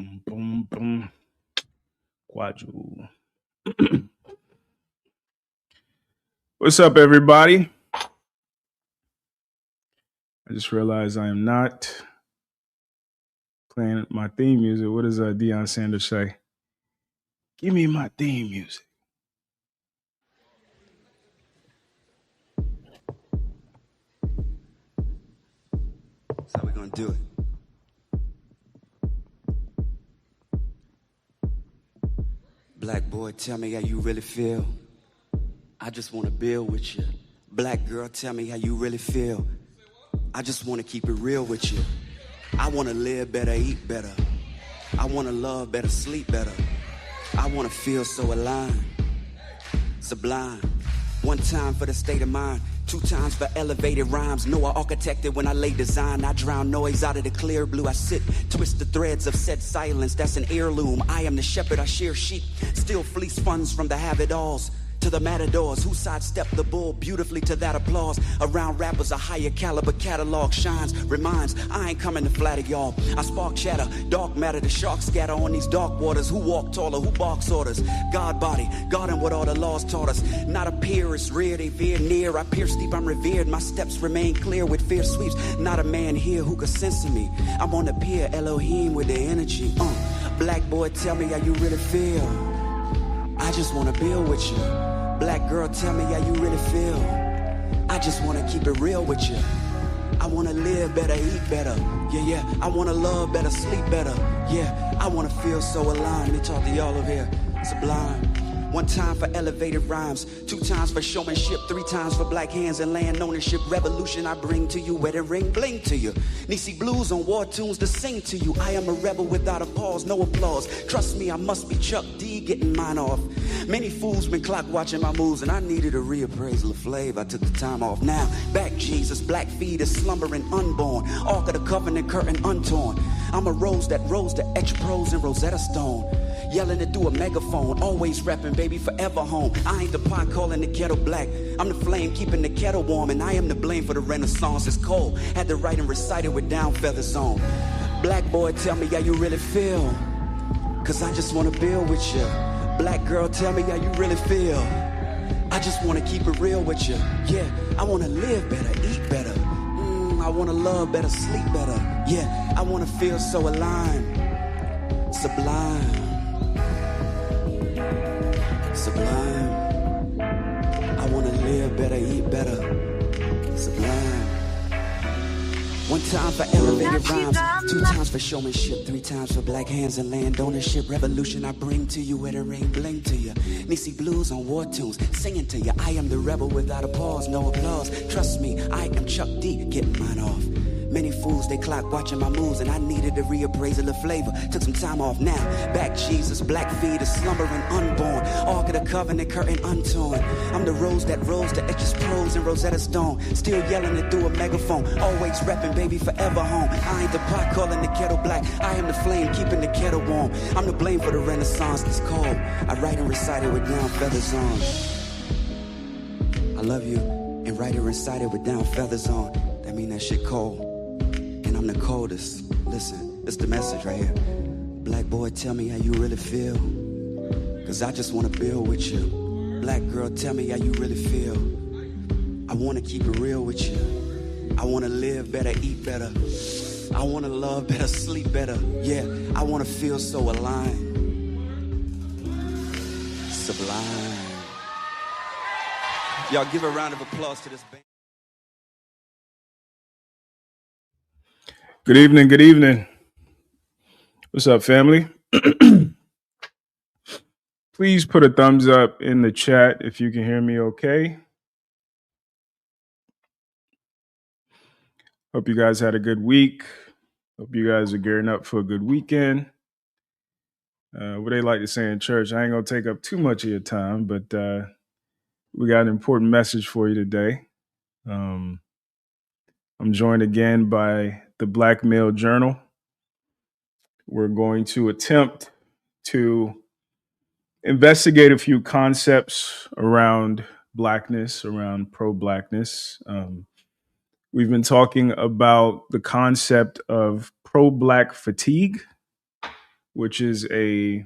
Boom, boom, boom. Quadru. What's up, everybody? I just realized I am not playing my theme music. What does Deion Sanders say? Give me my theme music. That's how we're gonna do it. Black boy, tell me how you really feel. I just wanna build with you. Black girl, tell me how you really feel. I just wanna keep it real with you. I wanna live better, eat better. I wanna love better, sleep better. I wanna feel so aligned, sublime. One time for the state of mind, two times for elevated rhymes. Know I architected when I lay design. I drown noise out of the clear blue. I sit, twist the threads of said silence. That's an heirloom. I am the shepherd, I shear sheep. Still fleece funds from the have-it-alls to the matadors who sidestep the bull beautifully to that applause. Around rappers, a higher caliber catalog shines, reminds I ain't coming to flatter y'all. I spark chatter, dark matter, the sharks scatter on these dark waters. Who walk taller, who barks orders? God body, guarding what all the laws taught us. Not a peer, it's rear, they veer near. I pierce deep, I'm revered, my steps remain clear with fierce sweeps. Not a man here who could censor me. I'm on the pier, Elohim with the energy. Black boy, tell me how you really feel. I just wanna build with you. Black girl, tell me how you really feel. I just wanna keep it real with you. I wanna live better, eat better. Yeah. I wanna love better, sleep better. Yeah, I wanna feel so aligned. Let me talk to y'all over here. Sublime. One time for elevated rhymes, two times for showmanship, three times for black hands and land ownership. Revolution I bring to you, wedding ring bling to you. Nisi blues on war tunes to sing to you. I am a rebel without a pause, no applause. Trust me, I must be Chuck D getting mine off. Many fools been clock watching my moves, and I needed a reappraisal of flavor. I took the time off. Now, back Jesus, black feet is slumbering unborn. Ark of the covenant curtain untorn. I'm a rose that rose to etch prose in Rosetta Stone. Yelling it through a megaphone, always rapping, baby, forever home. I ain't the pot calling the kettle black. I'm the flame keeping the kettle warm, and I am to blame for the renaissance. It's cold. Had to write and recite it with down feathers on. Black boy, tell me how you really feel. Cause I just wanna build with you. Black girl, tell me how you really feel. I just wanna keep it real with you. Yeah, I wanna live better, eat better. I wanna love better, sleep better. Yeah, I wanna feel so aligned, sublime. Sublime. I wanna live better, eat better. Sublime. One time for elevated rhymes, two times for showmanship, three times for black hands and land ownership. Revolution I bring to you, where the ring bling to you. Nisi blues on war tunes, singing to you. I am the rebel without a pause, no applause. Trust me, I am Chuck D, getting mine off. Many fools, they clock watching my moves, and I needed a reappraisal of flavor. Took some time off now. Back Jesus, black feet is slumbering unborn. Ark of the covenant curtain untorn. I'm the rose that rose to etches prose in Rosetta Stone. Still yelling it through a megaphone. Always repping, baby, forever home. I ain't the pot calling the kettle black. I am the flame keeping the kettle warm. I'm to blame for the renaissance that's cold. I write and recite it with down feathers on. I love you, and write and recite it with down feathers on. That mean that shit cold. And I'm the coldest. Listen, it's the message right here. Black boy, tell me how you really feel. Cause I just wanna build with you. Black girl, tell me how you really feel. I wanna keep it real with you. I wanna live better, eat better. I wanna love better, sleep better. Yeah, I wanna feel so aligned. Sublime. Y'all give a round of applause to this band. Good evening. Good evening. What's up, family? Please put a thumbs up in the chat if you can hear me okay. Hope you guys had a good week. Hope you guys are gearing up for a good weekend. What they like to say in church, I ain't going to take up too much of your time, but we got an important message for you today. I'm joined again by the Black Male Journal. We're going to attempt to investigate a few concepts around Blackness, around pro-Blackness. We've been talking about the concept of pro-Black fatigue, which is a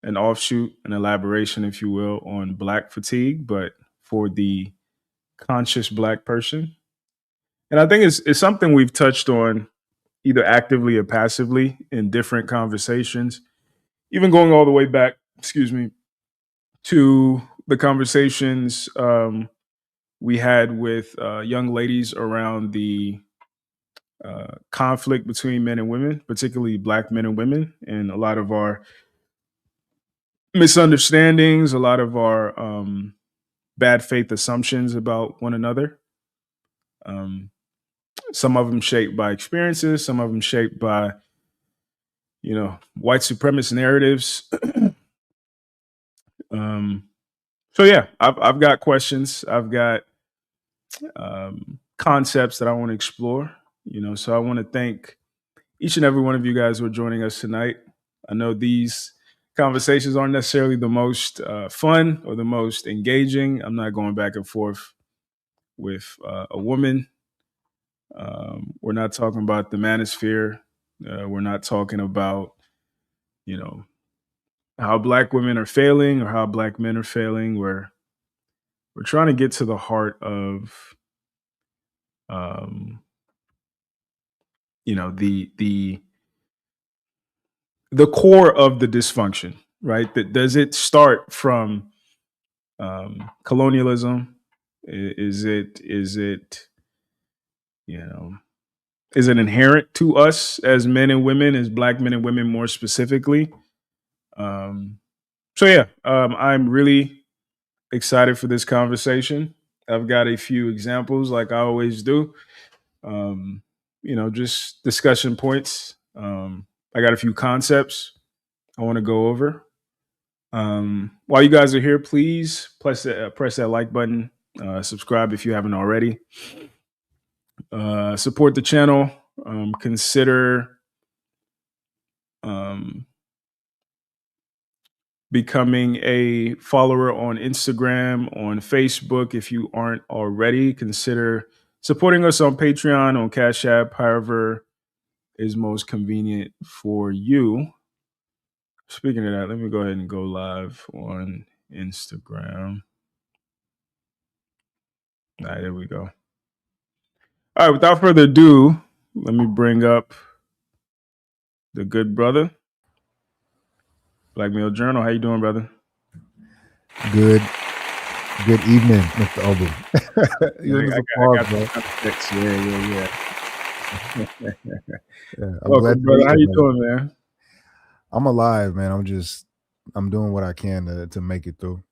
an offshoot, an elaboration, if you will, on Black fatigue, but for the conscious Black person. And I think it's something we've touched on either actively or passively in different conversations, even going all the way back, excuse me, to the conversations we had with young ladies around the conflict between men and women, particularly Black men and women, and a lot of our misunderstandings, a lot of our bad faith assumptions about one another. Um, some of them shaped by experiences, some of them shaped by white supremacist narratives. um, so yeah, I've got questions. I've got concepts that I want to explore. So I want to thank each and every one of you guys who are joining us tonight. I know these conversations aren't necessarily the most fun or the most engaging. I'm not going back and forth with a woman. We're not talking about the manosphere. We're not talking about, you know, how Black women are failing or how Black men are failing. We're trying to get to the heart of, um, the core of the dysfunction, right? That does it start from colonialism? Is it you know is it inherent to us as men and women, as Black men and women more specifically? Um, so yeah, I'm really excited for this conversation. I've got a few examples, like I always do. Just discussion points. I got a few concepts I want to go over. While you guys are here, please press that like button. Subscribe if you haven't already. Support the channel. Consider um, becoming a follower on Instagram, on Facebook. If you aren't already, consider supporting us on Patreon, on Cash App, however is most convenient for you. Speaking of that, let me go ahead and go live on Instagram. All right, there we go. All right, without further ado, let me bring up the good brother, Black Male Journal. How you doing, brother? Good evening, Mr. Obi. Yeah, Give us a I pause, got the bro. sound effects. Yeah. Yeah, I'm glad Welcome, to be brother. How here, you man. doing, man? I'm alive, man. I'm doing what I can to make it through.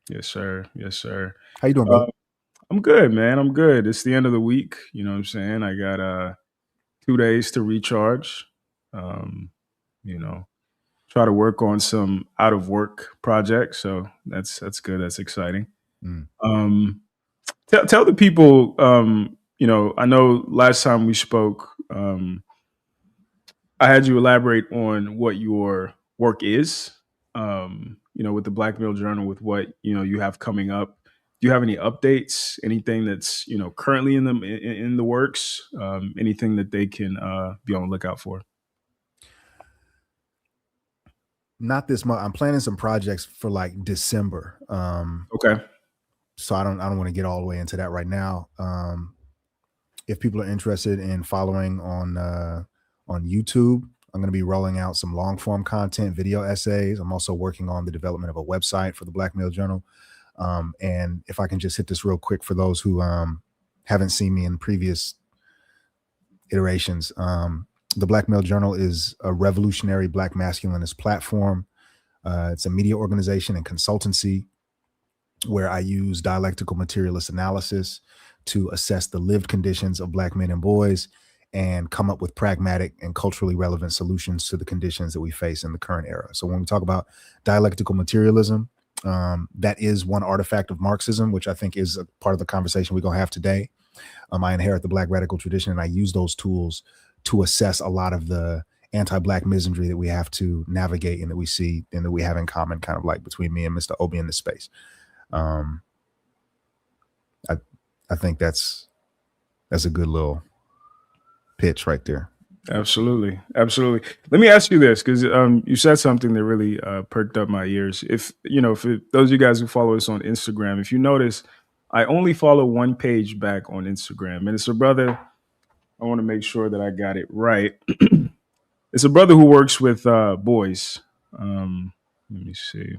Yes, sir. Yes, sir. How you doing, Uh, brother? I'm good, man. I'm good. It's the end of the week. You know what I'm saying? I got 2 days to recharge. Um, you know, try to work on some out of work projects. So that's good. That's exciting. Mm. Um, tell the people. I know last time we spoke, I had you elaborate on what your work is. With the Black Male Journal, with what you have coming up. Do you have any updates? Anything that's currently in the works? Anything that they can be on the lookout for? Not this month. I'm planning some projects for like December. Okay. So I don't want to get all the way into that right now. If people are interested in following on YouTube, I'm going to be rolling out some long form content, video essays. I'm also working on the development of a website for the Black Male Journal. And if I can just hit this real quick for those who haven't seen me in previous iterations, the Black Male Journal is a revolutionary Black masculinist platform. It's a media organization and consultancy where I use dialectical materialist analysis to assess the lived conditions of Black men and boys and come up with pragmatic and culturally relevant solutions to the conditions that we face in the current era. So when we talk about dialectical materialism, that is one artifact of Marxism, which I think is a part of the conversation we're going to have today. I inherit the Black radical tradition, and I use those tools to assess a lot of the anti-Black misandry that we have to navigate and that we see and that we have in common, kind of like between me and Mr. Obi in this space. I think that's a good little pitch right there. Absolutely, absolutely. Let me ask you this, because you said something that really perked up my ears. If you know, for those of you guys who follow us on Instagram, if you notice, I only follow one page back on Instagram, and it's a brother. I want to make sure that I got it right. It's a brother who works with boys. Let me see.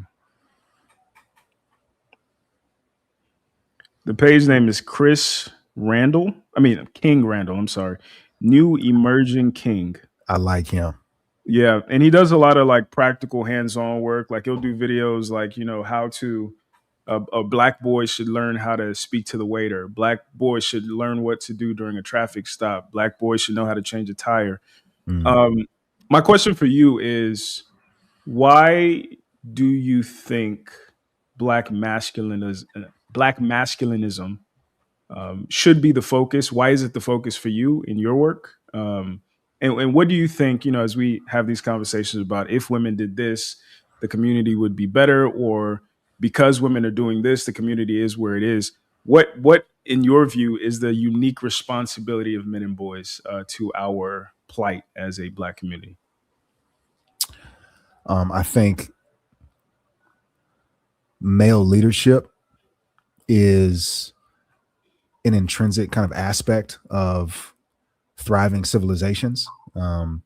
The page name is Chris Randall. I mean King Randall. I'm sorry. New Emerging King. I like him. Yeah, and he does a lot of like practical hands-on work. Like he'll do videos like, how to a black boy should learn how to speak to the waiter. Black boy should learn what to do during a traffic stop. Black boy should know how to change a tire. Mm. Um, my question for you is, why do you think black masculinism, black masculinism should be the focus? Why is it the focus for you in your work? And what do you think, as we have these conversations about if women did this, the community would be better, or because women are doing this, the community is where it is? What in your view is the unique responsibility of men and boys to our plight as a black community? I think male leadership is an intrinsic kind of aspect of thriving civilizations. And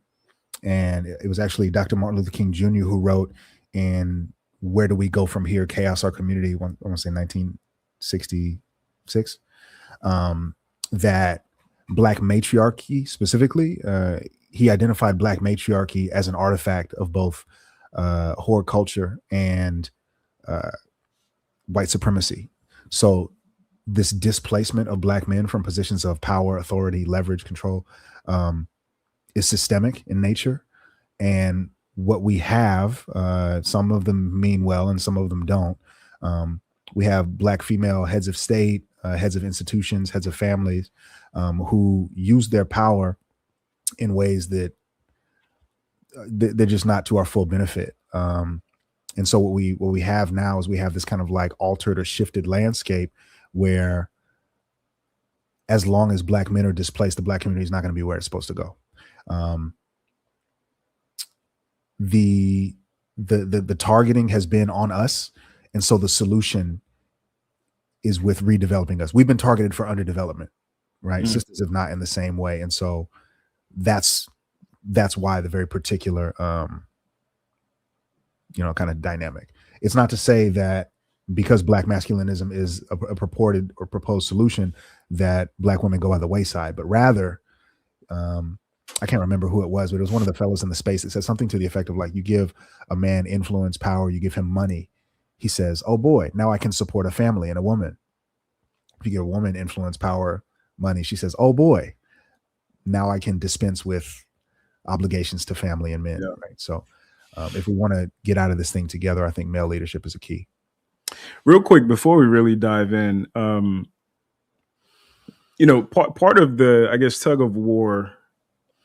it was actually Dr. Martin Luther King Jr. who wrote in Where Do We Go From Here? Chaos Our Community, I want to say 1966, that black matriarchy specifically, he identified black matriarchy as an artifact of both horde culture and white supremacy. So this displacement of black men from positions of power, authority, leverage, control is systemic in nature. And what we have, some of them mean well and some of them don't. We have black female heads of state, heads of institutions, heads of families who use their power in ways that they're just not to our full benefit. And so what we have now is we have this kind of like altered or shifted landscape where as long as black men are displaced, the black community is not going to be where it's supposed to go. The targeting has been on us, and so the solution is with redeveloping us. We've been targeted for underdevelopment, right? Mm. Systems have not in the same way, and so that's why the very particular kind of dynamic. It's not to say that because black masculinism is a purported or proposed solution that black women go by the wayside, but rather I can't remember who it was, but it was one of the fellows in the space that said something to the effect of like, you give a man influence, power, you give him money. He says, oh boy, now I can support a family and a woman. If you give a woman influence, power, money, she says, oh boy, now I can dispense with obligations to family and men. Yeah. Right. So if we want to get out of this thing together, I think male leadership is a key. Real quick, before we really dive in, part of the, I guess, tug of war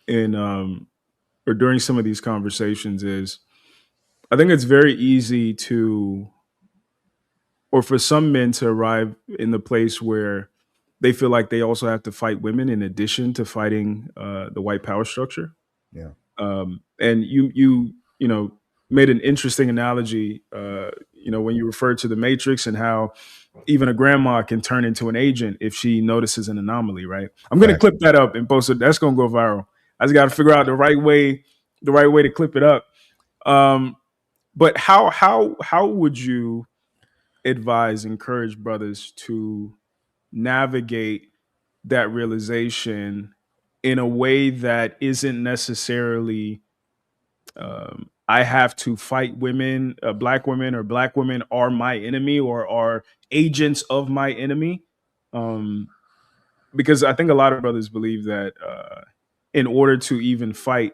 in or during some of these conversations is, I think it's very easy or for some men to arrive in the place where they feel like they also have to fight women in addition to fighting the white power structure. Yeah. And you made an interesting analogy, when you referred to the Matrix and how even a grandma can turn into an agent if she notices an anomaly, right? I'm going to clip that up and post it. That's going to go viral. I just got to figure out the right way to clip it up. But how would you encourage brothers to navigate that realization in a way that isn't necessarily I have to fight women, black women, or black women are my enemy or are agents of my enemy? Because I think a lot of brothers believe that in order to even fight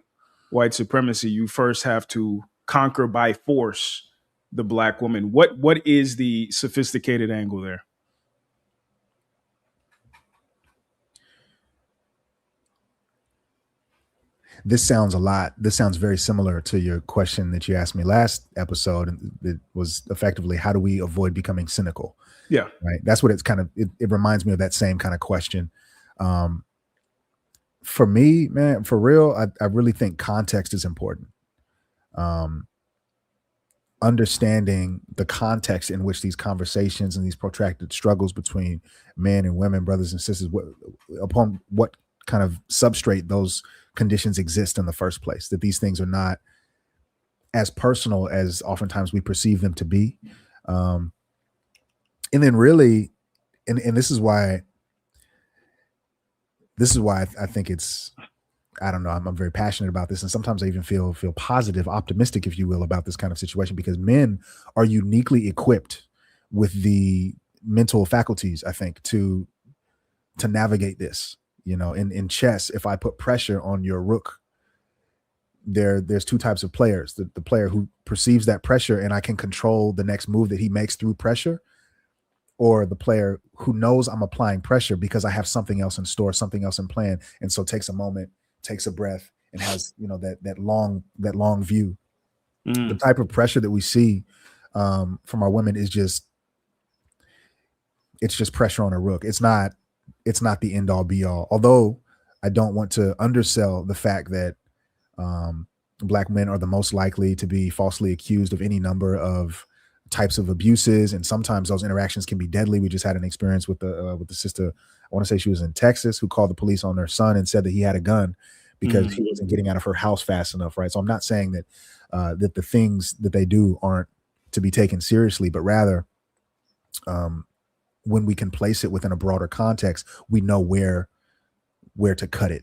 white supremacy, you first have to conquer by force the black woman. What is the sophisticated angle there? This sounds very similar to your question that you asked me last episode. And it was effectively, how do we avoid becoming cynical? Yeah. Right. That's what it's kind of, it reminds me of that same kind of question. for me, man, for real, I really think context is important. Understanding the context in which these conversations and these protracted struggles between men and women, brothers and sisters, upon what kind of substrate those conditions exist in the first place, that these things are not as personal as oftentimes we perceive them to be. And then really, and this is why I think it's, I don't know, I'm very passionate about this. And sometimes I even feel positive, optimistic, if you will, about this kind of situation, because men are uniquely equipped with the mental faculties, I think, to navigate this. You know, in chess, if I put pressure on your rook, there's two types of players. The player who perceives that pressure and I can control the next move that he makes through pressure, or the player who knows I'm applying pressure because I have something else in store, something else in plan, and so takes a moment, takes a breath, and has, you know, that long view. The type of pressure that we see from our women is just pressure on a rook. It's not the end all be all. Although I don't want to undersell the fact that Black men are the most likely to be falsely accused of any number of types of abuses, and sometimes those interactions can be deadly. We just had an experience with the sister, I want to say she was in Texas, who called the police on her son and said that he had a gun because he wasn't getting out of her house fast enough, right? So I'm not saying that that the things that they do aren't to be taken seriously, but rather when we can place it within a broader context, we know where to cut it.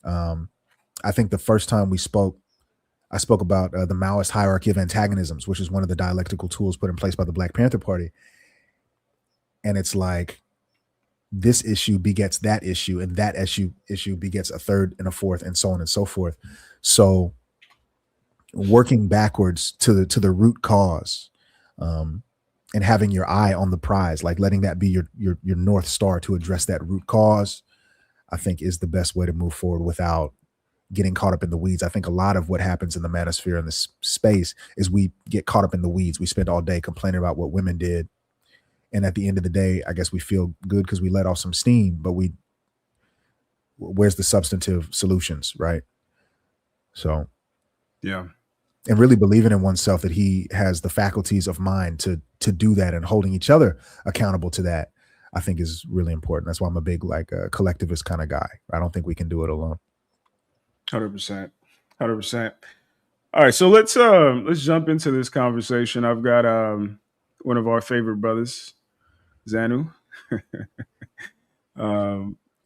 I think the first time I spoke about the Maoist hierarchy of antagonisms, which is one of the dialectical tools put in place by the Black Panther Party. And it's like this issue begets that issue, and that issue begets a third and a fourth, and so on and so forth. So working backwards to the root cause, and having your eye on the prize, like letting that be your North Star to address that root cause, I think is the best way to move forward without getting caught up in the weeds. I think a lot of what happens in the manosphere in this space is we get caught up in the weeds. We spend all day complaining about what women did. And at the end of the day, I guess we feel good because we let off some steam, but where's the substantive solutions, right? So, yeah. And really believing in oneself that he has the faculties of mind to do that, and holding each other accountable to that, I think is really important. That's why I'm a big collectivist kind of guy. I don't think we can do it alone. 100%. All right, so let's jump into this conversation. I've got one of our favorite brothers, Zanu.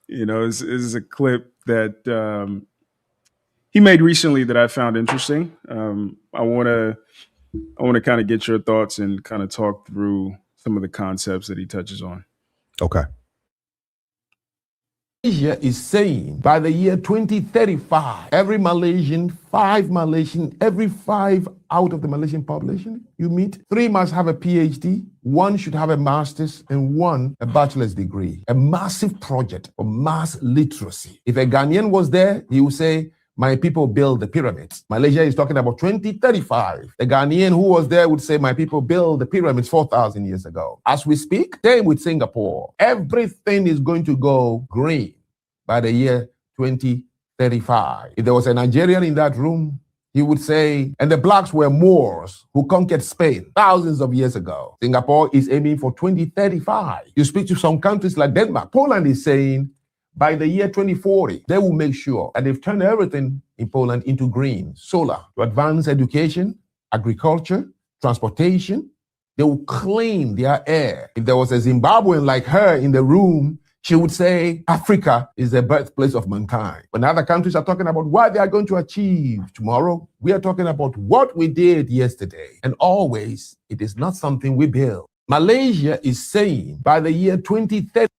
This is a clip that he made recently that I found interesting. I want to kind of get your thoughts and kind of talk through some of the concepts that he touches on. Okay. Malaysia is saying by the year 2035, every five out of the Malaysian population you meet, 3 must have a PhD, 1 should have a master's, and 1 a bachelor's degree. A massive project of mass literacy. If a Ghanaian was there, he would say, my people build the pyramids. Malaysia is talking about 2035. The Ghanaian who was there would say, my people build the pyramids 4,000 years ago. As we speak, same with Singapore. Everything is going to go green by the year 2035. If there was a Nigerian in that room, he would say, and the blacks were Moors who conquered Spain thousands of years ago. Singapore is aiming for 2035. You speak to some countries like Denmark. Poland is saying, by the year 2040, they will make sure that they've turned everything in Poland into green, solar, to advance education, agriculture, transportation. They will clean their air. If there was a Zimbabwean like her in the room, she would say, Africa is the birthplace of mankind. When other countries are talking about what they are going to achieve tomorrow, we are talking about what we did yesterday. And always, it is not something we build. Malaysia is saying by the year 2030,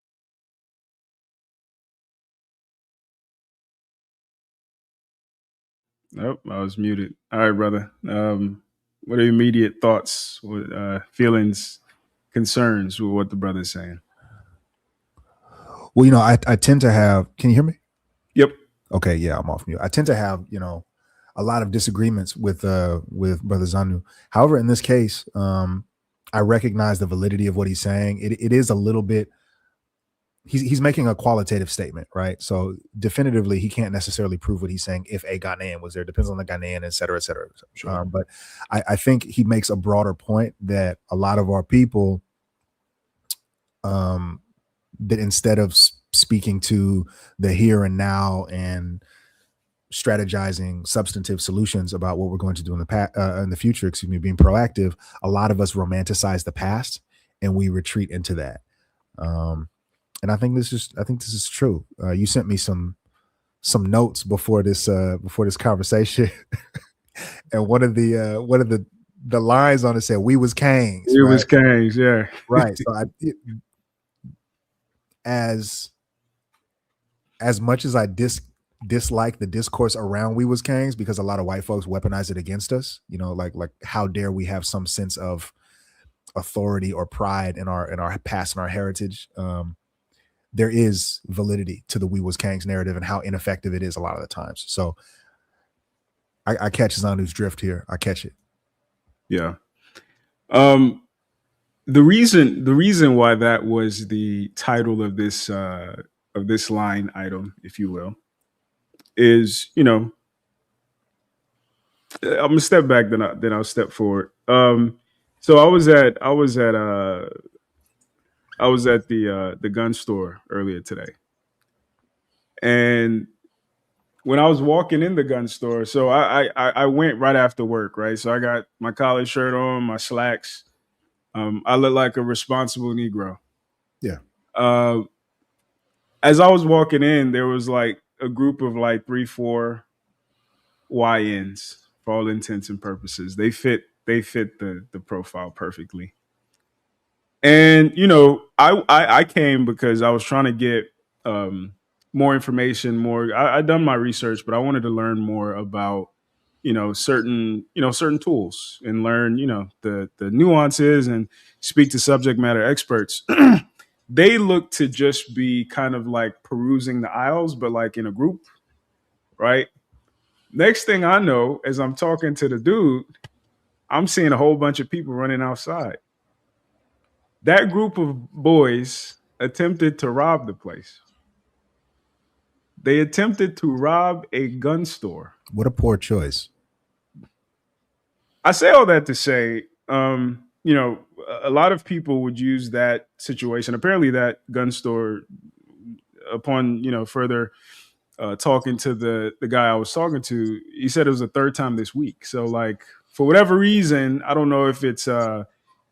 Nope, I was muted. All right, brother. What are your immediate thoughts, feelings, concerns with what the brother's saying? Well, I tend to have, can you hear me? Yep. Okay, yeah, I'm off mute. I tend to have, a lot of disagreements with Brother Zanu. However, in this case, I recognize the validity of what he's saying. It is a little bit he's making a qualitative statement, right? So definitively, he can't necessarily prove what he's saying if a Ghanaian was there. Depends on the Ghanaian, et cetera, et cetera. Sure. But I think he makes a broader point that a lot of our people, that instead of speaking to the here and now and strategizing substantive solutions about what we're going to do in the future, being proactive, a lot of us romanticize the past and we retreat into that. And I think this is true. You sent me some notes before this conversation, and one of the lines on it said, "We was Kangs," It right? was Kangs, yeah. Right. So as much as I dislike the discourse around "We was Kangs," because a lot of white folks weaponize it against us, like how dare we have some sense of authority or pride in our past and our heritage. There is validity to the "We was Kangs" narrative and how ineffective it is a lot of the times. So I catch Zanu's drift here. I catch it. Yeah. The reason why that was the title of this line item, if you will, is, I'm gonna step back, then I'll step forward. So I was at the gun store earlier today, and when I was walking in the gun store, so I went right after work, right? So I got my collared shirt on, my slacks. I look like a responsible Negro. Yeah. As I was walking in, there was like a group of like 3-4 YNs for all intents and purposes. They fit the profile perfectly. And I came because I was trying to get more information, more. I done my research, but I wanted to learn more about certain tools and learn the nuances and speak to subject matter experts. They look to just be kind of like perusing the aisles, but like in a group, right? Next thing I know, as I'm talking to the dude, I'm seeing a whole bunch of people running outside. That group of boys attempted to rob the place. They attempted to rob a gun store. What a poor choice. I say all that to say, a lot of people would use that situation. Apparently, that gun store, upon further talking to the guy I was talking to, he said it was the third time this week. So, like, for whatever reason, I don't know if it's that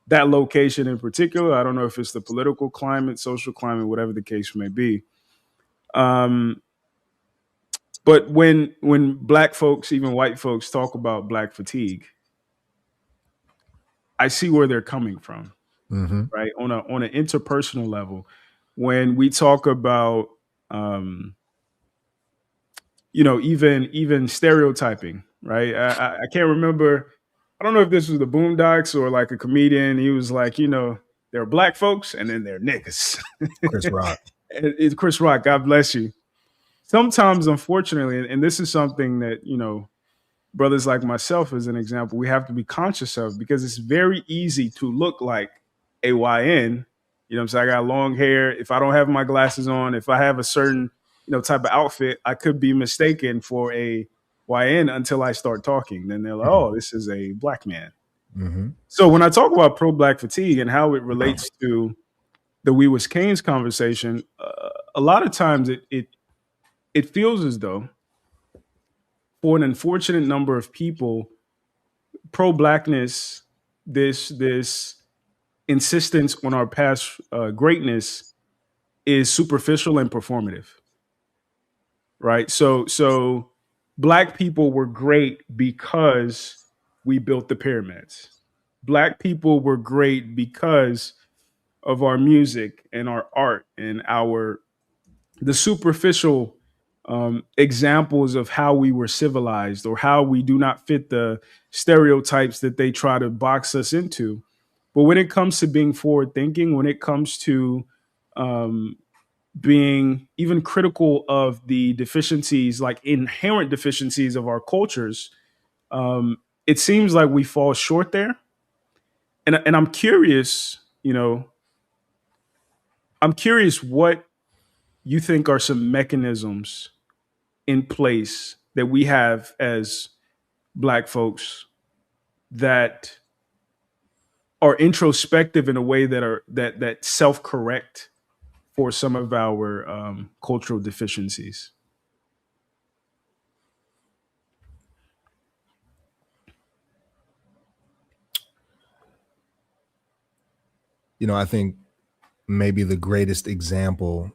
location in particular. I don't know if it's the political climate, social climate, whatever the case may be. But when black folks, even white folks, talk about black fatigue, I see where they're coming from, right? On an interpersonal level, when we talk about, even stereotyping, right? I can't remember. I don't know if this was the Boondocks or like a comedian. He was like, there are black folks and then there are niggas. Chris Rock. It's Chris Rock. God bless you. Sometimes, unfortunately, and this is something that brothers like myself, as an example, we have to be conscious of, because it's very easy to look like a YN. You know what I'm saying? I got long hair. If I don't have my glasses on, if I have a certain, type of outfit, I could be mistaken for a YN until I start talking. Then they're like, oh, this is a black man. So when I talk about pro-black fatigue and how it relates to the We Was Kane's conversation, a lot of times it feels as though, for an unfortunate number of people, pro-blackness, this insistence on our past greatness, is superficial and performative, right? So black people were great because we built the pyramids. Black people were great because of our music and our art and the superficial examples of how we were civilized, or how we do not fit the stereotypes that they try to box us into. But when it comes to being forward thinking, when it comes to being even critical of the deficiencies, like inherent deficiencies of our cultures, it seems like we fall short there. And I'm curious, I'm curious what you think are some mechanisms in place that we have as Black folks that are introspective in a way that self correct for some of our cultural deficiencies? I think maybe the greatest example,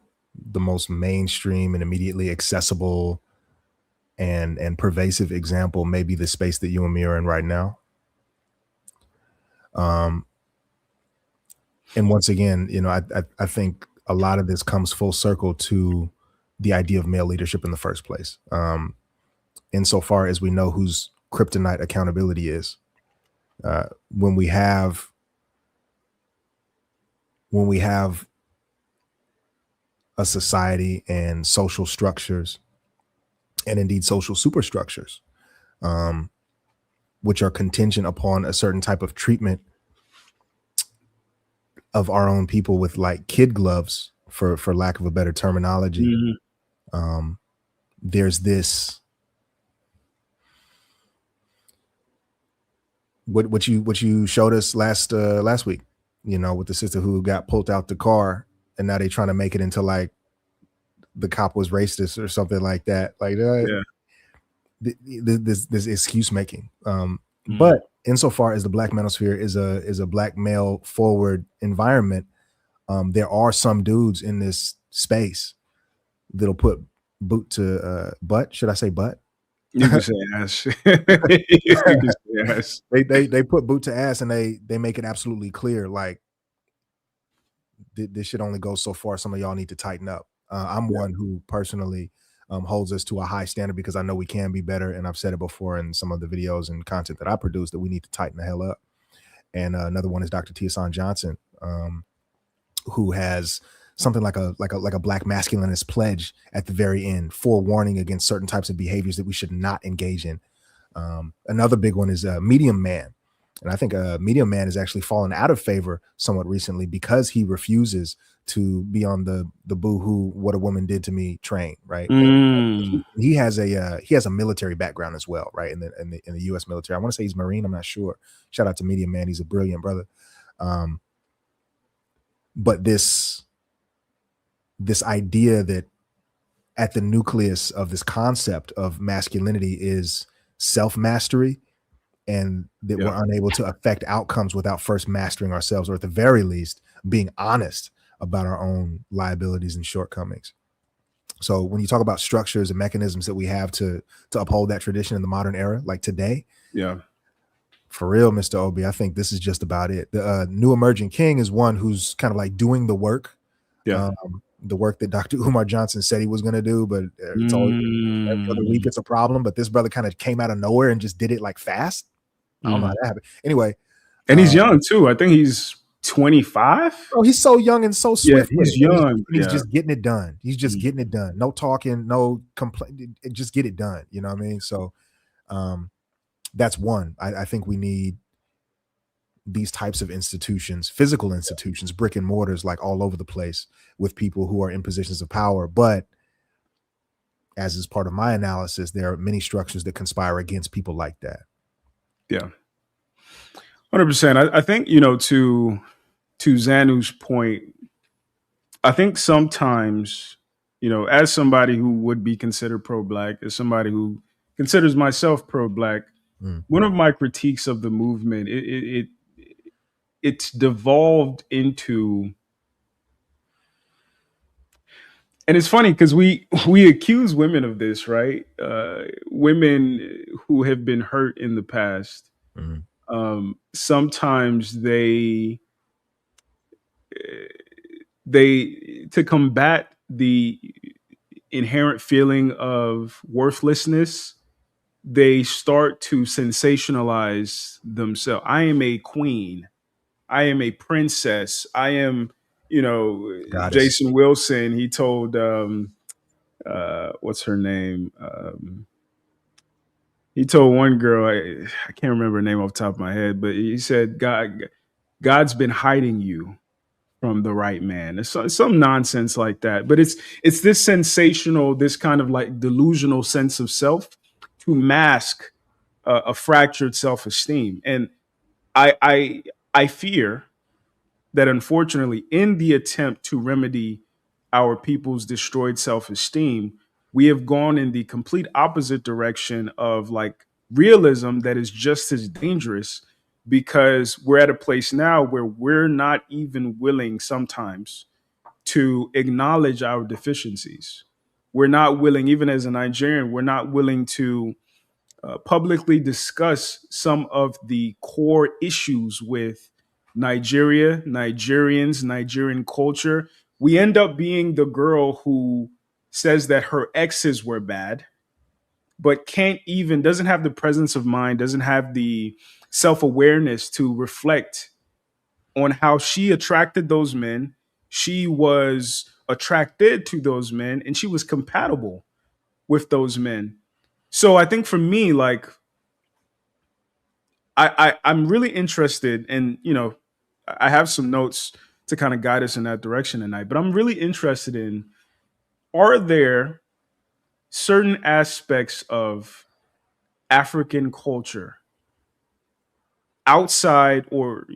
the most mainstream and immediately accessible and pervasive example, may be the space that you and me are in right now. And once again, I think a lot of this comes full circle to the idea of male leadership in the first place. Insofar as we know whose kryptonite accountability is, when we have a society and social structures, and indeed social superstructures, which are contingent upon a certain type of treatment of our own people with like kid gloves, for lack of a better terminology. There's this, what you showed us last week, with the sister who got pulled out the car, and now they trying to make it into like the cop was racist or something like that. Like this excuse making. But insofar as the Black manosphere is a Black male forward environment, there are some dudes in this space that'll put boot to butt. Should I say butt? You can say ass. You can say ass. They put boot to ass, and they make it absolutely clear, like, this should only go so far. Some of y'all need to tighten up. I'm one who personally holds us to a high standard, because I know we can be better, and I've said it before in some of the videos and content that I produce, that we need to tighten the hell up. And another one is Dr. Tiasan Johnson, who has something like a Black masculinist pledge at the very end, forewarning against certain types of behaviors that we should not engage in. Another big one is Medium Man. And I think Medium Man has actually fallen out of favor somewhat recently, because he refuses to be on the boo-hoo what a woman did to me train, right? He has a military background as well, right? In the US military. I want to say he's Marine, I'm not sure. Shout out to Medium Man, he's a brilliant brother. But this idea that at the nucleus of this concept of masculinity is self-mastery, and that we're unable to affect outcomes without first mastering ourselves, or at the very least being honest about our own liabilities and shortcomings. So when you talk about structures and mechanisms that we have to uphold that tradition in the modern era, like today, for real, Mr. Obi, I think this is just about it. The new emerging king is one who's kind of like doing the work, the work that Dr. Umar Johnson said he was going to do, but it's always every other week it's a problem. But this brother kind of came out of nowhere and just did it like fast. I don't know how that happened. Anyway. And he's young too. I think he's 25. Oh, he's so young and so swift. Yeah, he's young. He's just getting it done. He's just getting it done. No talking, no complaint. Just get it done. You know what I mean? So that's one. I think we need these types of institutions, physical institutions, brick and mortars, like all over the place, with people who are in positions of power. But as is part of my analysis, there are many structures that conspire against people like that. Yeah, 100%. I think, to Zanu's point, I think sometimes, as somebody who would be considered pro-Black, as somebody who considers myself pro-Black, one of my critiques of the movement, it's devolved into, and it's funny because we accuse women of this, right? Women who have been hurt in the past. Sometimes they to combat the inherent feeling of worthlessness, they start to sensationalize themselves. I am a queen. I am a princess. I am, Jason Wilson. He told, what's her name? He told one girl, I can't remember her name off the top of my head, but he said, God's been hiding you from the right man. It's some nonsense like that. But it's this sensational, this kind of like delusional sense of self to mask a fractured self esteem. And I fear that unfortunately, in the attempt to remedy our people's destroyed self esteem, we have gone in the complete opposite direction of like realism that is just as dangerous, because we're at a place now where we're not even willing sometimes to acknowledge our deficiencies. We're not willing, even as a Nigerian, we're not willing to publicly discuss some of the core issues with Nigeria, Nigerians, Nigerian culture. We end up being the girl who says that her exes were bad, but doesn't have the presence of mind, doesn't have the self awareness to reflect on how she attracted those men. She was attracted to those men and she was compatible with those men. So I think for me, like, I'm really interested in, I have some notes to kind of guide us in that direction tonight, but I'm really interested in, are there certain aspects of African culture outside or,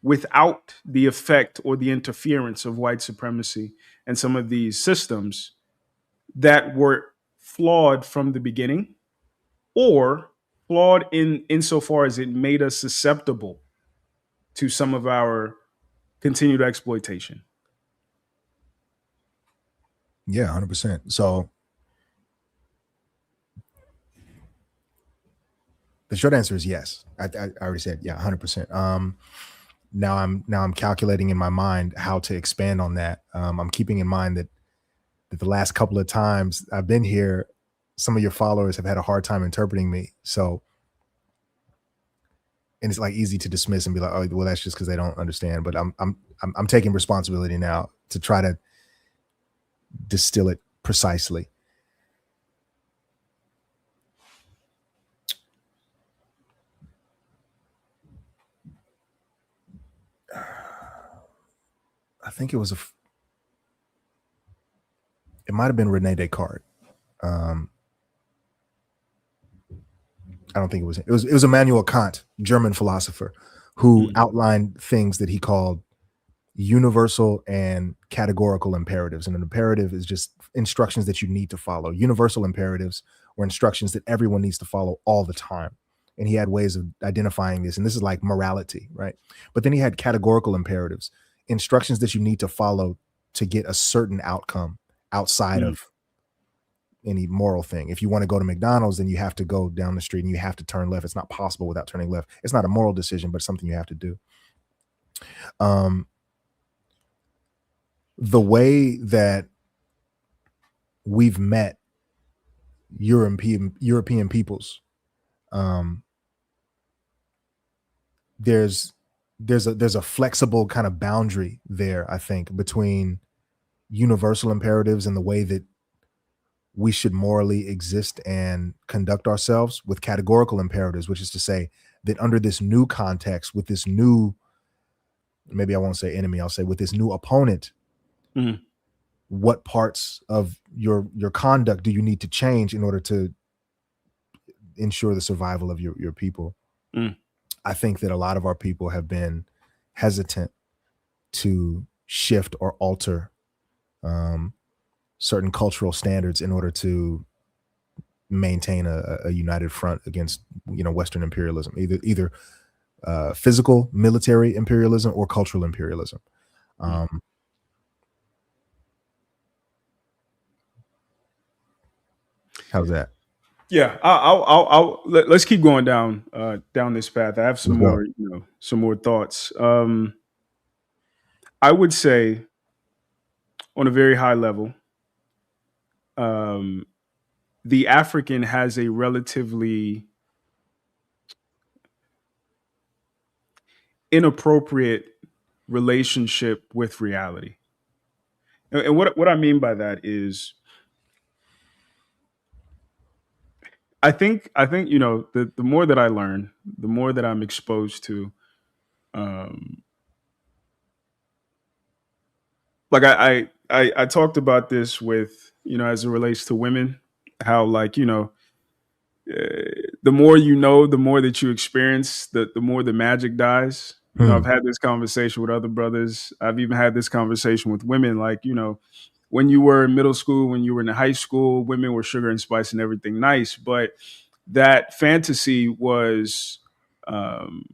without the effect or the interference of white supremacy and some of these systems that were flawed from the beginning, or flawed in insofar as it made us susceptible to some of our continued exploitation? Yeah, 100%. So the short answer is yes. I already said yeah, 100%. Now I'm calculating in my mind how to expand on that. I'm keeping in mind that the last couple of times I've been here, some of your followers have had a hard time interpreting me. So, and it's like easy to dismiss and be like, oh, well, that's just because they don't understand. But I'm taking responsibility now to try to distill it precisely. I think it might have been Rene Descartes. I don't think it was Immanuel Kant, German philosopher, who outlined things that he called universal and categorical imperatives. And an imperative is just instructions that you need to follow. Universal imperatives were instructions that everyone needs to follow all the time. And he had ways of identifying this. And this is like morality, right? But then he had categorical imperatives, instructions that you need to follow to get a certain outcome outside of any moral thing. If you want to go to McDonald's, then you have to go down the street and you have to turn left. It's not possible without turning left. It's not a moral decision, but it's something you have to do. The way that we've met European peoples, there's a flexible kind of boundary there, I think, between universal imperatives and the way that we should morally exist and conduct ourselves, with categorical imperatives, which is to say that under this new context, with this new, maybe I won't say enemy, I'll say with this new opponent, what parts of your conduct do you need to change in order to ensure the survival of your people? I think that a lot of our people have been hesitant to shift or alter certain cultural standards in order to maintain a united front against, Western imperialism, either physical military imperialism or cultural imperialism. How's that? Yeah, let's keep going down this path. I have some more thoughts. I would say, on a very high level, the African has a relatively inappropriate relationship with reality. And what I mean by that is, I think the more that I learn, the more that I'm exposed to like I talked about this with, as it relates to women, how, like, the more you know, the more that you experience, the more the magic dies. I've had this conversation with other brothers. I've even had this conversation with women. Like, when you were in middle school, when you were in high school, women were sugar and spice and everything nice. But that fantasy um,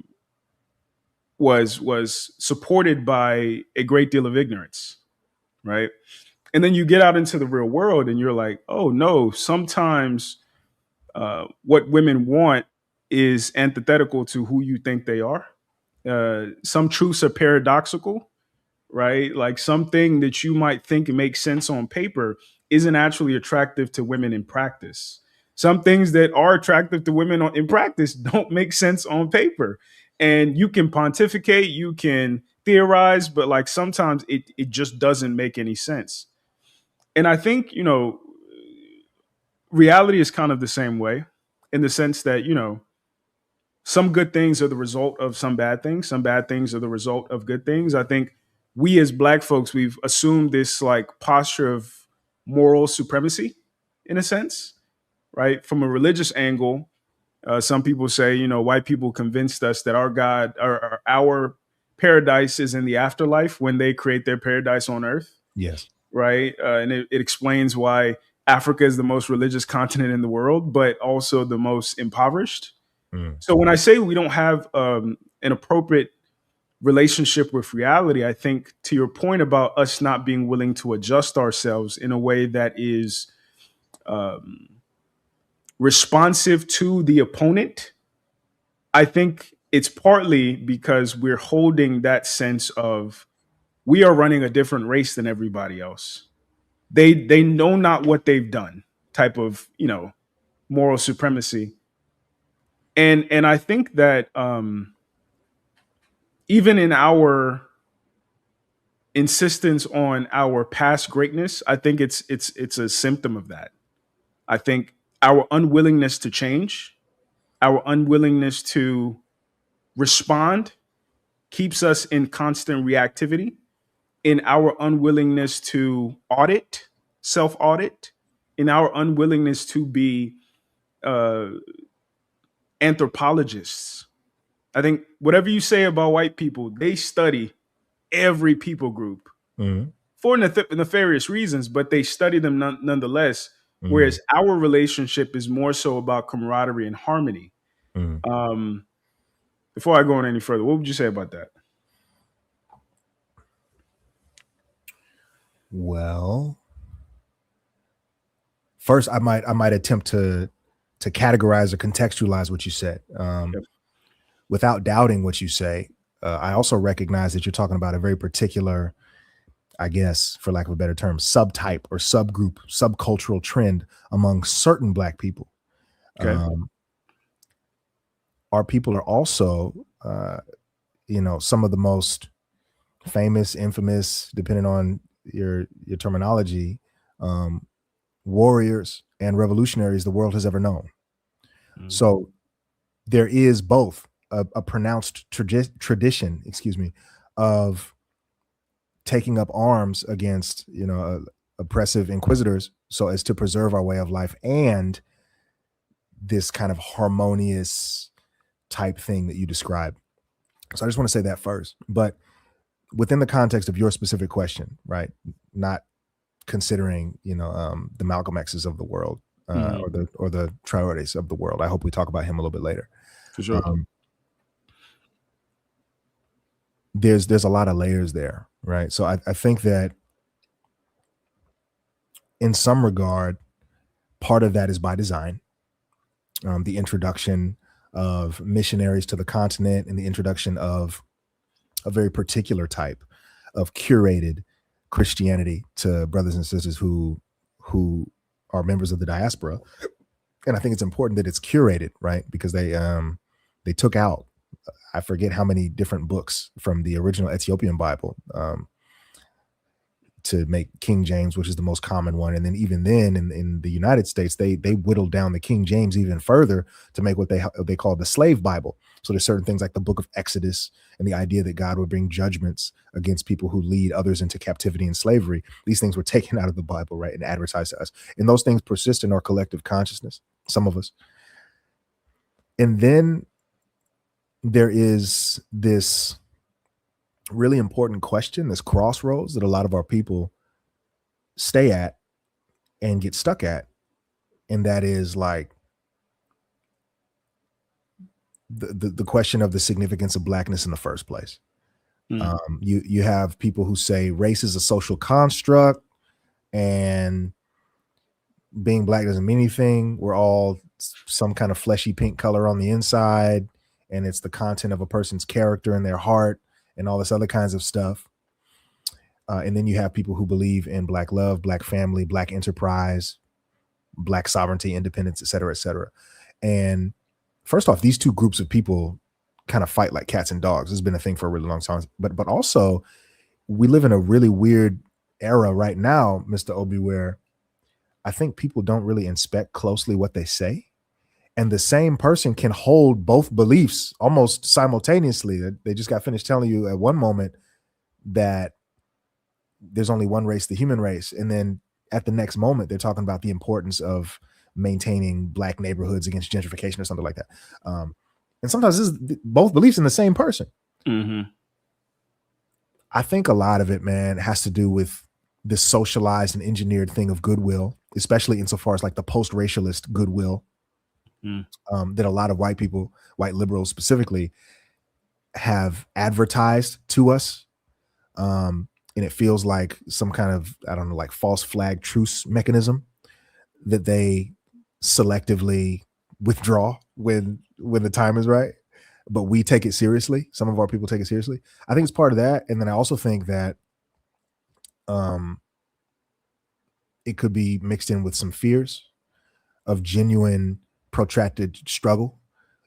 was supported by a great deal of ignorance, right? And then you get out into the real world, and you're like, oh no, sometimes what women want is antithetical to who you think they are. Some truths are paradoxical, right? Like, something that you might think makes sense on paper isn't actually attractive to women in practice. Some things that are attractive to women in practice don't make sense on paper. And you can pontificate, you can theorize, but like sometimes it just doesn't make any sense. And I think, reality is kind of the same way, in the sense that, some good things are the result of some bad things. Some bad things are the result of good things. I think we as Black folks, we've assumed this like posture of moral supremacy, in a sense, right? From a religious angle, some people say, white people convinced us that our God, or our paradise is in the afterlife when they create their paradise on earth, Yes. right? And it explains why Africa is the most religious continent in the world, but also the most impoverished. So when I say we don't have an appropriate relationship with reality, I think, to your point about us not being willing to adjust ourselves in a way that is um, responsive to the opponent, I think it's partly because we're holding that sense of we are running a different race than everybody else. They know not what they've done type of, moral supremacy. And I think that even in our insistence on our past greatness, I think it's a symptom of that. I think our unwillingness to change, our unwillingness to respond, keeps us in constant reactivity. In our unwillingness to audit, self audit, in our unwillingness to be uh, anthropologists. I think whatever you say about white people, they study every people group for nefarious reasons, but they study them nonetheless. Whereas our relationship is more so about camaraderie and harmony. Um, before I go on any further, what would you say about that? Well, first, I might attempt to categorize or contextualize what you said. Yep. Without doubting what you say, I also recognize that you're talking about a very particular, I guess, for lack of a better term, subtype or subgroup, subcultural trend among certain Black people. Okay. Our people are also, some of the most famous, infamous, depending on your terminology, warriors and revolutionaries the world has ever known. So there is both a pronounced tradition, of taking up arms against, oppressive inquisitors so as to preserve our way of life, and this kind of harmonious type thing that you described. So I just want to say that first. But within the context of your specific question, right? Not considering, the Malcolm X's of the world, or the Traores of the world. I hope we talk about him a little bit later. For sure. There's a lot of layers there, right? So I think that in some regard, part of that is by design. The introduction of missionaries to the continent and the introduction of a very particular type of curated Christianity to brothers and sisters who are members of the diaspora. And I think it's important that it's curated, right? Because they took out, I forget how many different books from the original Ethiopian Bible, to make King James, which is the most common one. And then even then in the United States, they whittled down the King James even further to make what they call the slave Bible. So there's certain things like the book of Exodus and the idea that God would bring judgments against people who lead others into captivity and slavery. These things were taken out of the Bible, right, and advertised to us. And those things persist in our collective consciousness, some of us. And then there is this really important question, this crossroads that a lot of our people stay at and get stuck at. And that is like the question of the significance of blackness in the first place. You have people who say race is a social construct and being black doesn't mean anything. We're all some kind of fleshy pink color on the inside, and it's the content of a person's character and their heart and all this other kinds of stuff. And then you have people who believe in black love, black family, black enterprise, black sovereignty, independence, et cetera, et cetera. And first off, these two groups of people kind of fight like cats and dogs. This has been a thing for a really long time. But also, we live in a really weird era right now, Mr. Obi, where I think people don't really inspect closely what they say. And the same person can hold both beliefs almost simultaneously. They just got finished telling you at one moment that there's only one race, the human race. And then at the next moment, they're talking about the importance of maintaining black neighborhoods against gentrification or something like that. And sometimes this is both beliefs in the same person. Mm-hmm. I think a lot of it, man, has to do with this socialized and engineered thing of goodwill, especially insofar as like the post-racialist goodwill that a lot of white people, white liberals specifically, have advertised to us. And it feels like some kind of, I don't know, like false flag truce mechanism that they selectively withdraw when the time is right. But we take it seriously. Some of our people take it seriously. I think it's part of that. And then I also think that it could be mixed in with some fears of genuine protracted struggle,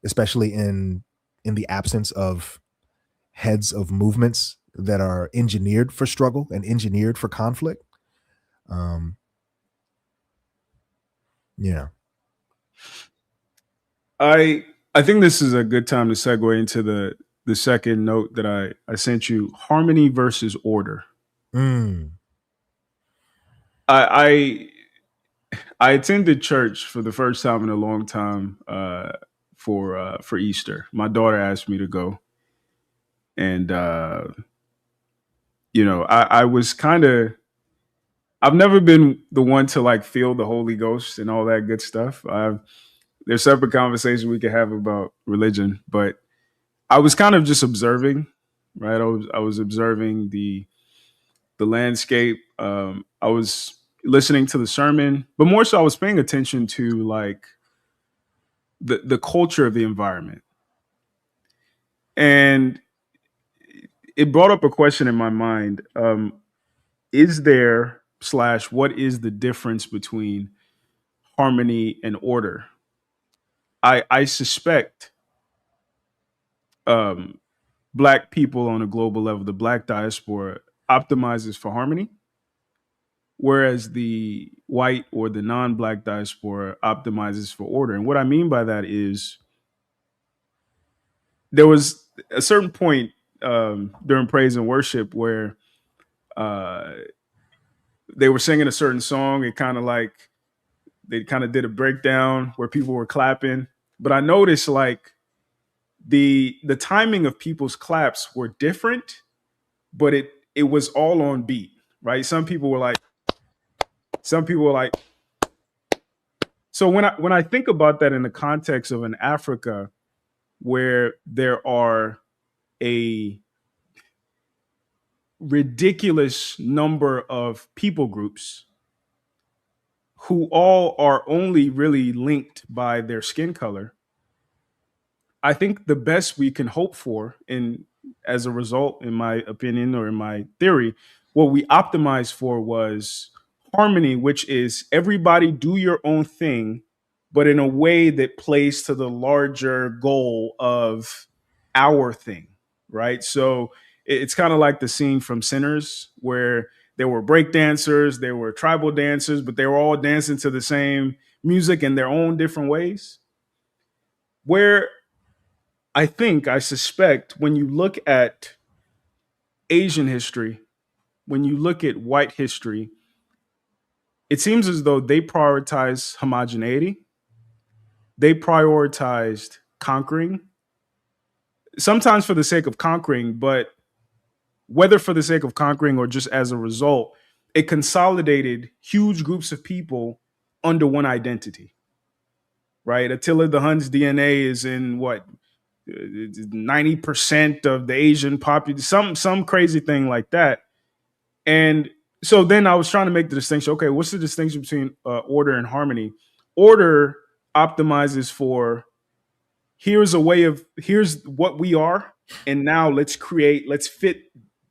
especially in the absence of heads of movements that are engineered for struggle and engineered for conflict. Yeah. I think this is a good time to segue into the second note that I sent you: harmony versus order. I attended church for the first time in a long time for Easter. My daughter asked me to go, and I was kind of, I've never been the one to like feel the Holy Ghost and all that good stuff. There's separate conversations we could have about religion, but I was kind of just observing, right? I was observing the landscape. I was listening to the sermon, but more so I was paying attention to like the culture of the environment. And it brought up a question in my mind. Is there / what is the difference between harmony and order? I suspect black people on a global level, the black diaspora, optimizes for harmony, whereas the white or the non-black diaspora optimizes for order. And what I mean by that is there was a certain point during praise and worship where they were singing a certain song. It kind of like they kind of did a breakdown where people were clapping, but I noticed like the timing of people's claps were different, but it was all on beat, right? Some people were like. So when I think about that in the context of an Africa where there are a ridiculous number of people groups who all are only really linked by their skin color, I think the best we can hope for, and as a result, in my opinion or in my theory, what we optimized for was harmony, which is everybody do your own thing, but in a way that plays to the larger goal of our thing, right? So it's kind of like the scene from Sinners where There were break dancers, there were tribal dancers, but they were all dancing to the same music in their own different ways. Where I suspect when you look at Asian history, when you look at white history, it seems as though they prioritize homogeneity. They prioritized conquering, sometimes for the sake of conquering, but whether for the sake of conquering or just as a result, it consolidated huge groups of people under one identity, right? Attila the Hun's DNA is in what, 90% of the Asian population, some crazy thing like that. And so then I was trying to make the distinction. Okay, what's the distinction between order and harmony? Order optimizes for here's what we are, and now let's fit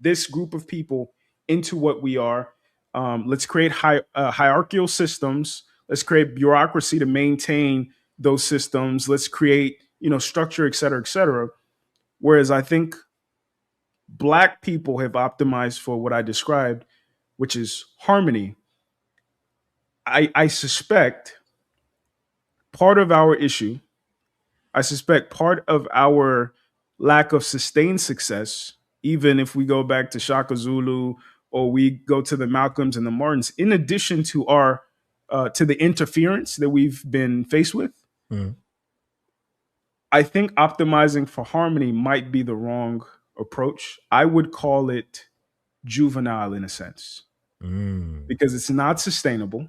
this group of people into what we are. Let's create hierarchical systems. Let's create bureaucracy to maintain those systems. Let's create structure, et cetera, et cetera. Whereas I think Black people have optimized for what I described, which is harmony. I suspect part of our issue, I suspect part of our lack of sustained success, even if we go back to Shaka Zulu or we go to the Malcolms and the Martins, in addition to our to the interference that we've been faced with, I think optimizing for harmony might be the wrong approach. I would call it juvenile in a sense, because it's not sustainable.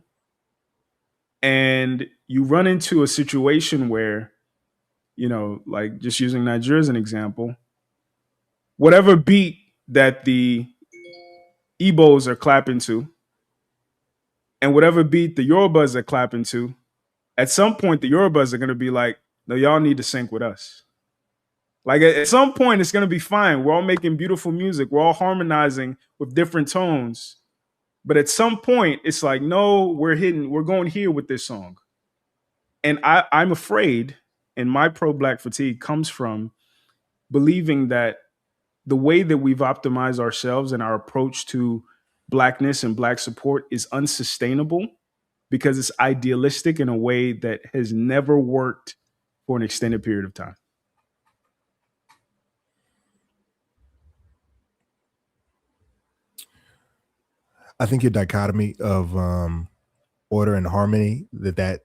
And you run into a situation where, like just using Nigeria as an example, whatever beat that the Igbos are clapping to and whatever beat the Yorubas are clapping to, at some point the Yorubas are going to be like, no, y'all need to sync with us. Like at some point it's going to be fine. We're all making beautiful music. We're all harmonizing with different tones. But at some point it's like, no, we're going here with this song. And I'm afraid, and my pro-Black fatigue comes from believing that the way that we've optimized ourselves and our approach to Blackness and Black support is unsustainable because it's idealistic in a way that has never worked for an extended period of time. I think your dichotomy of order and harmony, that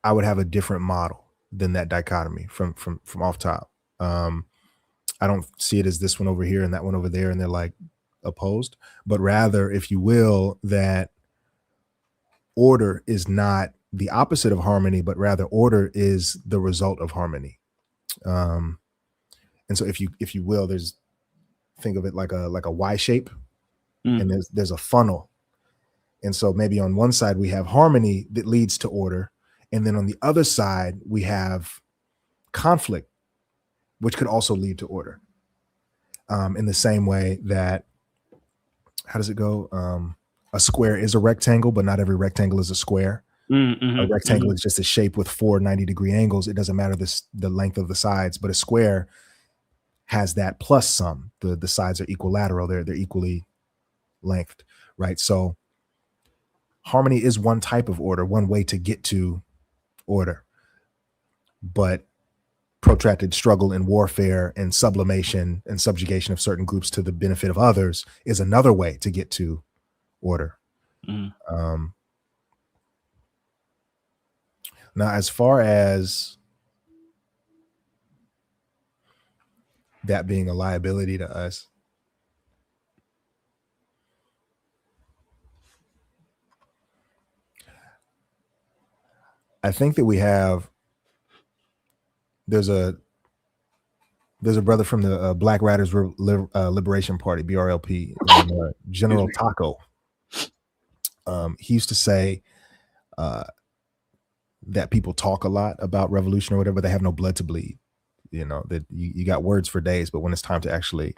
I would have a different model than that dichotomy from off top. I don't see it as this one over here and that one over there, and they're like opposed, but rather, if you will, that order is not the opposite of harmony, but rather order is the result of harmony. And so if you will, think of it like a Y shape, and there's a funnel. And so maybe on one side we have harmony that leads to order, and then on the other side we have conflict, which could also lead to order. In the same way that, how does it go? A square is a rectangle, but not every rectangle is a square. A rectangle is just a shape with 4 90-degree angles. It doesn't matter the length of the sides, but a square has that plus some. The sides are equilateral. They're equally lengthed, right? So harmony is one type of order, one way to get to order. But protracted struggle and warfare and sublimation and subjugation of certain groups to the benefit of others is another way to get to order. Now, as far as that being a liability to us, I think that there's a brother from the Black Riders Liberation Party, BRLP, General Taco. He used to say that people talk a lot about revolution or whatever, but they have no blood to bleed. That you got words for days, but when it's time to actually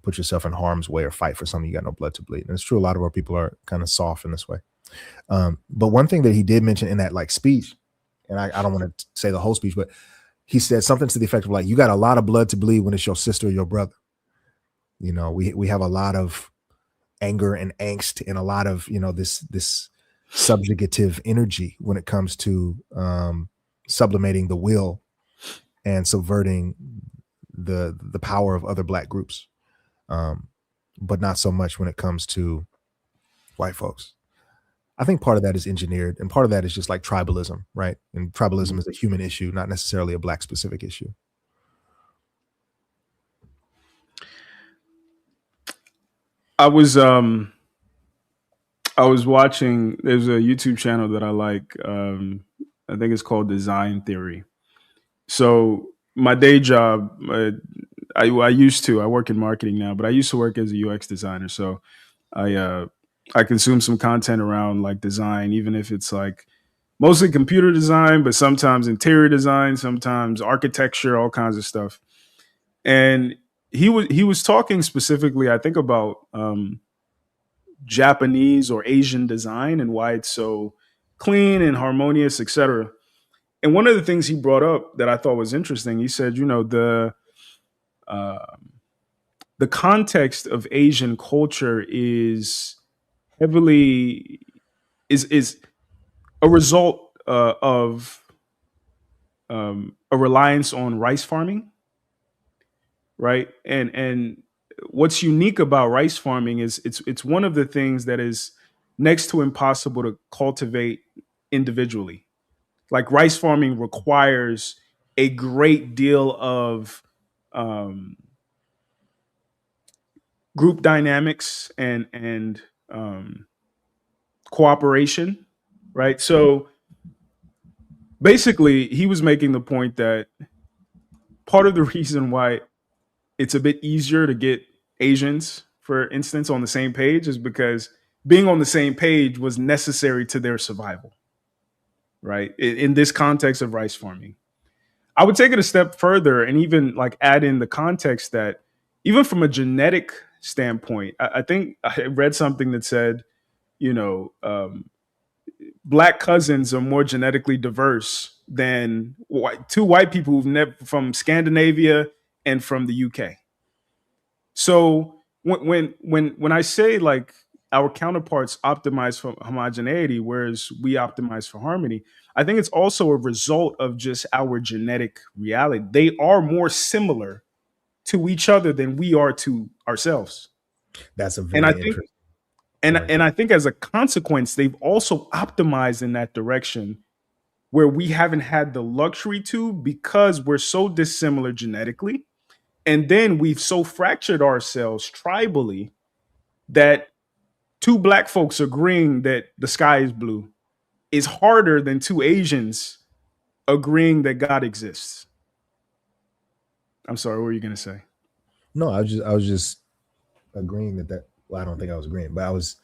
put yourself in harm's way or fight for something, you got no blood to bleed. And it's true, a lot of our people are kind of soft in this way. But one thing that he did mention in that speech, and I don't want to say the whole speech, but he said something to the effect of you got a lot of blood to bleed when it's your sister or your brother. You know, we have a lot of anger and angst and a lot of, you know, this subjugative energy when it comes to sublimating the will and subverting the power of other Black groups, but not so much when it comes to white folks. I think part of that is engineered, and part of that is just like tribalism, right? And tribalism is a human issue, not necessarily a Black specific issue. I was watching. There's a YouTube channel that I like. I think it's called Design Theory. So my day job, I work in marketing now, but I used to work as a UX designer. So I consume some content around like design, even if it's like mostly computer design, but sometimes interior design, sometimes architecture, all kinds of stuff. And he was talking specifically, I think, about Japanese or Asian design and why it's so clean and harmonious, etc. And one of the things he brought up that I thought was interesting, he said, you know, the context of Asian culture is heavily is a result of a reliance on rice farming, right? And what's unique about rice farming is it's one of the things that is next to impossible to cultivate individually. Like rice farming requires a great deal of um, group dynamics and cooperation, right? So basically, he was making the point that part of the reason why it's a bit easier to get Asians, for instance, on the same page is because being on the same page was necessary to their survival, right? In this context of rice farming. I would take it a step further and even like add in the context that even from a genetic standpoint, I think I read something that said, you know, Black cousins are more genetically diverse than two white people who've never from Scandinavia and from the UK. So when I say like our counterparts optimize for homogeneity, whereas we optimize for harmony, I think it's also a result of just our genetic reality. They are more similar to each other than we are to ourselves. That's a And I very think interesting and point. and I think as a consequence, they've also optimized in that direction where we haven't had the luxury to because we're so dissimilar genetically. And then we've so fractured ourselves tribally that two Black folks agreeing that the sky is blue is harder than two Asians agreeing that God exists. I'm sorry, what were you going to say? No, I was just agreeing that well, I don't think I was agreeing, but I was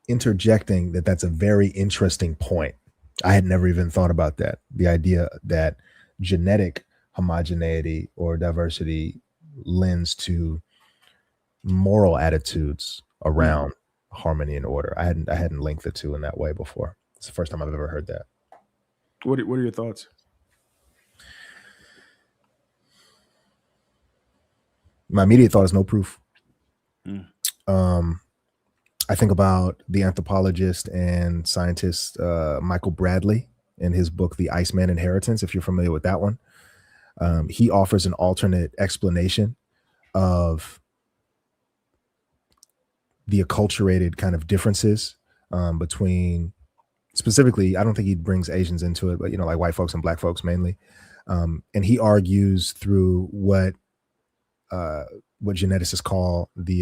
interjecting that that's a very interesting point. I had never even thought about that. The idea that genetic homogeneity or diversity lends to moral attitudes Hmm. around harmony and order. I hadn't linked the two in that way before. It's the first time I've ever heard that. What are your thoughts? My immediate thought is no proof. Hmm. Um, I think about the anthropologist and scientist Michael Bradley in his book, The Iceman Inheritance, if you're familiar with that one. He offers an alternate explanation of the acculturated kind of differences between, specifically, I don't think he brings Asians into it, but, you know, like white folks and Black folks mainly. And he argues through what geneticists call the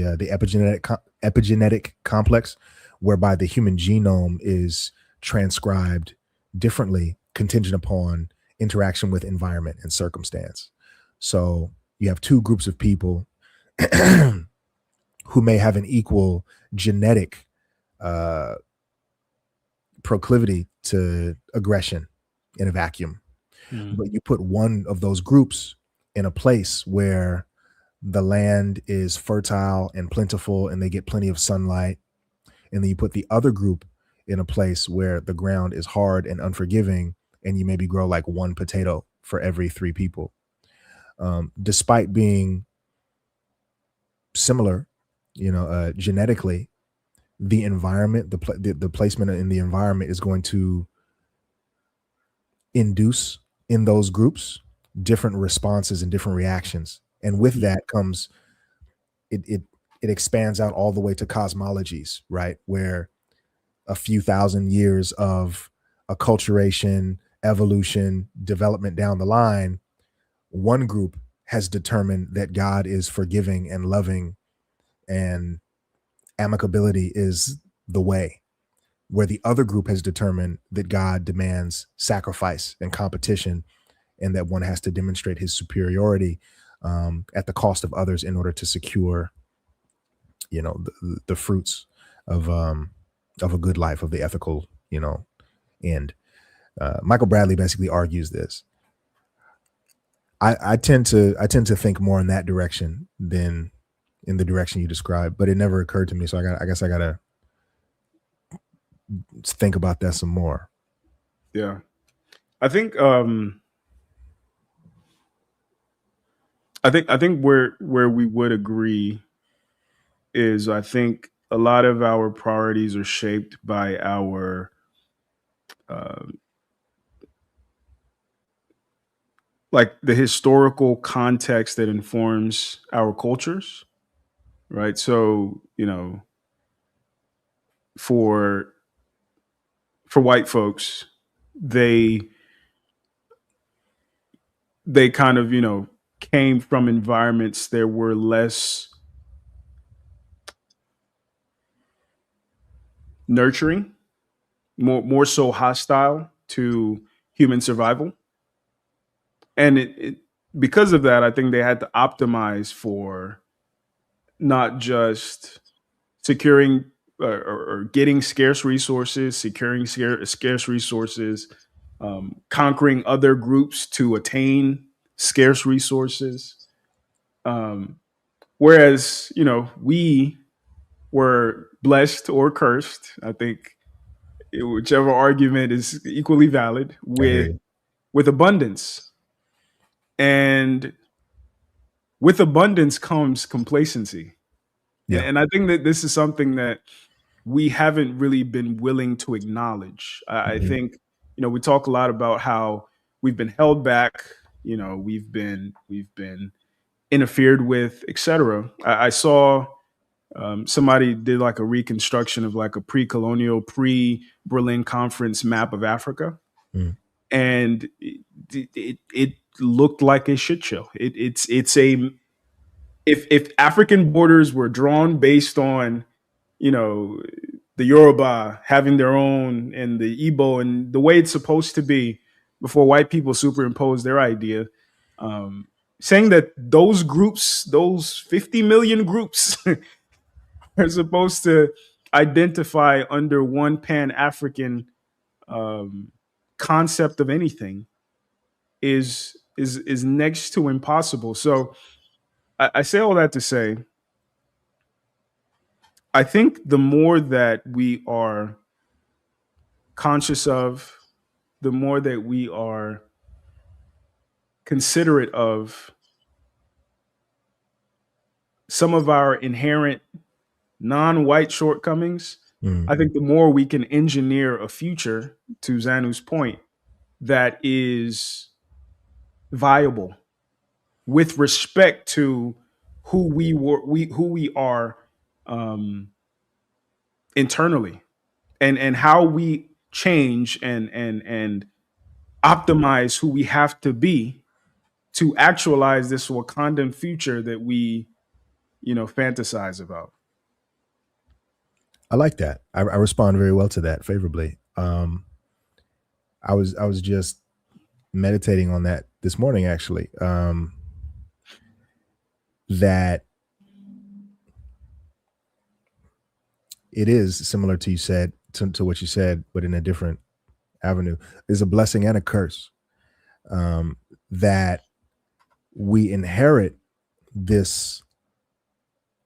epigenetic complex, whereby the human genome is transcribed differently contingent upon interaction with environment and circumstance. So you have two groups of people who may have an equal genetic uh, proclivity to aggression in a vacuum, Hmm. but you put one of those groups in a place where the land is fertile and plentiful and they get plenty of sunlight, and then you put the other group in a place where the ground is hard and unforgiving, and you maybe grow like one potato for every three people. Despite being similar, genetically, the environment, the placement in the environment is going to induce in those groups different responses and different reactions. And with that comes it expands out all the way to cosmologies, right? Where a few thousand years of acculturation, evolution, development down the line, one group has determined that God is forgiving and loving and amicability is the way, where the other group has determined that God demands sacrifice and competition, and that one has to demonstrate his superiority at the cost of others in order to secure, the fruits of a good life, of the ethical, end. Michael Bradley basically argues this. I tend to think more in that direction than in the direction you described, but it never occurred to me. So I guess I gotta think about that some more. Yeah. I think where we would agree is, I think a lot of our priorities are shaped by our like the historical context that informs our cultures, right? So, for white folks, they kind of, came from environments that were less nurturing, more so hostile to human survival. And because of that, I think they had to optimize for not just securing or getting scarce resources, securing scarce resources, conquering other groups to attain scarce resources. Whereas, we were blessed or cursed, I think, whichever argument is equally valid, I hear you. with abundance. And with abundance comes complacency. Yeah. And I think that this is something that we haven't really been willing to acknowledge. I Mhm. think, we talk a lot about how we've been held back, we've been interfered with, etc. I saw somebody did like a reconstruction of like a pre-colonial, pre-Berlin Conference map of Africa, Mm. and it looked like a shit show. It's a if African borders were drawn based on, the Yoruba having their own and the Igbo and the way it's supposed to be before white people superimpose their idea, saying that those groups, those 50 million groups, are supposed to identify under one Pan African concept of anything is next to impossible. So I say all that to say, I think the more that we are conscious of, the more that we are considerate of some of our inherent non-white shortcomings, Mm. I think the more we can engineer a future, to Zanu's point, that is viable with respect to who we are internally, and how we change and optimize who we have to be to actualize this Wakandan future that we, fantasize about. I like that. I respond very well to that, favorably. I was just meditating on that this morning, actually. That it is similar to what you said, but in a different avenue. There's a blessing and a curse, that we inherit this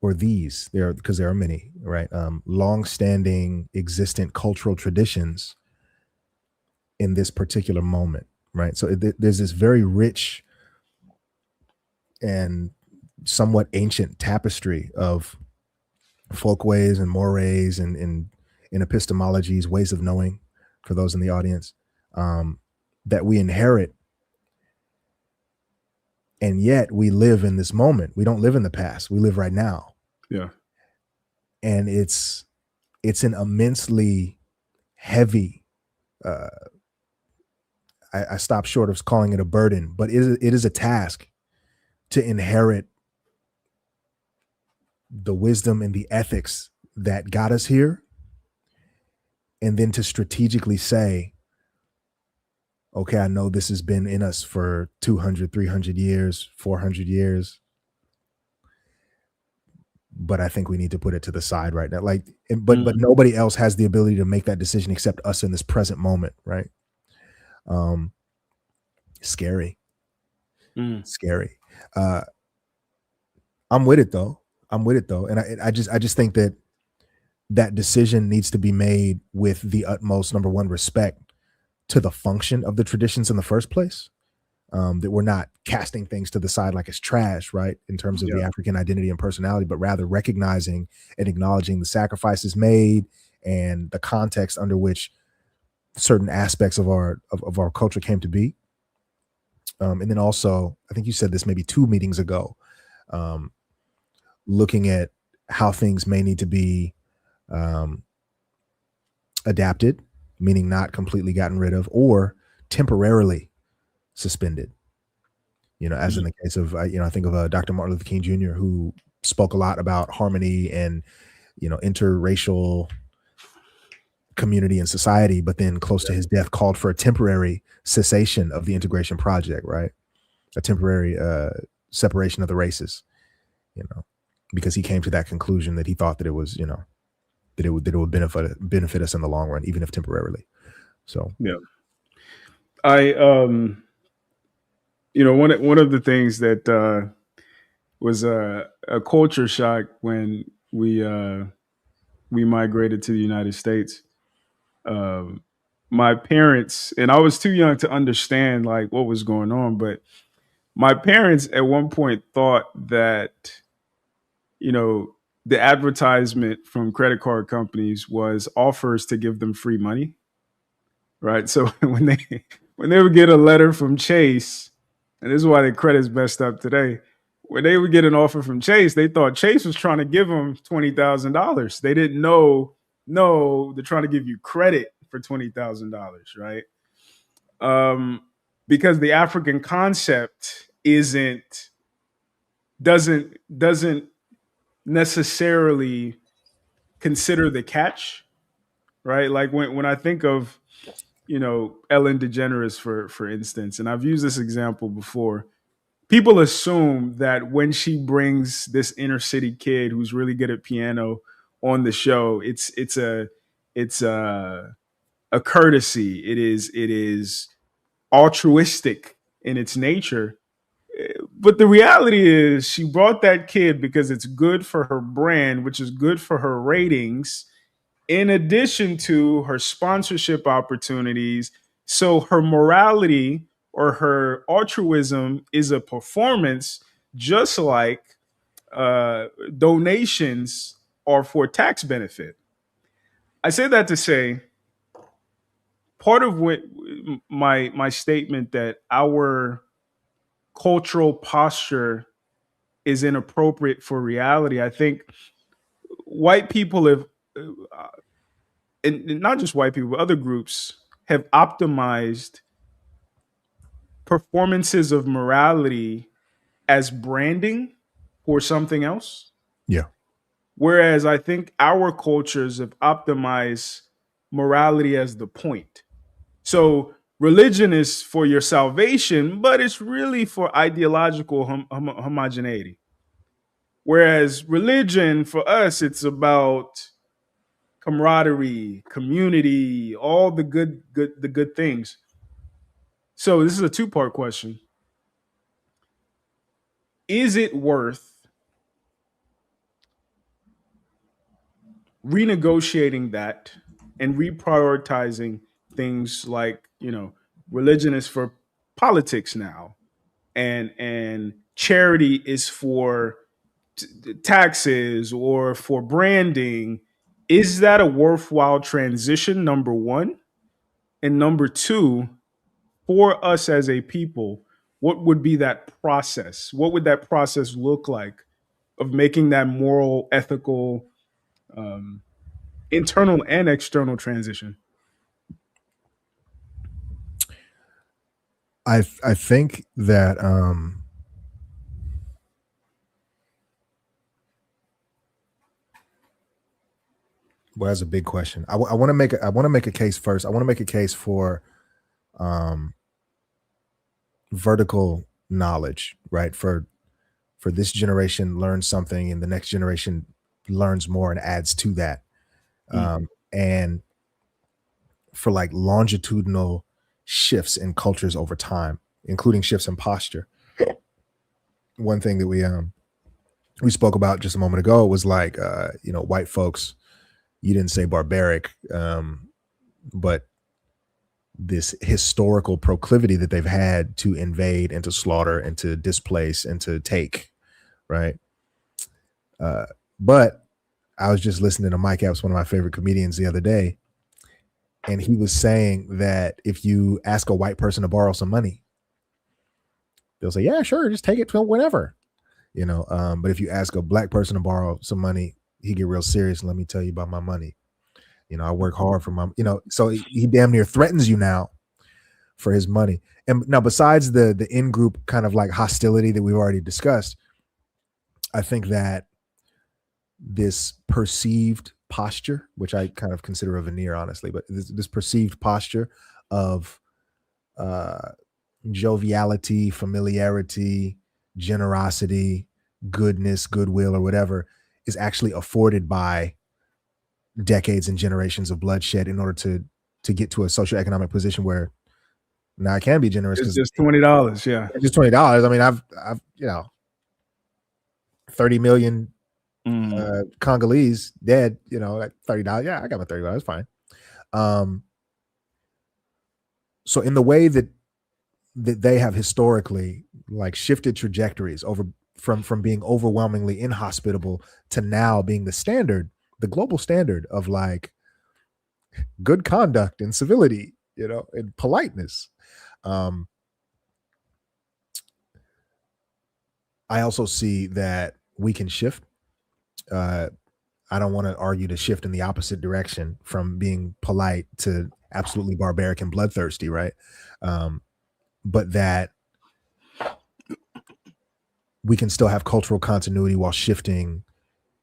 or these, because there are many, right? Long-standing, existent cultural traditions in this particular moment, right? So there's this very rich and somewhat ancient tapestry of folkways and mores and epistemologies, ways of knowing, for those in the audience, that we inherit. And yet we live in this moment. We don't live in the past. We live right now. Yeah. And it's an immensely heavy, I stop short of calling it a burden, but it is a task to inherit the wisdom and the ethics that got us here, and then to strategically say, okay, I know this has been in us for 200, 300 years, 400 years, but I think we need to put it to the side right now. Like, but nobody else has the ability to make that decision except us in this present moment, right? Scary. Scary. I'm with it though. And I just think that decision needs to be made with the utmost, number one, respect to the function of the traditions in the first place. That we're not casting things to the side like it's trash, right? In terms of the African identity and personality, but rather recognizing and acknowledging the sacrifices made and the context under which certain aspects of our culture came to be. And then also, I think you said this maybe 2 meetings ago, looking at how things may need to be adapted, meaning not completely gotten rid of or temporarily suspended. As in the case of, I think of Dr. Martin Luther King Jr., who spoke a lot about harmony and, interracial community and society, but then close to his death called for a temporary cessation of the integration project, right? A temporary separation of the races, because he came to that conclusion that he thought that it was, that it would benefit us in the long run, even if temporarily. So yeah, I one of the things that was a culture shock when we migrated to the United States. My parents, and I was too young to understand like what was going on, but my parents at one point thought that, the advertisement from credit card companies was offers to give them free money. Right. So when they would get a letter from Chase, and this is why their credit's messed up today. When they would get an offer from Chase, they thought Chase was trying to give them $20,000. They didn't know, no, they're trying to give you credit for $20,000, right? Because the African concept doesn't necessarily consider the catch, right? Like when I think of, Ellen DeGeneres, for instance, and I've used this example before. People assume that when she brings this inner city kid who's really good at piano on the show, it's a courtesy. It is altruistic in its nature. But the reality is she brought that kid because it's good for her brand, which is good for her ratings, in addition to her sponsorship opportunities. So her morality or her altruism is a performance, just like donations are for tax benefit. I say that to say part of what my statement that our cultural posture is inappropriate for reality. I think white people have, and not just white people, but other groups have optimized performances of morality as branding for something else. yeah. Whereas I think our cultures have optimized morality as the point. So religion is for your salvation, but it's really for ideological homogeneity. Whereas religion for us, it's about camaraderie, community, all the good things. So this is a two-part question. Is it worth renegotiating that and reprioritizing things like, religion is for politics now, and charity is for taxes or for branding, is that a worthwhile transition, number one? And number two, for us as a people, what would be that process? What would that process look like of making that moral, ethical, um, internal and external transition? I think that well, that's a big question. I want to make a case first. I want to make a case for vertical knowledge, right? For this generation learns something and the next generation learns more and adds to that. And for like longitudinal shifts in cultures over time, including shifts in posture. One thing that we spoke about just a moment ago was like, white folks, you didn't say barbaric, but this historical proclivity that they've had to invade and to slaughter and to displace and to take, right? But I was just listening to Mike Epps, one of my favorite comedians, the other day, and he was saying that if you ask a white person to borrow some money, they'll say, yeah, sure, just take it whenever, but if you ask a black person to borrow some money, he get real serious. Let me tell you about my money. I work hard for my, so he damn near threatens you now for his money. And now, besides the in-group kind of like hostility that we've already discussed, I think that this perceived posture, which I kind of consider a veneer, honestly, but this perceived posture of joviality, familiarity, generosity, goodness, goodwill, or whatever, is actually afforded by decades and generations of bloodshed in order to get to a socioeconomic position where now I can be generous. It's just $20. Yeah. Just $20. I mean, I've 30 million Congolese dead, at $30. Yeah, I got my $30. It's fine. So in the way that they have historically like shifted trajectories over from being overwhelmingly inhospitable to now being the standard, the global standard of like good conduct and civility, and politeness. I also see that we can shift. I don't want to argue to shift in the opposite direction from being polite to absolutely barbaric and bloodthirsty, right? But that we can still have cultural continuity while shifting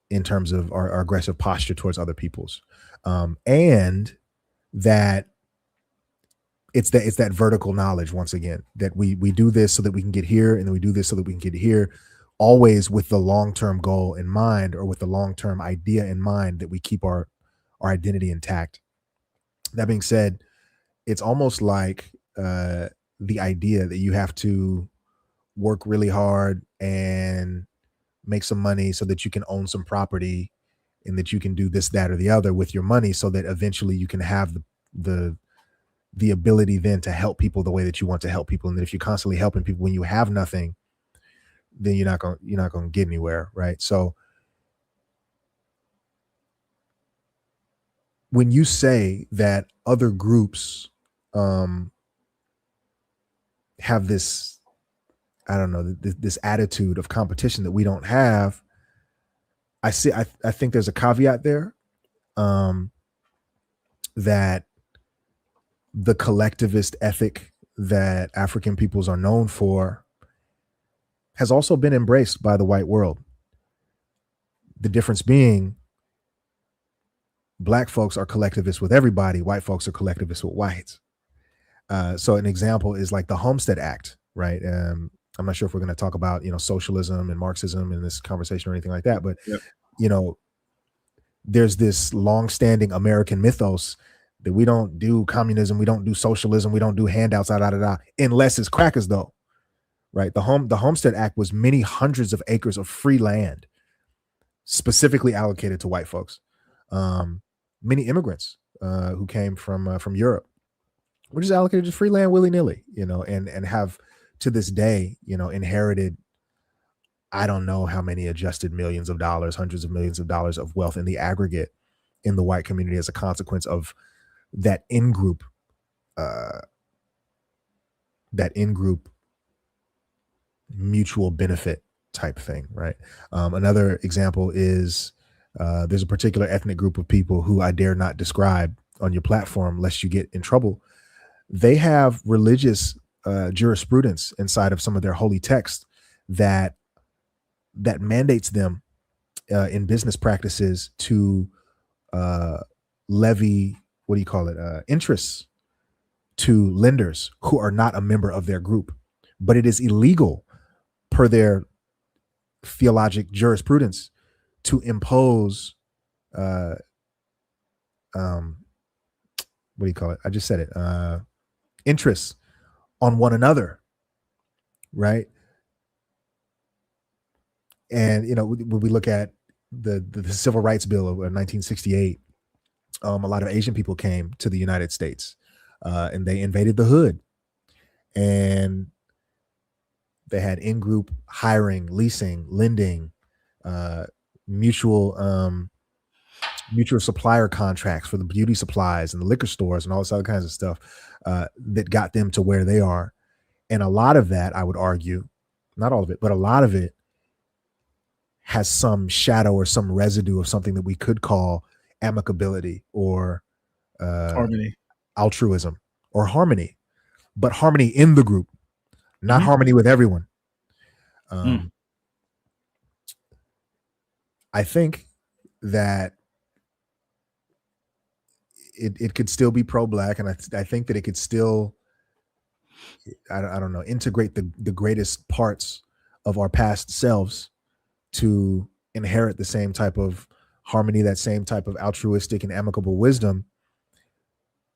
in terms of our aggressive posture towards other people's, and that it's that vertical knowledge, once again, that we do this so that we can get here, and then we do this so that we can get here, always with the long-term goal in mind, or with the long-term idea in mind, that we keep our identity intact. That being said, it's almost like the idea that you have to work really hard and make some money so that you can own some property and that you can do this, that, or the other with your money, so that eventually you can have the ability then to help people the way that you want to help people. And then if you're constantly helping people when you have nothing, then you're not going to get anywhere, right? So when you say that other groups have this, I don't know, this attitude of competition that we don't have, I think there's a caveat there, that the collectivist ethic that African peoples are known for has also been embraced by the white world. The difference being, black folks are collectivists with everybody, white folks are collectivists with whites. So an example is like the Homestead Act, right? I'm not sure if we're going to talk about, socialism and Marxism in this conversation or anything like that, but Yep. There's this longstanding American mythos that we don't do communism, we don't do socialism, we don't do handouts, unless it's crackers, though, right? The Homestead Act was many hundreds of acres of free land specifically allocated to white folks. Many immigrants who came from Europe were just allocated to free land willy-nilly, and have to this day, inherited, I don't know how many adjusted millions of dollars, hundreds of millions of dollars of wealth in the aggregate in the white community as a consequence of that in-group, uh, mutual benefit type thing, right? Another example is there's a particular ethnic group of people who I dare not describe on your platform lest you get in trouble. They have religious jurisprudence inside of some of their holy texts that mandates them in business practices to levy, what do you call it, interests to lenders who are not a member of their group. But it is illegal per their theologic jurisprudence to impose what do you call it? I just said it. Interests on one another, right? And when we look at the Civil Rights Bill of 1968, a lot of Asian people came to the United States, and they invaded the hood, and they had in-group hiring, leasing, lending, mutual supplier contracts for the beauty supplies and the liquor stores and all this other kinds of stuff that got them to where they are. And a lot of that, I would argue, not all of it, but a lot of it has some shadow or some residue of something that we could call amicability or Harmony. altruism or harmony, but harmony in the group, not harmony with everyone. I think that it could still be pro-black, and I think that it could still, I don't know, integrate the greatest parts of our past selves to inherit the same type of harmony, that same type of altruistic and amicable wisdom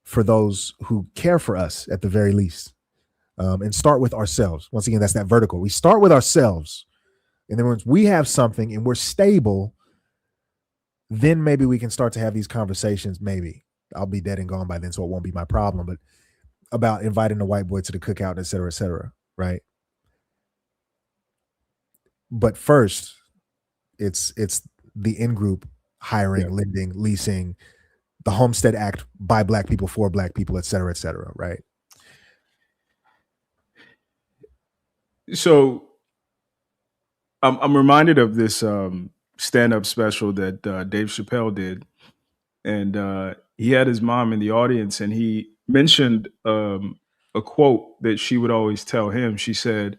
for those who care for us at the very least. And start with ourselves. Once again, that's that vertical. We start with ourselves. And then once we have something and we're stable, then maybe we can start to have these conversations. Maybe I'll be dead and gone by then, so it won't be my problem, but about inviting the white boy to the cookout, et cetera, right? But first, it's the in-group hiring, lending, leasing, the Homestead Act by Black people, for Black people, et cetera, right? So I'm reminded of this stand-up special that Dave Chappelle did, and he had his mom in the audience, and he mentioned a quote that she would always tell him. She said,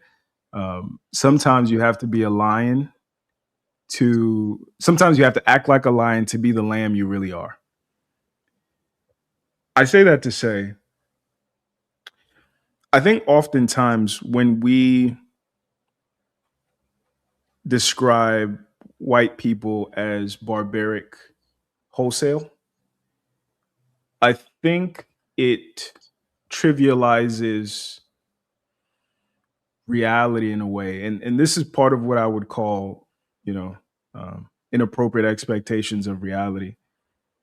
sometimes you have to be a lion sometimes you have to act like a lion to be the lamb you really are. I say that to say, I think oftentimes when we describe white people as barbaric wholesale, I think it trivializes reality in a way. And this is part of what I would call, inappropriate expectations of reality.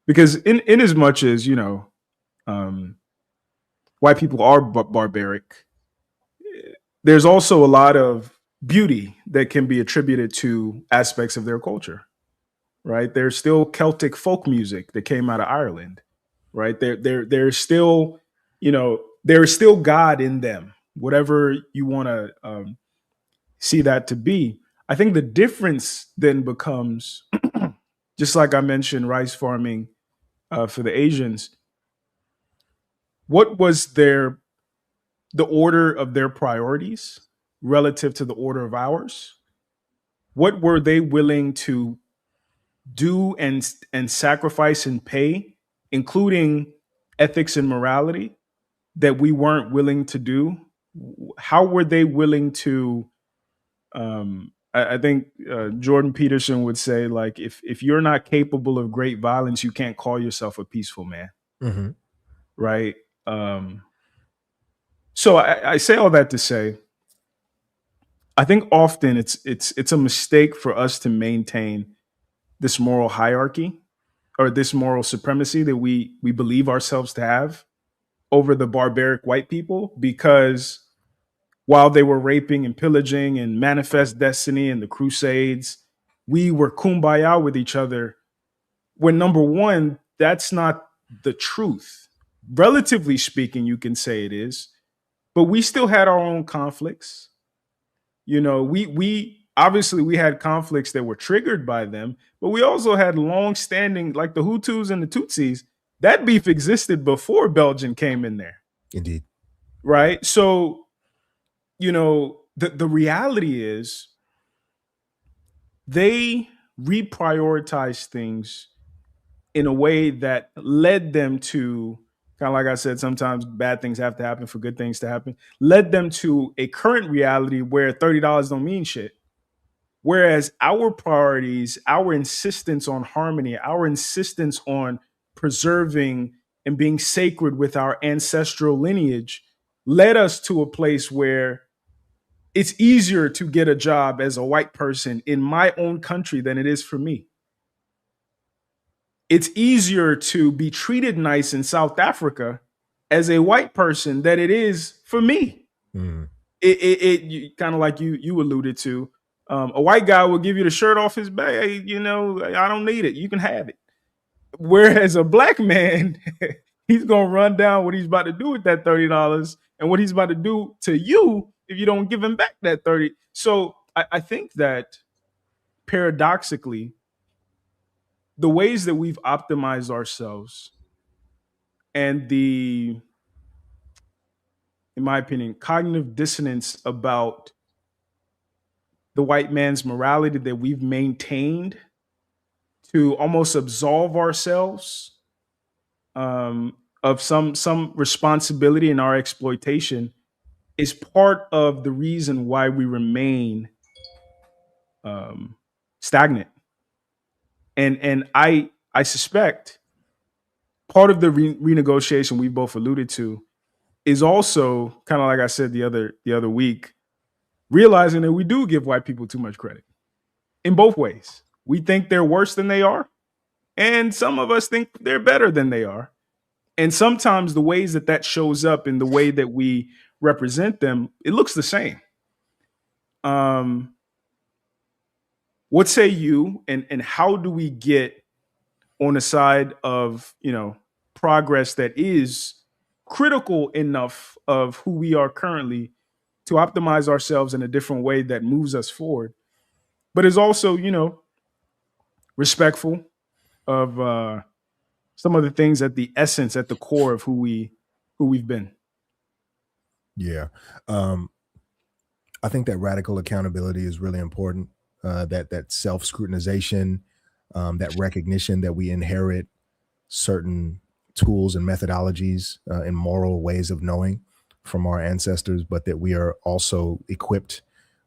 Because in as much as, white people are barbaric, there's also a lot of beauty that can be attributed to aspects of their culture, right? There's still Celtic folk music that came out of Ireland, right? There's still, there's still God in them, whatever you want to see that to be. I think the difference then becomes, just like I mentioned, rice farming for the Asians. What was the order of their priorities relative to the order of ours? What were they willing to do and sacrifice and pay, including ethics and morality, that we weren't willing to do? How were they willing to? I think Jordan Peterson would say, like, if you're not capable of great violence, you can't call yourself a peaceful man, right? So I say all that to say, I think often it's a mistake for us to maintain this moral hierarchy or this moral supremacy that we believe ourselves to have over the barbaric white people, because while they were raping and pillaging and Manifest Destiny and the Crusades, we were kumbaya with each other. When number one, that's not the truth. Relatively speaking, you can say it is, but we still had our own conflicts. You know, we obviously we had conflicts that were triggered by them, but we also had long-standing, like the Hutus and the Tutsis. That beef existed before Belgium came in there, Indeed. right? So, you know, the reality is they reprioritized things in a way that led them to, kind of like I said, sometimes bad things have to happen for good things to happen, led them to a current reality where $30 don't mean shit. Whereas our priorities, our insistence on harmony, our insistence on preserving and being sacred with our ancestral lineage led us to a place where it's easier to get a job as a white person in my own country than it is for me. It's easier to be treated nice in South Africa as a white person than it is for me. Mm. It kind of like you alluded to. A white guy will give you the shirt off his back. Hey, you know, I don't need it. You can have it. Whereas a black man, he's gonna run down what he's about to do with that $30 and what he's about to do to you if you don't give him back that 30. So I think that paradoxically, the ways that we've optimized ourselves and the, in my opinion, cognitive dissonance about the white man's morality that we've maintained to almost absolve ourselves of some responsibility in our exploitation is part of the reason why we remain stagnant. And I suspect part of the renegotiation we both alluded to is also kind of like I said the other week, realizing that we do give white people too much credit in both ways. We think they're worse than they are, and some of us think they're better than they are. And sometimes the ways that that shows up in the way that we represent them, it looks the same. What say you, and how do we get on the side of, you know, progress that is critical enough of who we are currently to optimize ourselves in a different way that moves us forward, but is also, you know, respectful of some of the things at the essence, at the core of who we've been. Yeah. I think that radical accountability is really important. That self-scrutinization, that recognition that we inherit certain tools and methodologies and moral ways of knowing from our ancestors, but that we are also equipped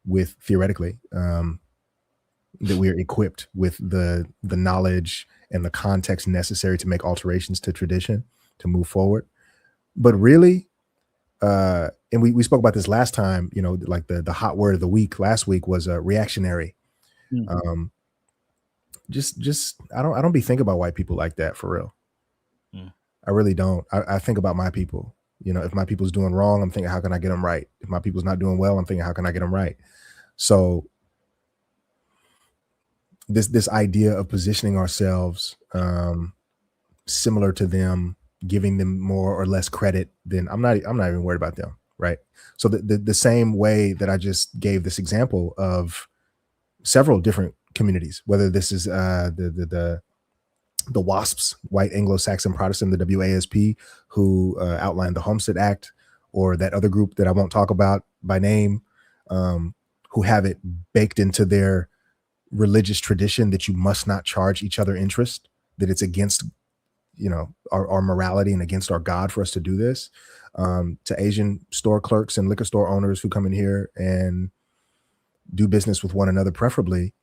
with, theoretically, that we are equipped with the knowledge and the context necessary to make alterations to tradition to move forward. But really, and we spoke about this last time, you know, like the hot word of the week last week was reactionary. Mm-hmm. Just I don't be thinking about white people like that, for real. Mm. I really don't. I think about my people. You know, if my people's doing wrong, I'm thinking, how can I get them right? If my people's not doing well, I'm thinking, how can I get them right? So this idea of positioning ourselves similar to them, giving them more or less credit, then I'm not even worried about them, right? So the same way that I just gave this example of several different communities, whether this is the WASPs, White Anglo-Saxon Protestant, the WASP, who outlined the Homestead Act, or that other group that I won't talk about by name, who have it baked into their religious tradition that you must not charge each other interest, that it's against, you know, our morality and against our God for us to do this, to Asian store clerks and liquor store owners who come in here and do business with one another, preferably.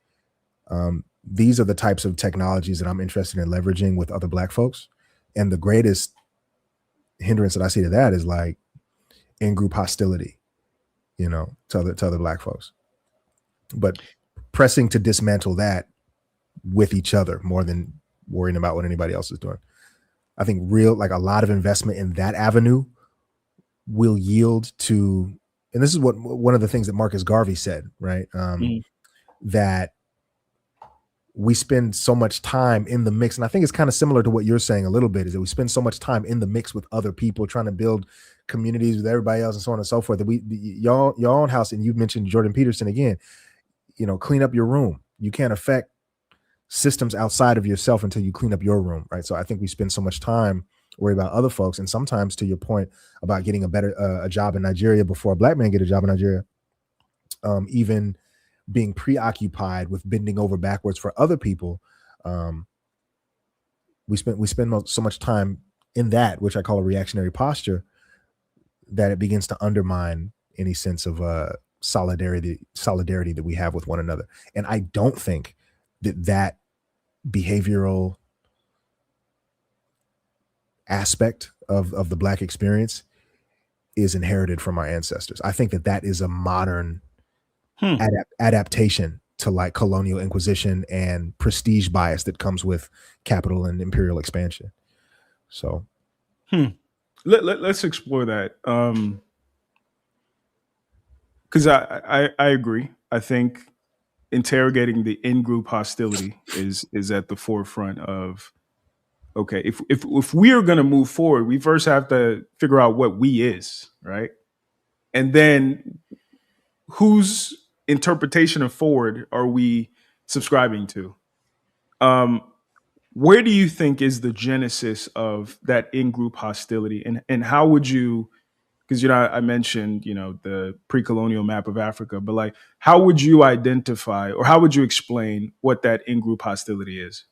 These are the types of technologies that I'm interested in leveraging with other Black folks. And the greatest hindrance that I see to that is like in-group hostility, you know, to other Black folks. But pressing to dismantle that with each other more than worrying about what anybody else is doing. I think a lot of investment in that avenue will yield to and this is what one of the things that Marcus Garvey said, right? That we spend so much time in the mix, and I think it's kind of similar to what you're saying a little bit, is that we spend so much time in the mix with other people, trying to build communities with everybody else and so on and so forth, that your own house, and you mentioned Jordan Peterson again, clean up your room. You can't affect systems outside of yourself until you clean up your room, right? So I think we spend so much time worried about other folks, and sometimes, to your point about getting a better a job in Nigeria before a black man get a job in Nigeria, even being preoccupied with bending over backwards for other people, we spend so much time in that, which I call a reactionary posture, that it begins to undermine any sense of solidarity that we have with one another. And I don't think that behavioral aspect of the Black experience is inherited from our ancestors. I think that is a modern adaptation to like colonial inquisition and prestige bias that comes with capital and imperial expansion. So let's explore that, because I agree. I think interrogating the in-group hostility is at the forefront of, okay, if we are going to move forward, we first have to figure out what we is, right? And then whose interpretation of forward are we subscribing to? Where do you think is the genesis of that in-group hostility, and how would you, because I mentioned the pre-colonial map of Africa, but like, how would you identify, or how would you explain what that in-group hostility is?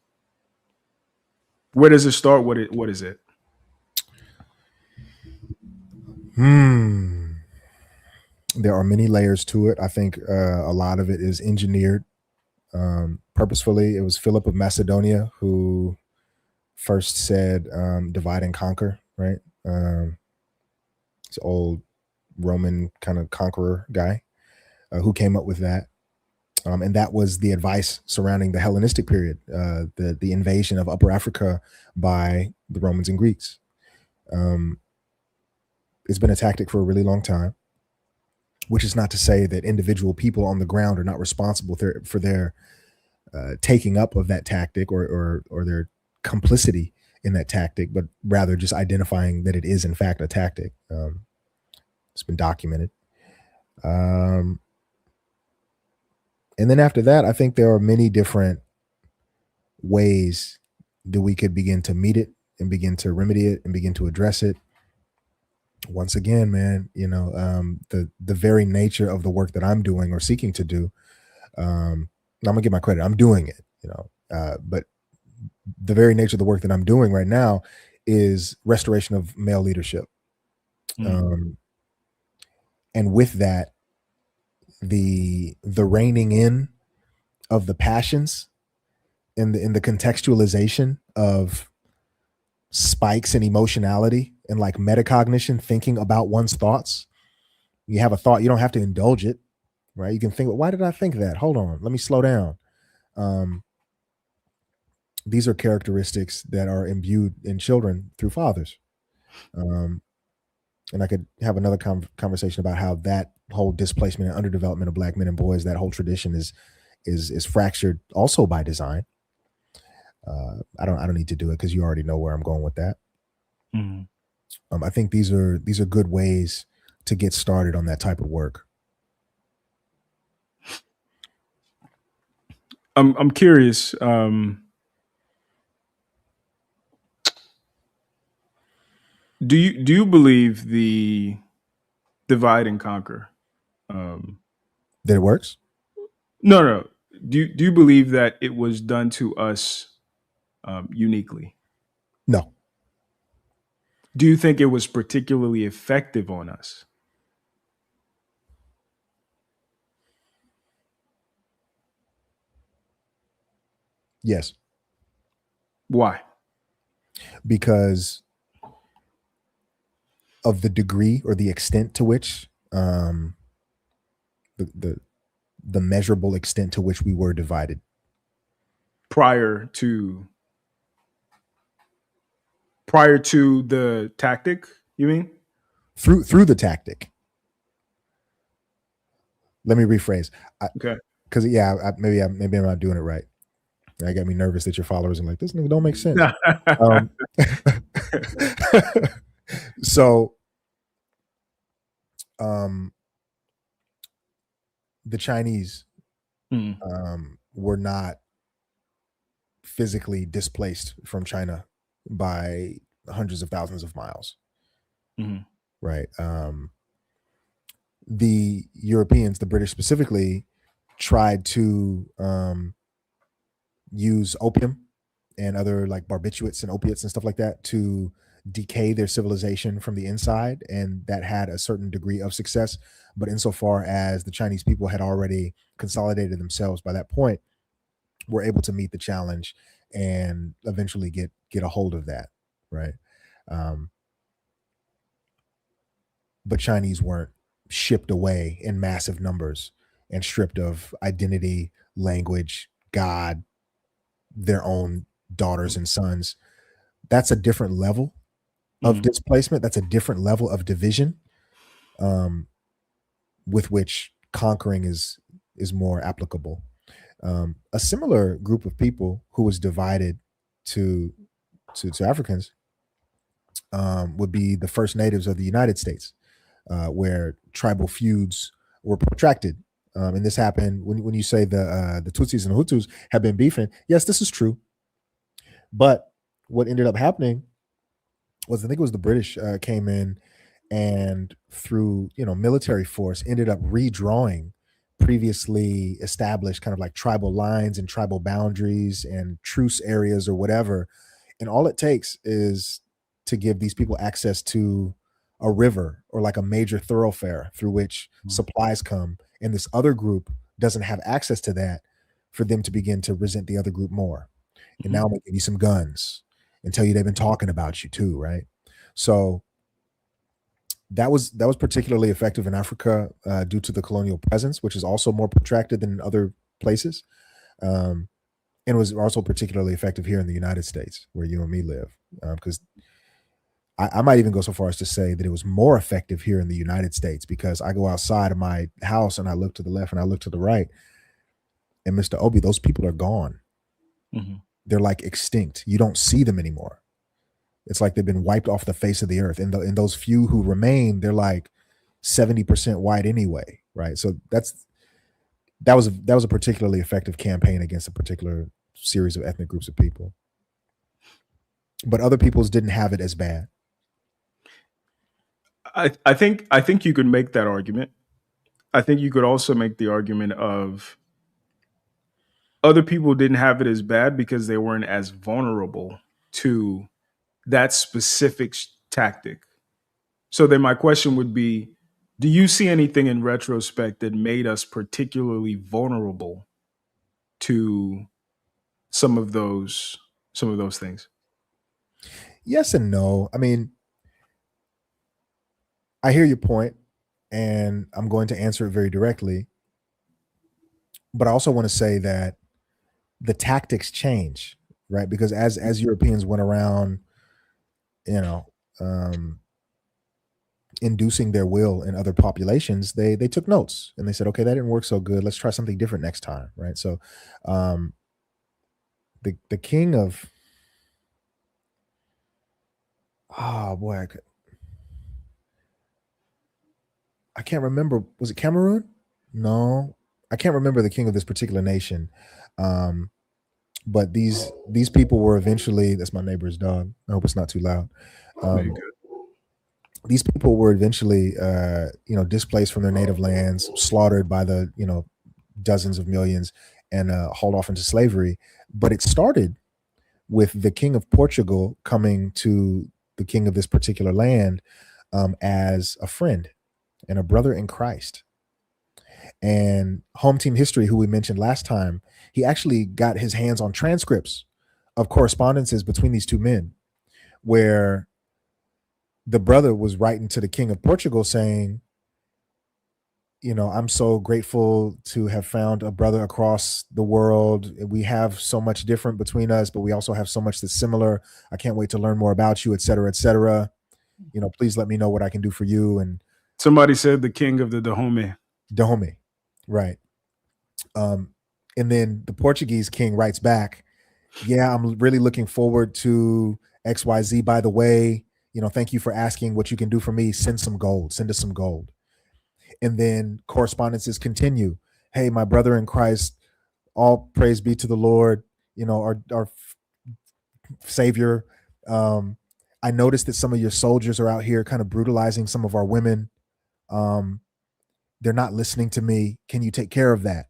Where does it start? What is it? There are many layers to it. I think a lot of it is engineered purposefully. It was Philip of Macedonia who first said divide and conquer, right? It's old Roman kind of conqueror guy who came up with that. And that was the advice surrounding the Hellenistic period, the invasion of Upper Africa by the Romans and Greeks. It's been a tactic for a really long time, which is not to say that individual people on the ground are not responsible for their taking up of that tactic or their complicity in that tactic, but rather just identifying that it is in fact a tactic. It's been documented. And then after that, I think there are many different ways that we could begin to meet it and begin to remedy it and begin to address it. Once again, man, the very nature of the work that I'm doing or seeking to do, I'm gonna give my credit. I'm doing it, but the very nature of the work that I'm doing right now is restoration of male leadership. And with that, the reining in of the passions in the contextualization of spikes in emotionality and like metacognition, thinking about one's thoughts. You have a thought, you don't have to indulge it, right? You can think, why did I think that? Hold on, let me slow down. These are characteristics that are imbued in children through fathers. And I could have another conversation about how that whole displacement and underdevelopment of Black men and boys, that whole tradition is fractured also by design. I don't need to do it because you already know where I'm going with that. I think these are good ways to get started on that type of work. I'm curious. Do you believe the divide and conquer? That it works? No. Do you believe that it was done to us uniquely? No. Do you think it was particularly effective on us? Yes. Why? Because of the degree or the extent to which the measurable extent to which we were divided prior to the tactic, you mean? Through the tactic. Let me rephrase. Okay. Because maybe I'm not doing it right. That got me nervous that your followers are like, this nigga don't make sense. So, the Chinese were not physically displaced from China by hundreds of thousands of miles. Right. The Europeans, the British specifically, tried to use opium and other like barbiturates and opiates and stuff like that to decay their civilization from the inside, and that had a certain degree of success. But insofar as the Chinese people had already consolidated themselves by that point, were able to meet the challenge and eventually get a hold of that, right? But Chinese weren't shipped away in massive numbers and stripped of identity, language, God, their own daughters and sons. That's a different level of displacement. That's a different level of division, with which conquering is more applicable. A similar group of people who was divided to Africans would be the first natives of the United States, where tribal feuds were protracted. And this happened when you say the Tutsis and the Hutus have been beefing. Yes, this is true. But what ended up happening was, I think it was the British came in and through military force ended up redrawing previously established kind of like tribal lines and tribal boundaries and truce areas or whatever. And all it takes is to give these people access to a river or like a major thoroughfare through which supplies come, and this other group doesn't have access to that, for them to begin to resent the other group more. And now I'm gonna give you some guns and tell you they've been talking about you too, right? So that was particularly effective in Africa due to the colonial presence, which is also more protracted than in other places, and was also particularly effective here in the United States, where you and me live, because I might even go so far as to say that it was more effective here in the United States, because I go outside of my house and I look to the left and I look to the right, and Mr. Obi, those people are gone. They're like extinct. You don't see them anymore. It's like they've been wiped off the face of the earth. And those few who remain, they're like 70% white anyway, right? So that was a particularly effective campaign against a particular series of ethnic groups of people. But other peoples didn't have it as bad. I think you could make that argument. I think you could also make the argument of other people didn't have it as bad because they weren't as vulnerable to that specific tactic. So then my question would be, do you see anything in retrospect that made us particularly vulnerable to some of those things? Yes and no. I mean, I hear your point, and I'm going to answer it very directly. But I also want to say that the tactics change, right? Because as Europeans went around, inducing their will in other populations, they took notes and they said, okay, that didn't work so good. Let's try something different next time, right? So the king of I can't remember. Was it Cameroon? No, I can't remember the king of this particular nation. But these people were eventually, that's my neighbor's dog. I hope it's not too loud. These people were eventually, displaced from their native lands, slaughtered by the, dozens of millions, and hauled off into slavery. But it started with the king of Portugal coming to the king of this particular land as a friend and a brother in Christ. And Home Team History, who we mentioned last time, he actually got his hands on transcripts of correspondences between these two men, where the brother was writing to the king of Portugal saying, I'm so grateful to have found a brother across the world. We have so much different between us, but we also have so much that's similar. I can't wait to learn more about you, et cetera, et cetera. Please let me know what I can do for you. And somebody said the king of the Dahomey. Dahomey. Right. And then the Portuguese king writes back, yeah, I'm really looking forward to XYZ. By the way, thank you for asking what you can do for me. Send some gold. Send us some gold. And then correspondences continue. Hey, my brother in Christ, all praise be to the Lord, our Savior. I noticed that some of your soldiers are out here kind of brutalizing some of our women. Um, they're not listening to me. Can you take care of that?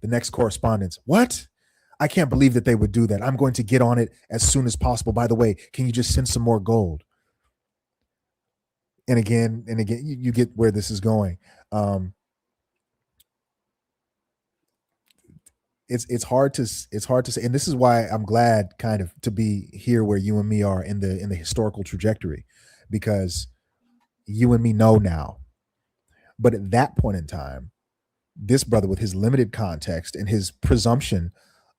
The next correspondence. What? I can't believe that they would do that. I'm going to get on it as soon as possible. By the way, can you just send some more gold? And again, you get where this is going. It's hard to say, and this is why I'm glad kind of to be here where you and me are in the historical trajectory, because you and me know now. But at that point in time, this brother, with his limited context and his presumption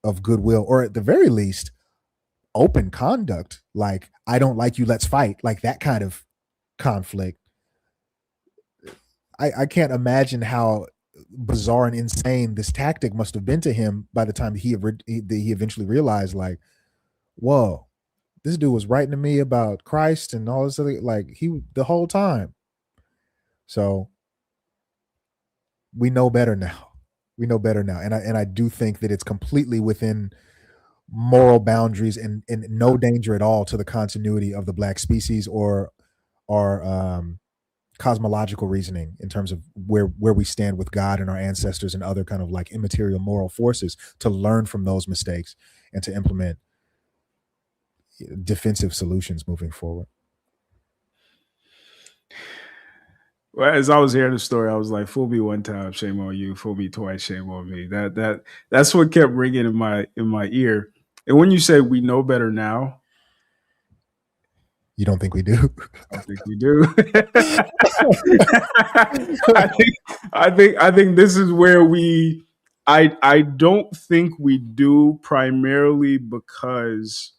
of goodwill, or at the very least open conduct, like, I don't like you, let's fight, like that kind of conflict, I can't imagine how bizarre and insane this tactic must have been to him by the time he eventually realized, like, whoa, this dude was writing to me about Christ and all this other, like, he the whole time. So we know better now. And I do think that it's completely within moral boundaries and no danger at all to the continuity of the Black species or cosmological reasoning in terms of where we stand with God and our ancestors and other kind of like immaterial moral forces, to learn from those mistakes and to implement defensive solutions moving forward. Well, as I was hearing the story, I was like, "Fool me one time, shame on you. Fool me twice, shame on me." That's what kept ringing in my ear. And when you say we know better now, you don't think we do? I think we do. I think this is where I don't think we do, primarily because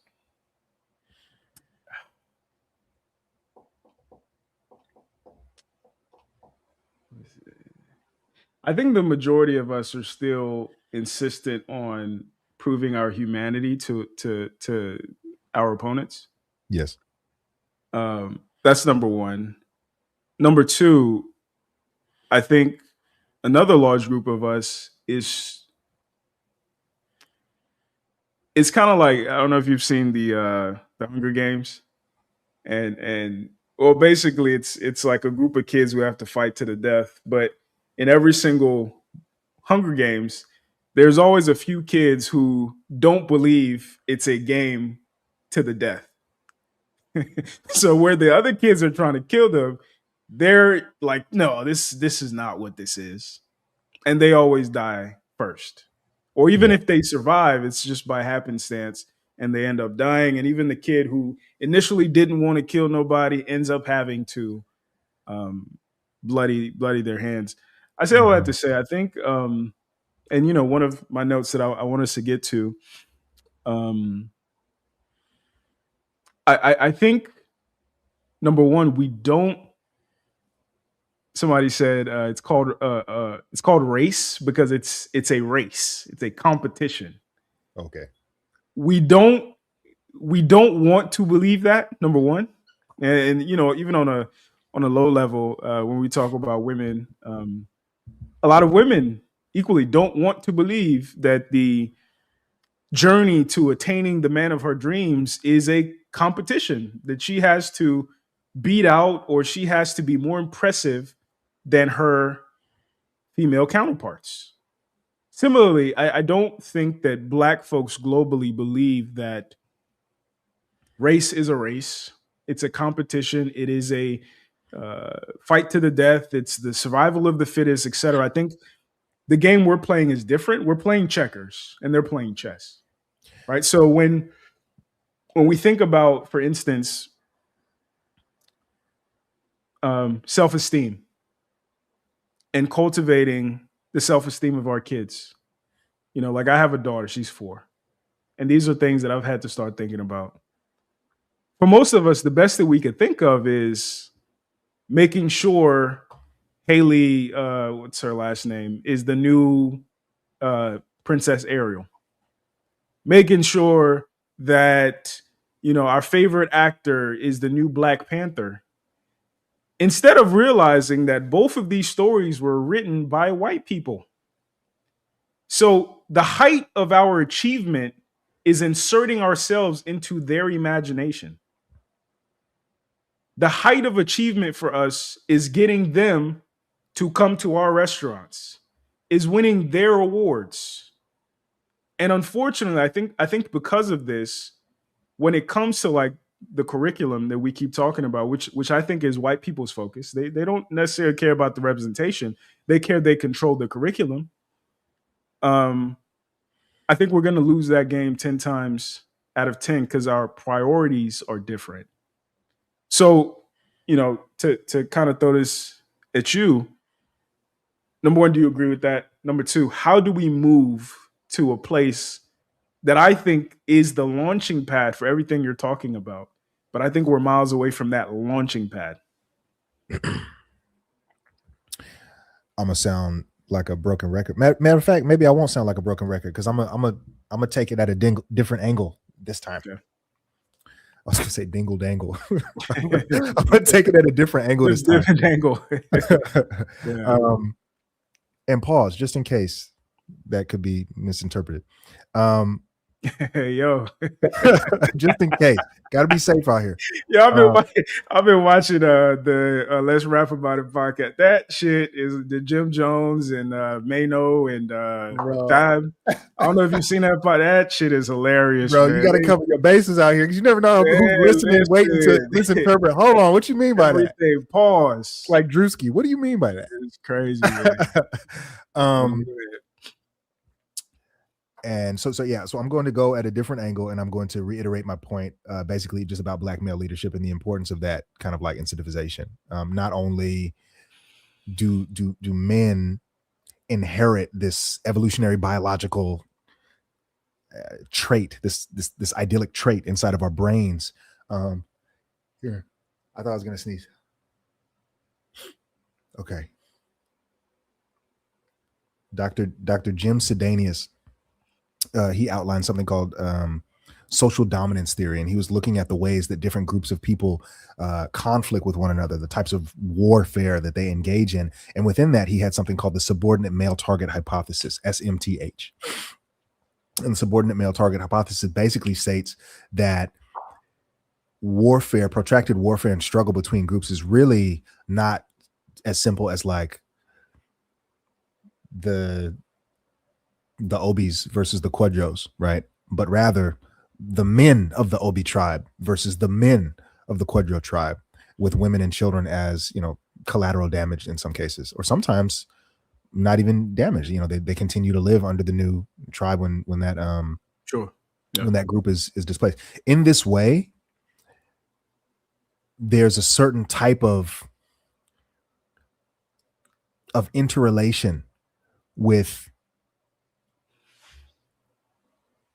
I think the majority of us are still insistent on proving our humanity to our opponents. Yes. That's number one. Number two, I think another large group of us is, it's kind of like, I don't know if you've seen the Hunger Games, and well, basically it's like a group of kids who have to fight to the death, but in every single Hunger Games, there's always a few kids who don't believe it's a game to the death. So where the other kids are trying to kill them, they're like, no, this is not what this is. And they always die first. Or even if they survive, it's just by happenstance and they end up dying. And even the kid who initially didn't want to kill nobody ends up having to bloody their hands. I say all that to say, I think, and one of my notes that I want us to get to, I think number one, we don't. Somebody said it's called race because it's a race. It's a competition. Okay. We don't want to believe that, number one, and even on a low level, when we talk about women, a lot of women equally don't want to believe that the journey to attaining the man of her dreams is a competition, that she has to beat out or she has to be more impressive than her female counterparts. Similarly, I don't think that Black folks globally believe that race is a race. It's a competition. It is a fight to the death. It's the survival of the fittest, etc. I think the game we're playing is different. We're playing checkers and they're playing chess, right? So when we think about, for instance, self-esteem and cultivating the self-esteem of our kids, like I have a daughter, she's 4. And these are things that I've had to start thinking about. For most of us, the best that we could think of is making sure Haley, what's her last name, is the new Princess Ariel, making sure that our favorite actor is the new Black Panther, instead of realizing that both of these stories were written by white people. So the height of our achievement is inserting ourselves into their imagination. The height of achievement for us is getting them to come to our restaurants, is winning their awards. And unfortunately, I think because of this, when it comes to like the curriculum that we keep talking about, which I think is white people's focus, they don't necessarily care about the representation. They control the curriculum. I think we're going to lose that game 10 times out of 10 because our priorities are different. So, to kind of throw this at you, number one, do you agree with that? Number two, how do we move to a place that I think is the launching pad for everything you're talking about? But I think we're miles away from that launching pad. I'm gonna sound like a broken record. Matter of fact, maybe I won't sound like a broken record because I'm gonna take it at a different angle this time. Okay. I was gonna say dingle dangle. I'm gonna take it at a different angle this time. Different angle. Yeah. And pause just in case that could be misinterpreted. Hey, yo. Just in case, gotta be safe out here. Yeah, I've been watching the Let's Rap About It podcast. That shit is the Jim Jones and Mano and Time. I don't know if you've seen that part. That shit is hilarious, bro. man. You gotta cover your bases out here because you never know who's listening, waiting to misinterpret. Hold on, what you mean by that? Pause. Like Drewski, what do you mean by that? It's crazy, man. And so I'm going to go at a different angle, and I'm going to reiterate my point, basically just about Black male leadership and the importance of that kind of like incentivization. Not only do men inherit this evolutionary biological trait, this idyllic trait inside of our brains. Here, I thought I was going to sneeze. Okay. Dr. Jim Sedanius, he outlined something called social dominance theory, and he was looking at the ways that different groups of people conflict with one another, the types of warfare that they engage in. And within that, he had something called the subordinate male target hypothesis, SMTH. And the subordinate male target hypothesis basically states that warfare, protracted warfare and struggle between groups is really not as simple as like the Obis versus the Quadros, right? But rather the men of the Obi tribe versus the men of the Quadro tribe, with women and children as, collateral damage in some cases, or sometimes not even damage. They continue to live under the new tribe when that Sure. Yeah. When that group is displaced. In this way, there's a certain type of interrelation with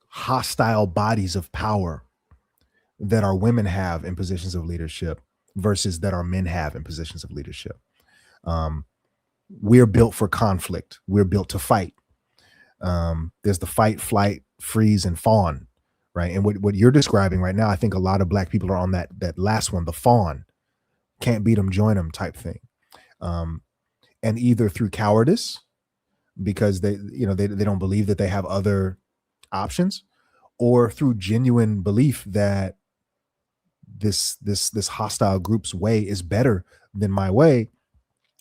hostile bodies of power that our women have in positions of leadership versus that our men have in positions of leadership. We're built for conflict. We're built to fight. There's the fight, flight, freeze, and fawn, right? And what you're describing right now, I think a lot of Black people are on that last one, the fawn. Can't beat them, join them type thing. And either through cowardice, because they don't believe that they have other options, or through genuine belief that this hostile group's way is better than my way,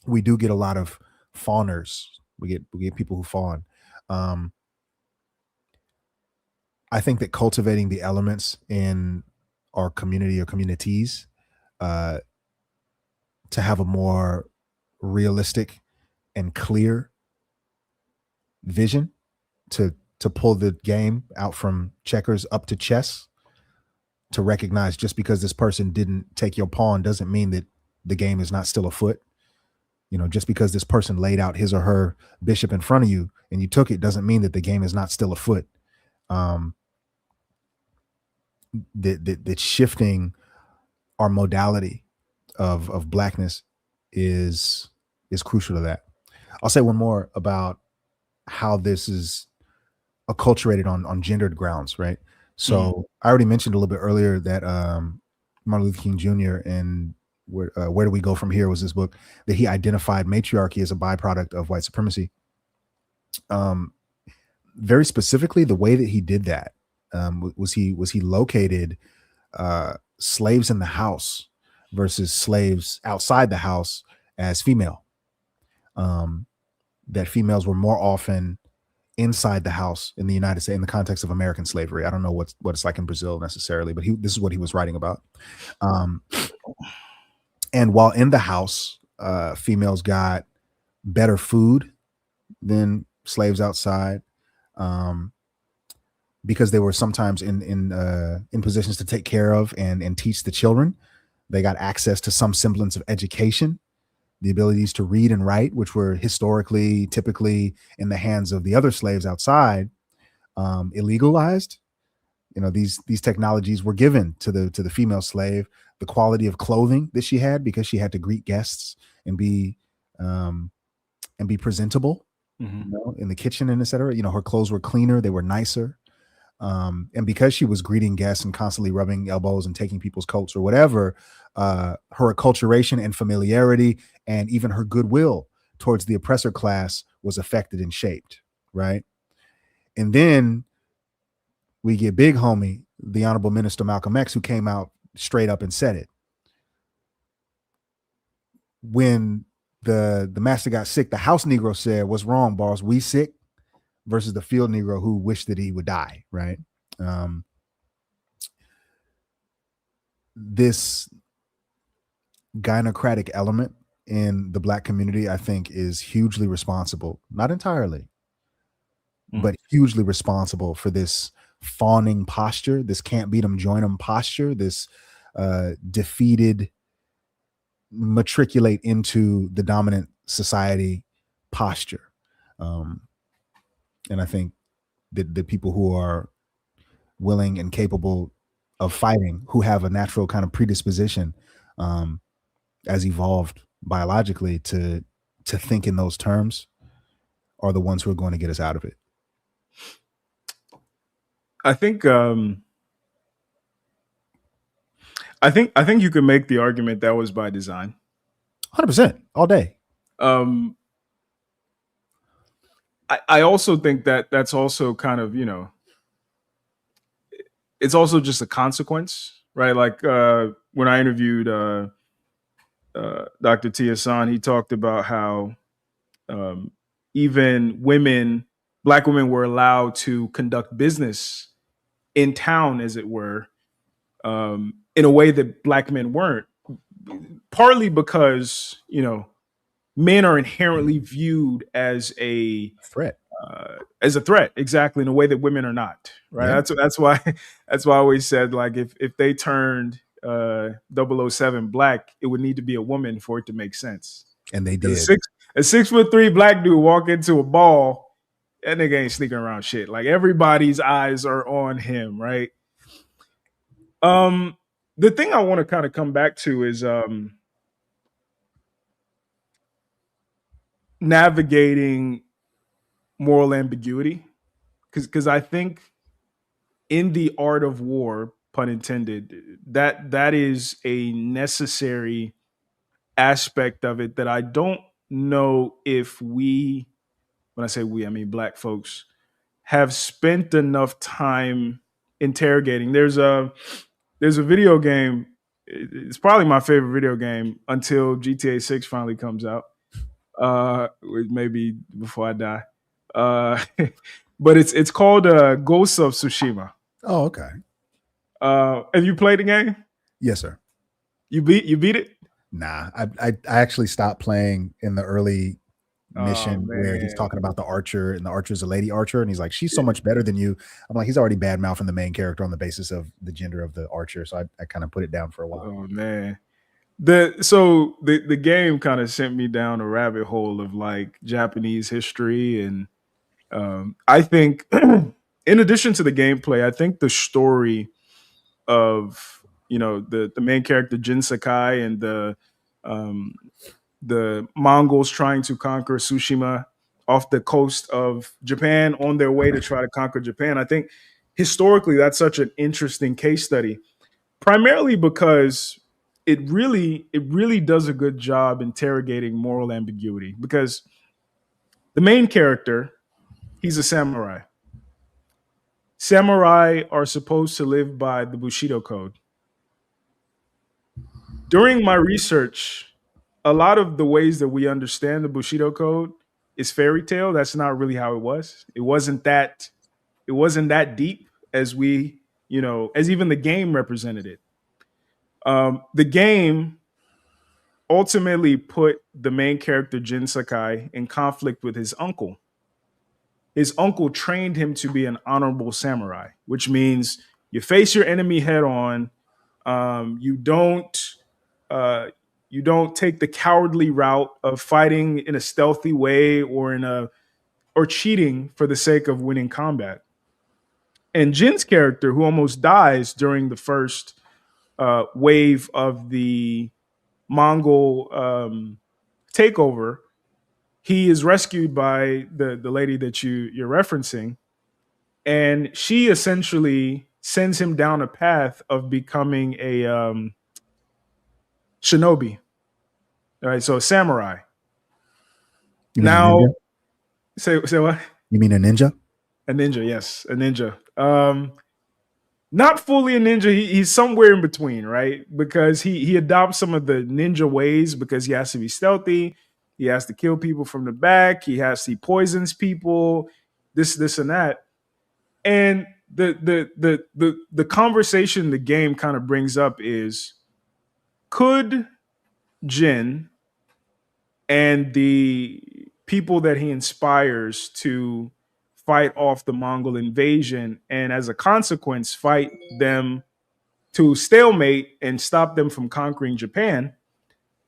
we do get a lot of fawners. We get people who fawn. I think that cultivating the elements in our community or communities to have a more realistic and clear vision, to pull the game out from checkers up to chess, to recognize just because this person didn't take your pawn doesn't mean that the game is not still afoot. Just because this person laid out his or her bishop in front of you and you took it doesn't mean that the game is not still afoot. That shifting our modality of Blackness is is crucial to that. I'll say one more about how this is acculturated on gendered grounds, right? So I already mentioned a little bit earlier that Martin Luther King Jr. and Where Do We Go From Here was this book that he identified matriarchy as a byproduct of white supremacy. Very specifically, the way that he did that was he located slaves in the house versus slaves outside the house as female. That females were more often inside the house in the United States in the context of American slavery. I don't know what it's like in Brazil necessarily, but this is what he was writing about. And while in the house, females got better food than slaves outside, because they were sometimes in positions to take care of and teach the children. They got access to some semblance of education, the abilities to read and write, which were historically, typically in the hands of the other slaves outside, illegalized. You know, these technologies were given to the female slave. The quality of clothing that she had, because she had to greet guests and be presentable, you know, in the kitchen and et cetera. You know, her clothes were cleaner, they were nicer. And because she was greeting guests and constantly rubbing elbows and taking people's coats or whatever, her acculturation and familiarity and even her goodwill towards the oppressor class was affected and shaped, right? And then we get big homie, the Honorable Minister Malcolm X, who came out straight up and said it. When the master got sick, the house Negro said, "What's wrong, boss? We sick?" Versus the field Negro who wished that he would die, right? This gynocratic element in the Black community, I think, is hugely responsible, not entirely, but hugely responsible for this fawning posture, this can't beat 'em, join 'em posture, this defeated, matriculate into the dominant society posture. And I think that the people who are willing and capable of fighting, who have a natural kind of predisposition, as evolved biologically to think in those terms, are the ones who are going to get us out of it. I think you could make the argument that was by design. 100% all day. I also think that that's also kind of, you know, it's also just a consequence, right? Like when I interviewed Dr. T. Hassan, he talked about how even Black women were allowed to conduct business in town, as it were, in a way that Black men weren't, partly because, you know, men are inherently viewed as a threat. Exactly, in a way that women are not, right? Yeah. That's why I always said, like, if they turned 007 Black, it would need to be a woman for it to make sense. And they did. A 6'3" Black dude walk into a ball, that nigga ain't sneaking around shit. Like, everybody's eyes are on him, right? The thing I want to kind of come back to is navigating moral ambiguity, because I think in the art of war, pun intended, that is a necessary aspect of it that I don't know if we, when I say we, I mean Black folks, have spent enough time interrogating. There's a video game. It's probably my favorite video game until GTA 6 finally comes out. Maybe before I die. But it's called Ghost of Tsushima. Oh, okay. Have you played the game? Yes, sir. You beat it? Nah, I actually stopped playing in the early mission where he's talking about the archer, and the archer's a lady archer, and he's like, she's so much better than you. I'm like, he's already bad mouthing the main character on the basis of the gender of the archer, so I kind of put it down for a while. Oh man. The game kind of sent me down a rabbit hole of like Japanese history, and I think in addition to the gameplay, I think the story of, you know, the main character Jin Sakai and the Mongols trying to conquer Tsushima off the coast of Japan on their way to try to conquer Japan. I think historically that's such an interesting case study, primarily because it really does a good job interrogating moral ambiguity. Because the main character, he's a samurai. Samurai are supposed to live by the Bushido code. During my research, a lot of the ways that we understand the Bushido code is fairy tale. That's not really how it was. It wasn't that deep as as even the game represented it. The game ultimately put the main character Jin Sakai in conflict with his uncle. His uncle trained him to be an honorable samurai, which means you face your enemy head on. You don't you don't take the cowardly route of fighting in a stealthy way or cheating for the sake of winning combat. And Jin's character, who almost dies during the first wave of the Mongol takeover, he is rescued by the lady that you're referencing, and she essentially sends him down a path of becoming a shinobi. All right, so a samurai. You mean a Now, ninja? say what? You mean a ninja? A ninja, yes, a ninja. Not fully a ninja. He's somewhere in between, right? Because he adopts some of the ninja ways because he has to be stealthy. He has to kill people from the back. He poisons people. This, and that. And the conversation the game kind of brings up is, could Jin and the people that he inspires to fight off the Mongol invasion, and as a consequence, fight them to stalemate and stop them from conquering Japan,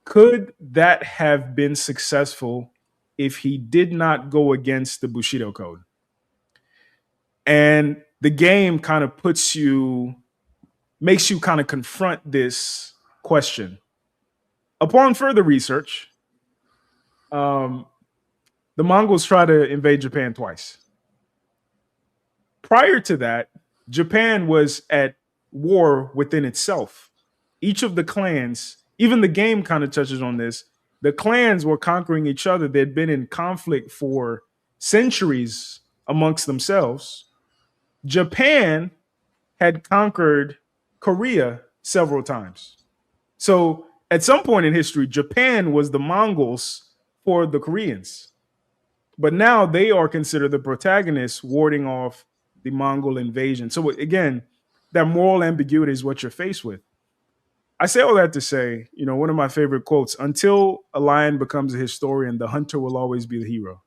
could that have been successful if he did not go against the Bushido code? And the game kind of makes you kind of confront this question. Upon further research, um, the Mongols try to invade Japan twice. Prior to that, Japan was at war within itself. Each of the clans, even the game kind of touches on this, the clans were conquering each other. They'd been in conflict for centuries amongst themselves. Japan had conquered Korea several times. So at some point in history, Japan was the Mongols for the Koreans. But now they are considered the protagonists warding off the Mongol invasion. So again, that moral ambiguity is what you're faced with. I say all that to say, one of my favorite quotes: until a lion becomes a historian, the hunter will always be the hero.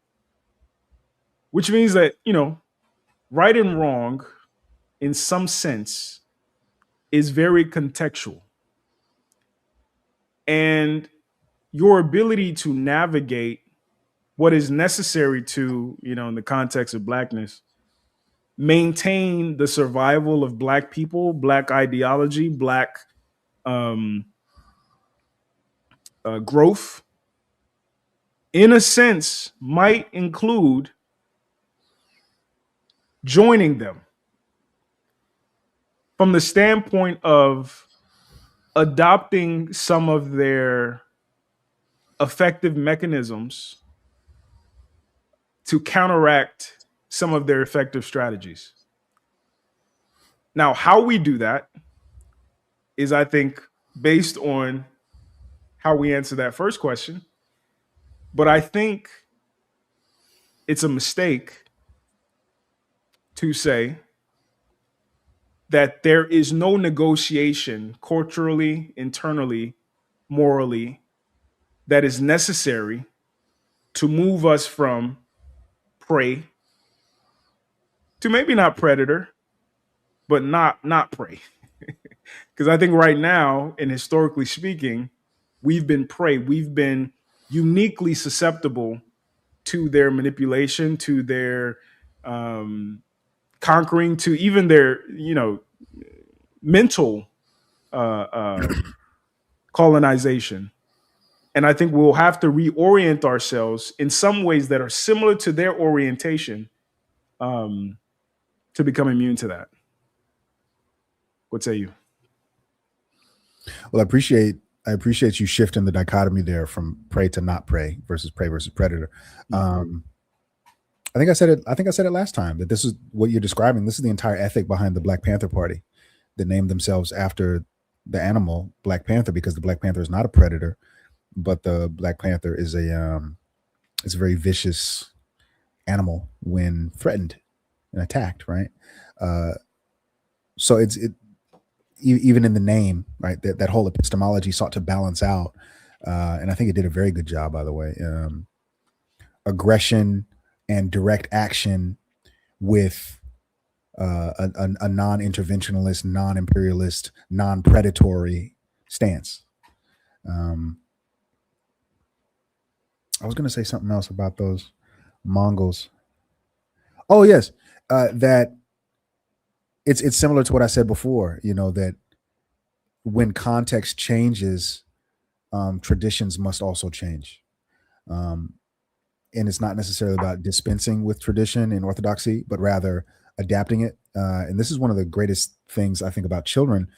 Which means that, right and wrong, in some sense, is very contextual. And your ability to navigate what is necessary to, in the context of blackness, maintain the survival of black people, black ideology, black um, growth, in a sense, might include joining them from the standpoint of adopting some of their effective mechanisms to counteract some of their effective strategies. Now, how we do that is, I think, based on how we answer that first question. But I think it's a mistake to say that there is no negotiation culturally, internally, morally, that is necessary to move us from prey to maybe not predator, but not prey. Because I think right now, and historically speaking, we've been prey. We've been uniquely susceptible to their manipulation, to their conquering, to even their mental colonization. And I think we'll have to reorient ourselves in some ways that are similar to their orientation, to become immune to that. What say you? Well, I appreciate you shifting the dichotomy there from prey to not prey versus predator. I think I said it last time that this is what you're describing. This is the entire ethic behind the Black Panther Party, that named themselves after the animal Black Panther, because the Black Panther is not a predator, but the Black Panther is a very vicious animal when threatened and attacked, right? So even in the name, right? That whole epistemology sought to balance out, and I think it did a very good job, by the way. Aggression and direct action with a non-interventionalist, non-imperialist, non-predatory stance. I was going to say something else about those Mongols. Oh yes, that it's similar to what I said before. That when context changes, traditions must also change. And it's not necessarily about dispensing with tradition and orthodoxy, but rather adapting it. And this is one of the greatest things I think about children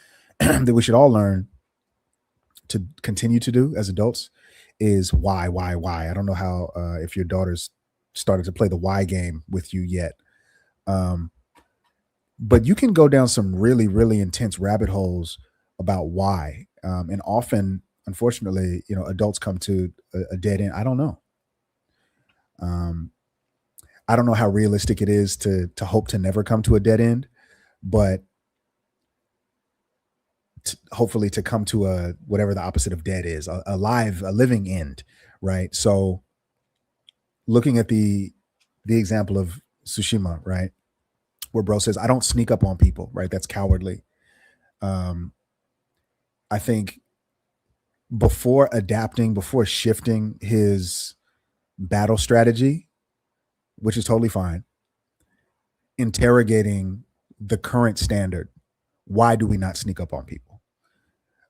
that we should all learn to continue to do as adults is why. I don't know how, if your daughter's started to play the why game with you yet. But you can go down some really, really intense rabbit holes about why. And often, unfortunately, adults come to a dead end. I don't know. I don't know how realistic it is to hope to never come to a dead end, but hopefully to come to a whatever the opposite of dead is, a living end, right? So, looking at the example of Tsushima, right, where bro says, "I don't sneak up on people," right? That's cowardly. I think before shifting his battle strategy, which is totally fine, interrogating the current standard. Why do we not sneak up on people?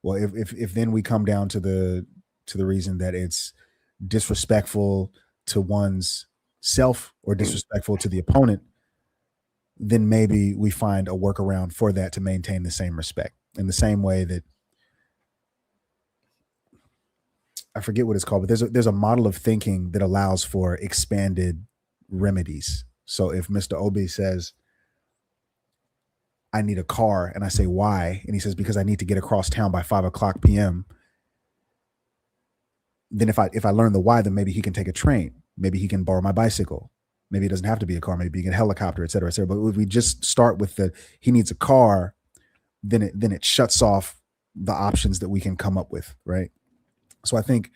Well, if then we come down to the reason that it's disrespectful to one's self or disrespectful to the opponent, then maybe we find a workaround for that to maintain the same respect. In the same way that, I forget what it's called, but there's a model of thinking that allows for expanded remedies. So if Mr. Obi says, "I need a car," and I say, "Why?" and he says, "Because I need to get across town by 5:00 p.m." Then if I learn the why, then maybe he can take a train. Maybe he can borrow my bicycle. Maybe it doesn't have to be a car. Maybe he can helicopter, et cetera, et cetera. But if we just start with he needs a car, then it shuts off the options that we can come up with, right? So I think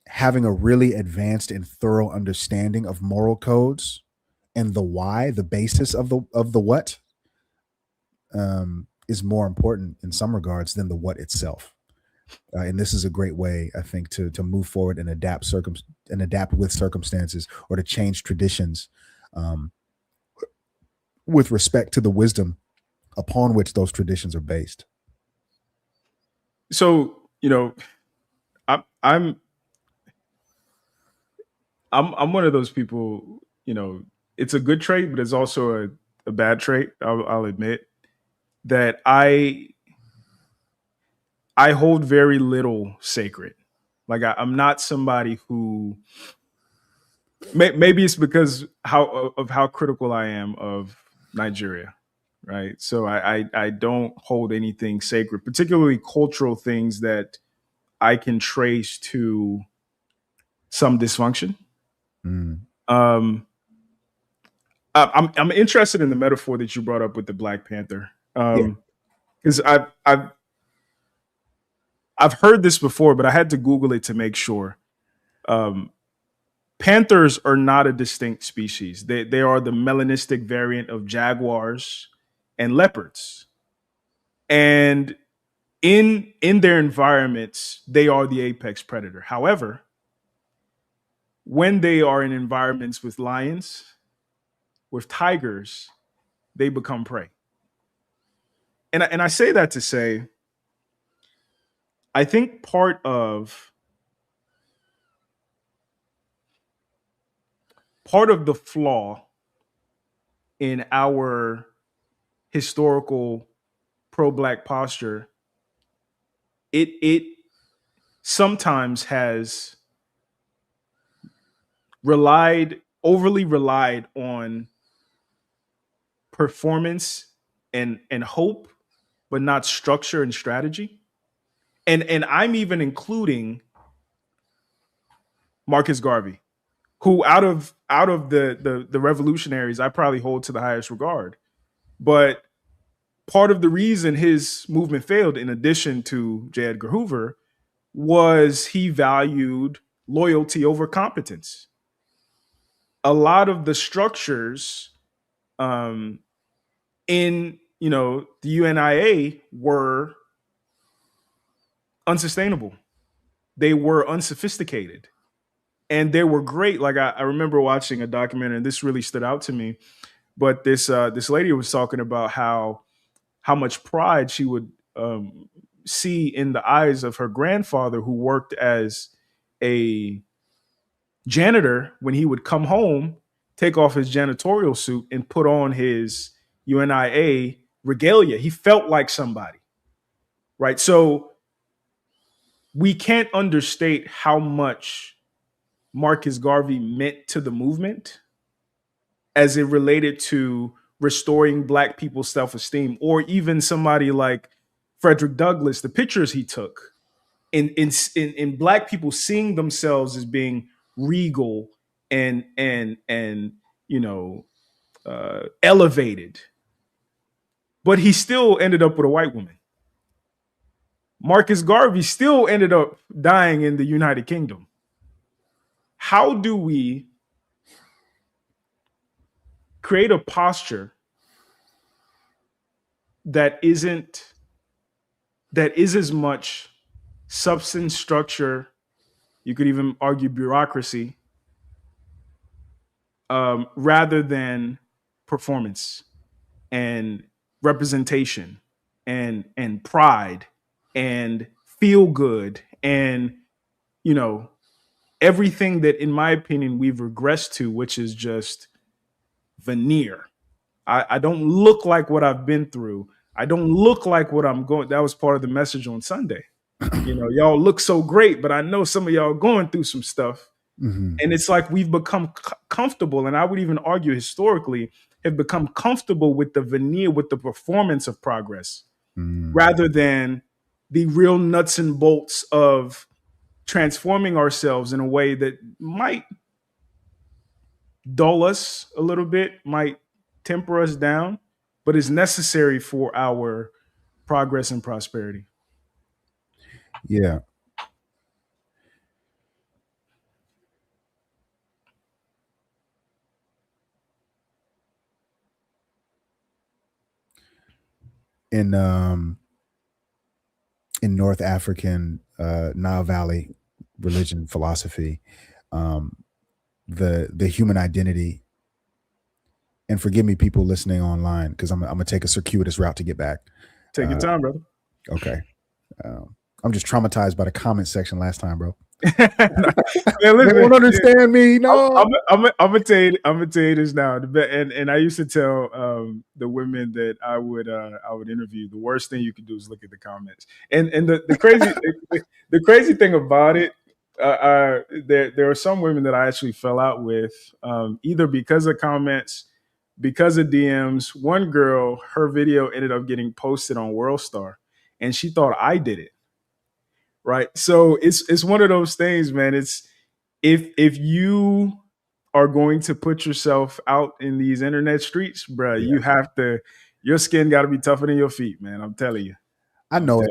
having a really advanced and thorough understanding of moral codes and the why, the basis of the what, is more important in some regards than the what itself. And this is a great way, I think, to move forward and adapt with circumstances, or to change traditions with respect to the wisdom upon which those traditions are based. So, I'm one of those people. It's a good trait, but it's also a bad trait. I'll admit that I hold very little sacred. Like I'm not somebody who. Maybe it's because how critical I am of Nigeria, right? So I don't hold anything sacred, particularly cultural things that I can trace to some dysfunction. Um, I'm interested in the metaphor that you brought up with the Black Panther, because I've heard this before, but I had to Google it to make sure. Panthers are not a distinct species. They are the melanistic variant of jaguars and leopards, and in their environments, they are the apex predator. However, when they are in environments with lions, with tigers, they become prey. And I say that to say, I think part of part of the flaw in our historical pro-black posture, it sometimes has overly relied on performance and hope, but not structure and strategy. And I'm even including Marcus Garvey, who out of the revolutionaries I probably hold to the highest regard. But part of the reason his movement failed, in addition to J. Edgar Hoover, was he valued loyalty over competence. A lot of the structures um, in the UNIA were unsustainable. They were unsophisticated, and they were great. Like I remember watching a documentary, and this really stood out to me. But this lady was talking about how much pride she would see in the eyes of her grandfather, who worked as a janitor, when he would come home, take off his janitorial suit and put on his UNIA regalia. He felt like somebody, right? So we can't understate how much Marcus Garvey meant to the movement as it related to restoring Black people's self-esteem, or even somebody like Frederick Douglass, the pictures he took in Black people seeing themselves as being regal and elevated. But he still ended up with a white woman. Marcus Garvey still ended up dying in the United Kingdom. How do we create a posture that is as much substance, structure, you could even argue bureaucracy, rather than performance and representation and pride and feel good and everything that, in my opinion, we've regressed to, which is just veneer. I don't look like what I've been through. I don't look like what I'm going. That was part of the message on Sunday. Y'all look so great, but I know some of y'all going through some stuff. Mm-hmm. And it's like we've become comfortable, and I would even argue historically have become comfortable with the veneer, with the performance of progress, rather than the real nuts and bolts of transforming ourselves in a way that might dull us a little bit, might temper us down, but is necessary for our progress and prosperity. Yeah. In North African Nile Valley religion philosophy, the human identity, and forgive me, people listening online, because I'm gonna take a circuitous route to get back. Take your time, brother. Okay. I'm just traumatized by the comment section last time, bro. Man, they won't understand me. No, I'm gonna tell you this now. And I used to tell the women that I would interview, the worst thing you could do is look at the comments. And the crazy the crazy thing about it, there are some women that I actually fell out with, either because of comments, because of DMs. One girl, her video ended up getting posted on WorldStar, and she thought I did it. Right. So it's one of those things, man. It's if you are going to put yourself out in these internet streets, bro, you have to, your skin got to be tougher than your feet, man. I'm telling you. I know it.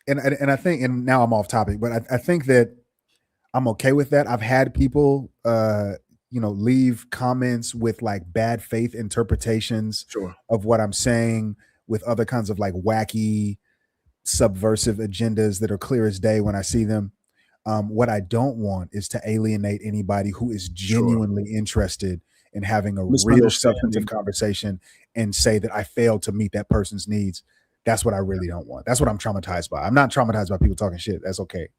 And I think, and now I'm off topic, but I think that I'm okay with that. I've had people, leave comments with like bad faith interpretations of what I'm saying, with other kinds of like wacky, subversive agendas that are clear as day when I see them. What I don't want is to alienate anybody who is genuinely interested in having a real substantive conversation and say that I failed to meet that person's needs. That's what I really don't want. That's what I'm traumatized by. I'm not traumatized by people talking shit. That's okay.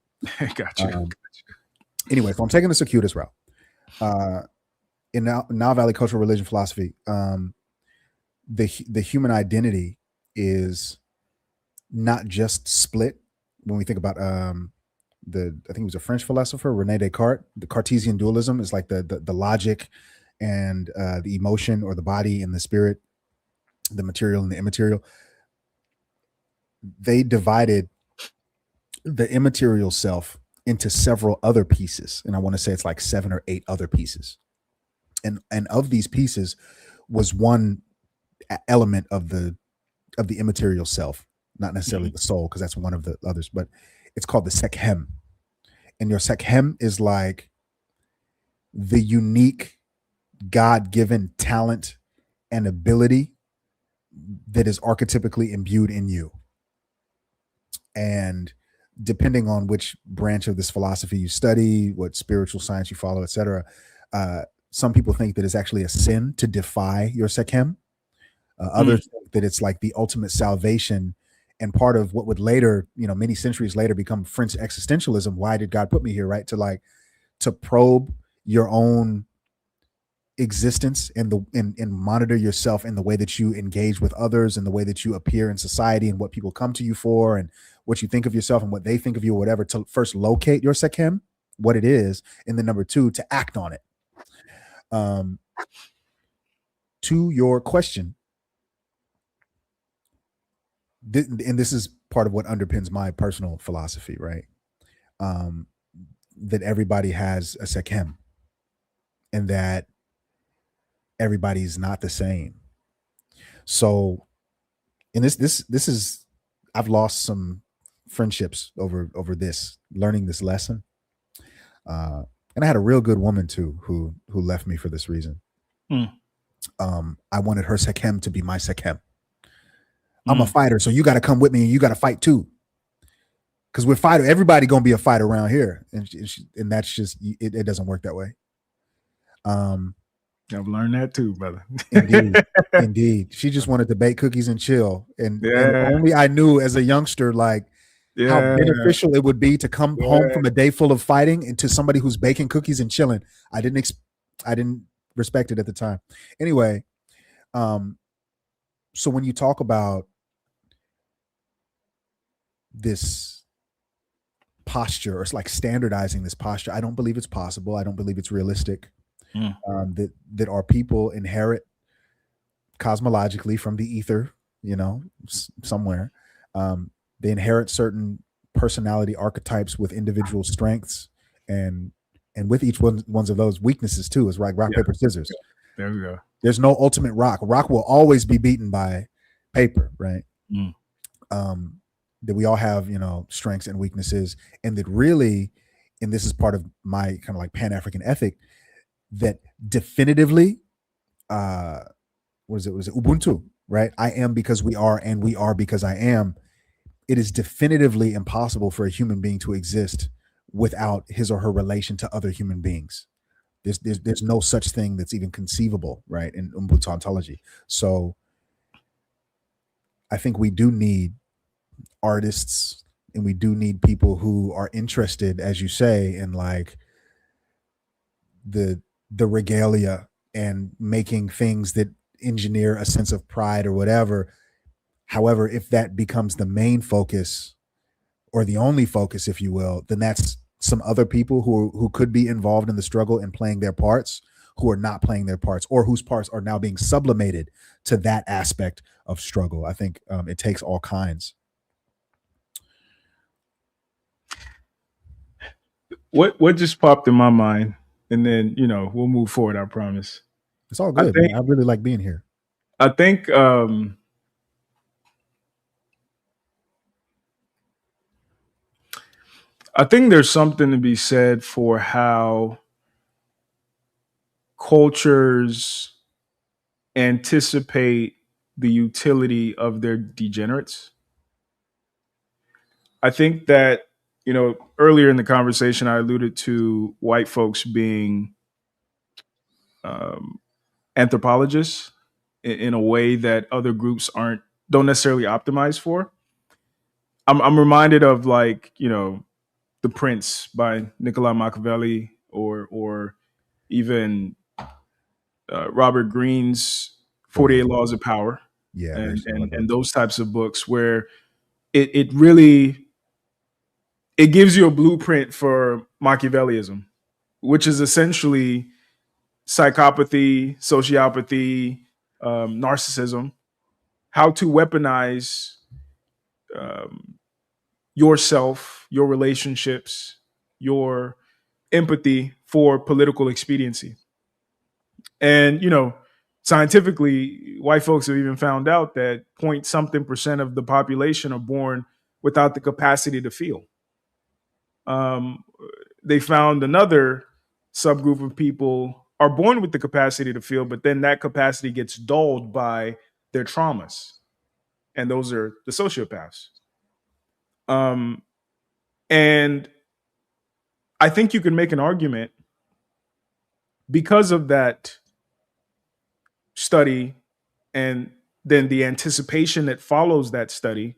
Gotcha. Anyway, so I'm taking the circuitous route. in Nile Valley cultural religion philosophy, the human identity is not just split. When we think about I think it was a French philosopher, Rene Descartes, the Cartesian dualism is like the logic and the emotion, or the body and the spirit, the material and the immaterial. They divided the immaterial self into several other pieces, and I want to say it's like 7 or 8 other pieces. And of these pieces was one element of the immaterial self, not necessarily the soul, because that's one of the others, but it's called the sekhem. And your sekhem is like the unique God-given talent and ability that is archetypically imbued in you. And depending on which branch of this philosophy you study, what spiritual science you follow, etc., some people think that it's actually a sin to defy your sekhem. Others think that it's like the ultimate salvation and part of what would later, many centuries later, become French existentialism. Why did God put me here, right? To probe your own existence and monitor yourself in the way that you engage with others and the way that you appear in society and what people come to you for and what you think of yourself and what they think of you or whatever, to first locate your sekhem, what it is, and then number 2, to act on it. To your question, and this is part of what underpins my personal philosophy, right? That everybody has a sekhem, and that everybody's not the same. So, and this is, I've lost some friendships over this, learning this lesson. And I had a real good woman too who left me for this reason. I wanted her sekhem to be my sekhem. I'm a fighter, so you got to come with me and you got to fight too. Because we're fighter. Everybody gonna be a fighter around here, and that's just it doesn't work that way. I've learned that too, brother. Indeed. She just wanted to bake cookies and chill, and only I knew as a youngster how beneficial it would be to come home from a day full of fighting into somebody who's baking cookies and chilling. I didn't respect it at the time. Anyway, so when you talk about this posture, or it's like standardizing this posture, I don't believe it's possible. I don't believe it's realistic. That our people inherit cosmologically from the ether, somewhere. They inherit certain personality archetypes with individual strengths, and with each ones of those weaknesses too. Is like rock, paper, scissors. There we go. There's no ultimate rock. Rock will always be beaten by paper, right? That we all have, strengths and weaknesses, and that really, and this is part of my kind of like Pan-African ethic, that definitively, was it Ubuntu, right? I am because we are, and we are because I am. It is definitively impossible for a human being to exist without his or her relation to other human beings. There's no such thing that's even conceivable, right, in Ubuntu ontology. So I think we do need artists, and we do need people who are interested, as you say, in like the regalia and making things that engineer a sense of pride or whatever. However, if that becomes the main focus or the only focus, if you will, then that's some other people who could be involved in the struggle and playing their parts, who are not playing their parts, or whose parts are now being sublimated to that aspect of struggle. I think it takes all kinds. What just popped in my mind, and then we'll move forward. I promise. It's all good. I really like being here. I think there's something to be said for how cultures anticipate the utility of their degenerates. I think that, earlier in the conversation, I alluded to white folks being anthropologists in a way that other groups don't necessarily optimize for. I'm reminded of The Prince by Niccolo Machiavelli, or even Robert Greene's 48 Laws of Power, Yeah, very and similar and books. those types of books where it really it gives you a blueprint for Machiavellism, which is essentially psychopathy, sociopathy, narcissism, how to weaponize um, yourself, your relationships, your empathy for political expediency. And, scientifically, white folks have even found out that point something percent of the population are born without the capacity to feel. Um, they found another subgroup of people are born with the capacity to feel, but then that capacity gets dulled by their traumas. And those are the sociopaths. Um, and I think you can make an argument because of that study and then the anticipation that follows that study.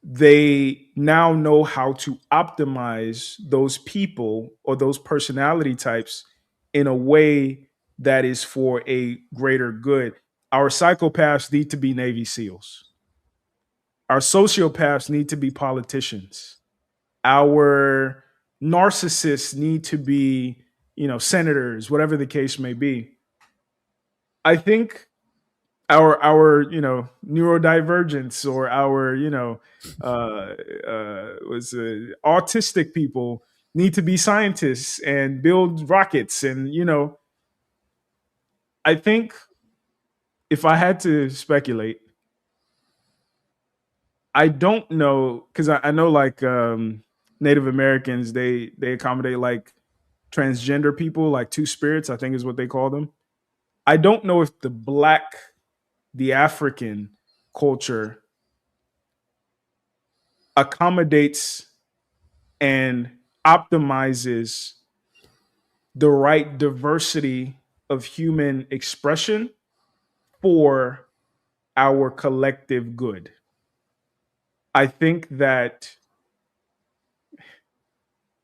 They now know how to optimize those people or those personality types in a way that is for a greater good. Our psychopaths need to be Navy SEALs. Our sociopaths need to be politicians. Our narcissists need to be, senators, whatever the case may be. I think our neurodivergence or our was autistic people need to be scientists and build rockets. And I think if I had to speculate, I don't know, because I know like Native Americans, they accommodate like transgender people, like two spirits, I think is what they call them. I don't know if the African culture accommodates and optimizes the right diversity of human expression for our collective good. I think that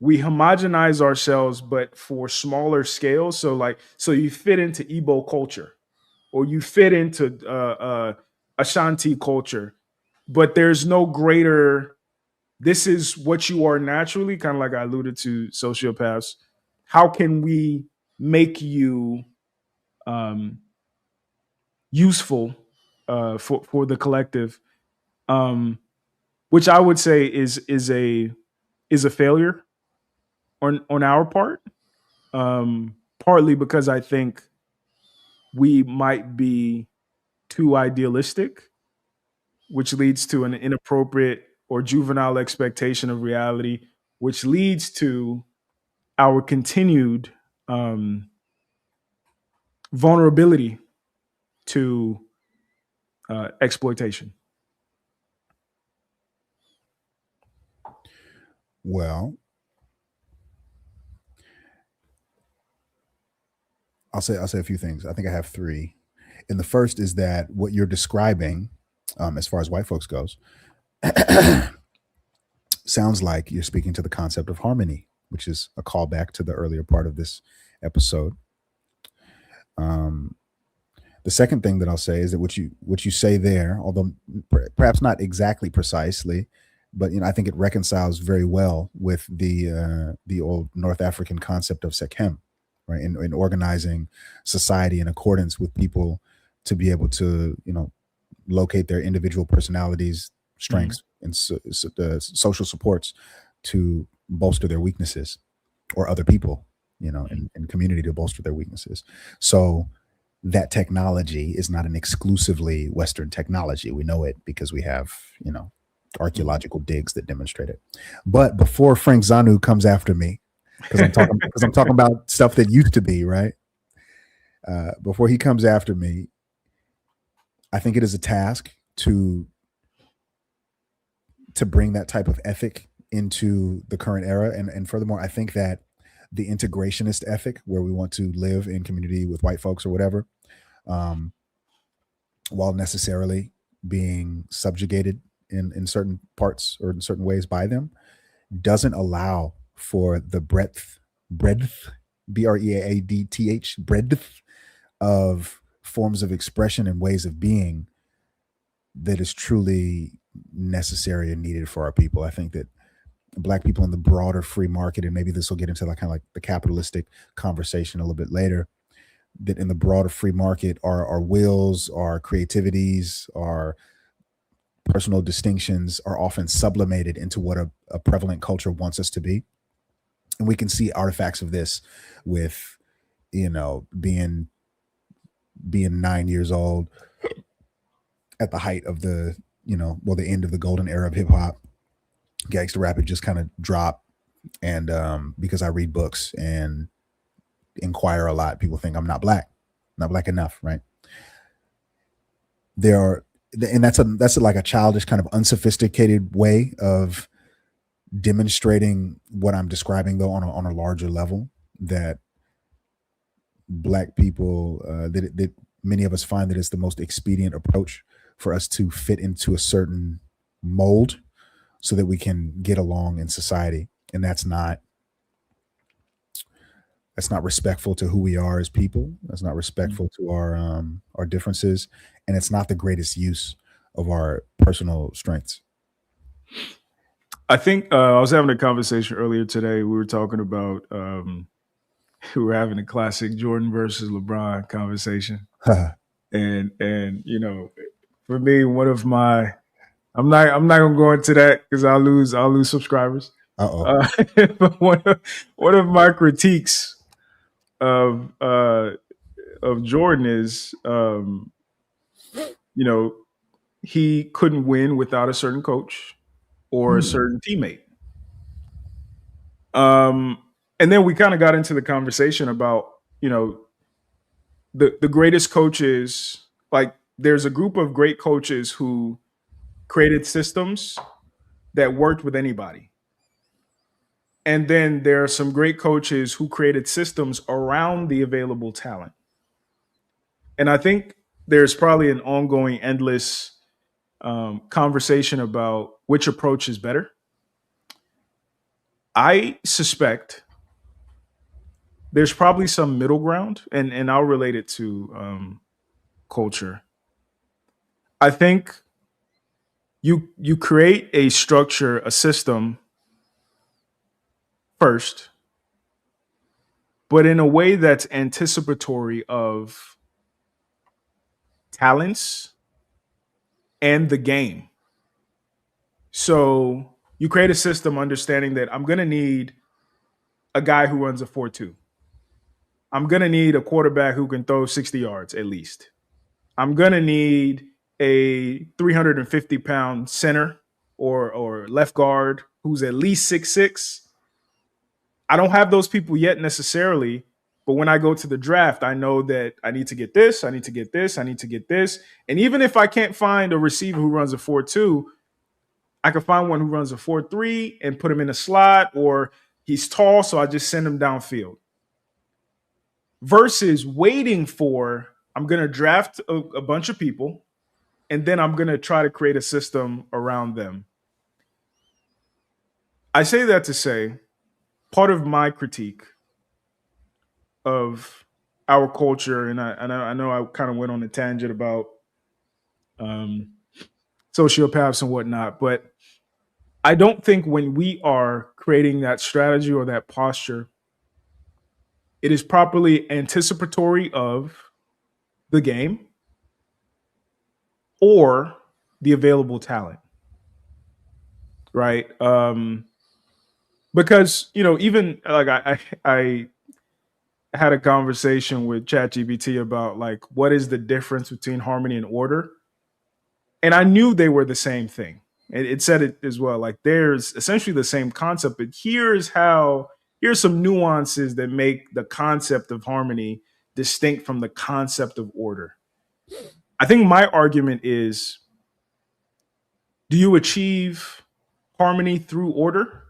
we homogenize ourselves, but for smaller scales. So you fit into Igbo culture or you fit into Ashanti culture, but there's no greater. This is what you are naturally, kind of like I alluded to sociopaths. How can we make you um, useful for the collective? Which I would say is a failure on our part. Partly because I think we might be too idealistic, which leads to an inappropriate or juvenile expectation of reality, which leads to our continued vulnerability to exploitation. Well, I'll say a few things. I think I have three. And the first is that what you're describing, as far as white folks goes, sounds like you're speaking to the concept of harmony, which is a callback to the earlier part of this episode. The second thing that I'll say is that what you say there, although perhaps not exactly precisely, but I think it reconciles very well with the old North African concept of Sekhem, right? In organizing society in accordance with people to be able to locate their individual personalities, strengths, and the social supports to bolster their weaknesses, or other people, and community to bolster their weaknesses. So that technology is not an exclusively Western technology. We know it because we have, archaeological digs that demonstrate it. But before Frank Zanu comes after me, because I'm talking about stuff that used to be, right? Before he comes after me, I think it is a task to bring that type of ethic into the current era. And furthermore, I think that the integrationist ethic, where we want to live in community with white folks or whatever, while necessarily being subjugated in certain parts or in certain ways by them, doesn't allow for the breadth, breadth, breadth of forms of expression and ways of being that is truly necessary and needed for our people. I think that Black people in the broader free market, and maybe this will get into like kind of like the capitalistic conversation a little bit later, that in the broader free market, our wills, our creativities, our personal distinctions are often sublimated into what a prevalent culture wants us to be. And we can see artifacts of this with, being 9 years old at the height of the, the end of the golden era of hip hop. Gangster rap had just kind of dropped. And because I read books and inquire a lot, people think I'm not black enough, right? And that's like a childish kind of unsophisticated way of demonstrating what I'm describing, though, on a larger level, that Black people, that many of us find that it's the most expedient approach for us to fit into a certain mold so that we can get along in society. And that's not respectful to who we are as people. That's not respectful to our differences, and it's not the greatest use of our personal strengths. I think I was having a conversation earlier today. We were talking about we were having a classic Jordan versus LeBron conversation, and for me, one of my I'm not gonna go into that because I'll lose subscribers. But one of my critiques of Jordan is, he couldn't win without a certain coach or a certain teammate. And then we kind of got into the conversation about, the greatest coaches. Like, there's a group of great coaches who created systems that worked with anybody. And then there are some great coaches who created systems around the available talent. And I think there's probably an ongoing, endless conversation about which approach is better. I suspect there's probably some middle ground, and I'll relate it to culture. I think you create a structure, a system first, but in a way that's anticipatory of talents and the game. So you create a system understanding that I'm going to need a guy who runs a 4.2. I'm going to need a quarterback who can throw 60 yards at least. I'm going to need a 350-pound center or left guard who's at least 6'6". I don't have those people yet necessarily, but when I go to the draft, I know that I need to get this, I need to get this, I need to get this. And even if I can't find a receiver who runs a 4.2, I can find one who runs a 4.3 and put him in a slot, or he's tall, so I just send him downfield. Versus waiting for, I'm going to draft a bunch of people, and then I'm going to try to create a system around them. I say that to say, part of my critique of our culture, and I know I kind of went on a tangent about sociopaths and whatnot, but I don't think when we are creating that strategy or that posture, it is properly anticipatory of the game or the available talent, right? Because even like I had a conversation with ChatGPT about like what is the difference between harmony and order, and I knew they were the same thing. It said it as well. Like there's essentially the same concept, but here's some nuances that make the concept of harmony distinct from the concept of order. I think my argument is, do you achieve harmony through order,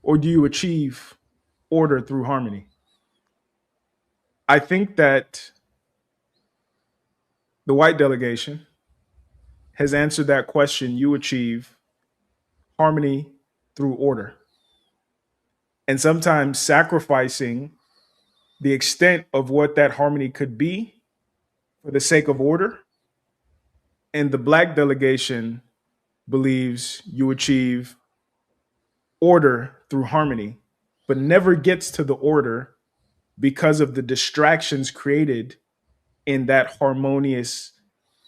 or do you achieve order through harmony? I think that the white delegation has answered that question. You achieve harmony through order. And sometimes sacrificing the extent of what that harmony could be for the sake of order. And the Black delegation believes you achieve order through harmony, but never gets to the order because of the distractions created in that harmonious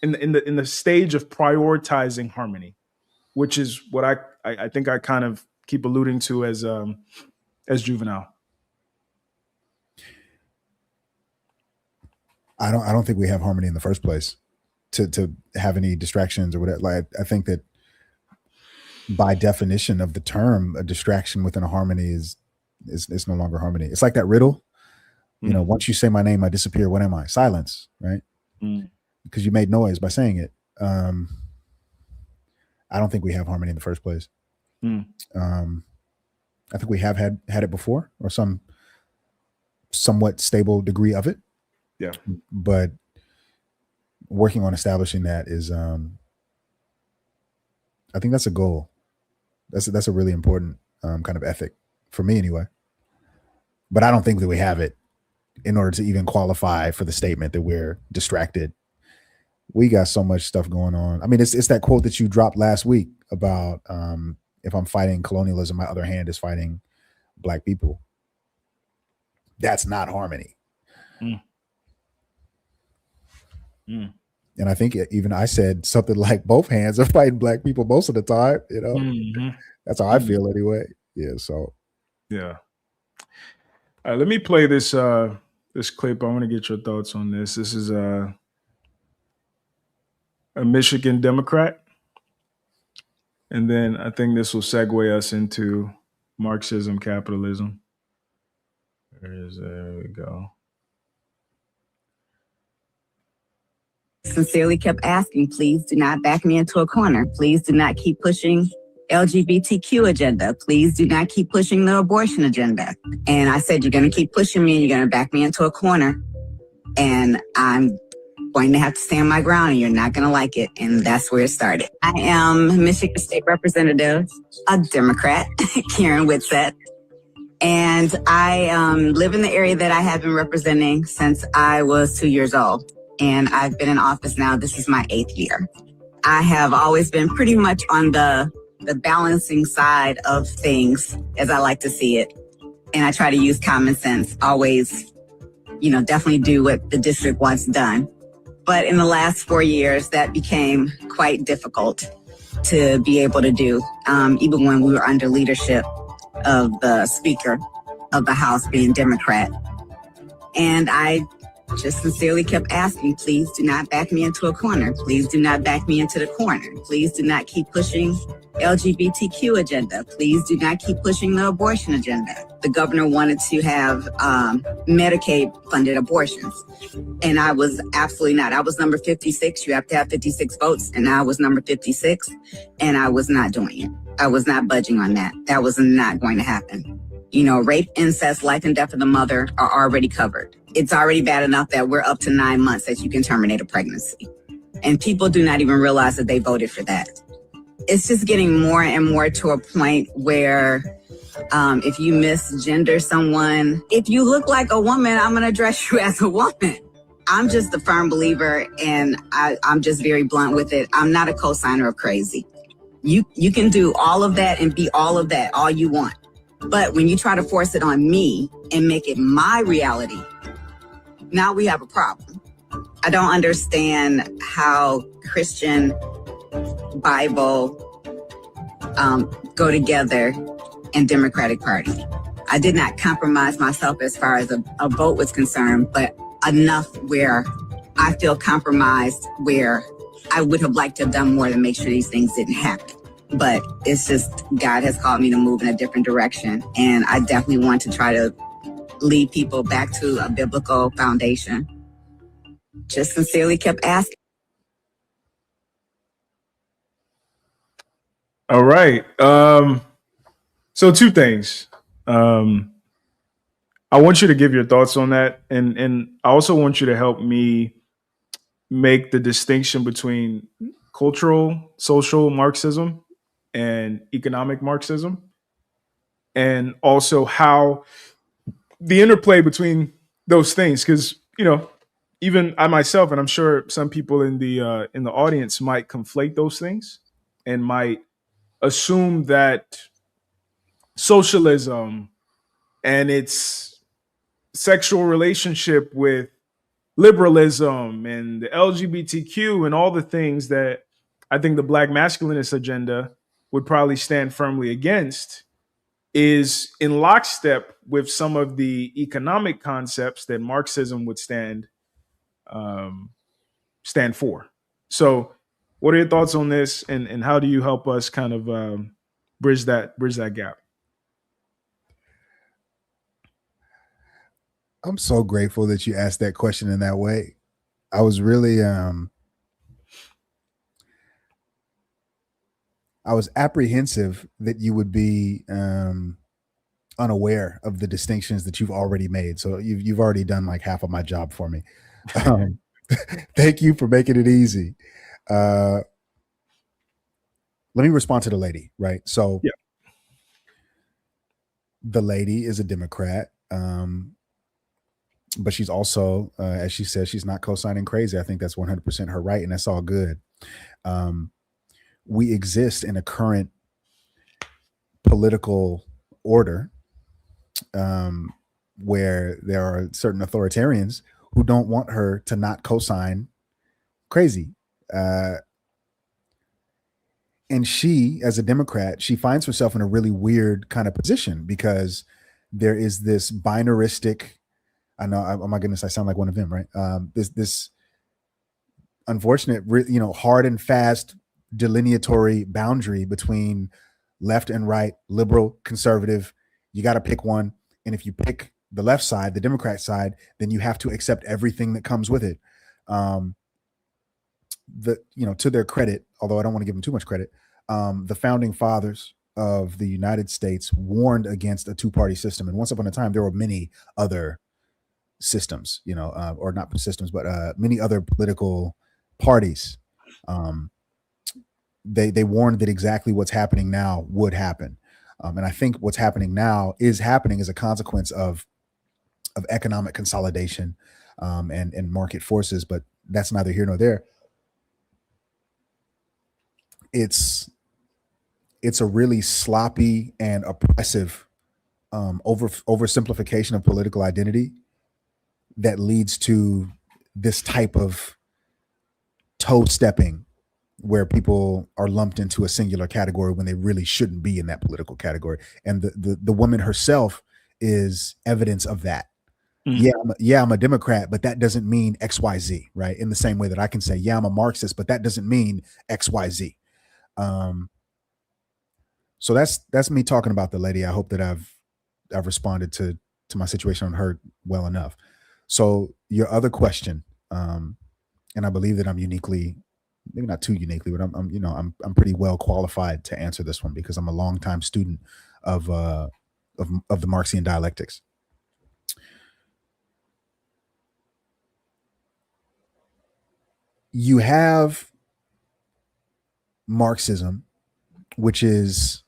in the stage of prioritizing harmony, which is what I think I kind of keep alluding to as juvenile. I don't think we have harmony in the first place to have any distractions or whatever. Like, I think that by definition of the term, a distraction within a harmony is no longer harmony. It's like that riddle. You know, once you say my name, I disappear. What am I? Silence, right? Because you made noise by saying it. I don't think we have harmony in the first place. I think we have had it before, or some somewhat stable degree of it. Yeah. But working on establishing that is, I think that's a goal. That's a really important kind of ethic for me anyway. But I don't think that we have it in order to even qualify for the statement that we're distracted. We got so much stuff going on. I mean, it's that quote that you dropped last week about if I'm fighting colonialism, my other hand is fighting Black people. That's not harmony. And I think even I said something like both hands are fighting Black people most of the time. You know, that's how I feel anyway. Yeah. So. Yeah. All right, let me play this this clip. I want to get your thoughts on this. This is a Michigan Democrat, and then I think this will segue us into Marxism, capitalism. There we go. Sincerely kept asking, please do not back me into a corner. Please do not keep pushing LGBTQ agenda. Please do not keep pushing the abortion agenda. And I said, you're going to keep pushing me and you're going to back me into a corner. And I'm going to have to stand my ground and you're not going to like it. And that's where it started. I am Michigan State Representative, a Democrat, Karen Whitsett. And I live in the area that I have been representing since I was 2 years old. And I've been in office now. This is my 8th year. I have always been pretty much on the balancing side of things, as I like to see it. And I try to use common sense, always, definitely do what the district wants done. But in the last 4 years, that became quite difficult to be able to do, even when we were under leadership of the Speaker of the House being Democrat. And I just sincerely kept asking, please do not back me into a corner. Please do not back me into the corner. Please do not keep pushing LGBTQ agenda. Please do not keep pushing the abortion agenda. The governor wanted to have Medicaid funded abortions. And I was absolutely not. I was number 56. You have to have 56 votes. And I was number 56. And I was not doing it. I was not budging on that. That was not going to happen. Rape, incest, life and death of the mother are already covered. It's already bad enough that we're up to 9 months that you can terminate a pregnancy. And people do not even realize that they voted for that. It's just getting more and more to a point where if you misgender someone, if you look like a woman, I'm going to address you as a woman. I'm just a firm believer, and I'm just very blunt with it. I'm not a cosigner of crazy. You can do all of that and be all of that all you want. But when you try to force it on me and make it my reality, now we have a problem. I don't understand how Christian, Bible go together and Democratic Party. I did not compromise myself as far as a vote was concerned, but enough where I feel compromised, where I would have liked to have done more to make sure these things didn't happen. But it's just God has called me to move in a different direction. And I definitely want to try to lead people back to a biblical foundation. Just sincerely kept asking. All right. So 2 things. I want you to give your thoughts on that. And I also want you to help me make the distinction between cultural, social Marxism and economic Marxism. And also how the interplay between those things, because even I myself, and I'm sure some people in the audience might conflate those things and might assume that socialism and its sexual relationship with liberalism and the LGBTQ and all the things that I think the Black masculinist agenda would probably stand firmly against is in lockstep with some of the economic concepts that Marxism would stand for. So, what are your thoughts on this, and how do you help us kind of bridge that gap? I'm so grateful that you asked that question in that way. I was really I was apprehensive that you would be unaware of the distinctions that you've already made. So you've already done like half of my job for me. Um, thank you for making it easy. Let me respond to the lady, right? So Yeah. the lady is a Democrat, but she's also, as she says, she's not co-signing crazy. I think that's 100% her right, and that's all good. We exist in a current political order where there are certain authoritarians who don't want her to not co-sign crazy. And she, as a Democrat, she finds herself in a really weird kind of position because there is this binaristic, I know, oh my goodness, I sound like one of them, right? This unfortunate, hard and fast delineatory boundary between left and right, liberal, conservative. You got to pick one. And if you pick the left side, the Democrat side, then you have to accept everything that comes with it. To their credit, although I don't want to give them too much credit, the founding fathers of the United States warned against a two-party system. And once upon a time, there were many other systems, or not systems, but many other political parties. They warned that exactly what's happening now would happen. And I think what's happening now is happening as a consequence of economic consolidation and market forces, but that's neither here nor there. It's a really sloppy and oppressive oversimplification of political identity that leads to this type of toe stepping where people are lumped into a singular category when they really shouldn't be in that political category. And the woman herself is evidence of that. I'm a Democrat, but that doesn't mean XYZ, right? In the same way that I can say, yeah, I'm a Marxist, but that doesn't mean XYZ. So that's me talking about the lady. I hope that I've responded to my situation on her well enough. So your other question, and I believe that I'm uniquely, maybe not too uniquely, but I'm pretty well qualified to answer this one because I'm a longtime student of the Marxian dialectics. You have Marxism, which is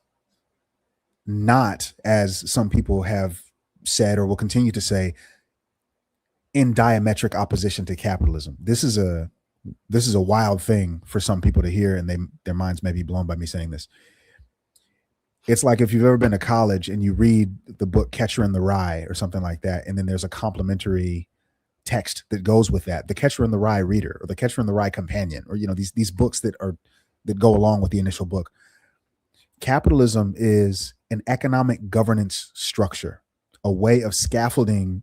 not, as some people have said or will continue to say, in diametric opposition to capitalism. This is a wild thing for some people to hear, and their minds may be blown by me saying this. It's like if you've ever been to college and you read the book Catcher in the Rye or something like that, and then there's a complimentary text that goes with that, the Catcher in the Rye reader or the Catcher in the Rye companion, or these books that go along with the initial book. Capitalism is an economic governance structure, a way of scaffolding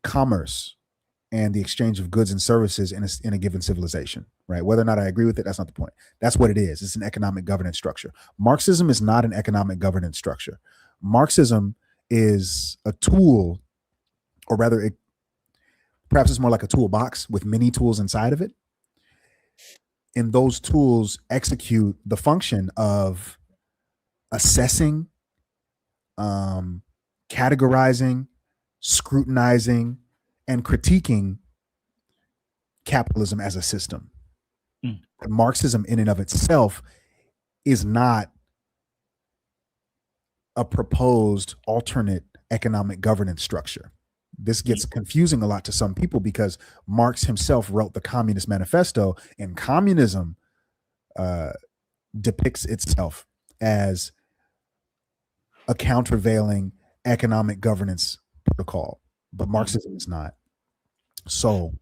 commerce and the exchange of goods and services in a given civilization, right? Whether or not I agree with it, that's not the point. That's what it is. It's an economic governance structure. Marxism is not an economic governance structure. Marxism is a tool, or rather, perhaps it's more like a toolbox with many tools inside of it. And those tools execute the function of assessing, categorizing, scrutinizing, and critiquing capitalism as a system. Marxism in and of itself is not a proposed alternate economic governance structure. this gets confusing a lot to some people because Marx himself wrote the Communist Manifesto, and communism depicts itself as a countervailing economic governance protocol, but Marxism is not. So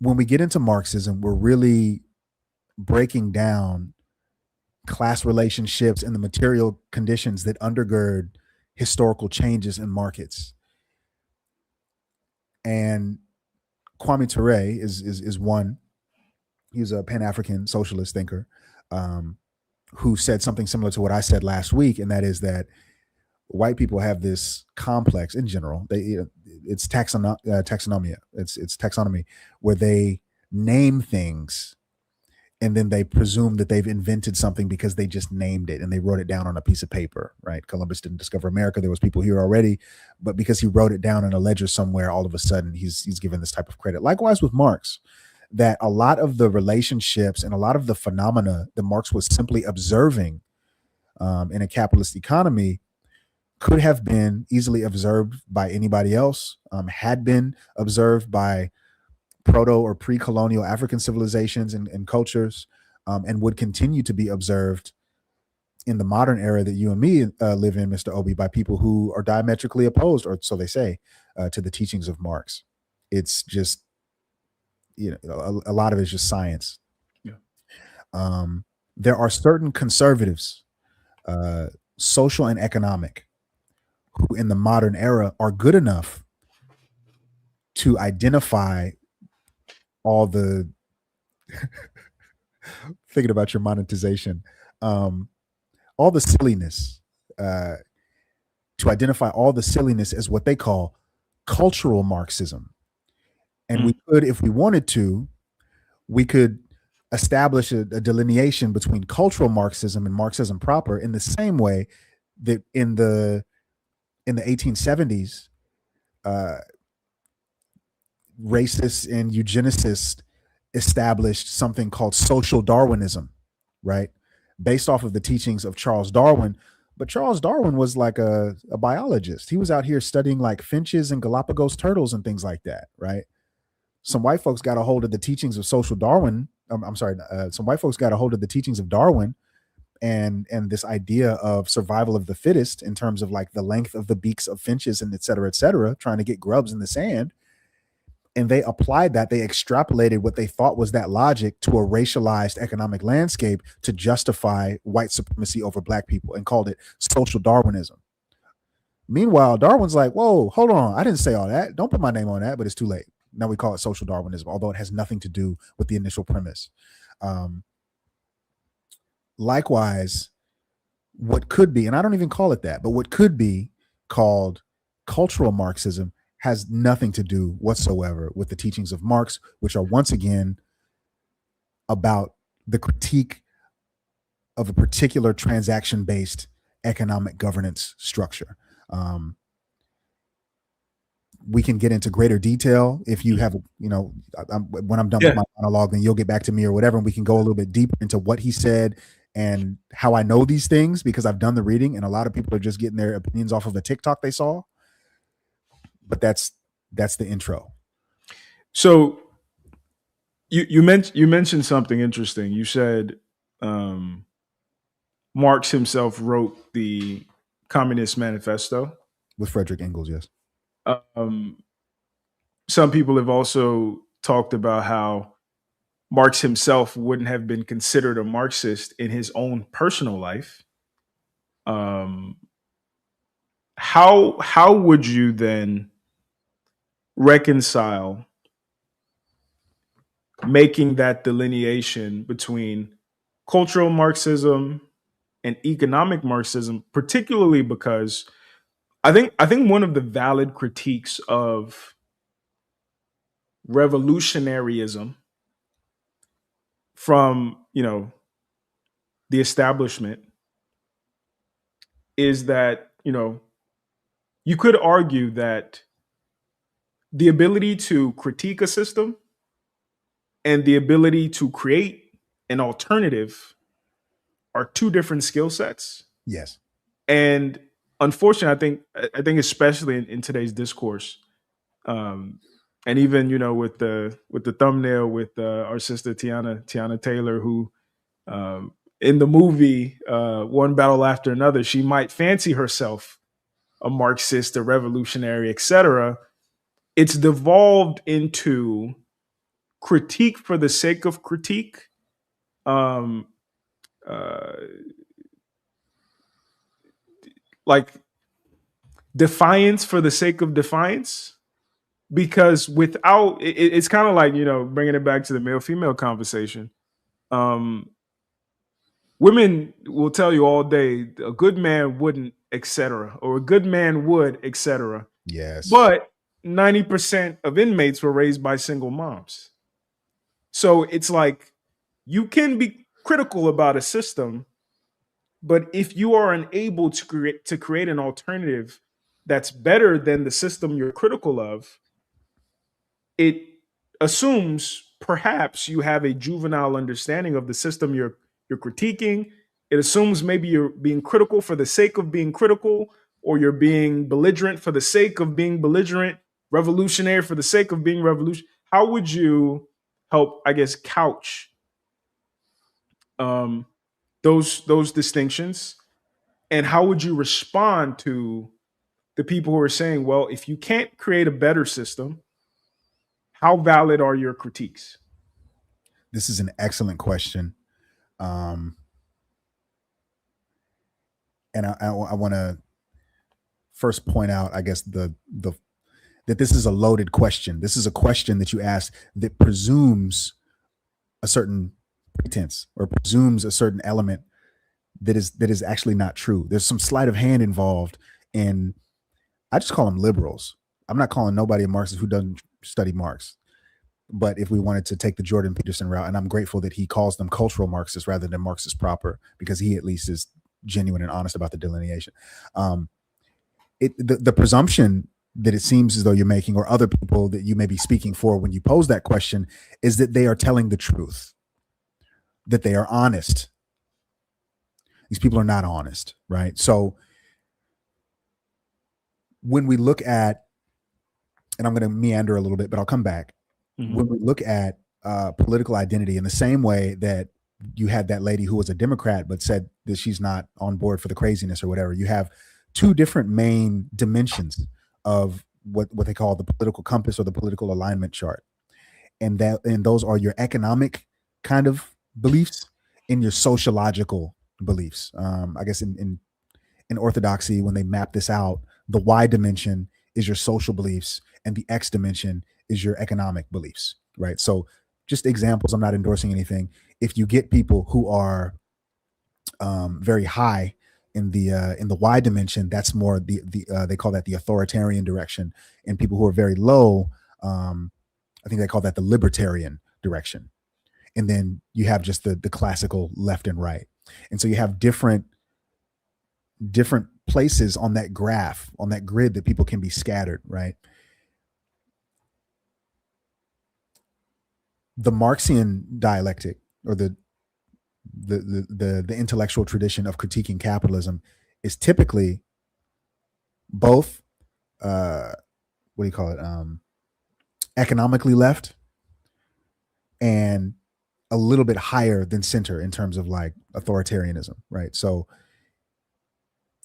when we get into Marxism, we're really breaking down class relationships and the material conditions that undergird historical changes in markets. And Kwame Ture is one. He's a Pan-African socialist thinker who said something similar to what I said last week, and that is that white people have this complex in general. It's taxonomy. It's taxonomy, where they name things and then they presume that they've invented something because they just named it and they wrote it down on a piece of paper, right? Columbus didn't discover America. There was people here already, but because he wrote it down in a ledger somewhere, all of a sudden he's given this type of credit. Likewise with Marx, that a lot of the relationships and a lot of the phenomena that Marx was simply observing in a capitalist economy could have been easily observed by anybody else, had been observed by proto or pre-colonial African civilizations and cultures, and would continue to be observed in the modern era that you and me live in, Mr. Obi, by people who are diametrically opposed, or so they say, to the teachings of Marx. It's just, a lot of it's just science. Yeah. There are certain conservatives, social and economic, who in the modern era are good enough to identify all the thinking about your monetization, all the silliness, to identify all the silliness as what they call cultural Marxism. And we could, if we wanted to, we could establish a delineation between cultural Marxism and Marxism proper, in the same way that in the 1870s, racists and eugenicists established something called social Darwinism, right? Based off of the teachings of Charles Darwin. But Charles Darwin was like a biologist. He was out here studying like finches and Galapagos turtles and things like that, right? Some white folks got a hold of the teachings of social Darwin. Some white folks got a hold of the teachings of Darwin and this idea of survival of the fittest in terms of like the length of the beaks of finches and et cetera, trying to get grubs in the sand. And they applied that, they extrapolated what they thought was that logic to a racialized economic landscape to justify white supremacy over black people, and called it social Darwinism. Meanwhile, Darwin's like, whoa, hold on. I didn't say all that. Don't put my name on that, but it's too late. Now we call it social Darwinism, although it has nothing to do with the initial premise. Likewise, what could be, and I don't even call it that, but what could be called cultural Marxism has nothing to do whatsoever with the teachings of Marx, which are once again about the critique of a particular transaction-based economic governance structure. We can get into greater detail if you have, when I'm done with my monologue, then you'll get back to me or whatever, and we can go a little bit deeper into what he said and how I know these things, because I've done the reading, and a lot of people are just getting their opinions off of a TikTok they saw. But that's the intro. So you mentioned something interesting. You said Marx himself wrote the Communist Manifesto with Frederick Engels. Yes. Some people have also talked about how Marx himself wouldn't have been considered a Marxist in his own personal life. How would you then reconcile making that delineation between cultural Marxism and economic Marxism, particularly because I think one of the valid critiques of revolutionaryism from, the establishment is that, you could argue that the ability to critique a system and the ability to create an alternative are two different skill sets. Yes. And unfortunately, I think especially in today's discourse, um, and even with the thumbnail with our sister Tiana Taylor, who in the movie One Battle After Another, she might fancy herself a Marxist, a revolutionary, etc. It's devolved into critique for the sake of critique, um, uh, like defiance for the sake of defiance. Because without it's kind of like bringing it back to the male female conversation. Um, Women will tell you all day a good man wouldn't, etc., or a good man would, etc. Yes. But 90% of inmates were raised by single moms. So it's like you can be critical about a system, but if you are unable to create an alternative that's better than the system you're critical of, it assumes perhaps you have a juvenile understanding of the system you're critiquing. It assumes maybe you're being critical for the sake of being critical, or you're being belligerent for the sake of being belligerent, revolutionary for the sake of being revolution. How would you help, I guess, couch um, those distinctions, and how would you respond to the people who are saying, well, if you can't create a better system, how valid are your critiques? This is an excellent question. And I want to first point out, I guess, the that this is a loaded question. This is a question that you ask that presumes a certain pretense or presumes a certain element that is actually not true. There's some sleight of hand involved, and I just call them liberals. I'm not calling nobody a Marxist who doesn't study Marx. But if we wanted to take the Jordan Peterson route, and I'm grateful that he calls them cultural Marxists rather than Marxist proper, because he at least is genuine and honest about the delineation. The presumption that it seems as though you're making, or other people that you may be speaking for when you pose that question, is that they are telling the truth, that they are honest. These people are not honest, right? So when we look at, and I'm going to meander a little bit, but I'll come back. Mm-hmm. When we look at political identity in the same way that you had that lady who was a Democrat but said that she's not on board for the craziness or whatever, you have two different main dimensions of what they call the political compass or the political alignment chart. And those are your economic kind of beliefs and your sociological beliefs. I guess in orthodoxy, when they map this out, the Y dimension is your social beliefs and the X dimension is your economic beliefs, right? So just examples, I'm not endorsing anything. If you get people who are very high in the Y dimension, that's more they call that the authoritarian direction, and people who are very low, I think they call that the libertarian direction. And then you have just the classical left and right. And so you have different places on that graph, on that grid, that people can be scattered, right? The Marxian dialectic, or the intellectual tradition of critiquing capitalism, is typically both what do you call it, economically left and a little bit higher than center in terms of like authoritarianism, right? So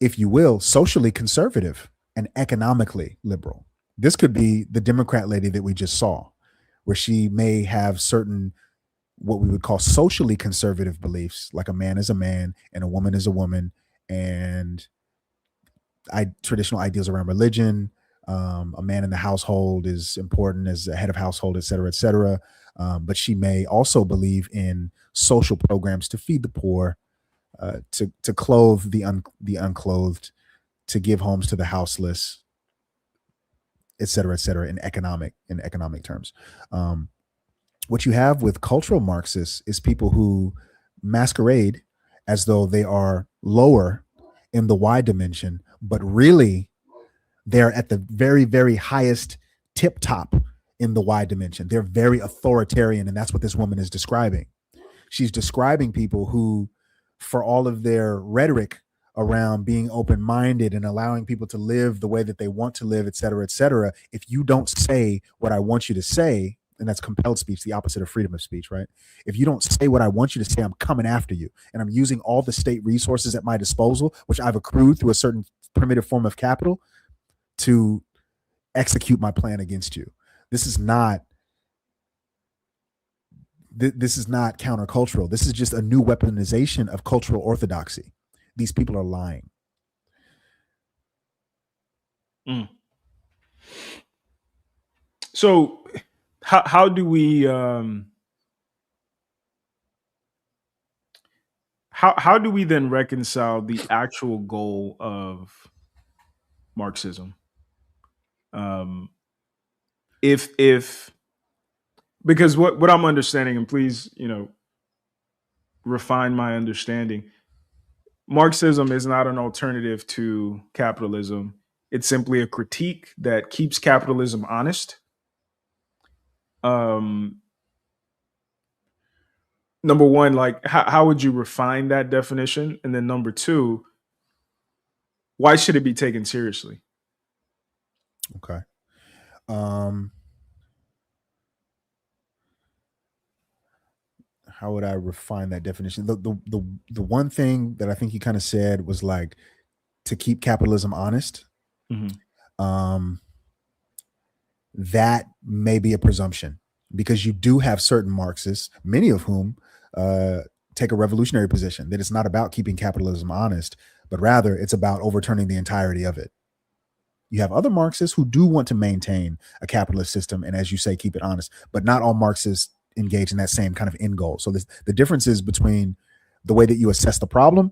if you will, socially conservative and economically liberal. This could be the Democrat lady that we just saw, where she may have certain what we would call socially conservative beliefs, like a man is a man and a woman is a woman, and traditional ideals around religion. A man in the household is important as a head of household, et cetera, et cetera. But she may also believe in social programs to feed the poor, to clothe the unclothed, to give homes to the houseless, et cetera, in economic terms. What you have with cultural Marxists is people who masquerade as though they are lower in the Y dimension, but really they're at the very, very highest tip top in the Y dimension. They're very authoritarian, and that's what this woman is describing. She's describing people who, for all of their rhetoric around being open-minded and allowing people to live the way that they want to live, et cetera, if you don't say what I want you to say, and that's compelled speech, the opposite of freedom of speech, right? If you don't say what I want you to say, I'm coming after you. And I'm using all the state resources at my disposal, which I've accrued through a certain primitive form of capital, to execute my plan against you. This is not countercultural. This is just a new weaponization of cultural orthodoxy. These people are lying. So how do we how do we then reconcile the actual goal of Marxism? If because what I'm understanding, and please, refine my understanding, Marxism is not an alternative to capitalism. It's simply a critique that keeps capitalism honest. Number one, like how would you refine that definition? And then number two, why should it be taken seriously? Okay. How would I refine that definition? The one thing that I think you kind of said was like to keep capitalism honest. Mm-hmm. That may be a presumption, because you do have certain Marxists, many of whom take a revolutionary position that it's not about keeping capitalism honest, but rather it's about overturning the entirety of it. You have other Marxists who do want to maintain a capitalist system and, as you say, keep it honest, but not all Marxists engage in that same kind of end goal. So the difference is between the way that you assess the problem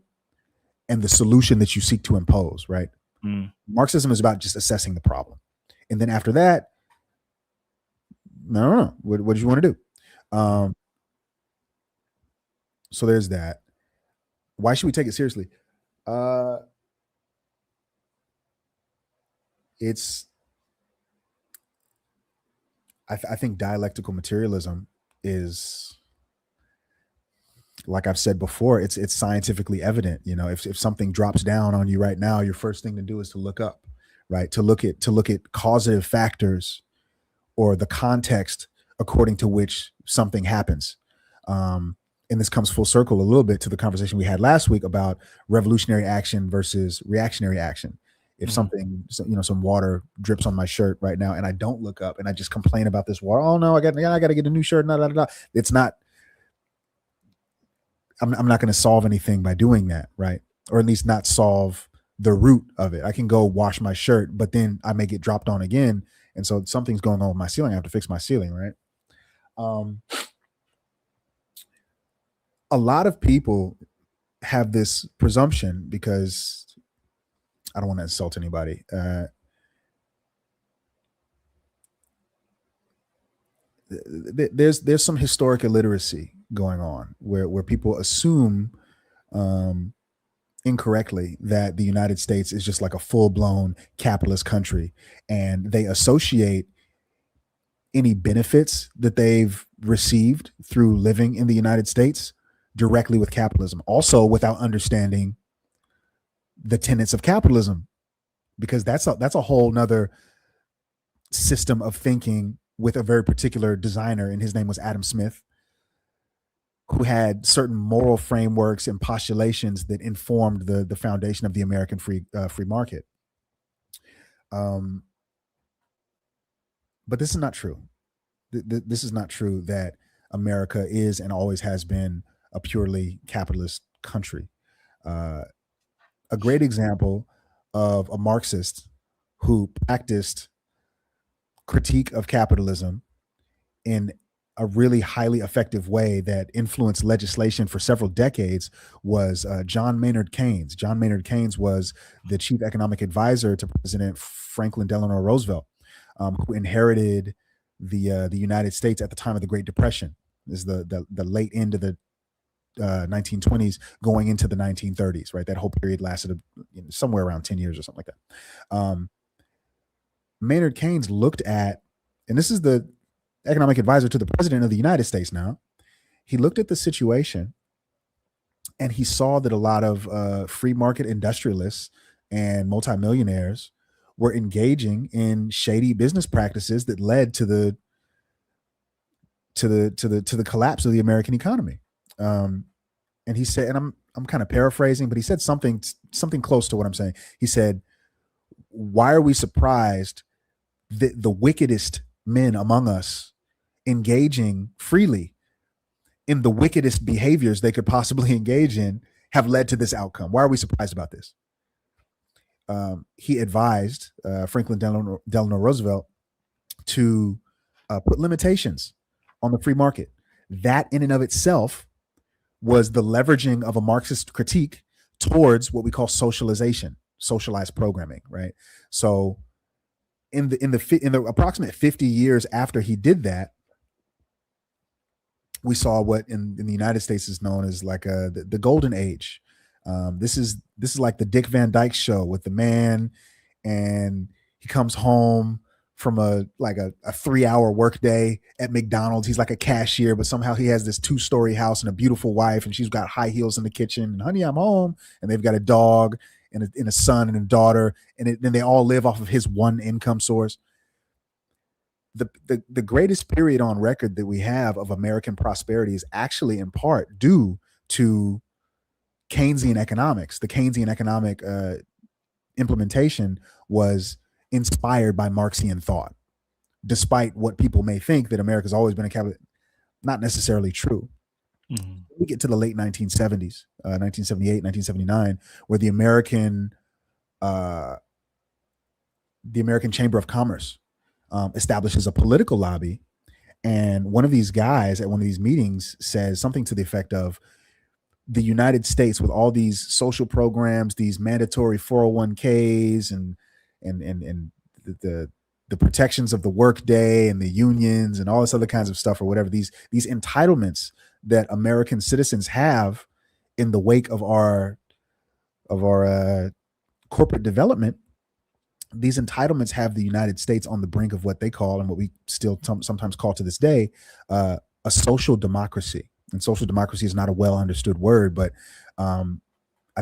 and the solution that you seek to impose, right? Marxism is about just assessing the problem. And then after that, no, what do you want to do? So there's that. Why should we take it seriously? I think dialectical materialism is, like I've said before, it's scientifically evident. If something drops down on you right now, your first thing to do is to look up, right? To look at causative factors or the context according to which something happens. And this comes full circle a little bit to the conversation we had last week about revolutionary action versus reactionary action. If something, some water drips on my shirt right now and I don't look up and I just complain about this water, oh no, I got to get a new shirt. It's not, I'm not going to solve anything by doing that, right? Or at least not solve the root of it. I can go wash my shirt, but then I may get dropped on again. And so something's going on with my ceiling. I have to fix my ceiling, right? A lot of people have this presumption, because I don't want to insult anybody. There's some historic illiteracy going on where people assume incorrectly that the United States is just like a full-blown capitalist country, and they associate any benefits that they've received through living in the United States directly with capitalism, also without understanding the tenets of capitalism, because that's a whole nother system of thinking with a very particular designer, and his name was Adam Smith, who had certain moral frameworks and postulations that informed the foundation of the American free market. But this is not true. This is not true that America is and always has been a purely capitalist country. A great example of a Marxist who practiced critique of capitalism in a really highly effective way that influenced legislation for several decades was John Maynard Keynes. John Maynard Keynes was the chief economic advisor to President Franklin Delano Roosevelt, who inherited the United States at the time of the Great Depression. This is the late end of the 1920s going into the 1930s, right? That whole period lasted somewhere around 10 years or something like that. Maynard Keynes looked at, and this is the economic advisor to the president of the United States now, he looked at the situation And he saw that a lot of free market industrialists and multimillionaires were engaging in shady business practices that led to the collapse of the American economy. And he said, and I'm kind of paraphrasing, but he said something close to what I'm saying. He said, "Why are we surprised that the wickedest men among us engaging freely in the wickedest behaviors they could possibly engage in have led to this outcome? Why are we surprised about this?" He advised Franklin Delano Roosevelt to put limitations on the free market. That in and of itself was the leveraging of a Marxist critique towards what we call socialization, socialized programming, right? So in the approximate 50 years after he did that, we saw what in the United States is known as like the golden age. This is like the Dick Van Dyke Show with the man, and he comes home from a 3-hour workday at McDonald's. He's like a cashier, but somehow he has this 2-story house and a beautiful wife, and she's got high heels in the kitchen. And honey, I'm home. And they've got a dog and a son and a daughter, and then they all live off of his one income source. The greatest period on record that we have of American prosperity is actually in part due to Keynesian economics. The Keynesian economic implementation was inspired by Marxian thought, despite what people may think that America's always been a capitalist. Not necessarily true. Mm-hmm. We get to the late 1970s, 1978, 1979, where the American Chamber of Commerce establishes a political lobby. And one of these guys at one of these meetings says something to the effect of, the United States, with all these social programs, these mandatory 401ks and the protections of the workday and the unions and all this other kinds of stuff, or whatever, these entitlements that American citizens have in the wake of our corporate development, these entitlements have the United States on the brink of what they call, and what we still sometimes call to this day, a social democracy. And social democracy is not a well understood word, but I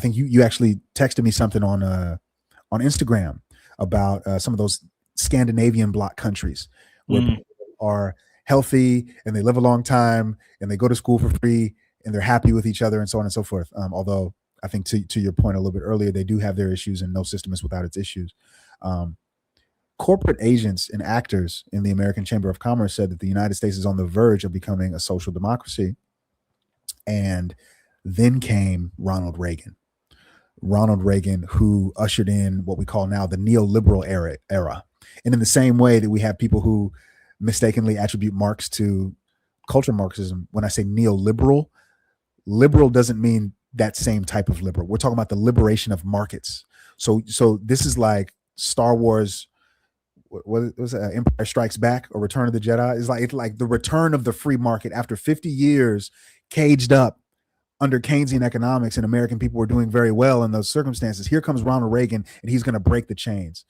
think you actually texted me something on Instagram about some of those Scandinavian bloc countries where people are healthy and they live a long time and they go to school for free and they're happy with each other and so on and so forth. Although I think to your point a little bit earlier, they do have their issues, and no system is without its issues. Corporate agents and actors in the American Chamber of Commerce said that the United States is on the verge of becoming a social democracy. And then came Ronald Reagan, who ushered in what we call now the neoliberal era. And in the same way that we have people who mistakenly attribute Marx to culture Marxism, when I say neoliberal, liberal doesn't mean that same type of liberal. We're talking about the liberation of markets. So this is like Star Wars, what was it, Empire Strikes Back or Return of the Jedi? It's like the return of the free market after 50 years caged up under Keynesian economics, and American people were doing very well in those circumstances. Here comes Ronald Reagan, and he's going to break the chains.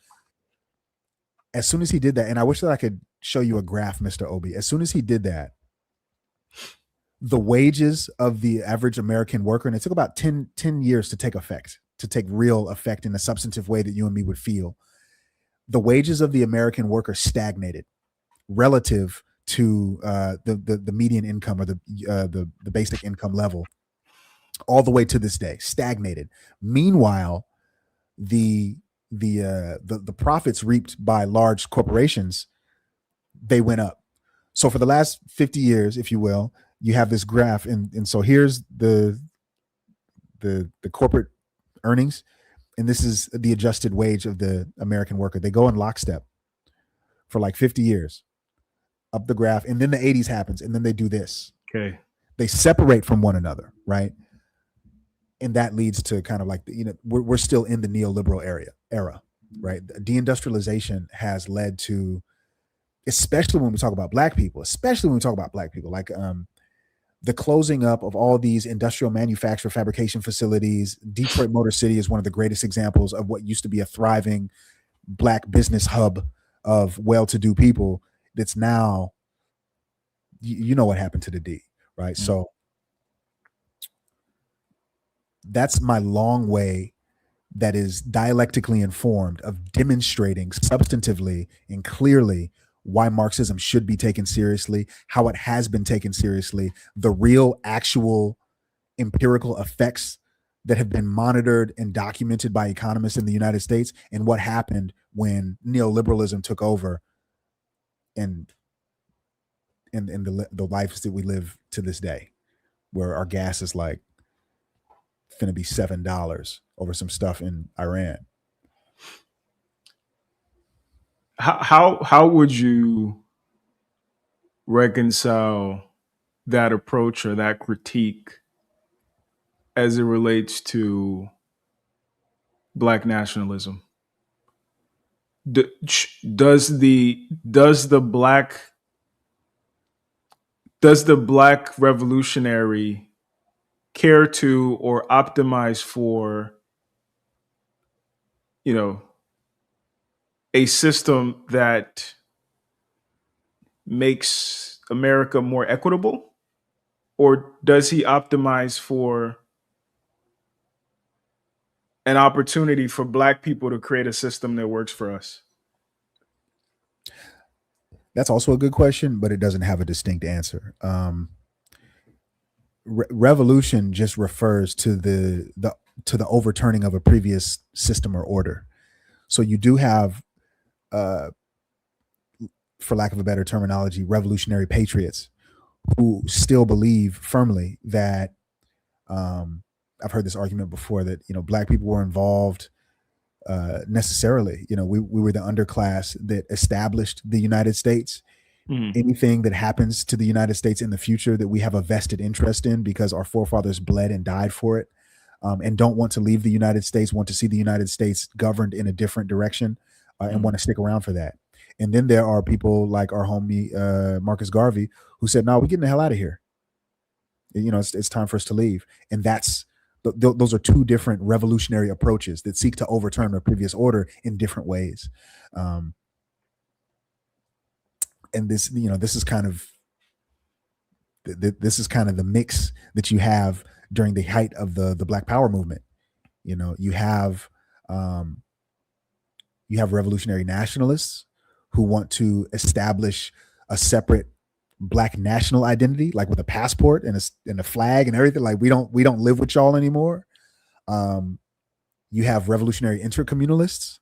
As soon as he did that, and I wish that I could show you a graph, Mr. Obi, as soon as he did that, the wages of the average American worker, and it took about 10 years to take real effect in a substantive way that you and me would feel. The wages of the American worker stagnated relative to the median income, or the basic income level, all the way to this day, stagnated. Meanwhile, the profits reaped by large corporations, they went up. So for the last 50 years, if you will, you have this graph, and so here's the corporate earnings, and this is the adjusted wage of the American worker. They go in lockstep for like 50 years. Up the graph, and then the 80s happens, and then they do this. Okay. They separate from one another, right? And that leads to kind of like, we're still in the neoliberal era, right? Deindustrialization has led to, especially when we talk about black people, like the closing up of all these industrial manufacturer fabrication facilities. Detroit Motor City is one of the greatest examples of what used to be a thriving black business hub of well-to-do people. That's now, you know what happened to the D, right? Mm-hmm. So that's my long way that is dialectically informed of demonstrating substantively and clearly why Marxism should be taken seriously, how it has been taken seriously, the real actual empirical effects that have been monitored and documented by economists in the United States, and what happened when neoliberalism took over and in the lives that we live to this day, where our gas is like finna be $7 over some stuff in Iran. How would you reconcile that approach or that critique as it relates to Black nationalism? Does the black revolutionary care to or optimize for, you know, a system that makes America more equitable, or does he optimize for an opportunity for Black people to create a system that works for us? That's also a good question, but it doesn't have a distinct answer. Revolution just refers to the overturning of a previous system or order. So you do have, for lack of a better terminology, revolutionary patriots who still believe firmly that, I've heard this argument before, that Black people were involved necessarily. We were the underclass that established the United States. Anything that happens to the United States in the future that we have a vested interest in because our forefathers bled and died for it, and don't want to leave the United States, want to see the United States governed in a different direction, and want to stick around for that. And then there are people like our homie Marcus Garvey, who said, "No, we're getting the hell out of here. It's time for us to leave." And those are two different revolutionary approaches that seek to overturn a previous order in different ways. And this is kind of the mix that you have during the height of the Black Power movement. You have revolutionary nationalists who want to establish a separate Black national identity, like with a passport and a flag and everything. Like we don't live with y'all anymore. You have revolutionary intercommunalists.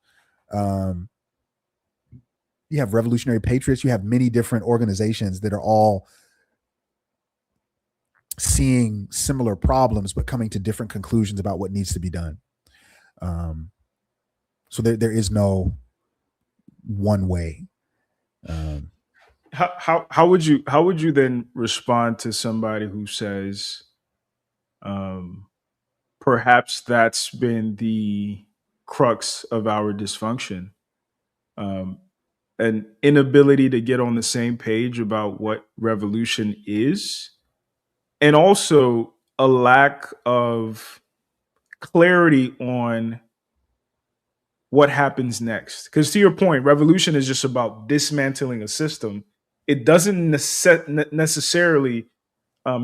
You have revolutionary patriots. You have many different organizations that are all seeing similar problems, but coming to different conclusions about what needs to be done. So there is no one way. How would you then respond to somebody who says, perhaps that's been the crux of our dysfunction, an inability to get on the same page about what revolution is, and also a lack of clarity on what happens next? Because to your point, revolution is just about dismantling a system. It doesn't necessarily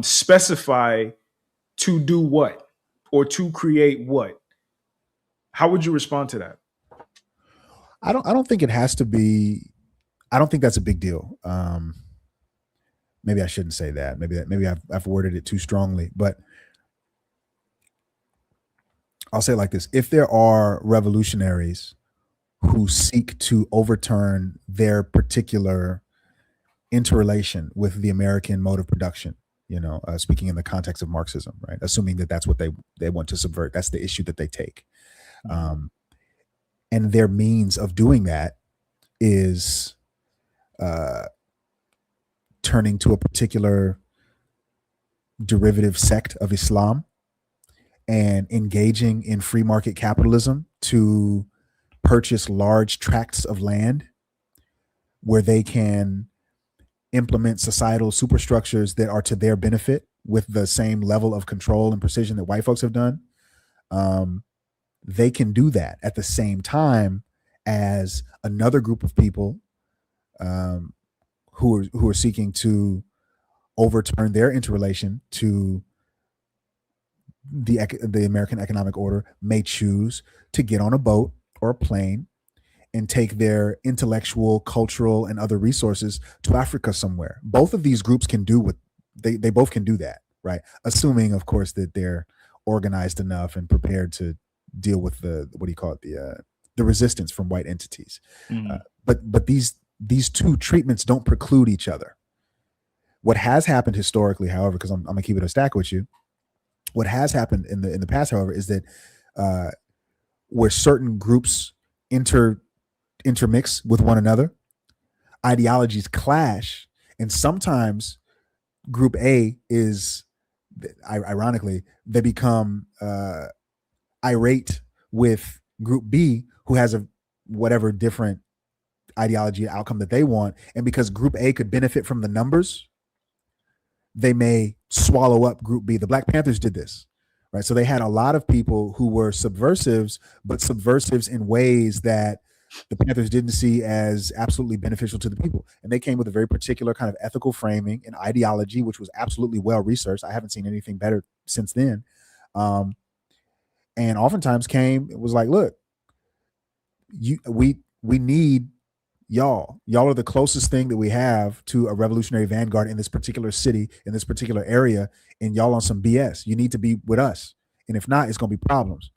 specify to do what or to create what. How would you respond to that? I don't think it has to be. I don't think that's a big deal. Maybe I shouldn't say that. Maybe I've worded it too strongly, but I'll say it like this. If there are revolutionaries who seek to overturn their particular interrelation with the American mode of production, speaking in the context of Marxism, right? Assuming that that's what they want to subvert. That's the issue that they take. And their means of doing that is turning to a particular derivative sect of Islam and engaging in free market capitalism to purchase large tracts of land where they can implement societal superstructures that are to their benefit with the same level of control and precision that white folks have done. They can do that at the same time as another group of people who are seeking to overturn their interrelation to the American economic order may choose to get on a boat or a plane and take their intellectual, cultural, and other resources to Africa somewhere. Both of these groups can do what they both can do that, right? Assuming, of course, that they're organized enough and prepared to deal with the what do you call it, the resistance from white entities. But these two treatments don't preclude each other. What has happened historically, however, because I'm gonna keep it a stack with you, what has happened in the past, however, is that where certain groups intermix with one another, ideologies clash, and sometimes group A is, ironically, they become irate with group B, who has a whatever different ideology outcome that they want, and because group A could benefit from the numbers, they may swallow up group B. The Black Panthers did this, right? So they had a lot of people who were subversives, but subversives in ways that the Panthers didn't see as absolutely beneficial to the people. And they came with a very particular kind of ethical framing and ideology, which was absolutely well researched. I haven't seen anything better since then. And oftentimes it was like, look, we need y'all. Y'all are the closest thing that we have to a revolutionary vanguard in this particular city, in this particular area, and y'all on some BS. You need to be with us. And if not, it's gonna be problems.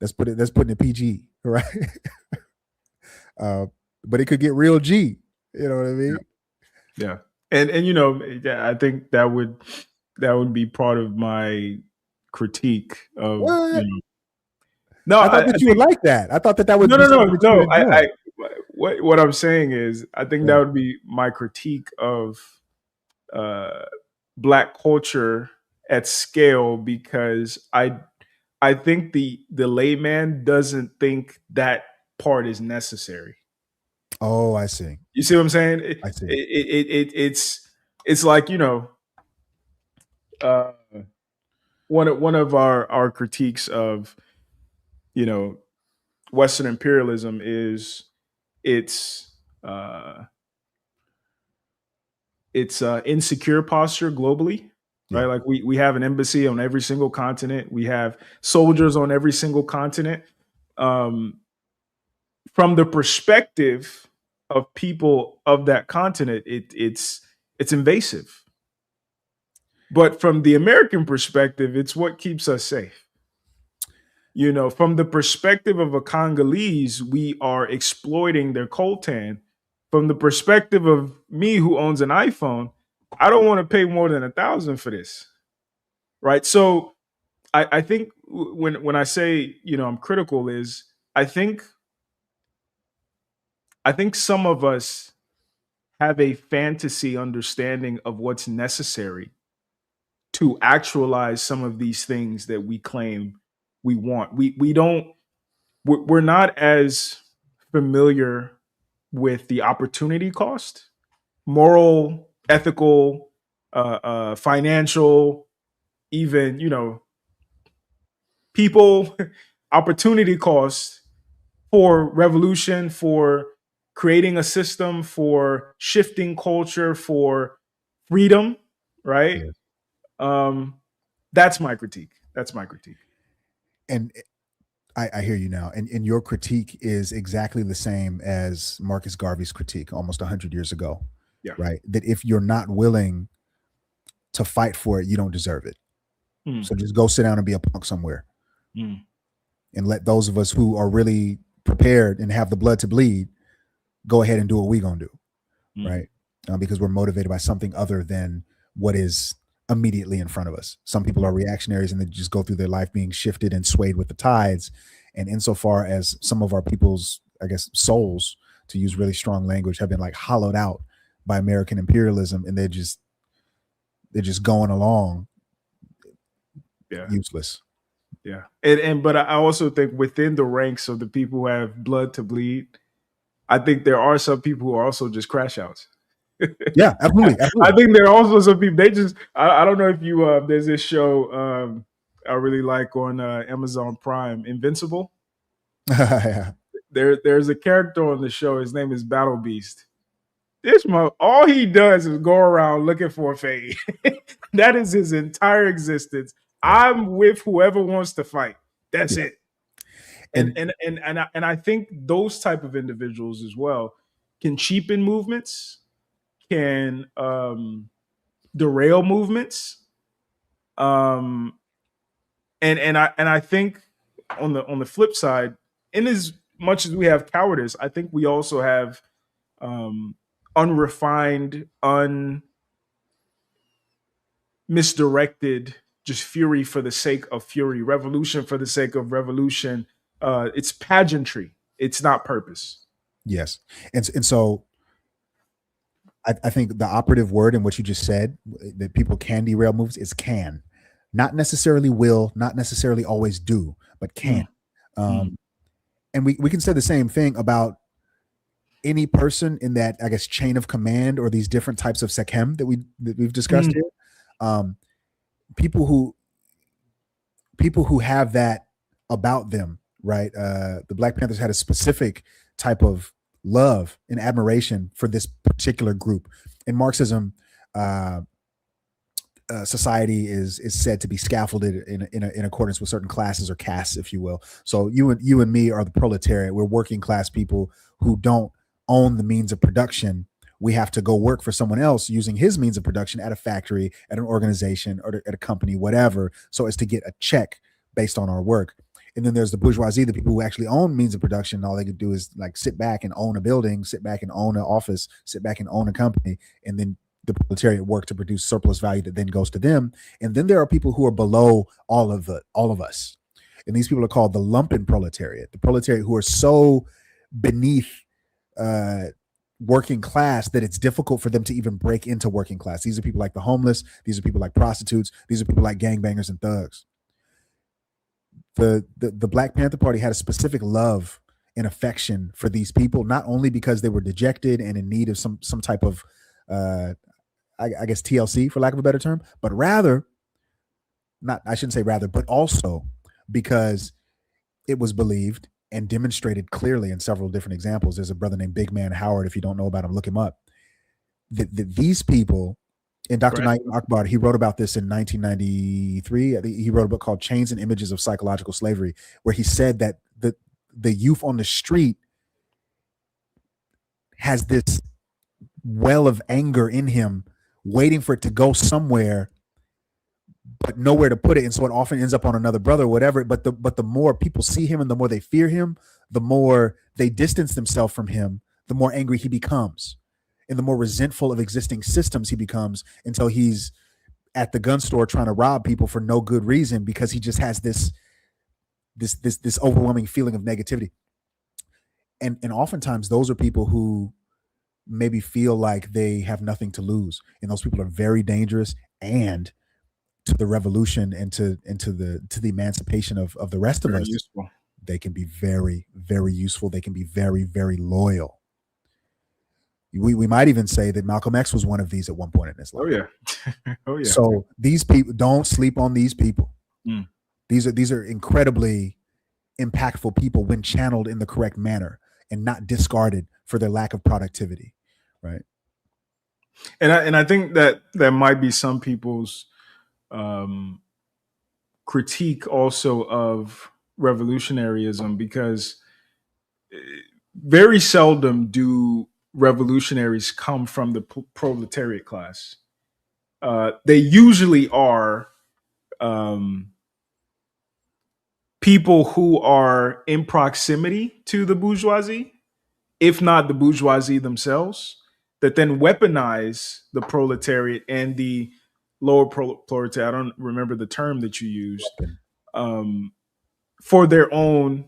Let's put it PG, right? But it could get real G. You know what I mean? Yeah. And you know, I think that would be part of my critique of What? No, I thought that you would like that. I thought that would be something that you would enjoy. What I'm saying is, I think that would be my critique of Black culture at scale, because I think the layman doesn't think that part is necessary. Oh, I see. You see what I'm saying? I see. It's like, you know, one of our critiques of, you know, Western imperialism is its insecure posture globally, right? Like we have an embassy on every single continent. We have soldiers on every single continent. From the perspective of people of that continent, it's invasive. But from the American perspective, it's what keeps us safe. You know, from the perspective of a Congolese, we are exploiting their coltan. From the perspective of me, who owns an iPhone, I don't want to pay more than $1,000 for this, right? So I think when I say, you know, I'm critical, is I think some of us have a fantasy understanding of what's necessary to actualize some of these things that we claim we want. We're not as familiar with the opportunity cost, moral, ethical, financial, even, you know, people, opportunity cost for revolution, for creating a system, for shifting culture, for freedom, right? That's my critique. And I hear you now. And your critique is exactly the same as Marcus Garvey's critique almost 100 years ago. Yeah. Right. That if you're not willing to fight for it, you don't deserve it. So just go sit down and be a punk somewhere. And let those of us who are really prepared and have the blood to bleed go ahead and do what we're going to do. Right. Because we're motivated by something other than what is immediately in front of us. Some people are reactionaries and they just go through their life being shifted and swayed with the tides. And insofar as some of our people's, I guess, souls, to use really strong language, have been like hollowed out by American imperialism, and they're just going along useless. Yeah. But I also think within the ranks of the people who have blood to bleed, I think there are some people who are also just crash outs. Yeah, absolutely. I think there are also some people, they just, I don't know if you, there's this show I really like on Amazon Prime, Invincible. Yeah. There's a character on the show, his name is Battle Beast. All he does is go around looking for a fade. That is his entire existence. I'm with whoever wants to fight. That's Yeah. it. And And I think those type of individuals as well can cheapen movements, can derail movements, um, and I think on the flip side, in as much as we have cowardice, I think we also have unrefined, misdirected, just fury for the sake of fury, revolution for the sake of revolution. It's pageantry. It's not purpose. yes, and so I think the operative word in what you just said, that people can derail moves, is can, not necessarily will, not necessarily always do, but can. Mm. And we can say the same thing about any person in that, I guess, chain of command, or these different types of sekhem that we've discussed Mm. here. Um, people who have that about them, right? The Black Panthers had a specific type of love and admiration for this particular group. In Marxism, society is said to be scaffolded in accordance with certain classes or castes, if you will. So you and me are the proletariat. We're working class people who don't own the means of production. We have to go work for someone else using his means of production at a factory, at an organization, or at a company, whatever, so as to get a check based on our work. And then there's the bourgeoisie, the people who actually own means of production. All they could do is like sit back and own a building, sit back and own an office, sit back and own a company, and then the proletariat work to produce surplus value that then goes to them. And then there are people who are below all of us. And these people are called the lumpen proletariat, the proletariat who are so beneath working class that it's difficult for them to even break into working class. These are people like the homeless. These are people like prostitutes. These are people like gangbangers and thugs. The Black Panther Party had a specific love and affection for these people, not only because they were dejected and in need of some type of I guess TLC, for lack of a better term, but rather, not, I shouldn't say rather, but also because it was believed and demonstrated clearly in several different examples. There's a brother named Big Man Howard. If you don't know about him, look him up. That these people, and Dr. Right. Naim Akbar, he wrote about this in 1993. I think he wrote a book called Chains and Images of Psychological Slavery, where he said that the youth on the street has this well of anger in him, waiting for it to go somewhere, but nowhere to put it, and so it often ends up on another brother or whatever. But the more people see him and the more they fear him, the more they distance themselves from him, the more angry he becomes, and the more resentful of existing systems he becomes, until he's at the gun store trying to rob people for no good reason, because he just has this overwhelming feeling of negativity. And oftentimes those are people who maybe feel like they have nothing to lose, and those people are very dangerous, and to the revolution and to the emancipation of the rest of Very us, useful. they can be very, very useful. They can be very, very loyal. We might even say that Malcolm X was one of these at one point in his life. Oh yeah. Oh yeah. So these people, don't sleep on these people. Mm. These are incredibly impactful people when channeled in the correct manner and not discarded for their lack of productivity, right? And I think that might be some people's critique also of revolutionaryism, because very seldom do revolutionaries come from the proletariat class. They usually are people who are in proximity to the bourgeoisie, if not the bourgeoisie themselves, that then weaponize the proletariat and the lower proletariat. I don't remember the term that you used, for their own,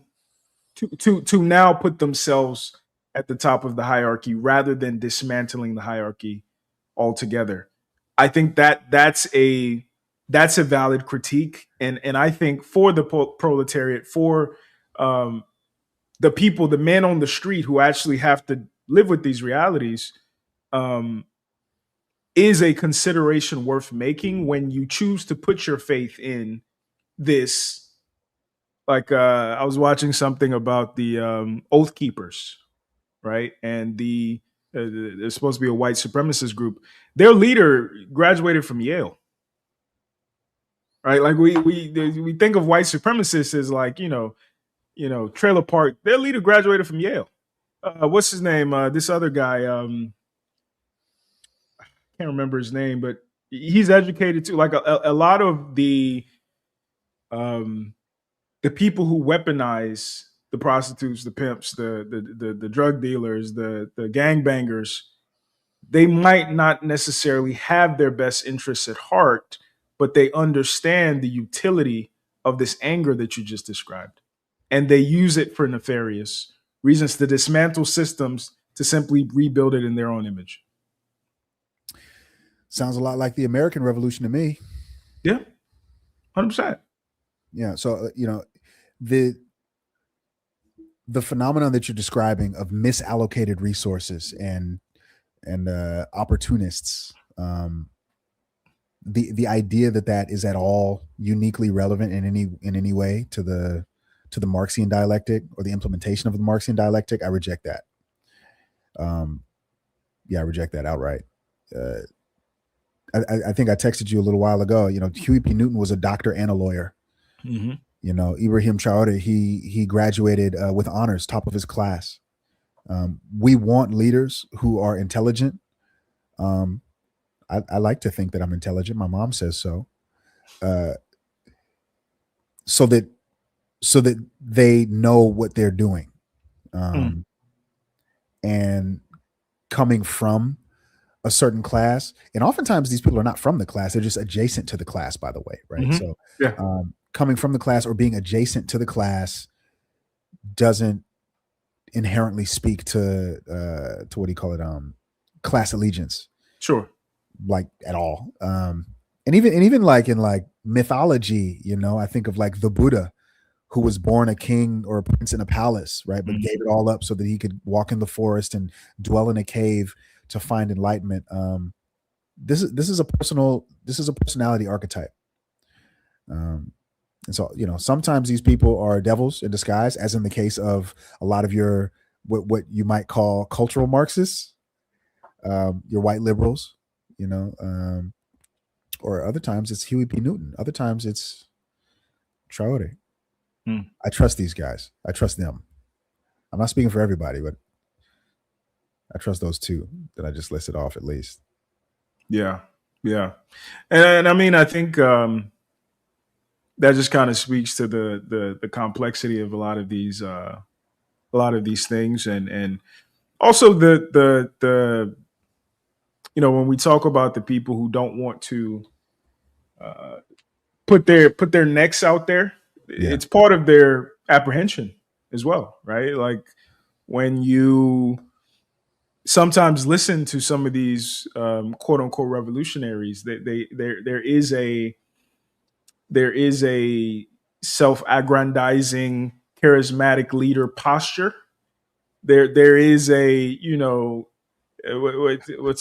to now put themselves at the top of the hierarchy rather than dismantling the hierarchy altogether. I think that's a valid critique, and I think for the proletariat, for the people, the men on the street who actually have to live with these realities, um, is a consideration worth making when you choose to put your faith in this. Like I was watching something about the Oath Keepers, right? And there's supposed to be a white supremacist group. Their leader graduated from Yale. right? Like we think of white supremacists as like trailer park. Their leader graduated from Yale. What's his name? This other guy. Can't remember his name, but he's educated too. Like a lot of um, the people who weaponize the prostitutes, the pimps, the drug dealers, the gangbangers, they might not necessarily have their best interests at heart, but they understand the utility of this anger that you just described. And they use it for nefarious reasons to dismantle systems to simply rebuild it in their own image. Sounds a lot like the American Revolution to me. Yeah, 100%. Yeah. So, the phenomenon that you're describing of misallocated resources and opportunists, the idea that is at all uniquely relevant in any way to the Marxian dialectic or the implementation of the Marxian dialectic, I reject that. I reject that outright. I think I texted you a little while ago. Huey P. Newton was a doctor and a lawyer. Mm-hmm. Ibrahim Traore, he graduated with honors, top of his class. We want leaders who are intelligent. I like to think that I'm intelligent. My mom says so. So that they know what they're doing. And coming from a certain class, and oftentimes these people are not from the class, they're just adjacent to the class, by the way, right? Mm-hmm. So yeah. Coming from the class or being adjacent to the class doesn't inherently speak to what do you call it, class allegiance. Sure. Like at all. And even like in like mythology, I think of like the Buddha, who was born a king or a prince in a palace, right? But gave it all up so that he could walk in the forest and dwell in a cave to find enlightenment. This is a personality archetype. And so, sometimes these people are devils in disguise, as in the case of a lot of your what you might call cultural Marxists, your white liberals, or other times it's Huey P. Newton. Other times it's Traore. I trust these guys. I trust them. I'm not speaking for everybody, but I trust those two that I just listed off at least. Yeah. Yeah. And I mean, I think that just kind of speaks to the complexity of a lot of these things, and also the when we talk about the people who don't want to put their necks out there, it's part of their apprehension as well, right? Like when you sometimes listen to some of these quote unquote revolutionaries, there is a self-aggrandizing, charismatic leader posture. There is a what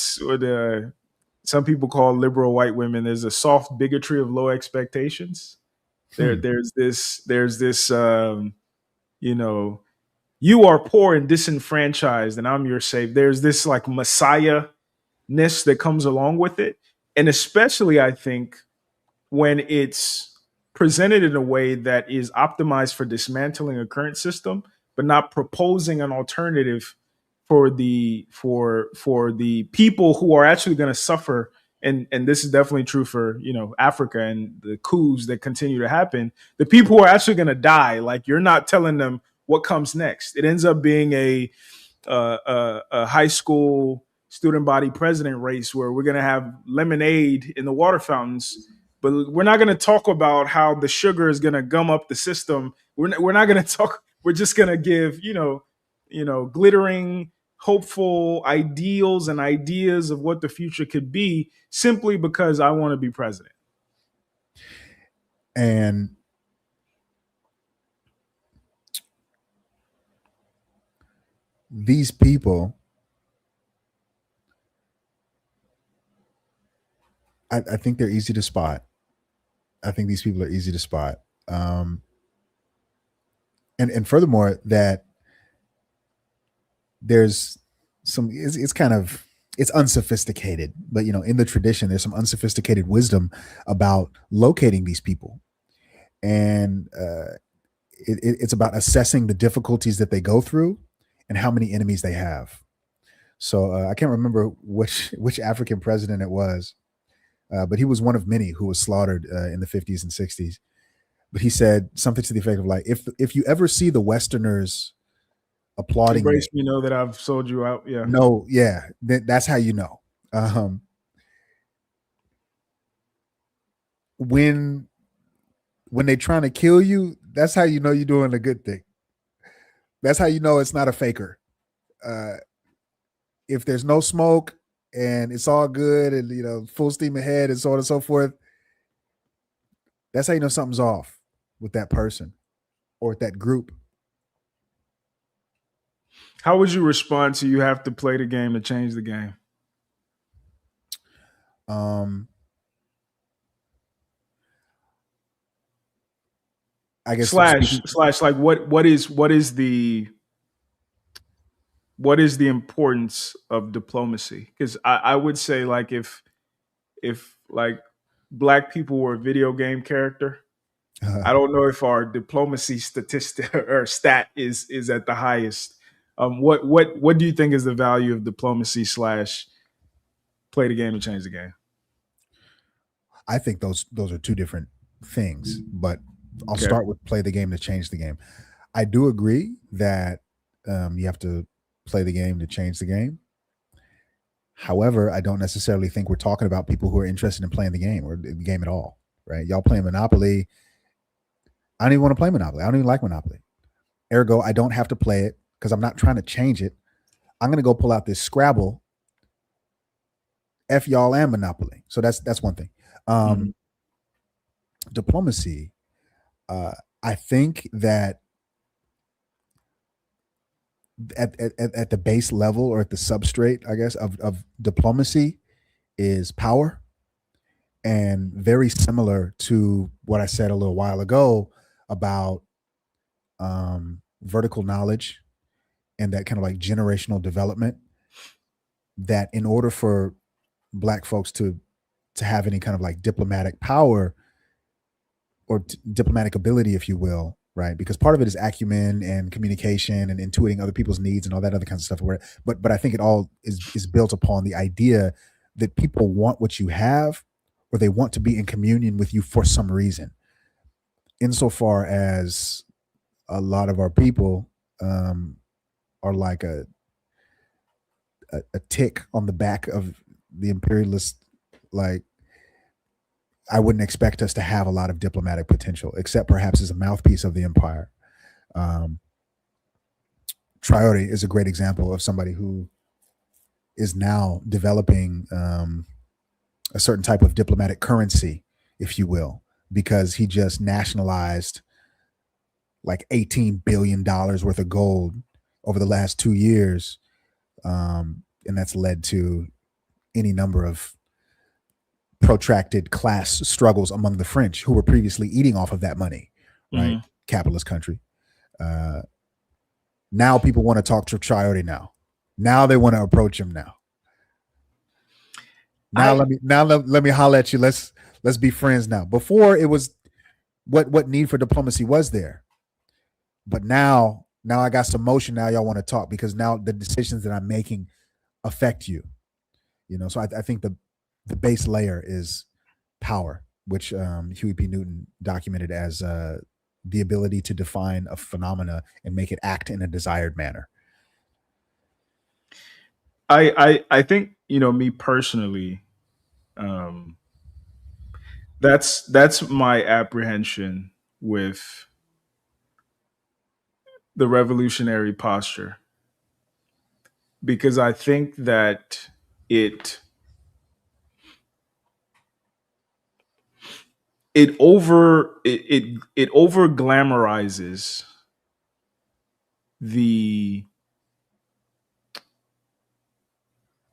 some people call liberal white women. There's a soft bigotry of low expectations. There's this you are poor and disenfranchised, and I'm your savior. There's this like messiah-ness that comes along with it, and especially I think when it's presented in a way that is optimized for dismantling a current system, but not proposing an alternative for the people who are actually going to suffer. And this is definitely true for Africa and the coups that continue to happen. The people who are actually going to die, like you're not telling them what comes next. It ends up being a high school student body president race where we're going to have lemonade in the water fountains. But we're not going to talk about how the sugar is going to gum up the system. We're not going to talk. We're just going to give, glittering, hopeful ideals and ideas of what the future could be simply because I want to be president. And these people, I think they're easy to spot. I think these people are easy to spot. And furthermore, that there's some, it's kind of it's unsophisticated, but in the tradition, there's some unsophisticated wisdom about locating these people, and it's about assessing the difficulties that they go through and how many enemies they have. So I can't remember which African president it was, but he was one of many who was slaughtered in the 50s and 60s. But he said something to the effect of like, if you ever see the Westerners applauding me, Embrace me, know that I've sold you out. Yeah. no, yeah, that's how you know. Um, when they're trying to kill you, that's how you know you're doing a good thing. That's how you know it's not a faker. Uh, if there's no smoke and it's all good and full steam ahead and so on and so forth, that's how you know something's off with that person or with that group. How would you respond to you have to play the game to change the game? Um, I guess slash like what is the importance of diplomacy? Because I would say like if like black people were a video game character, I don't know if our diplomacy statistic or stat is at the highest. What do you think is the value of diplomacy slash play the game and change the game? I think those are two different things, but I'll Okay. start with play the game to change the game. I do agree that you have to play the game to change the game. However, I don't necessarily think we're talking about people who are interested in playing the game or the game at all, right? Y'all playing Monopoly. I don't even want to play Monopoly. I don't even like Monopoly. Ergo, I don't have to play it because I'm not trying to change it. I'm going to go pull out this Scrabble, F y'all and Monopoly. So that's one thing. Diplomacy. I think that at the base level or at the substrate, I guess, of diplomacy is power, and very similar to what I said a little while ago about vertical knowledge and that kind of like generational development. That in order for Black folks to have any kind of like diplomatic power or diplomatic ability, if you will, right? Because part of it is acumen and communication and intuiting other people's needs and all that other kinds of stuff. But I think it all is built upon the idea that people want what you have, or they want to be in communion with you for some reason. Insofar as a lot of our people are like a tick on the back of the imperialist, like, I wouldn't expect us to have a lot of diplomatic potential, except perhaps as a mouthpiece of the empire. Traore is a great example of somebody who is now developing a certain type of diplomatic currency, if you will, because he just nationalized like $18 billion worth of gold over the last 2 years. And that's led to any number of protracted class struggles among the French, who were previously eating off of that money, right? Mm-hmm. Capitalist country. Now people want to talk to Traore now. Now they want to approach him now. Let me holler at you. Let's be friends now. Before it was what need for diplomacy was there. But now I got some motion. Now y'all want to talk because now the decisions that I'm making affect you. So I think the base layer is power, which Huey P. Newton documented as the ability to define a phenomena and make it act in a desired manner. I think, me personally, that's my apprehension with the revolutionary posture, because I think that it over glamorizes the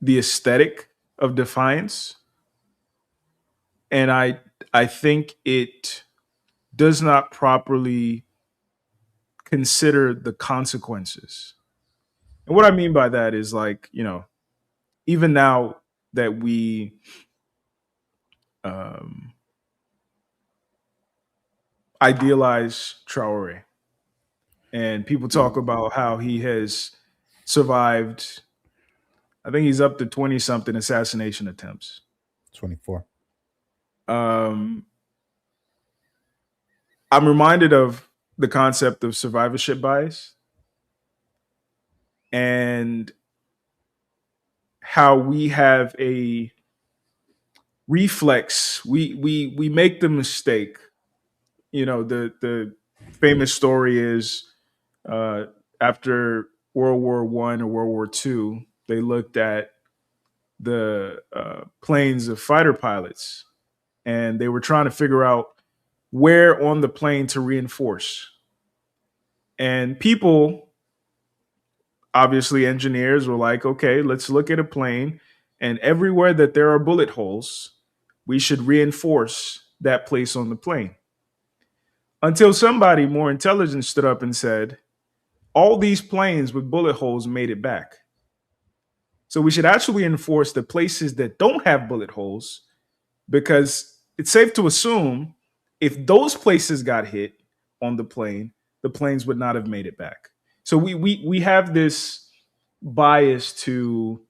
aesthetic of defiance, and I think it does not properly consider the consequences. And what I mean by that is, like, even now that we um, idealize Traore, and people talk about how he has survived. I think he's up to 20 something assassination attempts. 24. Um, I'm reminded of the concept of survivorship bias and how we have a reflex. We make the mistake. You know, the famous story is uh, after World War One or World War Two, they looked at the planes of fighter pilots, and they were trying to figure out where on the plane to reinforce. And people, obviously engineers, were like, okay, let's look at a plane, and everywhere that there are bullet holes, we should reinforce that place on the plane. Until somebody more intelligent stood up and said, all these planes with bullet holes made it back. So we should actually enforce the places that don't have bullet holes, because it's safe to assume if those places got hit on the planes would not have made it back. So we have this bias to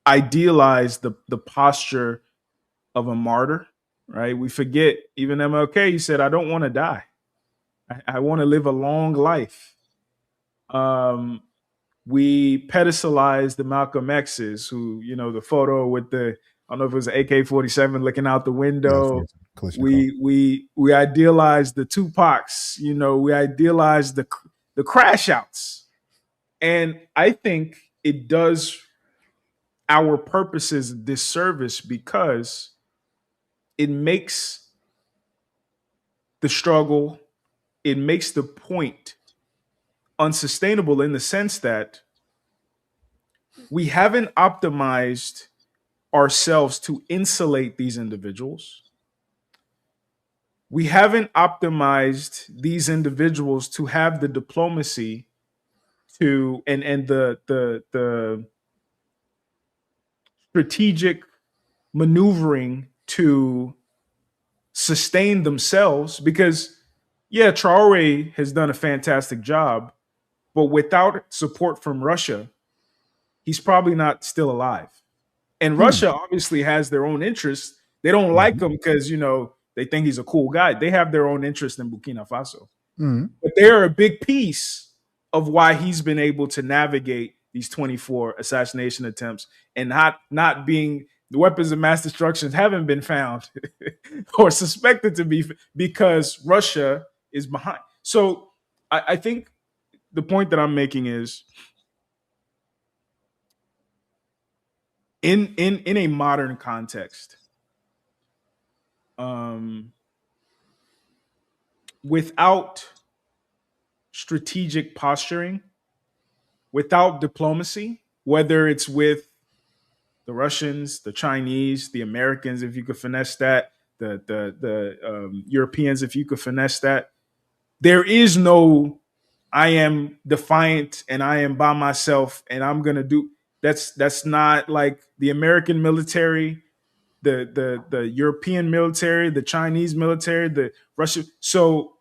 idealize the posture of a martyr, right? We forget even MLK, he said, I don't want to die. I want to live a long life. Um, we pedestalize the Malcolm X's, who, you know, the photo with the, I don't know if it was an AK-47 looking out the window. We idealize the Tupacs, you know, we idealize the crash outs. And I think it does our purposes disservice because it makes the struggle, it makes the point unsustainable in the sense that we haven't optimized ourselves to insulate these individuals. We haven't optimized these individuals to have the diplomacy to and the strategic maneuvering to sustain themselves, because yeah, Traore has done a fantastic job, but without support from Russia, he's probably not still alive. And Russia obviously has their own interests. They don't like him because, you know, they think he's a cool guy. They have their own interest in Burkina Faso. But they're a big piece of why he's been able to navigate these 24 assassination attempts and not being, the weapons of mass destruction haven't been found or suspected to be, because Russia is behind. So I think the point that I'm making is in a modern context, without strategic posturing, without diplomacy, whether it's with the Russians, the Chinese, the Americans, if you could finesse that, the Europeans, if you could finesse that, there is no I am defiant and I am by myself and I'm gonna do. That's not like the American military, the European military, the Chinese military, the Russian. So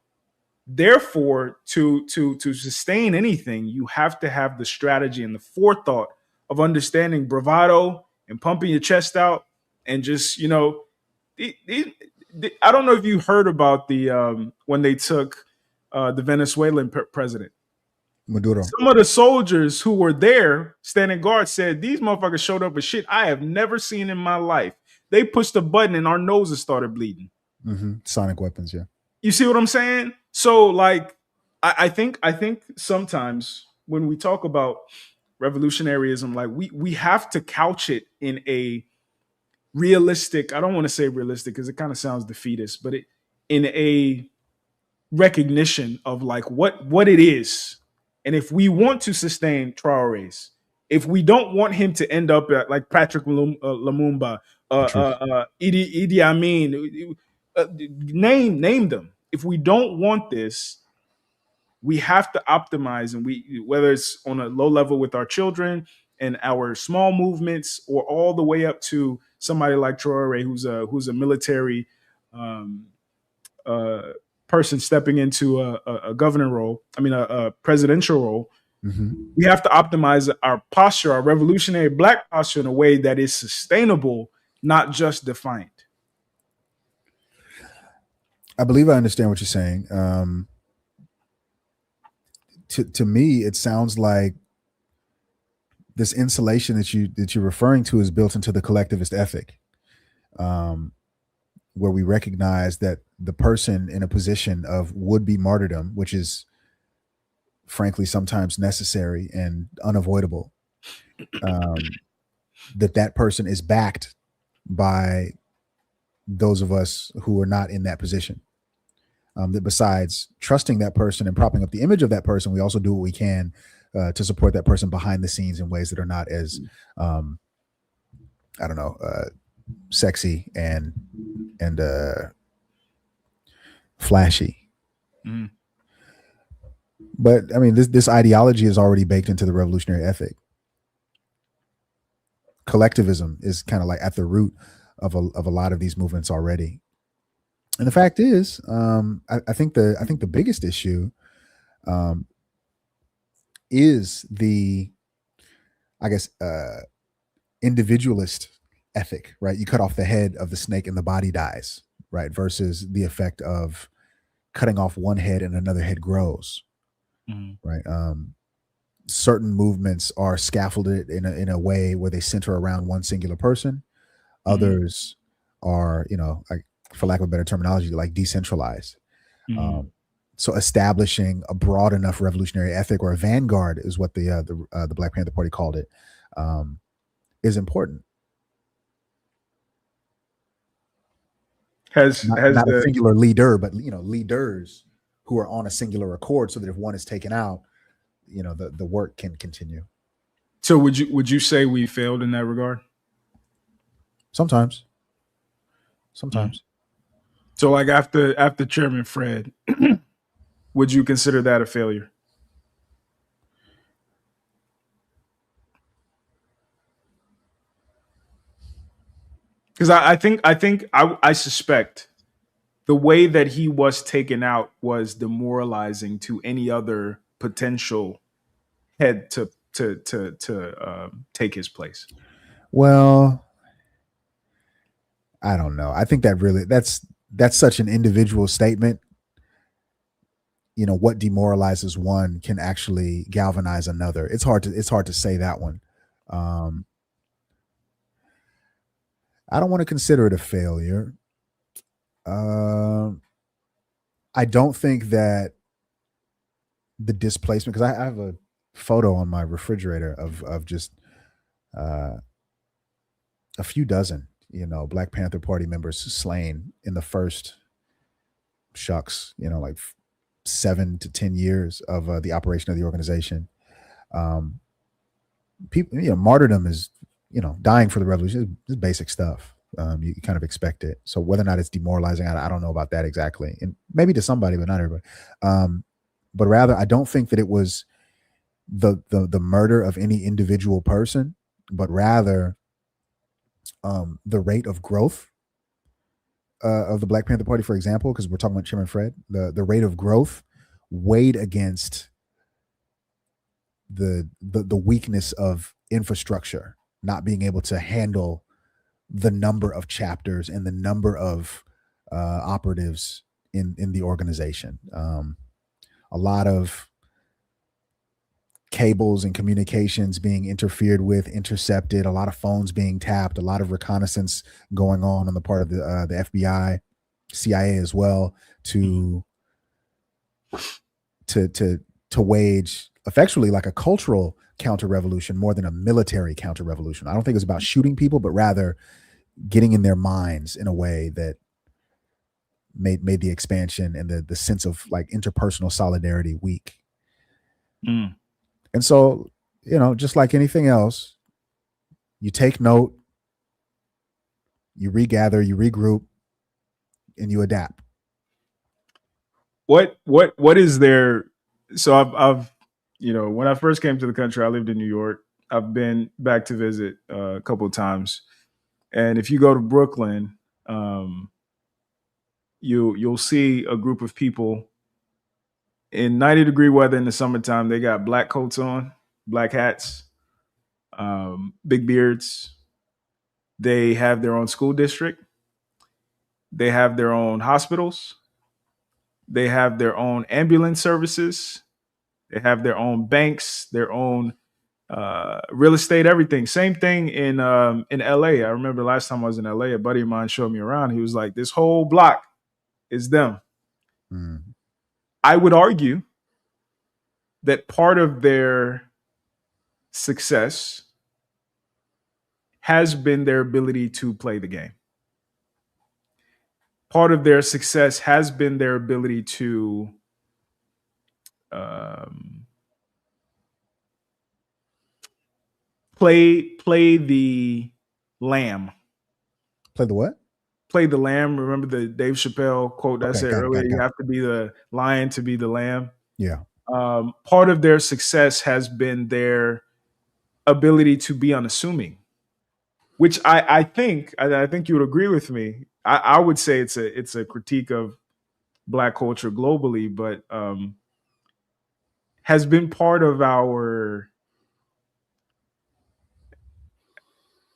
therefore, to sustain anything, you have to have the strategy and the forethought of understanding bravado and pumping your chest out and just, you know, I don't know if you heard about the when they took the Venezuelan president. Maduro. Some of the soldiers who were there standing guard said, these motherfuckers showed up with shit I have never seen in my life. They pushed a button and our noses started bleeding. Sonic weapons, yeah. You see what I'm saying? So, like, I think sometimes when we talk about revolutionaryism, like we have to couch it in a realistic. I don't want to say realistic because it kind of sounds defeatist, but in a recognition of like what it is, and if we want to sustain Traore's, if we don't want him to end up at like Patrick Lumumba, Idi Amin, name them. If we don't want this, we have to optimize, and we, whether it's on a low level with our children, and our small movements, or all the way up to somebody like Traore, who's a military um, uh, person stepping into a governor role, a presidential role. We have to optimize our posture, our revolutionary black posture, in a way that is sustainable, not just defiant. I believe I understand what you're saying. To me, it sounds like this insulation that you're referring to is built into the collectivist ethic, where we recognize that the person in a position of would-be martyrdom, which is frankly sometimes necessary and unavoidable, that person is backed by those of us who are not in that position. That besides trusting that person and propping up the image of that person, we also do what we can to support that person behind the scenes in ways that are not as, sexy and flashy. Mm. But I mean, this ideology is already baked into the revolutionary ethic. Collectivism is kind of like at the root of a lot of these movements already. And the fact is, I think the biggest issue is the, I guess, individualist ethic, right? You cut off the head of the snake and the body dies, right? Versus the effect of cutting off one head and another head grows, right? Certain movements are scaffolded in a way where they center around one singular person. Others are, like, for lack of a better terminology, like decentralized. So establishing a broad enough revolutionary ethic, or a vanguard is what the Black Panther Party called it, is important. Not a singular leader, but leaders who are on a singular accord, so that if one is taken out, the work can continue. So would you say we failed in that regard? Sometimes. So like after Chairman Fred, would you consider that a failure? Because I suspect the way that he was taken out was demoralizing to any other potential head to take his place. Well, I don't know. I think that's such an individual statement. What demoralizes one can actually galvanize another. It's hard to say that one. I don't want to consider it a failure. I don't think that the displacement, because I have a photo on my refrigerator of just a few dozen, Black Panther Party members slain in the first like 7 to 10 years of the operation of the organization. People, martyrdom is, dying for the revolution is basic stuff. You kind of expect it. So whether or not it's demoralizing, I don't know about that exactly. And maybe to somebody, but not everybody. But rather, I don't think that it was the murder of any individual person, but rather the rate of growth of the Black Panther Party, for example, because we're talking about Chairman Fred, the rate of growth weighed against the weakness of infrastructure, not being able to handle the number of chapters and the number of operatives in the organization. A lot of cables and communications being interfered with, intercepted, a lot of phones being tapped, a lot of reconnaissance going on the part of the FBI, CIA as well, to wage effectually like a cultural counter-revolution more than a military counter-revolution. I don't think it's about shooting people, but rather getting in their minds in a way that made the expansion and the sense of like interpersonal solidarity weak. And so, just like anything else, you take note, you regather, you regroup, and you adapt. What is there? So I've when I first came to the country, I lived in New York. I've been back to visit a couple of times, and if you go to Brooklyn, you'll see a group of people in 90-degree weather in the summertime. They got black coats on, black hats, big beards. They have their own school district. They have their own hospitals. They have their own ambulance services. They have their own banks, their own real estate, everything. Same thing in LA. I remember last time I was in LA, a buddy of mine showed me around. He was like, "This whole block is them." Mm. I would argue that part of their success has been their ability to play the game. Part of their success has been their ability to play the lamb. Play the what? Play the lamb. Remember the Dave Chappelle quote that I Okay, said got it, earlier? got it, You got it. have to be the lion to be the lamb. Yeah. Part of their success has been their ability to be unassuming, which I think you would agree with me. I would say it's a critique of Black culture globally, but has been part of our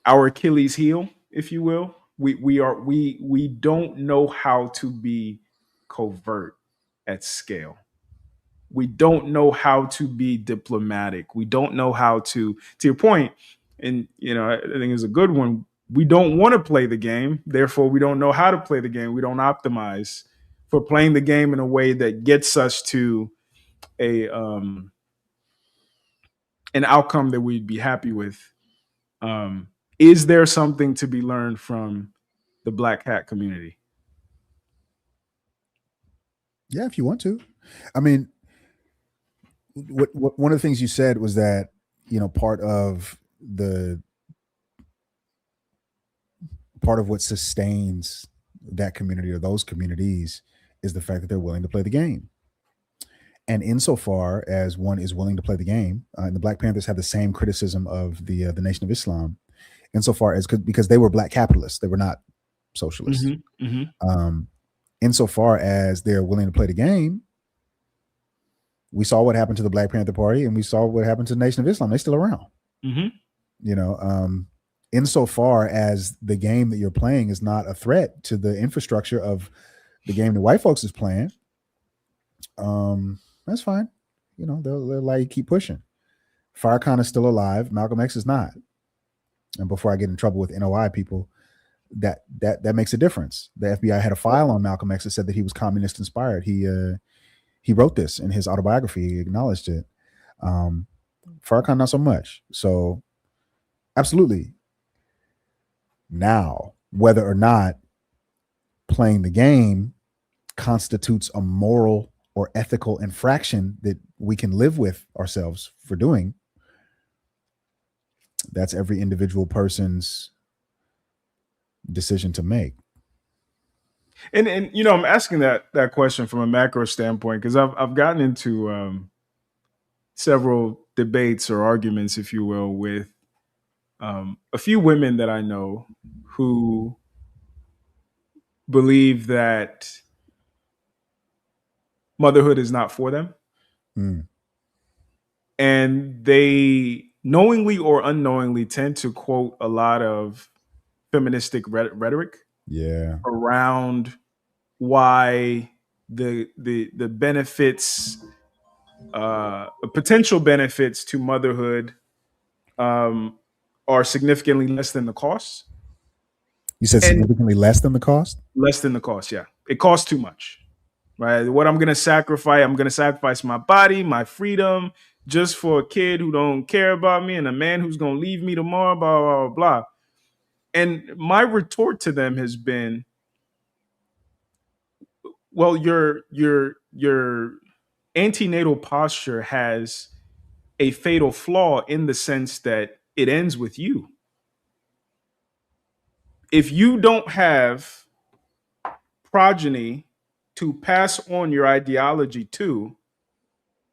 Achilles heel, if you will. We don't know how to be covert at scale. We don't know how to be diplomatic. We don't know how to your point, and I think it's a good one. We don't want to play the game, therefore we don't know how to play the game. We don't optimize for playing the game in a way that gets us to a an outcome that we'd be happy with. Is there something to be learned from the Black hat community? Yeah, if you want to. I mean, what one of the things you said was that part of what sustains that community or those communities is the fact that they're willing to play the game. And insofar as one is willing to play the game, and the Black Panthers have the same criticism of the Nation of Islam, insofar as because they were black capitalists, they were not socialists. Mm-hmm, mm-hmm. Insofar as they're willing to play the game, we saw what happened to the Black Panther Party, and we saw what happened to the Nation of Islam. They're still around. Mm-hmm. Insofar as the game that you're playing is not a threat to the infrastructure of the game the white folks is playing, that's fine. They'll let you keep pushing. Farrakhan is still alive. Malcolm X is not. And before I get in trouble with NOI people, that makes a difference. The FBI had a file on Malcolm X that said that he was communist inspired. He wrote this in his autobiography. He acknowledged it. Farrakhan, not so much. So absolutely. Now, whether or not playing the game constitutes a moral or ethical infraction that we can live with ourselves for doing, that's every individual person's decision to make. And I'm asking that question from a macro standpoint because I've gotten into several debates or arguments, if you will, with a few women that I know who believe that motherhood is not for them. Mm. And they knowingly or unknowingly tend to quote a lot of feministic rhetoric around why the benefits, potential benefits to motherhood are significantly less than the cost. You said significantly less than the cost? Less than the cost, yeah. It costs too much, right? What I'm going to sacrifice my body, my freedom, just for a kid who don't care about me and a man who's going to leave me tomorrow, blah, blah, blah, blah. And my retort to them has been, well, your antenatal posture has a fatal flaw in the sense that it ends with you. If you don't have progeny to pass on your ideology to,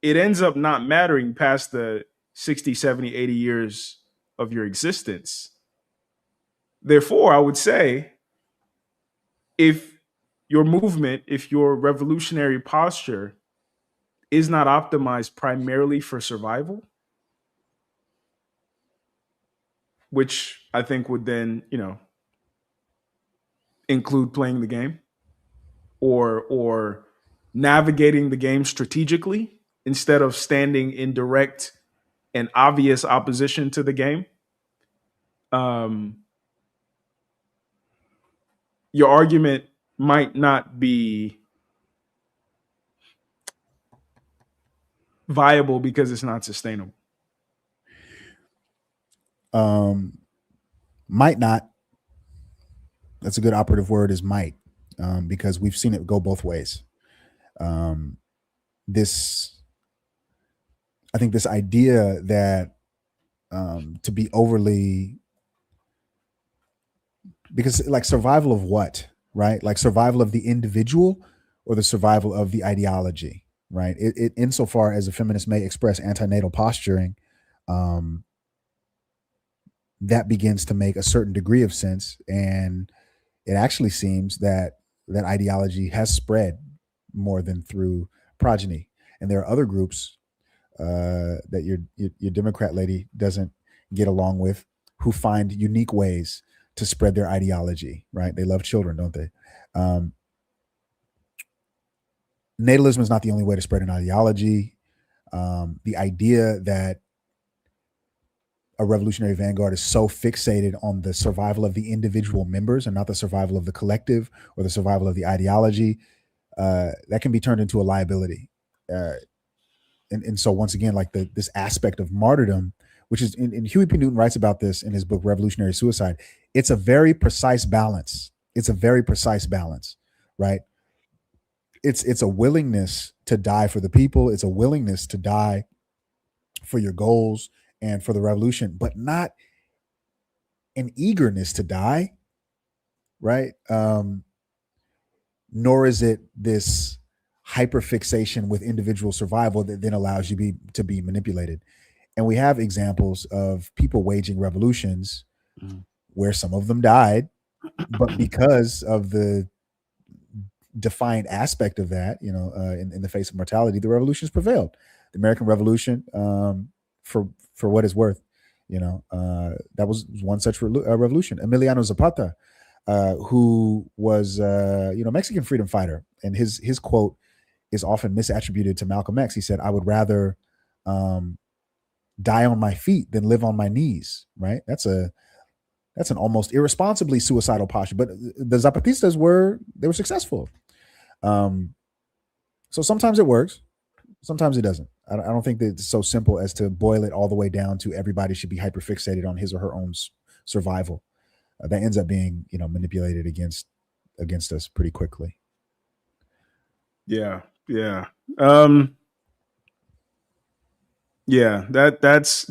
it ends up not mattering past the 60, 70, 80 years of your existence. Therefore, I would say if your movement, if your revolutionary posture is not optimized primarily for survival, which I think would then, include playing the game or navigating the game strategically instead of standing in direct and obvious opposition to the game, your argument might not be viable because it's not sustainable. Might not. That's a good operative word, is might, because we've seen it go both ways. I think this idea that to be overly, because like survival of what, right? Like survival of the individual or the survival of the ideology, right? It insofar as a feminist may express antenatal posturing, that begins to make a certain degree of sense. And it actually seems that that ideology has spread more than through progeny. And there are other groups that your Democrat lady doesn't get along with, who find unique ways to spread their ideology, right? They love children, don't they? Natalism is not the only way to spread an ideology. The idea that a revolutionary vanguard is so fixated on the survival of the individual members and not the survival of the collective or the survival of the ideology, that can be turned into a liability. And so once again, like this aspect of martyrdom, which is, and Huey P. Newton writes about this in his book, Revolutionary Suicide. It's a very precise balance. It's a very precise balance, right? It's a willingness to die for the people. It's a willingness to die for your goals and for the revolution, but not an eagerness to die, right? Nor is it this hyperfixation with individual survival that then allows you to be manipulated. And we have examples of people waging revolutions where some of them died, but because of the defiant aspect of that, in the face of mortality, the revolutions prevailed. The American Revolution, for what it's worth, that was one such revolution. Emiliano Zapata, who was Mexican freedom fighter, and his quote is often misattributed to Malcolm X. He said, "I would rather die on my feet than live on my knees." Right? That's an almost irresponsibly suicidal posture. But the Zapatistas were successful. So sometimes it works, sometimes it doesn't. I don't think that it's so simple as to boil it all the way down to everybody should be hyperfixated on his or her own survival. That ends up being, manipulated against us pretty quickly. Yeah. Yeah. Yeah, that's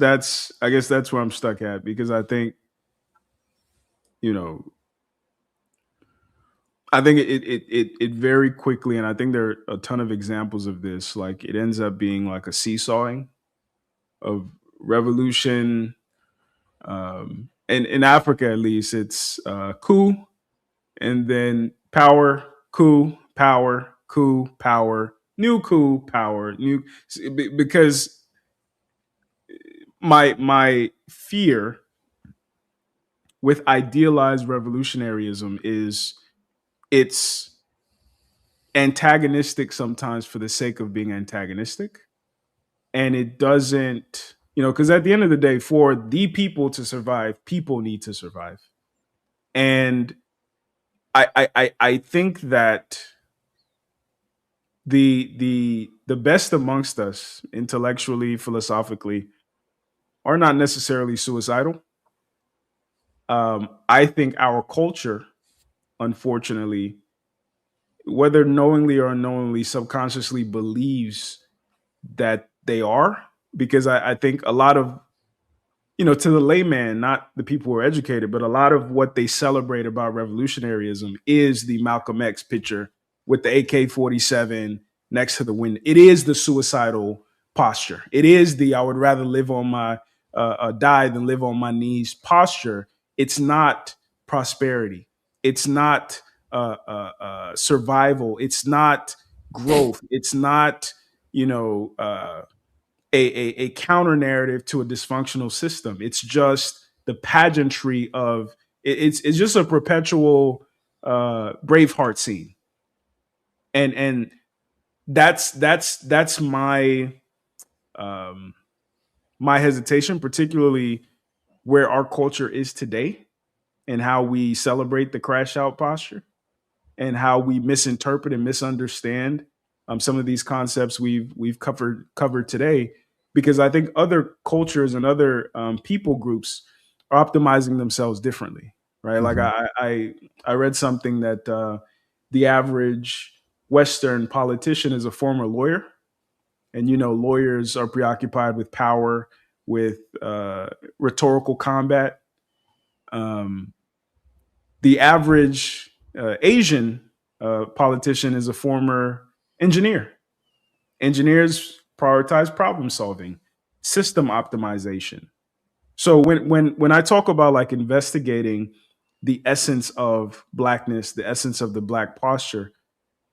I guess that's where I'm stuck at, because I think, I think it very quickly, and I think there are a ton of examples of this, like it ends up being like a seesawing of revolution. And in Africa, at least, it's coup, and then power, coup, power, coup, power, new coup, power, new, because my fear with idealized revolutionaryism is it's antagonistic sometimes for the sake of being antagonistic. And it doesn't, because at the end of the day, for the people to survive, people need to survive. And I think that the best amongst us, intellectually, philosophically, are not necessarily suicidal. I think our culture, unfortunately, whether knowingly or unknowingly, subconsciously believes that they are, because I think a lot of, to the layman, not the people who are educated, but a lot of what they celebrate about revolutionaryism is the Malcolm X picture with the AK-47 next to the window. It is the suicidal posture. It is the I would rather live on my die than live on my knees posture. It's not prosperity. It's not survival. It's not growth. It's not, a counter narrative to a dysfunctional system. It's just the pageantry of it's just a perpetual Braveheart scene, and that's my my hesitation, particularly where our culture is today and how we celebrate the crash out posture and how we misinterpret and misunderstand some of these concepts we've covered today, because I think other cultures and other people groups are optimizing themselves differently, right? Like I read something that the average Western politician is a former lawyer, and lawyers are preoccupied with power, with rhetorical combat. The average Asian politician is a former engineer. Engineers prioritize problem solving, system optimization. So when I talk about like investigating the essence of blackness, the essence of the black posture,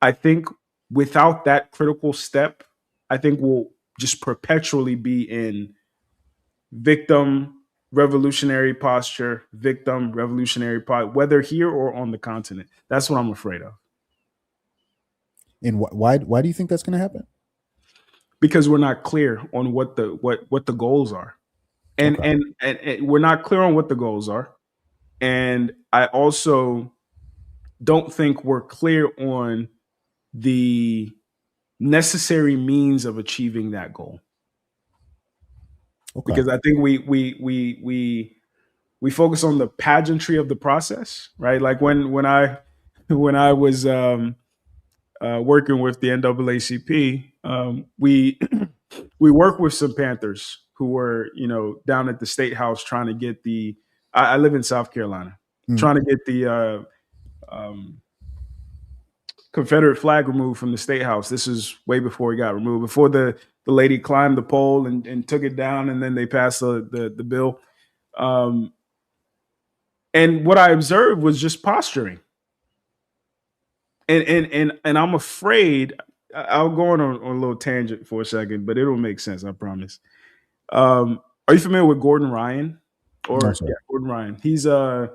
I think without that critical step, I think we'll just perpetually be in victim revolutionary posture, victim revolutionary posture, whether here or on the continent. That's what I'm afraid of. And why do you think that's going to happen? Because we're not clear on what the goals are, and, Okay. and we're not clear on what the goals are, and I also don't think we're clear on the necessary means of achieving that goal. Okay. Because I think we focus on the pageantry of the process, right? Like when I was working with the NAACP, we we worked with some Panthers who were down at the state house trying to get the. I live in South Carolina, trying to get the Confederate flag removed from the state house. This is way before it got removed, before the lady climbed the pole and took it down, and then they passed the bill. And what I observed was just posturing. And I'm afraid I'll go on a little tangent for a second, but it'll make sense, I promise. Are you familiar with Gordon Ryan? No, sir. Yeah, Gordon Ryan. He's I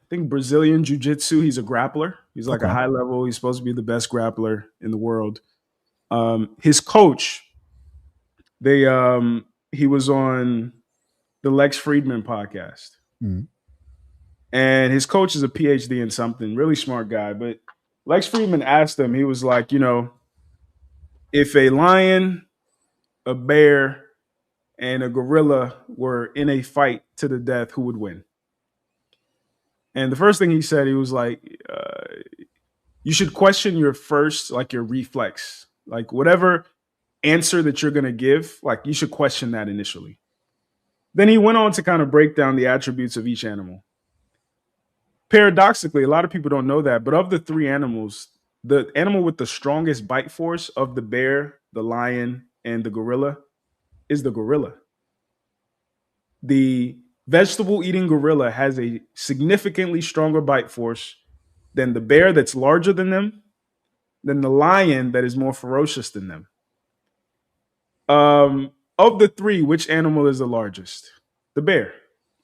think Brazilian jiu-jitsu. He's a grappler. He's like a Okay. high level. He's supposed to be the best grappler in the world. His coach, he was on the Lex Friedman podcast. Mhm. And his coach is a PhD in something, really smart guy. But Lex Friedman asked him, he was like, if a lion, a bear, and a gorilla were in a fight to the death, who would win? And the first thing he said, he was like, you should question your reflex. Like whatever answer that you're going to give, like you should question that initially. Then he went on to kind of break down the attributes of each animal. Paradoxically, a lot of people don't know that, but of the three animals, the animal with the strongest bite force of the bear, the lion, and the gorilla is the gorilla. The vegetable eating gorilla has a significantly stronger bite force than the bear that's larger than them, than the lion that is more ferocious than them. Of the three, which animal is the largest? The bear.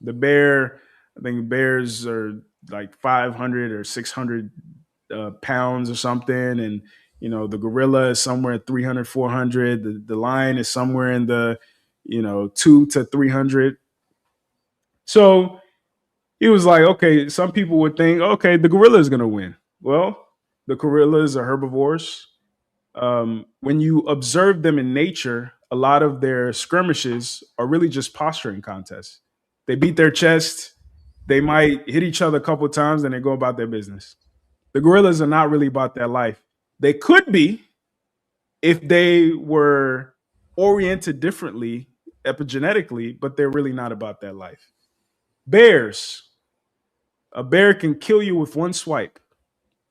The bear, I think bears are like 500 or 600 pounds or something. And, the gorilla is somewhere at 300, 400. The lion is somewhere in the, 2 to 300. So he was like, okay, some people would think, okay, the gorilla is going to win. Well, the gorillas are herbivores. When you observe them in nature, a lot of their skirmishes are really just posturing contests. They beat their chest. They might hit each other a couple of times and they go about their business. The gorillas are not really about that life. They could be if they were oriented differently epigenetically, but they're really not about that life. Bears. A bear can kill you with one swipe.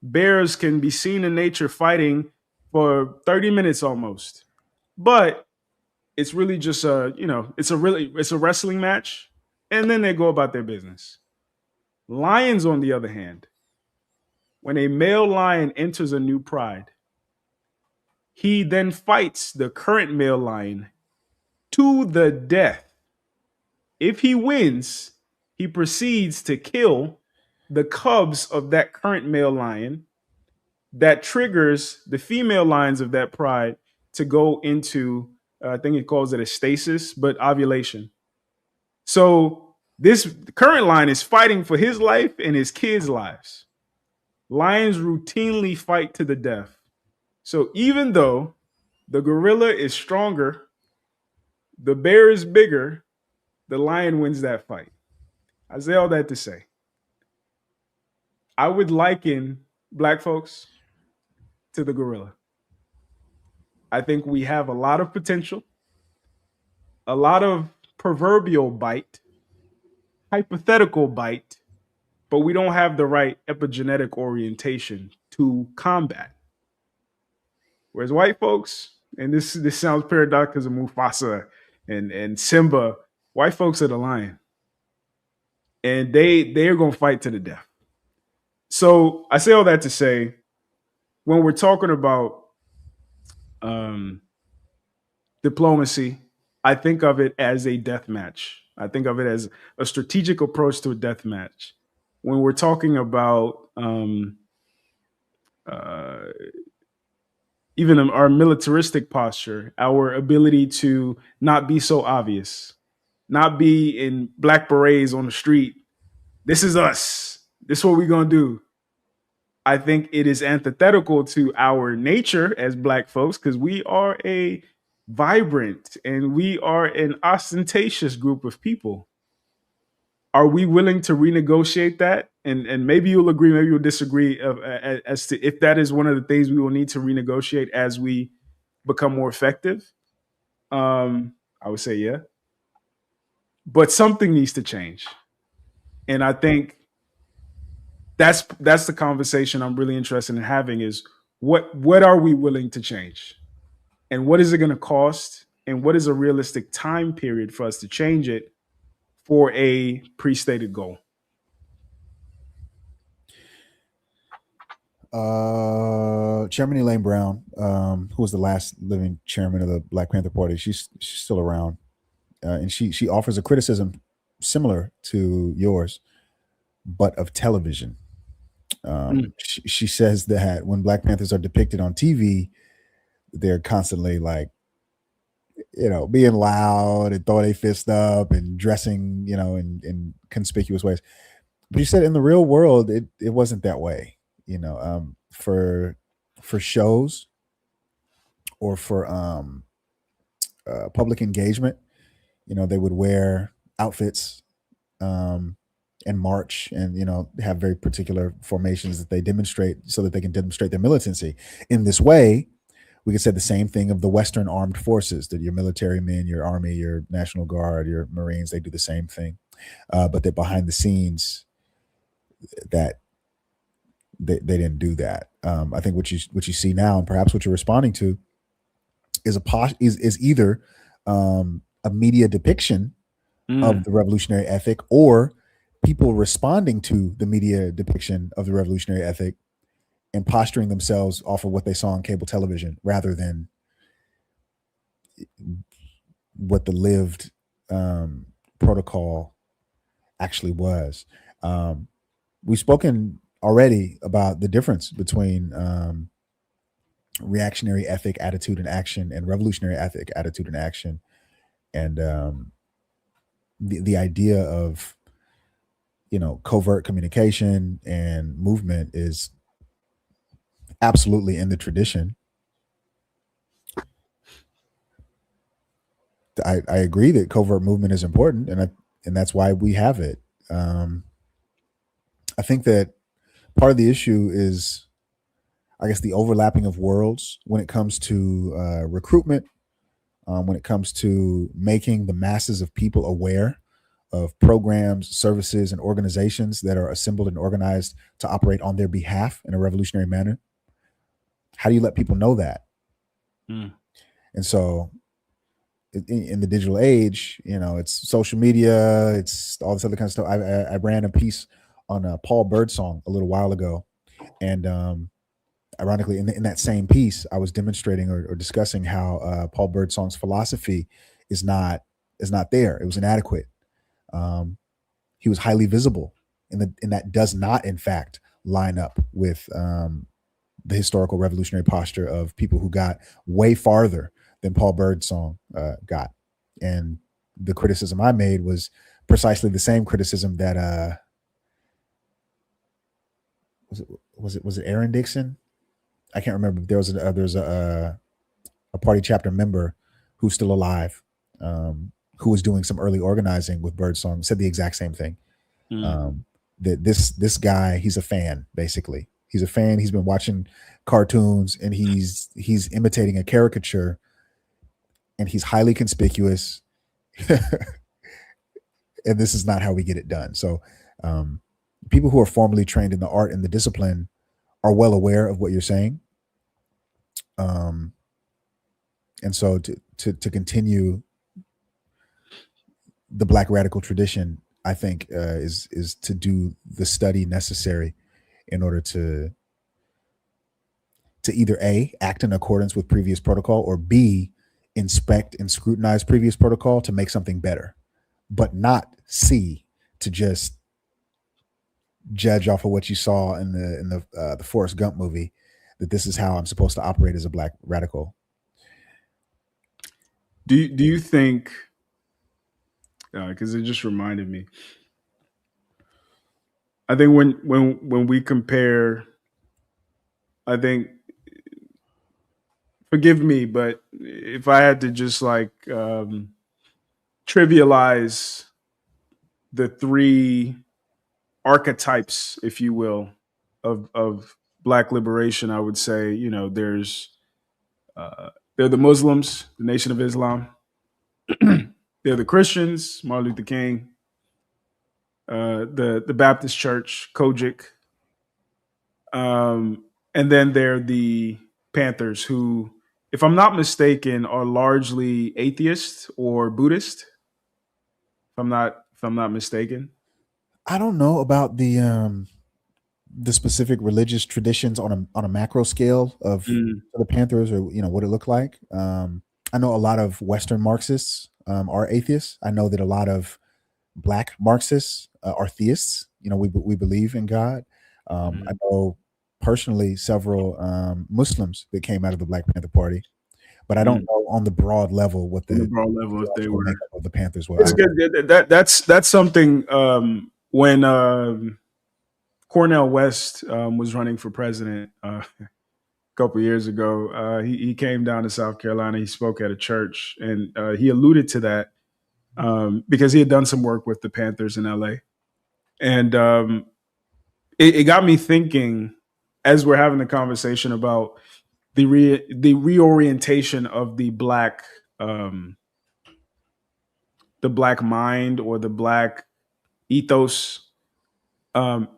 Bears can be seen in nature fighting for 30 minutes almost. But it's really just it's a wrestling match, and then they go about their business. Lions, on the other hand, when a male lion enters a new pride, he then fights the current male lion to the death. If he wins, he proceeds to kill the cubs of that current male lion. That triggers the female lions of that pride to go into, I think it calls it a stasis, but ovulation. So this current lion is fighting for his life and his kids' lives. Lions routinely fight to the death. So even though the gorilla is stronger, the bear is bigger, the lion wins that fight. I say all that to say, I would liken black folks to the gorilla. I think we have a lot of potential, a lot of proverbial bite, hypothetical bite, but we don't have the right epigenetic orientation to combat. Whereas white folks, and this sounds paradoxical because of Mufasa and Simba, white folks are the lion, and they're gonna fight to the death. So I say all that to say, when we're talking about diplomacy, I think of it as a death match. I think of it as a strategic approach to a death match. When we're talking about even our militaristic posture, our ability to not be so obvious, not be in black berets on the street. This is us. This is what we're going to do. I think it is antithetical to our nature as black folks because we are a vibrant and we are an ostentatious group of people. Are we willing to renegotiate that? And maybe you'll agree, maybe you'll disagree as to if that is one of the things we will need to renegotiate as we become more effective. I would say yeah. But something needs to change. And I think that's the conversation I'm really interested in having is what are we willing to change? And what is it going to cost? And what is a realistic time period for us to change it for a pre-stated goal? Chairman Elaine Brown, who was the last living chairman of the Black Panther Party, she's still around, and she offers a criticism similar to yours, but of television. She says that when Black Panthers are depicted on TV, they're constantly like, being loud and throwing their fist up and dressing, in conspicuous ways. But you said in the real world, it wasn't that way. For shows or for public engagement, they would wear outfits and march and have very particular formations that they demonstrate so that they can demonstrate their militancy. In this way, we could say the same thing of the Western armed forces, that your military men, your army, your National Guard, your Marines, they do the same thing, but that behind the scenes that they didn't do that. I think what you see now, and perhaps what you're responding to, is either a media depiction of the revolutionary ethic, or people responding to the media depiction of the revolutionary ethic and posturing themselves off of what they saw on cable television, rather than what the lived protocol actually was. We've spoken already about the difference between reactionary ethic, attitude, and action, and revolutionary ethic, attitude, and action, and the idea of covert communication and movement is absolutely in the tradition. I agree that covert movement is important, and that's why we have it. I think that part of the issue is, I guess, the overlapping of worlds when it comes to recruitment, when it comes to making the masses of people aware of programs, services, and organizations that are assembled and organized to operate on their behalf in a revolutionary manner. How do you let people know that? Mm. And so in the digital age, it's social media, it's all this other kind of stuff. I ran a piece on Paul Birdsong a little while ago, and ironically, in that same piece, I was demonstrating or discussing how Paul Birdsong's philosophy is not there. It was inadequate. He was highly visible, and that does not, in fact, line up with the historical revolutionary posture of people who got way farther than Paul Birdsong got. And the criticism I made was precisely the same criticism that was it Aaron Dixon? I can't remember. There's a party chapter member who's still alive, who was doing some early organizing with Birdsong, said the exact same thing. That this guy, he's a fan, basically. He's a fan. He's been watching cartoons, and he's imitating a caricature, and he's highly conspicuous. And this is not how we get it done. So people who are formally trained in the art and the discipline are well aware of what you're saying. And so to continue the Black radical tradition, I think is to do the study necessary in order to either A, act in accordance with previous protocol, or B, inspect and scrutinize previous protocol to make something better, but not C, to just judge off of what you saw in the Forrest Gump movie, that this is how I'm supposed to operate as a Black radical. Do you think? Because it just reminded me. I think when we compare, I think, forgive me, but if I had to just like trivialize the three archetypes, if you will, of Black liberation, I would say, there's they're the Muslims, the Nation of Islam. They're the Christians, Martin Luther King. The Baptist Church, Kojic. And then they're the Panthers, who, if I'm not mistaken, are largely atheist or Buddhist. If I'm not mistaken. I don't know about the specific religious traditions on a macro scale of the Panthers, or what it looked like. I know a lot of Western Marxists are atheists. I know that a lot of Black Marxists are theists. We believe in God. I know personally several Muslims that came out of the Black Panther Party, but I don't know on the broad level what the broad level if they were makeup of the Panthers were. It's good. That's something. When Cornel West was running for president a couple years ago, he came down to South Carolina. He spoke at a church, and he alluded to that because he had done some work with the Panthers in LA. And it got me thinking, as we're having the conversation about the reorientation of the Black mind or the Black ethos,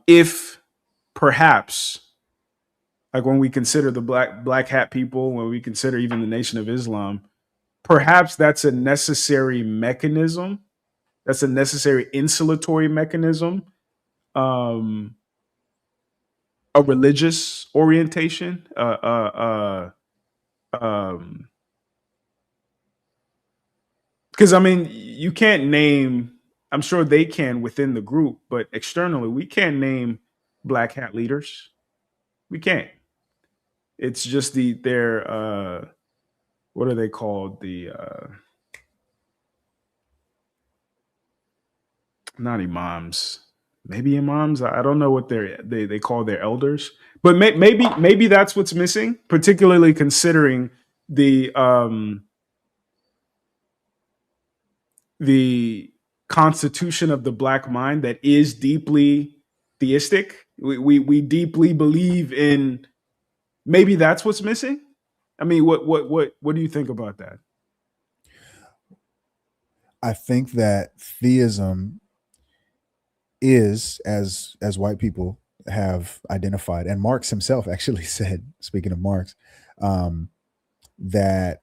if perhaps, like when we consider the black hat people, when we consider even the Nation of Islam, perhaps that's a necessary mechanism. That's a necessary insulatory mechanism. A religious orientation. Because I mean, you can't name. I'm sure they can within the group, but externally, we can't name Black hat leaders. We can't. It's just their what are they called? The not imams, maybe imams. I don't know what they call their elders, but maybe that's what's missing, particularly considering the constitution of the Black mind that is deeply theistic. We deeply believe in. Maybe that's what's missing. I mean, what do you think about that? I think that theism is, as white people, have identified, and Marx himself actually said, speaking of Marx, that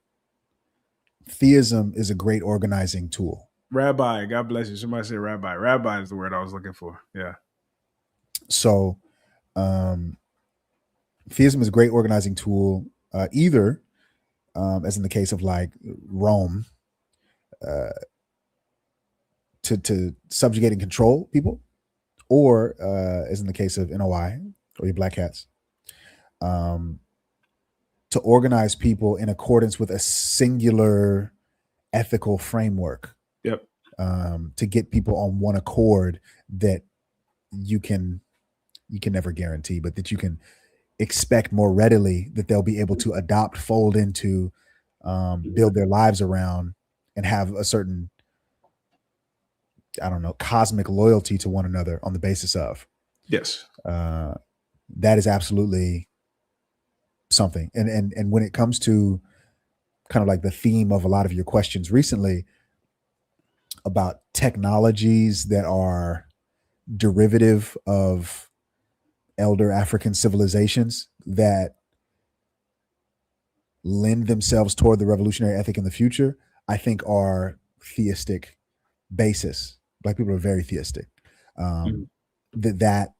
theism is a great organizing tool. Rabbi, God bless you. Somebody said rabbi. Rabbi is the word I was looking for. Yeah. So theism is a great organizing tool, either as in the case of like Rome, to subjugate and control people, or as in the case of NOI or your black hats, to organize people in accordance with a singular ethical framework. Yep. To get people on one accord that you can never guarantee, but that you can expect more readily that they'll be able to adopt, fold into, build their lives around, and have a certain, I don't know, cosmic loyalty to one another on the basis of. Yes. That is absolutely something. And when it comes to kind of like the theme of a lot of your questions recently about technologies that are derivative of elder African civilizations that lend themselves toward the revolutionary ethic in the future, I think are theistic basis. Black people are very theistic. That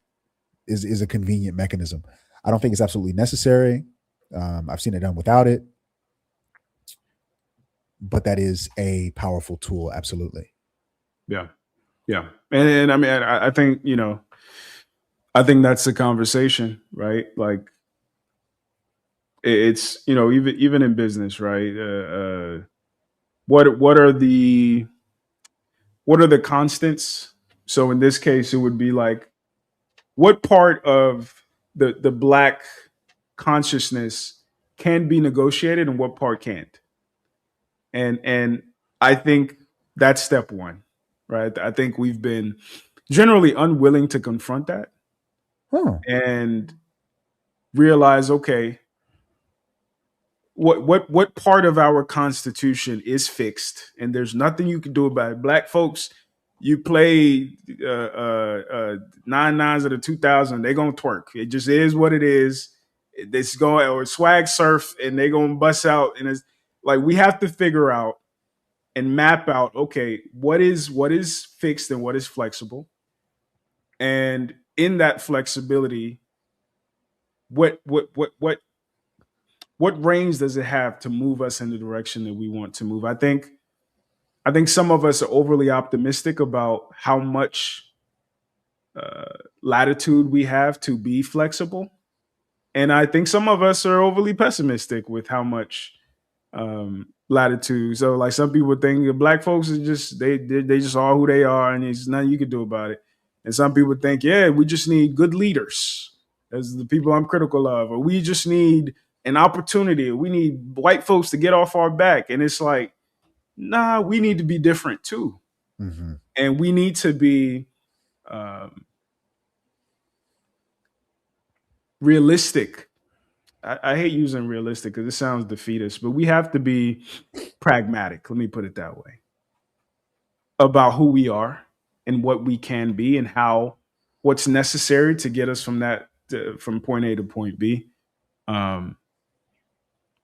is a convenient mechanism. I don't think it's absolutely necessary. I've seen it done without it, but that is a powerful tool. Absolutely. Yeah. Yeah. And I mean, I think, I think that's the conversation, right? Like it's, even in business, right? What are the constants? So in this case, it would be like, what part of the black consciousness can be negotiated and what part can't? And I think that's step one, right? I think we've been generally unwilling to confront that and realize, okay, what part of our Constitution is fixed, and there's nothing you can do about it. Black folks, you play 9 nines of the 2000, they gonna twerk. It just is what it is. It's going or swag surf, and they gonna bust out. And it's like we have to figure out and map out, okay, what is fixed and what is flexible, and in that flexibility, what range does it have to move us in the direction that we want to move? I think some of us are overly optimistic about how much latitude we have to be flexible, and I think some of us are overly pessimistic with how much latitude. So, like some people think that Black folks is just they just are who they are, and there's nothing you can do about it. And some people think, yeah, we just need good leaders, as the people I'm critical of, or we just need an opportunity. We need white folks to get off our back. And it's like, nah, we need to be different too. Mm-hmm. And we need to be realistic. I hate using realistic because it sounds defeatist, but we have to be pragmatic. Let me put it that way about who we are and what we can be and what's necessary to get us from from point A to point B.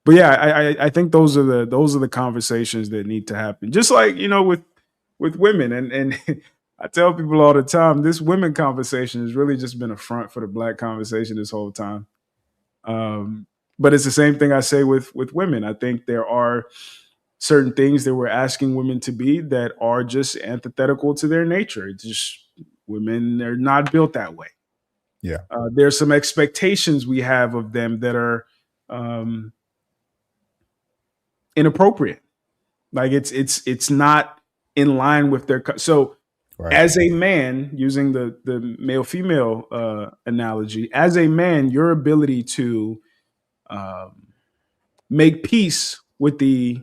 But yeah, I think those are the conversations that need to happen. Just like, with women, and I tell people all the time, this women conversation has really just been a front for the Black conversation this whole time. But it's the same thing I say with women. I think there are certain things that we're asking women to be that are just antithetical to their nature. It's just women are not built that way. Yeah. There's some expectations we have of them that are inappropriate. Like it's not in line with their so right. As a man, using the male female analogy, as a man, your ability to make peace with the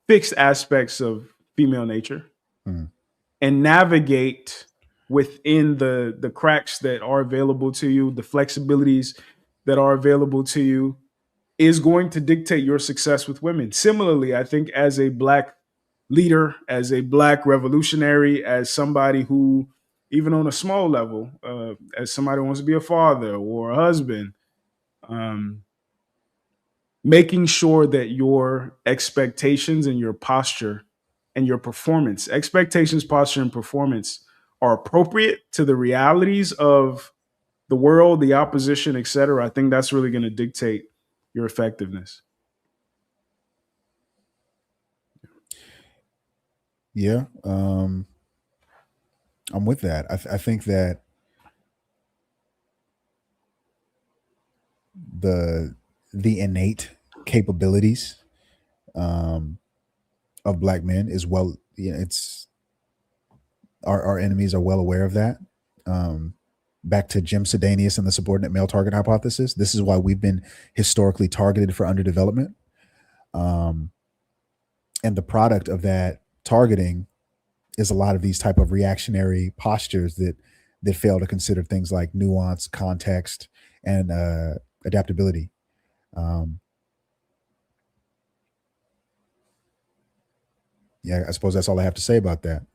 fixed aspects of female nature and navigate within the cracks that are available to you, the flexibilities that are available to you, is going to dictate your success with women. Similarly, I think as a Black leader, as a Black revolutionary, as somebody who even on a small level, as somebody who wants to be a father or a husband, making sure that your expectations and your posture and your performance, expectations, posture, and performance are appropriate to the realities of the world, the opposition, etc. I think that's really going to dictate your effectiveness. Yeah, I'm with that. I think that the innate capabilities of Black men is well, it's our enemies are well aware of that. Back to Jim Sedanius and the subordinate male target hypothesis. This is why we've been historically targeted for underdevelopment. And the product of that targeting is a lot of these type of reactionary postures that fail to consider things like nuance, context, and adaptability. Yeah, I suppose that's all I have to say about that.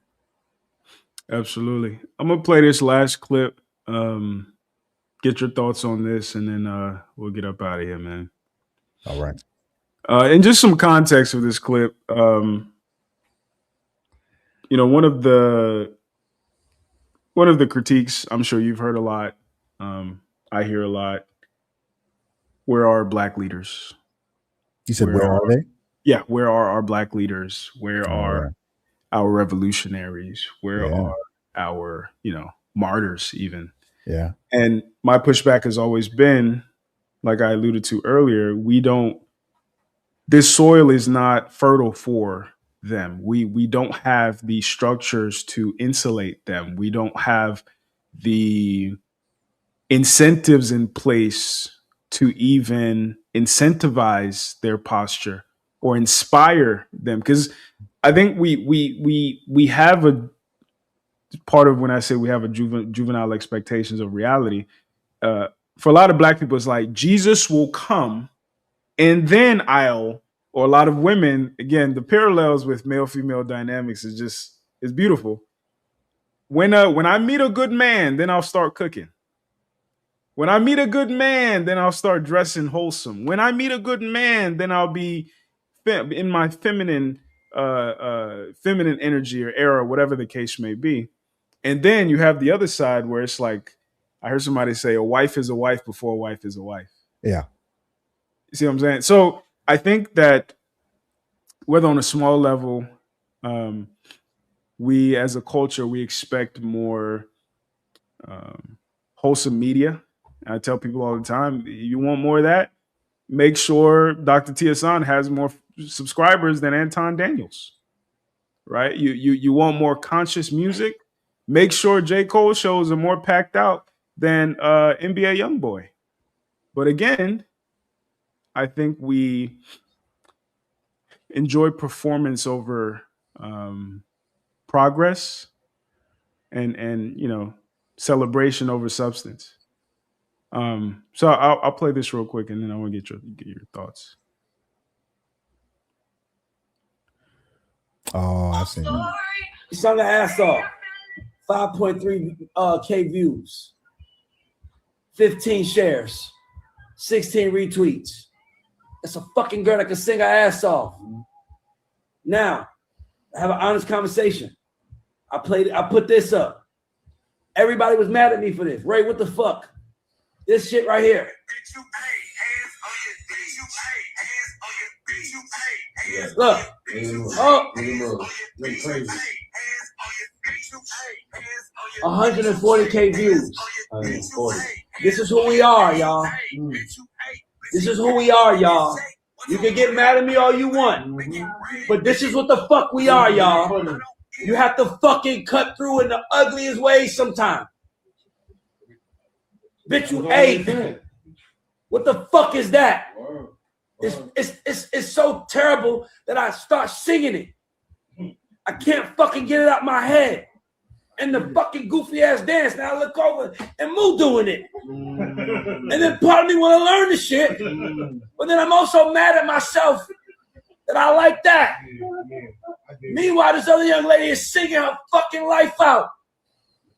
Absolutely. I'm gonna play this last clip. Get your thoughts on this, and then we'll get up out of here, man. All right. And just some context for this clip. One of the critiques, I'm sure you've heard a lot. I hear a lot. Where are Black leaders? You said, where are they? Yeah, where are our Black leaders? Where are our revolutionaries? Where are our, martyrs even? Yeah. And my pushback has always been, like I alluded to earlier, this soil is not fertile for them. We don't have the structures to insulate them. We don't have the incentives in place to even incentivize their posture or inspire them. Because I think we have a part of, when I say we have a juvenile expectations of reality, for a lot of Black people, it's like Jesus will come and then or a lot of women, again, the parallels with male-female dynamics is beautiful. When I meet a good man, then I'll start cooking. When I meet a good man, then I'll start dressing wholesome. When I meet a good man, then I'll be in my feminine energy or era, whatever the case may be. And then you have the other side where it's like, I heard somebody say, a wife is a wife before a wife is a wife. Yeah. You see what I'm saying? So I think that whether on a small level, we as a culture, we expect more wholesome media. I tell people all the time, you want more of that? Make sure Dr. Tiasan has more subscribers than Anton Daniels, right? You want more conscious music? Make sure J. Cole shows are more packed out than NBA Youngboy. But again, I think we enjoy performance over progress and celebration over substance. So I'll play this real quick, and then I want to get your thoughts. Oh, I've seen it. He sung the ass off. 5.3 K views, 15 shares, 16 retweets. That's a fucking girl that can sing her ass off. Now, I have an honest conversation. I put this up. Everybody was mad at me for this. Ray, what the fuck? This shit right here. Look. Oh. 140K views. 140. This is who we are, y'all. This is who we are, y'all. You can get mad at me all you want, but this is what the fuck we are, y'all. You have to fucking cut through in the ugliest ways sometimes. Bitch, you ate. What the fuck is that? It's so terrible that I start singing it. I can't fucking get it out my head. And the fucking goofy ass dance. Now I look over and Moo doing it. And then part of me want to learn the shit. But then I'm also mad at myself that I like that. Meanwhile, this other young lady is singing her fucking life out.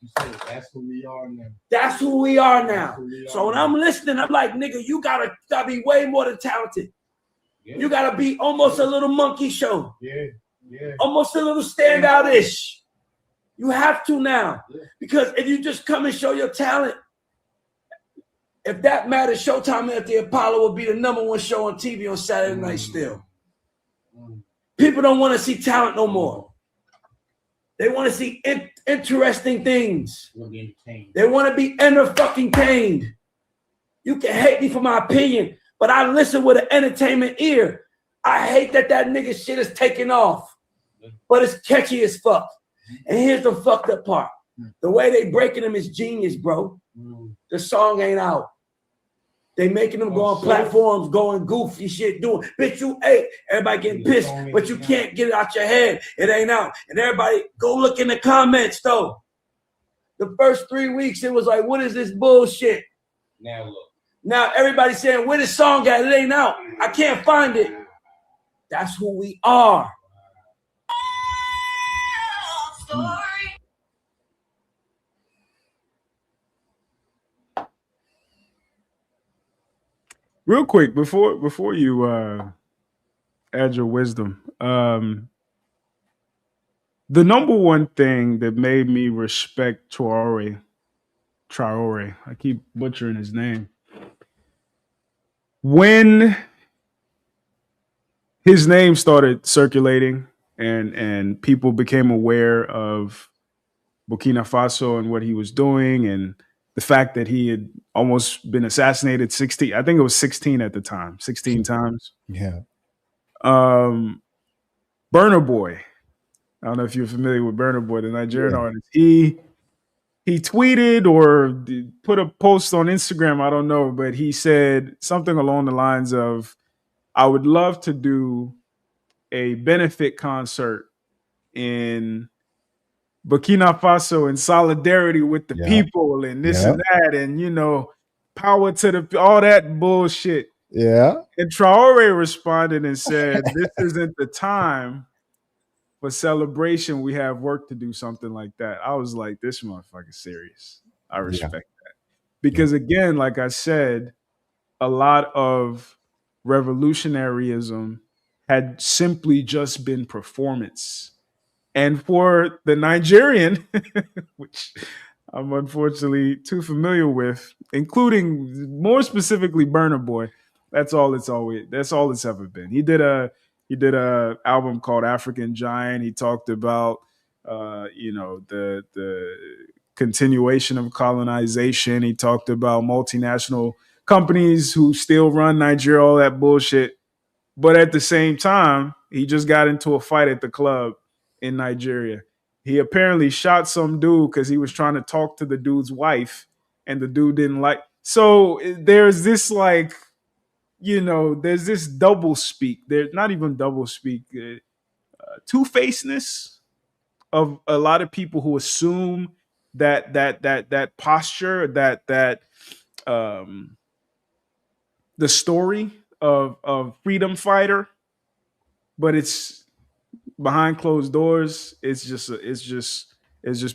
You said that's who we are now. That's who we are now. So when I'm listening, I'm like, nigga, you gotta be way more than talented. Yeah. You gotta be almost a little monkey show. Yeah. Almost a little standout-ish. You have to now. Because if you just come and show your talent, if that matters, Showtime at the Apollo will be the #1 show on TV on Saturday night still. People don't want to see talent no more. They want to see interesting things. They want to be entertained. You can hate me for my opinion, but I listen with an entertainment ear. I hate that nigga shit is taking off, but it's catchy as fuck. And here's the fucked up part. The way they breaking them is genius, bro. The song ain't out. They making them go on platforms, going goofy shit, doing, bitch, you ate. Everybody getting pissed, but you can't get it out your head. It ain't out. And everybody, go look in the comments, though. The first 3 weeks, it was like, what is this bullshit? Now look. Now everybody's saying, where this song at? It ain't out. I can't find it. That's who we are. Real quick, before you add your wisdom, the #1 thing that made me respect Traore, I keep butchering his name, when his name started circulating and people became aware of Burkina Faso and what he was doing, and the fact that he had almost been assassinated 16, I think it was 16 at the time, 16 times. Yeah. Burna Boy. I don't know if you're familiar with Burna Boy, the Nigerian artist. He tweeted or put a post on Instagram, I don't know, but he said something along the lines of, I would love to do a benefit concert in Burkina Faso in solidarity with the people and this and that, and power to all that bullshit. Yeah. And Traore responded and said, this isn't the time for celebration. We have work to do, something like that. I was like, this motherfucker's serious. I respect that. Because again, like I said, a lot of revolutionaryism had simply just been performance. And for the Nigerian, which I'm unfortunately too familiar with, including more specifically Burna Boy, that's all it's ever been. He did a album called African Giant. He talked about the continuation of colonization. He talked about multinational companies who still run Nigeria, all that bullshit. But at the same time, he just got into a fight at the club in Nigeria. He apparently shot some dude because he was trying to talk to the dude's wife, and the dude didn't like. So there's this there's this double speak. There's not even double speak, two-facedness of a lot of people who assume that posture, that the story of freedom fighter, but it's behind closed doors. It's just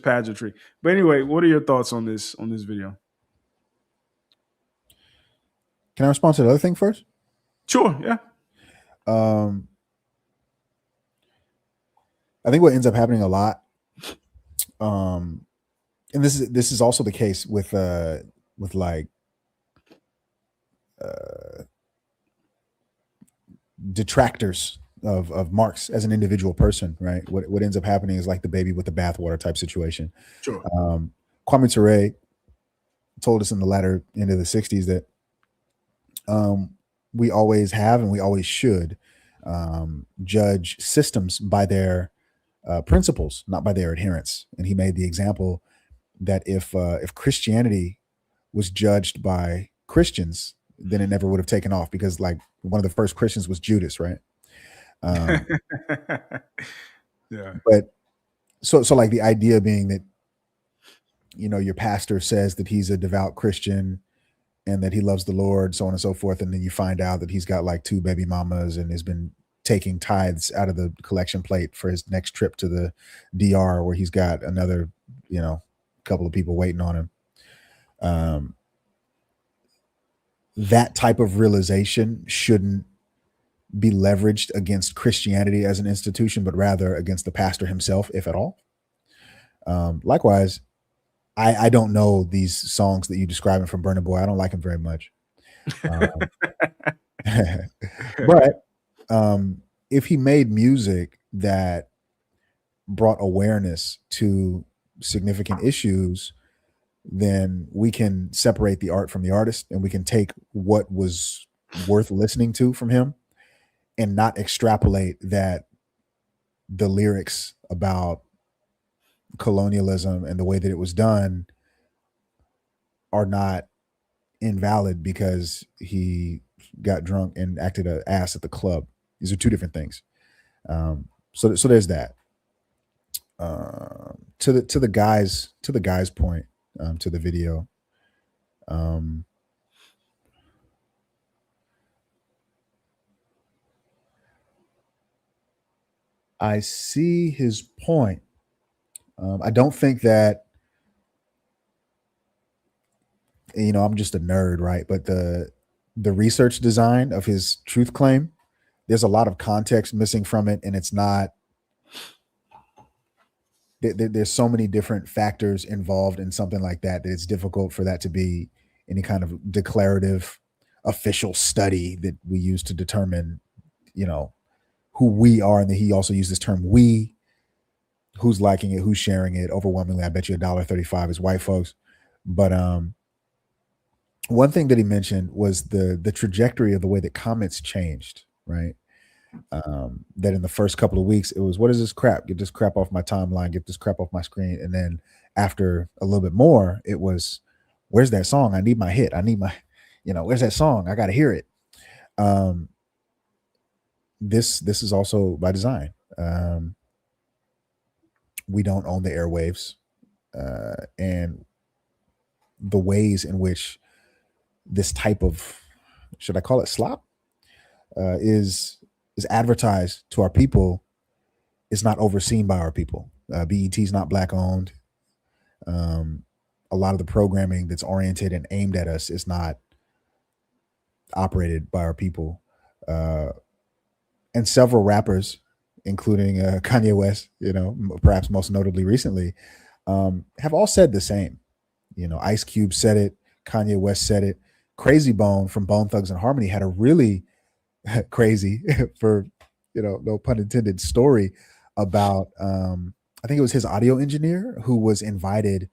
pageantry. But anyway, what are your thoughts on this video? Can I respond to the other thing first? Sure. Yeah. I think what ends up happening a lot, and this is also the case with detractors of Marx as an individual person, right? What ends up happening is like the baby with the bathwater type situation. Sure. Kwame Ture told us in the latter end of the 60s that we always have and we always should judge systems by their principles, not by their adherents. And he made the example that if Christianity was judged by Christians, then it never would have taken off, because like one of the first Christians was Judas, right? Yeah. But so like the idea being that, your pastor says that he's a devout Christian and that he loves the Lord, so on and so forth. And then you find out that he's got like 2 baby mamas and has been taking tithes out of the collection plate for his next trip to the DR, where he's got another, couple of people waiting on him. That type of realization shouldn't be leveraged against Christianity as an institution, but rather against the pastor himself, if at all. Likewise, I don't know these songs that you describing from Burna Boy. I don't like him very much. But if he made music that brought awareness to significant issues, then we can separate the art from the artist, and we can take what was worth listening to from him and not extrapolate that the lyrics about colonialism and the way that it was done are not invalid because he got drunk and acted an ass at the club. These are two different things. So there's that. To the guy's point, to the video. I see his point. I don't think that, I'm just a nerd, right? But the research design of his truth claim, there's a lot of context missing from it, and it's not. There's so many different factors involved in something like that it's difficult for that to be any kind of declarative official study that we use to determine, who we are. And then he also used this term we, who's liking it, who's sharing it. Overwhelmingly, I bet you $1.35 is white folks. But one thing that he mentioned was the trajectory of the way that comments changed, right? That in the first couple of weeks, it was, what is this crap? Get this crap off my timeline, get this crap off my screen. And then after a little bit more, it was, where's that song? I need my hit. I need my, where's that song? I got to hear it. This is also by design. We don't own the airwaves, and the ways in which this type of, should I call it slop, is advertised to our people is not overseen by our people. BET is not Black owned. A lot of the programming that's oriented and aimed at us is not operated by our people. And several rappers, including Kanye West, perhaps most notably recently, have all said the same. Ice Cube said it, Kanye West said it. Crazy Bone from Bone Thugs and Harmony had a really crazy, for no pun intended, story about I think it was his audio engineer who was invited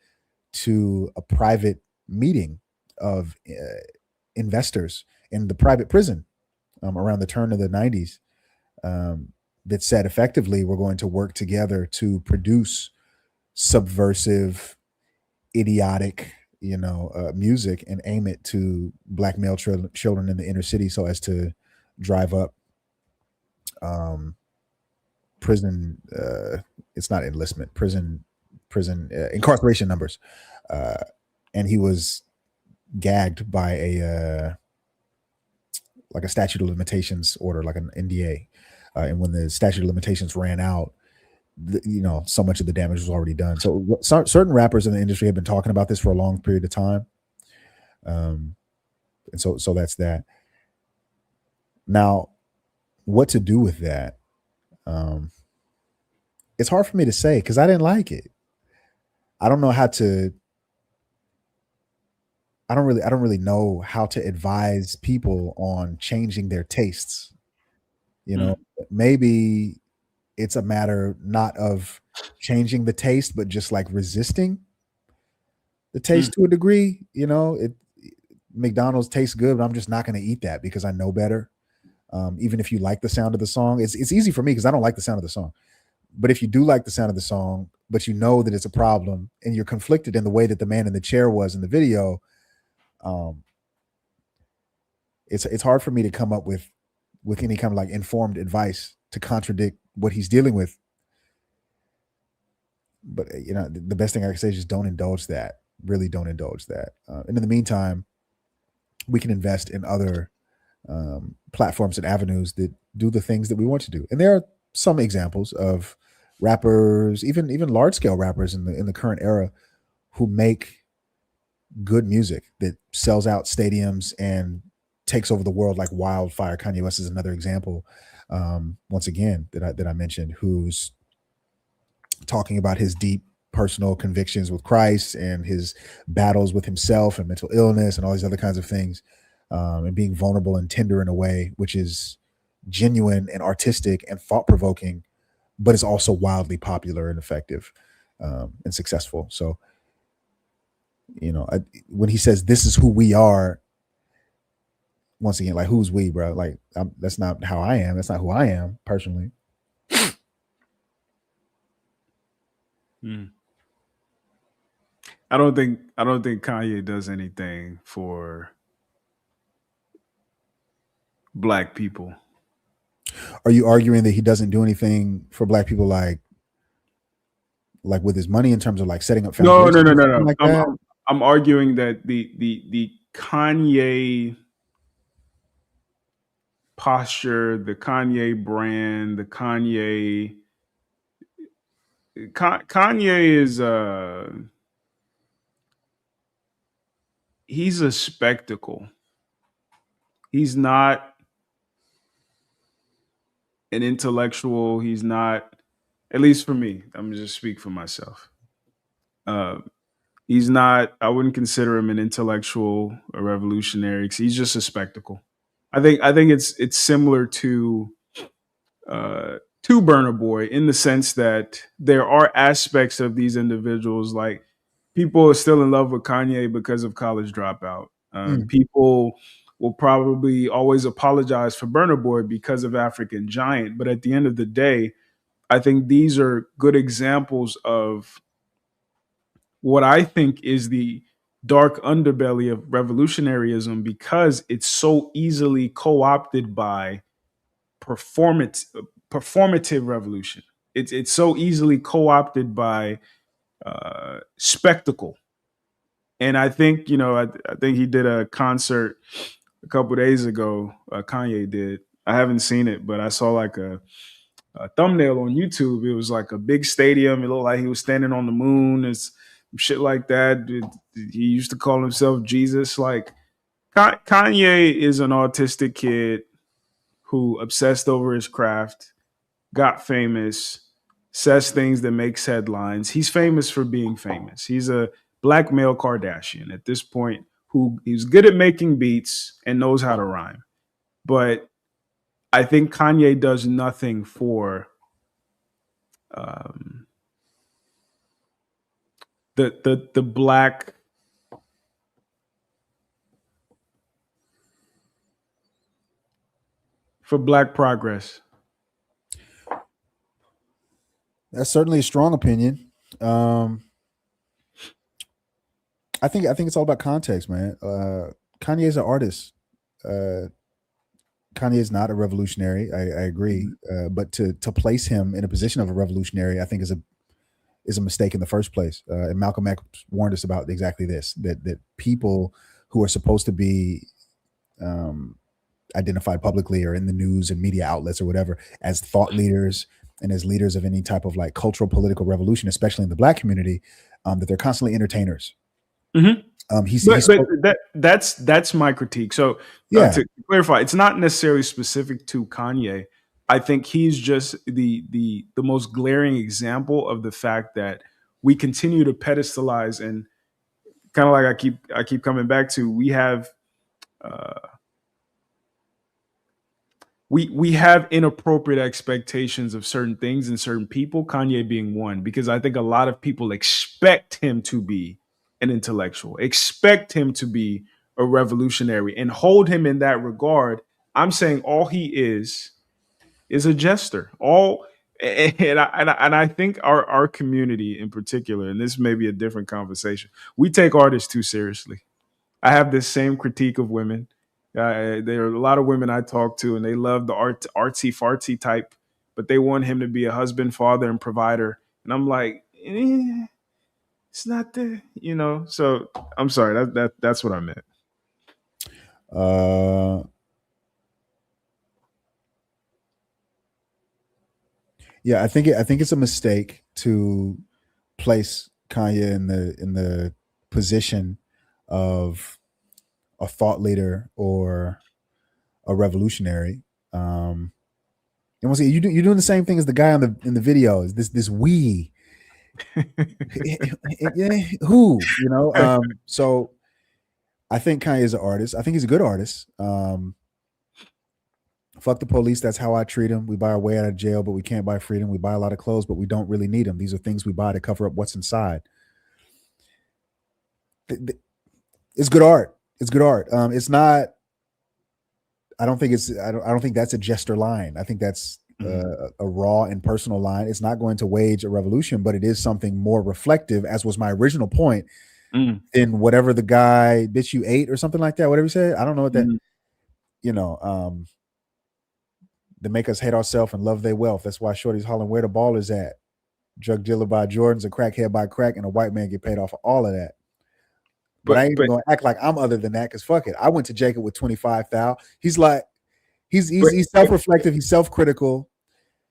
to a private meeting of investors in the private prison around the turn of the 90s, that said effectively, we're going to work together to produce subversive, idiotic, music and aim it to Black male children in the inner city so as to drive up prison, it's not enlistment, prison incarceration numbers. And he was gagged by a statute of limitations order, like an NDA. And when the statute of limitations ran out, so much of the damage was already done. So certain rappers in the industry have been talking about this for a long period of time. And so that's that. Now, what to do with that? It's hard for me to say because I didn't like it. I don't know how to. I don't really know how to advise people on changing their tastes. Maybe it's a matter not of changing the taste, but just like resisting the taste to a degree. McDonald's tastes good, but I'm just not going to eat that because I know better. Even if you like the sound of the song, it's easy for me because I don't like the sound of the song. But if you do like the sound of the song, but you know that it's a problem and you're conflicted in the way that the man in the chair was in the video, it's hard for me to come up with any kind of like informed advice to contradict what he's dealing with. But the best thing I can say is just don't indulge that. Really don't indulge that. And in the meantime, we can invest in other platforms and avenues that do the things that we want to do. And there are some examples of rappers, even large scale rappers in the current era, who make good music that sells out stadiums and takes over the world like wildfire. Kanye West is another example, once again, that I mentioned, who's talking about his deep personal convictions with Christ and his battles with himself and mental illness and all these other kinds of things, and being vulnerable and tender in a way which is genuine and artistic and thought-provoking, but is also wildly popular and effective, and successful. So, when he says this is who we are, once again, like, who's we, bro? Like, that's not how I am. That's not who I am personally. I don't think Kanye does anything for Black people. Are you arguing that he doesn't do anything for Black people, like with his money, in terms of like setting up foundations? No. Like that? I'm arguing that the Kanye posture, the Kanye brand, the Kanye is he's a spectacle. He's not an intellectual. He's not, at least for me. I'm just speak for myself. He's not. I wouldn't consider him an intellectual or revolutionary. He's just a spectacle. I think it's similar to Burna Boy, in the sense that there are aspects of these individuals, like people are still in love with Kanye because of College Dropout. People will probably always apologize for Burna Boy because of African Giant, but at the end of the day, I think these are good examples of what I think is the dark underbelly of revolutionaryism, because it's so easily co-opted by performative revolution. It's so easily co-opted by spectacle. And I think, I think he did a concert a couple days ago. Kanye did. I haven't seen it, but I saw like a thumbnail on YouTube. It was like a big stadium. It looked like he was standing on the moon. It's shit like that. He used to call himself Jesus. Like, Kanye is an autistic kid who obsessed over his craft, got famous, says things that makes headlines. He's famous for being famous. He's a black male Kardashian at this point, who he's good at making beats and knows how to rhyme. But I think Kanye does nothing for the black progress. That's certainly a strong opinion. I think it's all about context, man. Kanye is an artist. Kanye is not a revolutionary. I agree, but to place him in a position of a revolutionary, I think is a mistake in the first place. And Malcolm X warned us about exactly this: that people who are supposed to be identified publicly or in the news and media outlets or whatever as thought leaders and as leaders of any type of like cultural political revolution, especially in the Black community, that they're constantly entertainers. That's my critique. So to clarify, it's not necessarily specific to Kanye. I think he's just the most glaring example of the fact that we continue to pedestalize, and kind of like I keep coming back to, we have we have inappropriate expectations of certain things and certain people, Kanye being one, because I think a lot of people expect him to be an intellectual, expect him to be a revolutionary, and hold him in that regard. I'm saying all he is a jester. I think our community in particular, and this may be a different conversation, we take artists too seriously. I have this same critique of women. There are a lot of women I talk to, and they love the artsy fartsy type, but they want him to be a husband, father, and provider. And I'm like, it's not the, So I'm sorry. That's what I meant. Yeah, I think it's a mistake to place Kanye in the position of a thought leader or a revolutionary. And once again, you're doing the same thing as the guy in the videos. This we who So I think Kanye is an artist. I think he's a good artist. Fuck the police. That's how I treat them. We buy our way out of jail, but we can't buy freedom. We buy a lot of clothes, but we don't really need them. These are things we buy to cover up what's inside. It's good art. It's good art. It's not. I don't think that's a jester line. I think that's a raw and personal line. It's not going to wage a revolution, but it is something more reflective, as was my original point, in whatever the guy bitch you ate or something like that. Whatever he said. I don't know what that. They make us hate ourselves and love their wealth. That's why Shorty's hollering where the ball is at. Drug dealer by Jordans, a crackhead by crack, and a white man get paid off for all of that. But I ain't even gonna act like I'm other than that, because fuck it. I went to Jacob with 25,000. He's like, he's self-reflective, he's self-critical.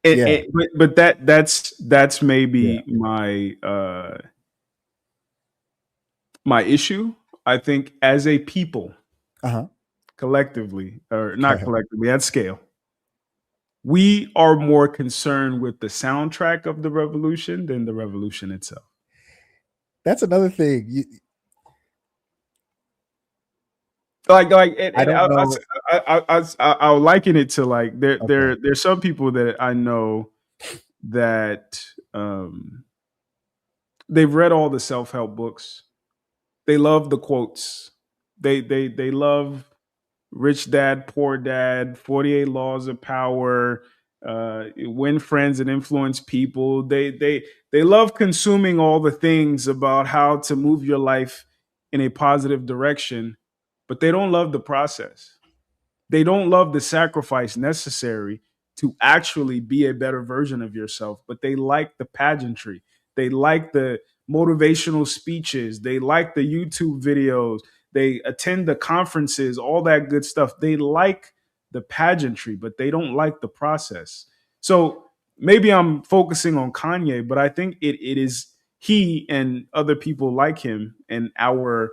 But that's maybe my my issue. I think as a people, collectively, or not collectively, at scale, we are more concerned with the soundtrack of the revolution than the revolution itself. That's another thing. I'll liken it to like there's some people that I know that they've read all the self-help books. They love the quotes. They love Rich Dad, Poor Dad, 48 Laws of Power, Win Friends and Influence People. They love consuming all the things about how to move your life in a positive direction, but they don't love the process. They don't love the sacrifice necessary to actually be a better version of yourself, but they like the pageantry. They like the motivational speeches. They like the YouTube videos. They attend the conferences, all that good stuff. They like the pageantry, but they don't like the process. So maybe I'm focusing on Kanye, but I think it is he and other people like him and our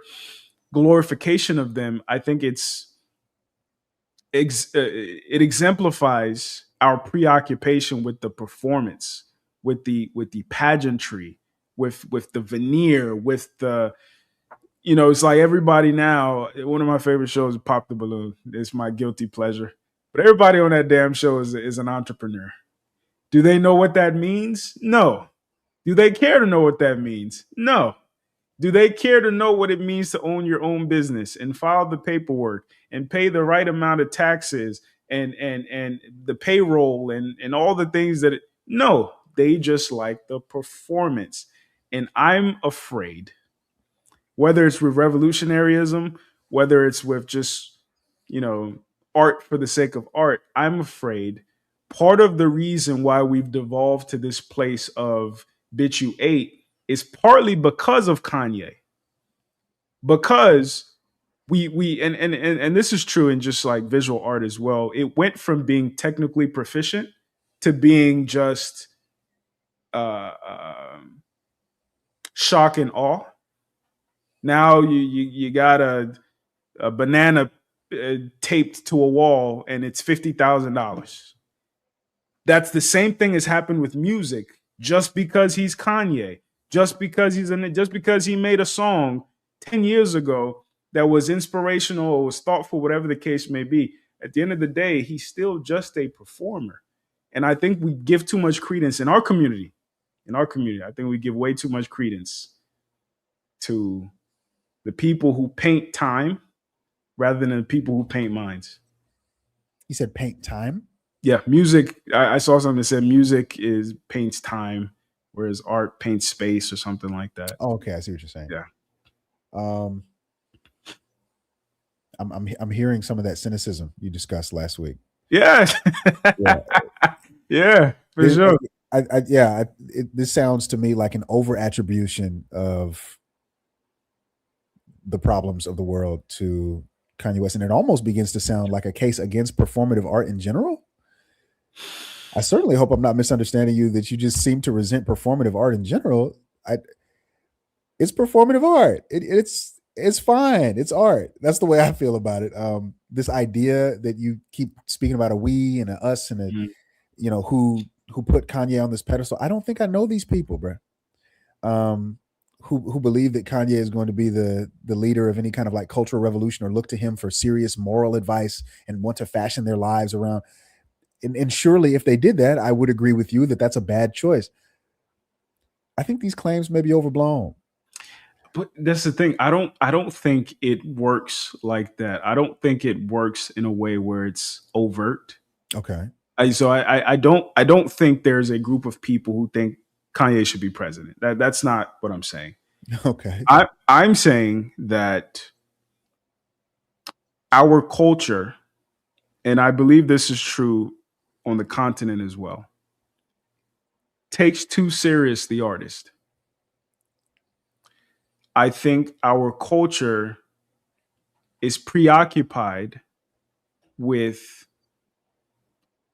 glorification of them. I think it exemplifies our preoccupation with the performance, with the pageantry, with the veneer, with the, it's like everybody now. One of my favorite shows is Pop the Balloon. It's my guilty pleasure. But everybody on that damn show is an entrepreneur. Do they know what that means? No. Do they care to know what that means? No. Do they care to know what it means to own your own business and file the paperwork and pay the right amount of taxes and the payroll and all the things that no, they just like the performance. And I'm afraid, whether it's with revolutionaryism, whether it's with just, art for the sake of art, I'm afraid part of the reason why we've devolved to this place of bitch you ate is partly because of Kanye. Because we and this is true in just like visual art as well. It went from being technically proficient to being just shock and awe. Now you got a banana taped to a wall and it's $50,000. That's the same thing has happened with music. Just because he's Kanye, just because he made a song 10 years ago that was inspirational or was thoughtful, whatever the case may be, at the end of the day, he's still just a performer. And I think we give too much credence in our community. I think we give way too much credence to the people who paint time rather than the people who paint minds. You said paint time? Yeah, music. I saw something that said music paints time, whereas art paints space or something like that. Oh, okay, I see what you're saying. Yeah. I'm hearing some of that cynicism you discussed last week. Yeah. Yeah, for sure. This sounds to me like an over attribution of the problems of the world to Kanye West, and it almost begins to sound like a case against performative art in general. I certainly hope I'm not misunderstanding you, that you just seem to resent performative art in general. It's performative art. It's fine. It's art. That's the way I feel about it. This idea that you keep speaking about a we and a us and a, Mhm. who put Kanye on this pedestal. I don't think I know these people, bro. Who believe that Kanye is going to be the leader of any kind of like cultural revolution or look to him for serious moral advice and want to fashion their lives around. And surely, if they did that, I would agree with you that that's a bad choice. I think these claims may be overblown. But that's the thing. I don't think it works like that. I don't think it works in a way where it's overt. Okay. I don't think there's a group of people who think Kanye should be president. That's not what I'm saying. Okay. I'm saying that our culture, and I believe this is true on the continent as well, takes too serious the artist. I think our culture is preoccupied with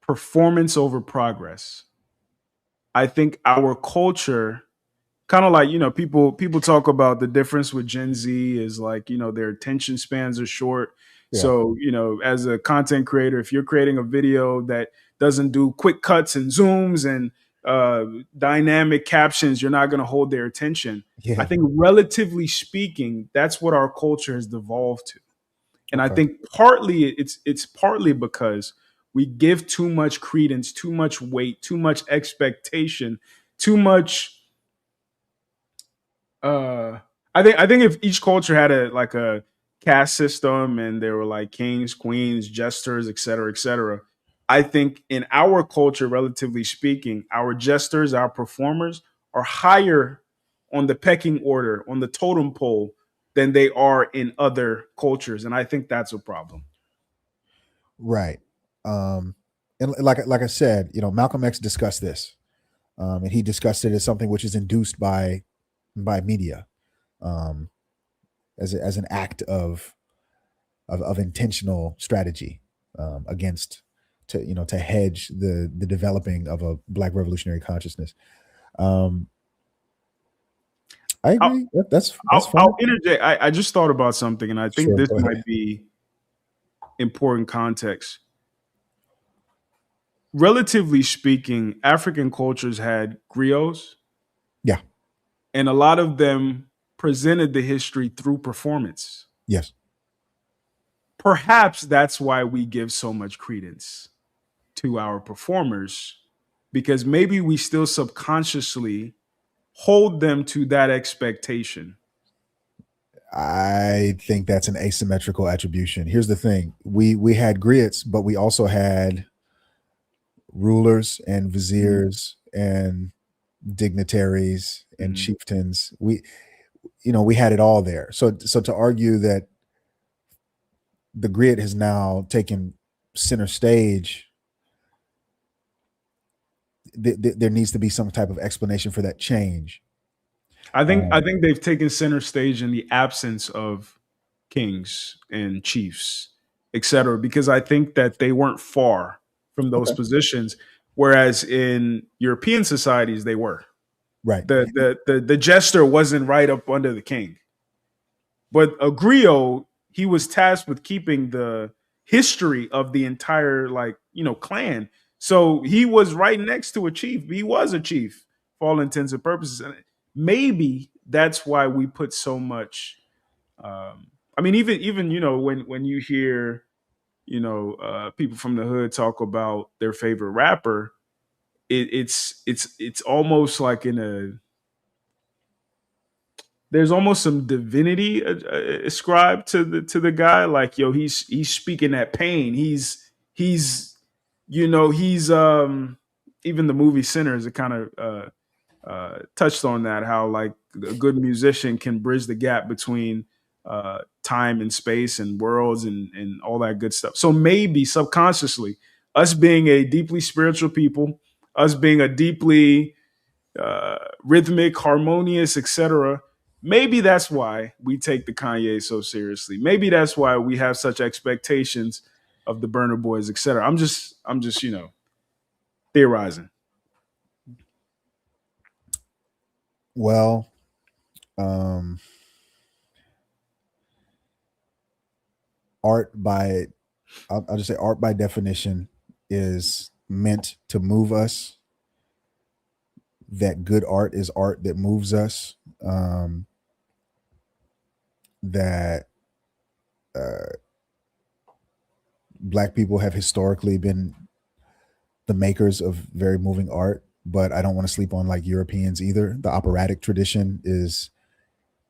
performance over progress. I think our culture, kind of like, people talk about the difference with Gen Z is like, their attention spans are short. Yeah. So, as a content creator, if you're creating a video that doesn't do quick cuts and zooms and dynamic captions, you're not going to hold their attention. I Yeah. think, relatively speaking, that's what our culture has devolved to. And I Okay. think partly it's partly because we give too much credence, too much weight, too much expectation, too much. I think if each culture had a caste system and there were like kings, queens, jesters, et cetera, I think in our culture, relatively speaking, our jesters, our performers are higher on the pecking order, on the totem pole, than they are in other cultures, and I think that's a problem. Right. Um, and like I said, Malcolm X discussed this, and he discussed it as something which is induced by media, um, as an act of intentional strategy, against to hedge the developing of a Black revolutionary consciousness. Um, I I'll, agree. That's I'll fine. interject. I just thought about something, and I think Sure. this Go ahead. might be important context. Relatively speaking, African cultures had griots, Yeah. and a lot of them presented the history through performance. Yes. Perhaps that's why we give so much credence to our performers, because maybe we still subconsciously hold them to that expectation. I think that's an asymmetrical attribution. Here's the thing: we had griots, but we also had rulers and Mhm. viziers and dignitaries and Mhm. chieftains. We had it all there. So to argue that the griot has now taken center stage, there needs to be some type of explanation for that change. I Um, think they've taken center stage in the absence of kings and chiefs, etc. Because I think that they weren't far from those okay, positions, whereas in European societies they were. right. The jester wasn't right up under the king, but a griot, he was tasked with keeping the history of the entire clan. So he was right next to a chief. He was a chief for all intents and purposes. And maybe that's why we put so much. I mean, even when you hear people from the hood talk about their favorite rapper, it's almost like in a there's almost some divinity ascribed to the guy. Like, yo, he's speaking that pain. He's he's even the movie Sinners, it kind of touched on that, how like a good musician can bridge the gap between time and space and worlds and all that good stuff. So maybe subconsciously, us being a deeply spiritual people, us being a deeply rhythmic, harmonious, etc. Maybe that's why we take the Kanye so seriously. Maybe that's why we have such expectations of the Burner Boys, etc. I'm just theorizing. Well, art by I'll just say art by definition is meant to move us. That good art is art that moves us. That Black people have historically been the makers of very moving art, but I don't want to sleep on like Europeans either. The operatic tradition is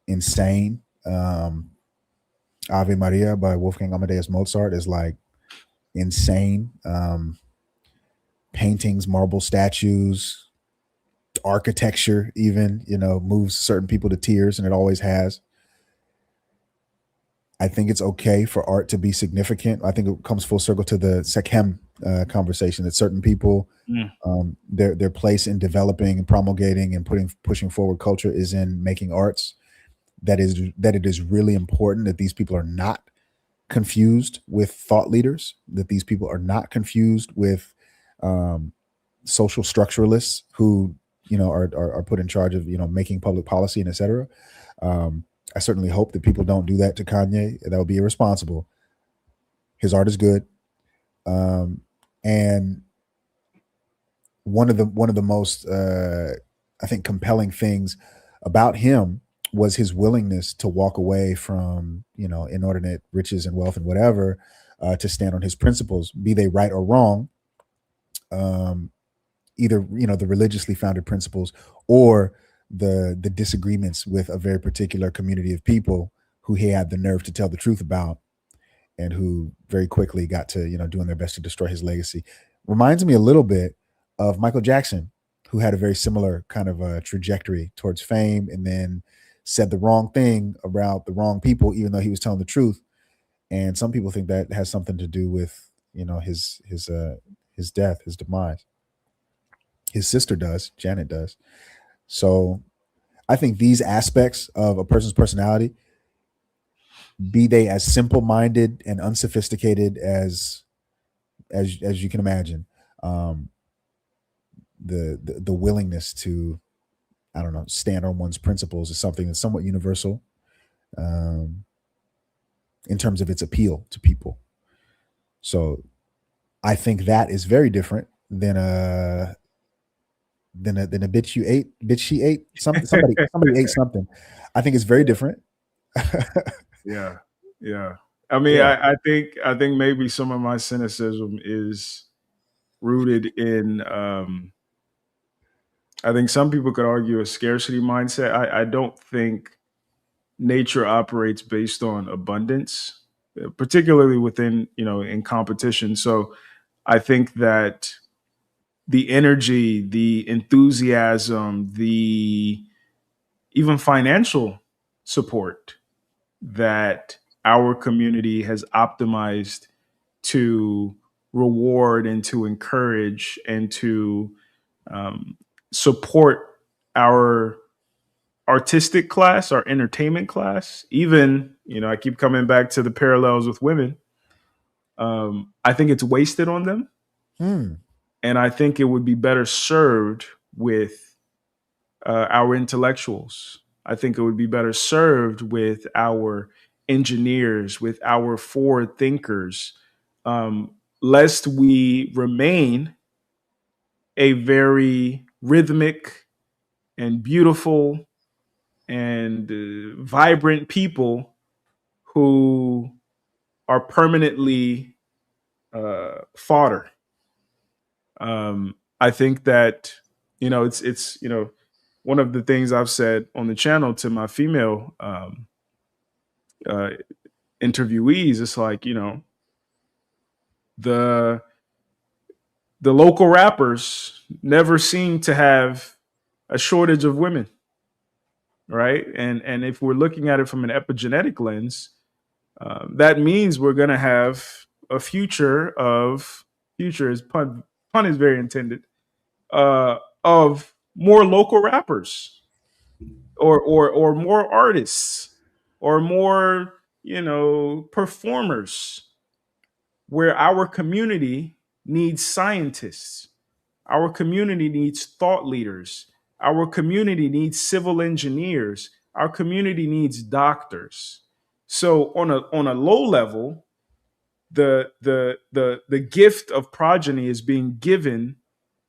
insane. Ave Maria by Wolfgang Amadeus Mozart is like insane. Paintings, marble statues, architecture, even, moves certain people to tears, and it always has. I think it's okay for art to be significant. I think it comes full circle to the Sekhem conversation that certain people, their place in developing and promulgating and pushing forward culture is in making arts. That it is really important that these people are not confused with thought leaders, that these people are not confused with social structuralists who are put in charge of making public policy and et cetera. I certainly hope that people don't do that to Kanye. That would be irresponsible. His art is good, and one of the most I think compelling things about him was his willingness to walk away from inordinate riches and wealth and whatever, to stand on his principles, be they right or wrong. Either the religiously founded principles or the disagreements with a very particular community of people who he had the nerve to tell the truth about, and who very quickly got to doing their best to destroy his legacy. Reminds me a little bit of Michael Jackson, who had a very similar kind of a trajectory towards fame, and then said the wrong thing about the wrong people, even though he was telling the truth. And some people think that has something to do with his death, his demise. His sister does, Janet does. So I think these aspects of a person's personality, be they as simple-minded and unsophisticated as you can imagine, the willingness to, I don't know, stand on one's principles is something that's somewhat universal, in terms of its appeal to people. So I think that is very different than a bitch she ate something. Somebody ate something. I think it's very different. Yeah. I mean, Yeah. I think maybe some of my cynicism is rooted in. I think some people could argue a scarcity mindset. I don't think nature operates based on abundance, particularly within in competition. So I think that the energy, the enthusiasm, the even financial support that our community has optimized to reward and to encourage and to support our artistic class, our entertainment class. Even, I keep coming back to the parallels with women. I think it's wasted on them. And I think it would be better served with our intellectuals. I think it would be better served with our engineers, with our forward thinkers, lest we remain a very rhythmic and beautiful and vibrant people who are permanently fodder. I think that it's one of the things I've said on the channel to my female interviewees. It's like the local rappers never seem to have a shortage of women, right? And if we're looking at it from an epigenetic lens, that means we're going to have a future is pun is very intended, of more local rappers or more artists or more performers, where our community needs scientists, our community needs thought leaders, our community needs civil engineers, Our community needs doctors. So on a low level, the gift of progeny is being given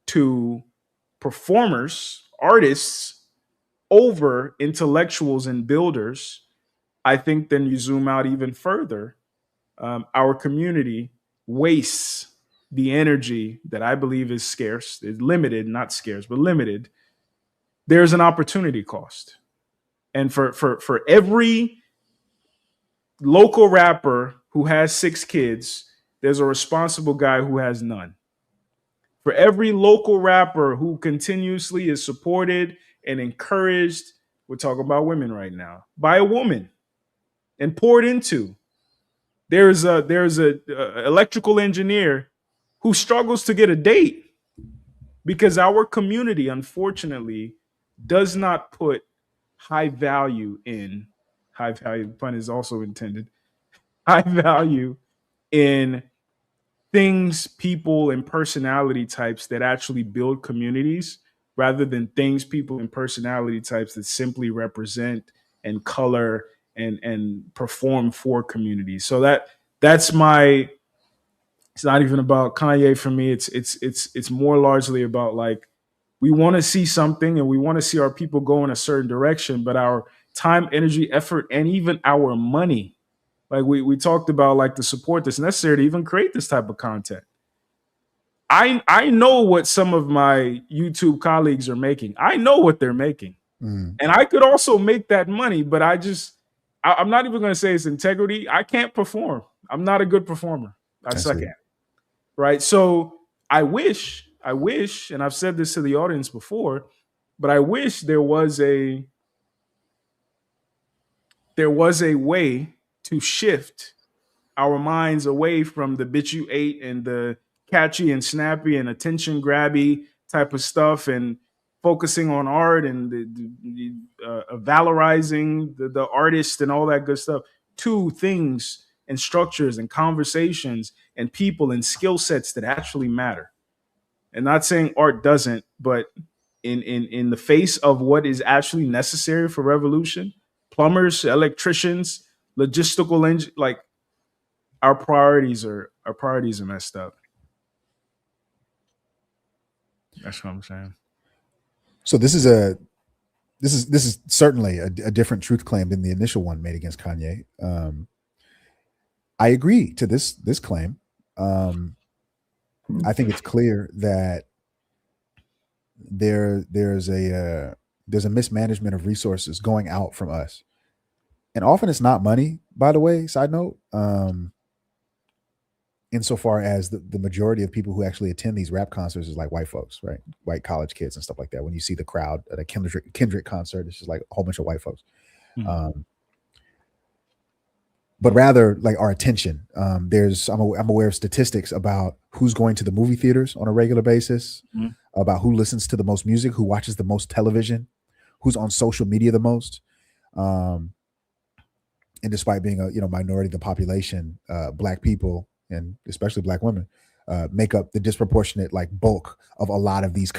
to performers, artists, over intellectuals and builders. I think then you zoom out even further. Our community wastes the energy that I believe is scarce, is limited, not scarce, but limited. There's an opportunity cost. And for every local rapper who has 6 kids, there's a responsible guy who has none. For every local rapper who continuously is supported and encouraged, we're talking about women right now, by a woman and poured into. There's a electrical engineer who struggles to get a date because our community, unfortunately, does not put high value, pun is also intended, high value in things, people, and personality types that actually build communities rather than things, people, and personality types that simply represent and color and perform for communities. So that's my, it's not even about Kanye for me. It's more largely about, like, we want to see something and we want to see our people go in a certain direction, but our time, energy, effort, and even our money, like we talked about, like the support that's necessary to even create this type of content. I know what some of my YouTube colleagues are making. I know what they're making. Mm. And I could also make that money, but I'm not even going to say it's integrity. I can't perform. I'm not a good performer. I suck at it. Right. So I wish, and I've said this to the audience before, but I wish there was a way to shift our minds away from the bitch you ate and the catchy and snappy and attention grabby type of stuff, and focusing on art and valorizing the artist and all that good stuff, to things and structures and conversations and people and skill sets that actually matter. And not saying art doesn't, but in the face of what is actually necessary for revolution, plumbers, electricians, logistical like, our priorities are messed up. That's what I'm saying. So this is certainly a different truth claim than the initial one made against Kanye. I agree to this claim. I think it's clear that there's a mismanagement of resources going out from us, and often it's not money. By the way, side note, insofar as the majority of people who actually attend these rap concerts is like white folks, right? White college kids and stuff like that. When you see the crowd at a Kendrick concert, it's just like a whole bunch of white folks. Mm-hmm. But rather like our attention. I'm aware of statistics about who's going to the movie theaters on a regular basis, mm-hmm. about who listens to the most music, who watches the most television, who's on social media the most. And despite being a minority of the population, Black people, and especially Black women, make up the disproportionate like bulk of a lot of these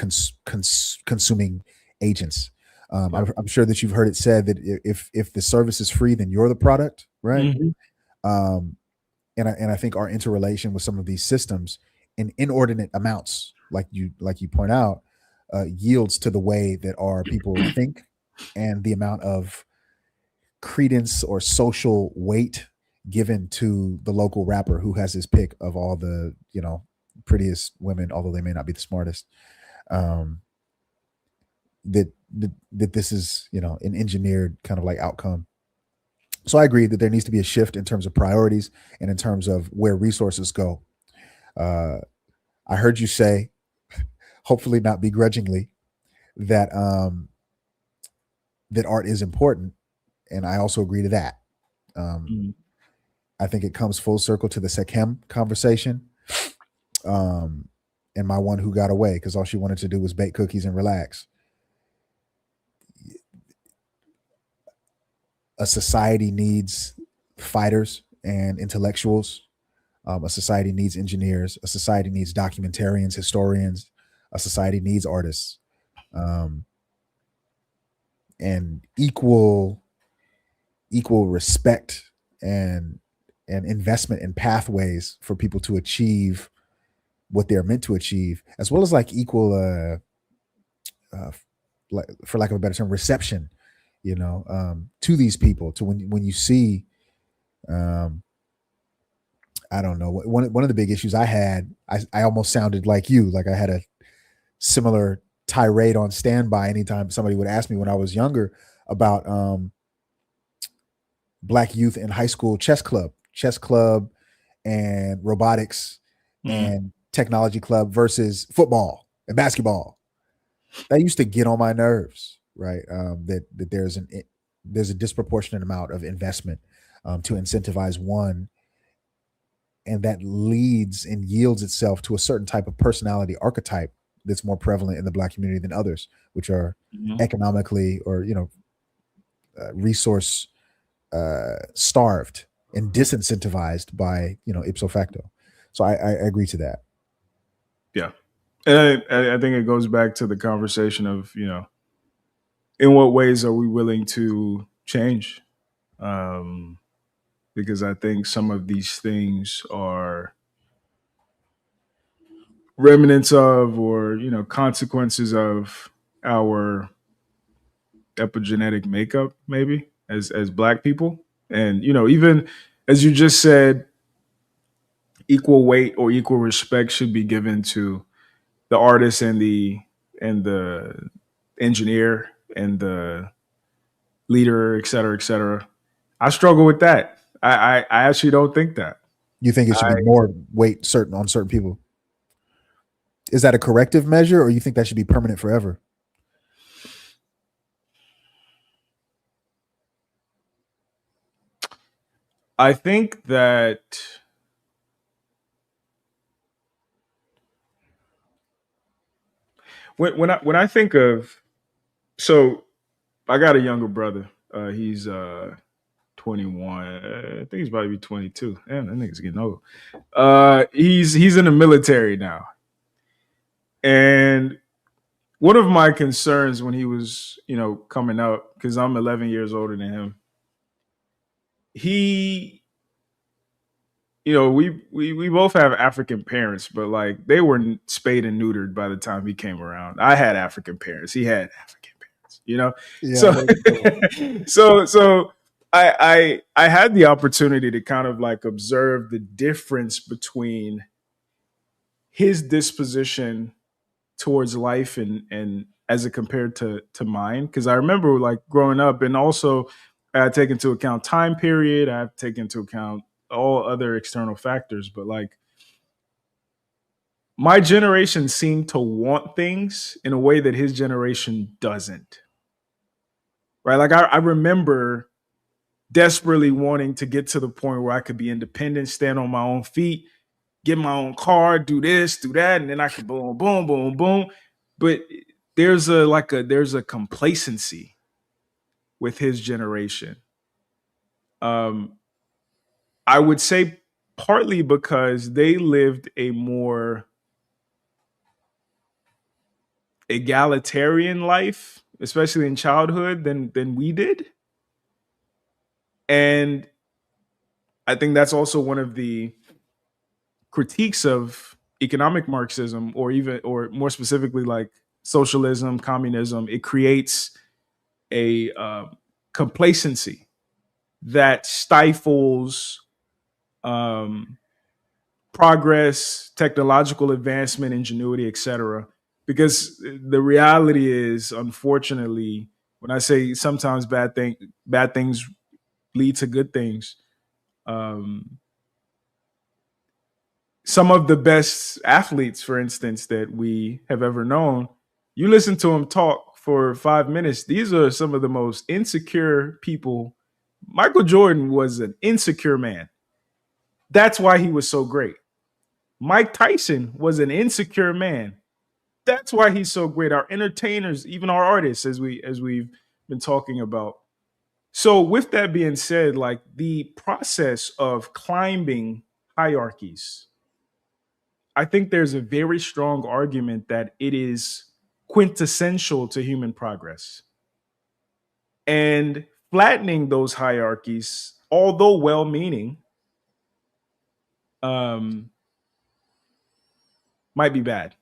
consuming agents. I'm sure that you've heard it said that if the service is free, then you're the product, right? Mm-hmm. And I think our interrelation with some of these systems in inordinate amounts, like you point out, yields to the way that our people think and the amount of credence or social weight given to the local rapper who has his pick of all the prettiest women, although they may not be the smartest. That this is an engineered kind of like outcome. So I agree that there needs to be a shift in terms of priorities and in terms of where resources go. I heard you say, hopefully not begrudgingly, that that art is important, and I also agree to that. I think it comes full circle to the Sekhem conversation, and my one who got away because all she wanted to do was bake cookies and relax. A society needs fighters and intellectuals. A society needs engineers. A society needs documentarians, historians. A society needs artists. And equal respect and investment in pathways for people to achieve what they're meant to achieve, as well as like equal for lack of a better term, reception, to these people. To when you see, I don't know, one of the big issues I had, I almost sounded like you, like I had a similar tirade on standby anytime somebody would ask me when I was younger about Black youth in high school chess club and robotics and technology club versus football and basketball. That used to get on my nerves, right? That there's a disproportionate amount of investment to incentivize one, and that leads and yields itself to a certain type of personality archetype that's more prevalent in the Black community than others, which are economically or resource starved and disincentivized by ipso facto. So I agree to that. Yeah, and I think it goes back to the conversation of in what ways are we willing to change? Because I think some of these things are remnants of, or consequences of our epigenetic makeup, maybe as Black people, and even as you just said, equal weight or equal respect should be given to the artist and the engineer and the leader, et cetera, et cetera. I struggle with that. I actually don't think that. You think it should be more weight on certain people? Is that a corrective measure, or you think that should be permanent forever? I think that when I think of, so I got a younger brother. He's 21. I think he's about to be 22. Damn, that nigga's getting old. He's in the military now, and one of my concerns when he was coming up, because I'm 11 years older than him, he we both have African parents, but like they were spayed and neutered by the time he came around. I had African parents. He had African parents. Yeah. So I had the opportunity to kind of like observe the difference between his disposition towards life and as it compared to mine. Because I remember like growing up, and also I take into account time period. I have to take into account all other external factors, but like my generation seemed to want things in a way that his generation doesn't. Right? Like I remember desperately wanting to get to the point where I could be independent, stand on my own feet, get my own car, do this, do that, and then I could boom, boom, boom, boom. But there's a complacency with his generation. I would say partly because they lived a more egalitarian life, especially in childhood, than we did. And I think that's also one of the critiques of economic Marxism, or more specifically, like socialism, communism. It creates a complacency that stifles progress, technological advancement, ingenuity, etc. Because the reality is, unfortunately, when I say sometimes bad things lead to good things. Some of the best athletes, for instance, that we have ever known, you listen to them talk for 5 minutes. These are some of the most insecure people. Michael Jordan was an insecure man. That's why he was so great. Mike Tyson was an insecure man. That's why he's so great. Our entertainers, even our artists, as we've been talking about. So with that being said, like, the process of climbing hierarchies, I think there's a very strong argument that it is quintessential to human progress. And flattening those hierarchies, although well-meaning, might be bad.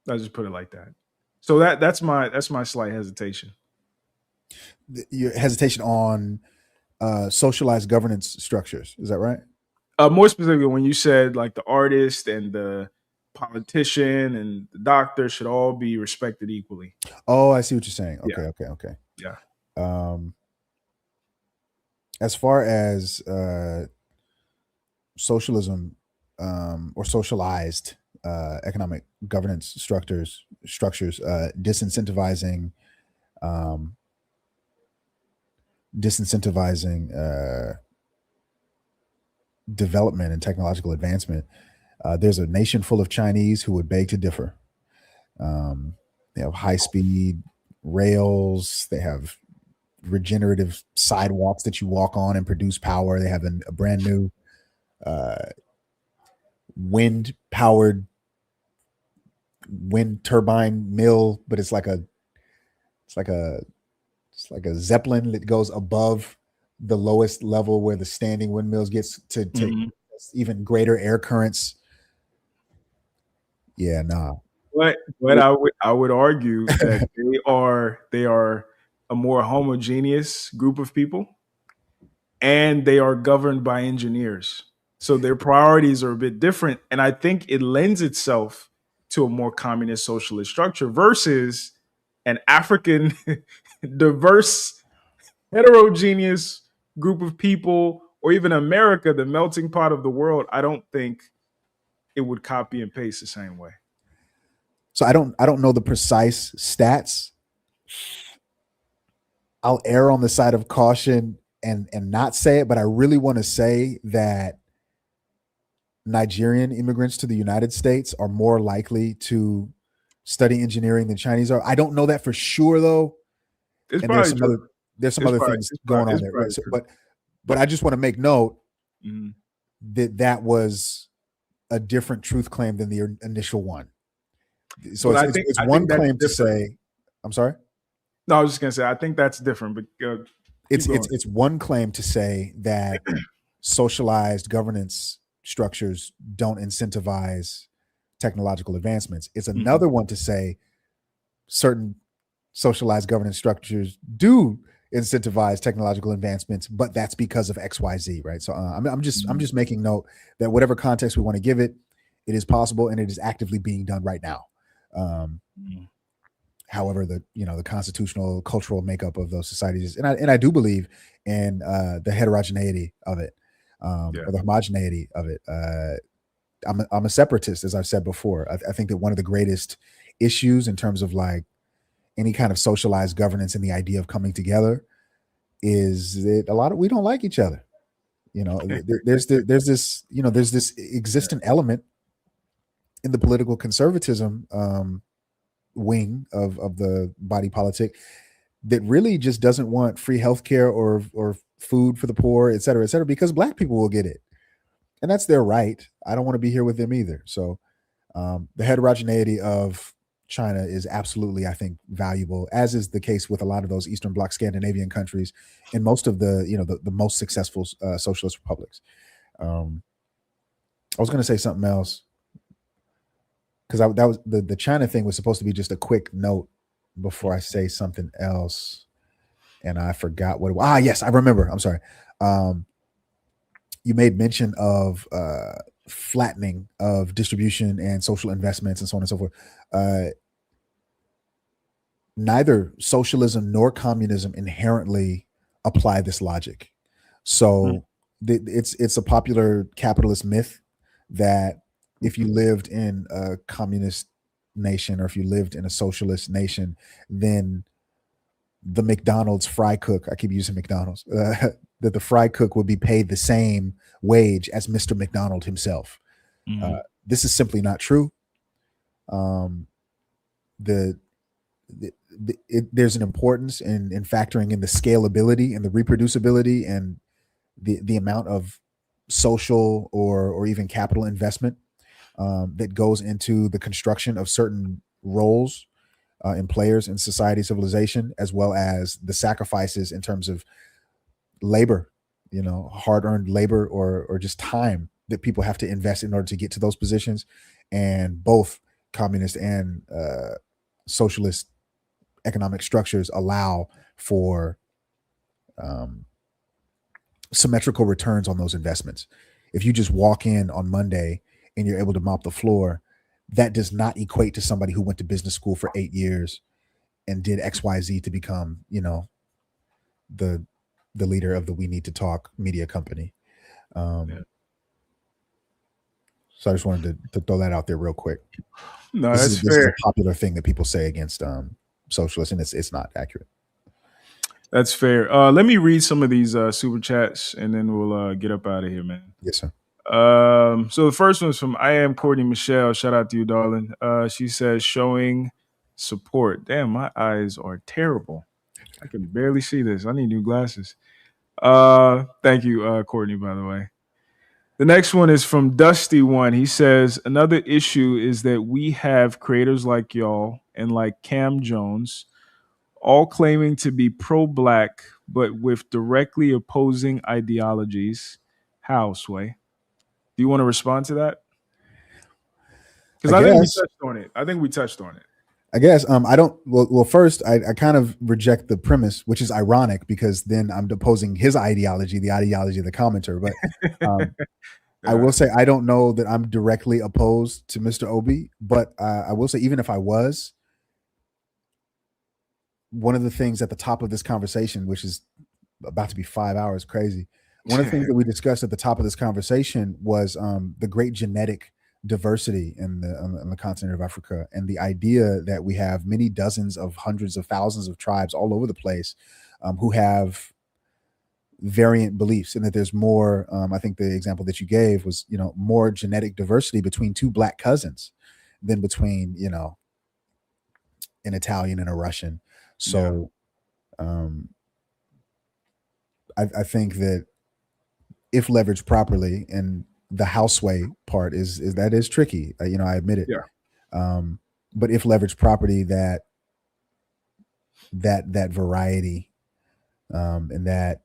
I'll just put it like that. So that's my slight hesitation. Your hesitation on socialized governance structures, is that right? More specifically, when you said like the artist and the politician and the doctor should all be respected equally. Oh, I see what you're saying. Yeah. Okay. Yeah. As far as socialism or socialized economic governance structures disincentivizing development and technological advancement. There's a nation full of Chinese who would beg to differ. They have high-speed rails. They have regenerative sidewalks that you walk on and produce power. They have a brand new wind-powered wind turbine mill, but it's like a Zeppelin that goes above the lowest level where the standing windmills gets to even greater air currents. Yeah, nah. But I would argue that they are a more homogeneous group of people, and they are governed by engineers. So their priorities are a bit different, and I think it lends itself to a more communist socialist structure versus an African diverse heterogeneous group of people, or even America, the melting pot of the world. I don't think it would copy and paste the same way. So I don't know the precise stats. I'll err on the side of caution and not say it, but I really want to say that Nigerian immigrants to the United States are more likely to study engineering than Chinese are. I don't know that for sure though. It's and there's some other things going on there. Right? So, but I just want to make note that was a different truth claim than the initial one. So it's one claim to say, I'm sorry? No, I was just going to say, I think that's different, but it's one claim to say that socialized governance structures don't incentivize technological advancements. It's another one to say certain socialized governance structures do incentivize technological advancements, but that's because of XYZ, right? So I'm just making note that whatever context we want to give it, it is possible and it is actively being done right now. However, the constitutional cultural makeup of those societies, and I do believe in the heterogeneity of it, or the homogeneity of it. I'm a separatist, as I've said before. I think that one of the greatest issues in terms of like any kind of socialized governance and the idea of coming together is that we don't like each other. There's this existent element in the political conservatism wing of the body politic that really just doesn't want free healthcare or food for the poor, et cetera, because Black people will get it. And that's their right. I don't want to be here with them either. So the heterogeneity of China is absolutely, I think, valuable, as is the case with a lot of those Eastern Bloc Scandinavian countries and most of the most successful socialist republics. I was going to say something else because that was the China thing was supposed to be just a quick note before I say something else, and I forgot what it was. Yes, I remember. I'm sorry. You made mention of flattening of distribution and social investments and so on and so forth. Neither socialism nor communism inherently apply this logic. So it's a popular capitalist myth that if you lived in a communist nation or if you lived in a socialist nation, then the McDonald's fry cook, I keep using McDonald's, that the fry cook would be paid the same wage as Mr. McDonald himself. This is simply not true. There's an importance in factoring in the scalability and the reproducibility and the amount of social or even capital investment that goes into the construction of certain roles in players in society, civilization, as well as the sacrifices in terms of labor, hard-earned labor or just time that people have to invest in order to get to those positions. And both communist and socialist economic structures allow for symmetrical returns on those investments. If you just walk in on Monday and you're able to mop the floor, that does not equate to somebody who went to business school for 8 years and did XYZ to become, the leader of the We Need to Talk media company. Yeah. So I just wanted to throw that out there real quick. No, This that's is fair. a popular thing that people say against socialists, and it's not accurate. That's fair. Let me read some of these super chats, and then we'll get up out of here, man. Yes, sir. So the first one's from I Am Courtney Michelle. Shout out to you, darling. She says, showing support. Damn, my eyes are terrible. I can barely see this. I need new glasses. Thank you, Courtney, by the way. The next one is from Dusty One. He says, another issue is that we have creators like y'all and like Cam Jones all claiming to be pro-black, but with directly opposing ideologies. How, Sway? Do you want to respond to that? Because I think we touched on it. I guess I don't. Well, first, I kind of reject the premise, which is ironic because then I'm opposing his ideology, the ideology of the commenter. But I will say I don't know that I'm directly opposed to Mr. Obi, but I will say even if I was, one of the things at the top of this conversation, which is about to be 5 hours, crazy. One of the things that we discussed at the top of this conversation was the great genetic diversity in the continent of Africa, and the idea that we have many dozens of hundreds of thousands of tribes all over the place who have variant beliefs, and that there's more. I think the example that you gave was, more genetic diversity between two black cousins than between, an Italian and a Russian. So, I think that if leveraged properly, and the houseway part is tricky. I admit it. Yeah. But if leveraged properly, that variety and that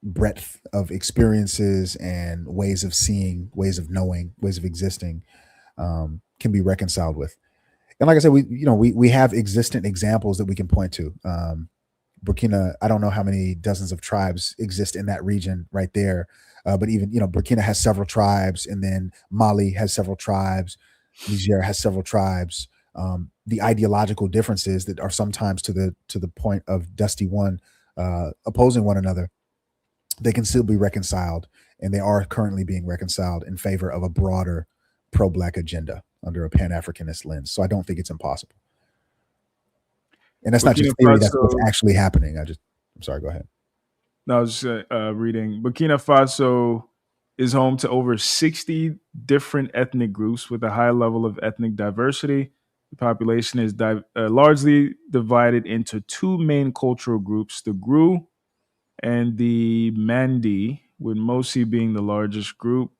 breadth of experiences and ways of seeing, ways of knowing, ways of existing can be reconciled with. And like I said, we have existent examples that we can point to. Burkina, I don't know how many dozens of tribes exist in that region right there. But even, Burkina has several tribes, and then Mali has several tribes. Niger has several tribes. The ideological differences that are sometimes to the point of Dusty One opposing one another, they can still be reconciled, and they are currently being reconciled in favor of a broader pro-black agenda under a Pan-Africanist lens. So I don't think it's impossible. And that's not just theory, that's what's actually happening. I'm sorry, go ahead. No, I was just reading. Burkina Faso is home to over 60 different ethnic groups with a high level of ethnic diversity. The population is largely divided into two main cultural groups, the Gru and the Mandi, with Mosi being the largest group,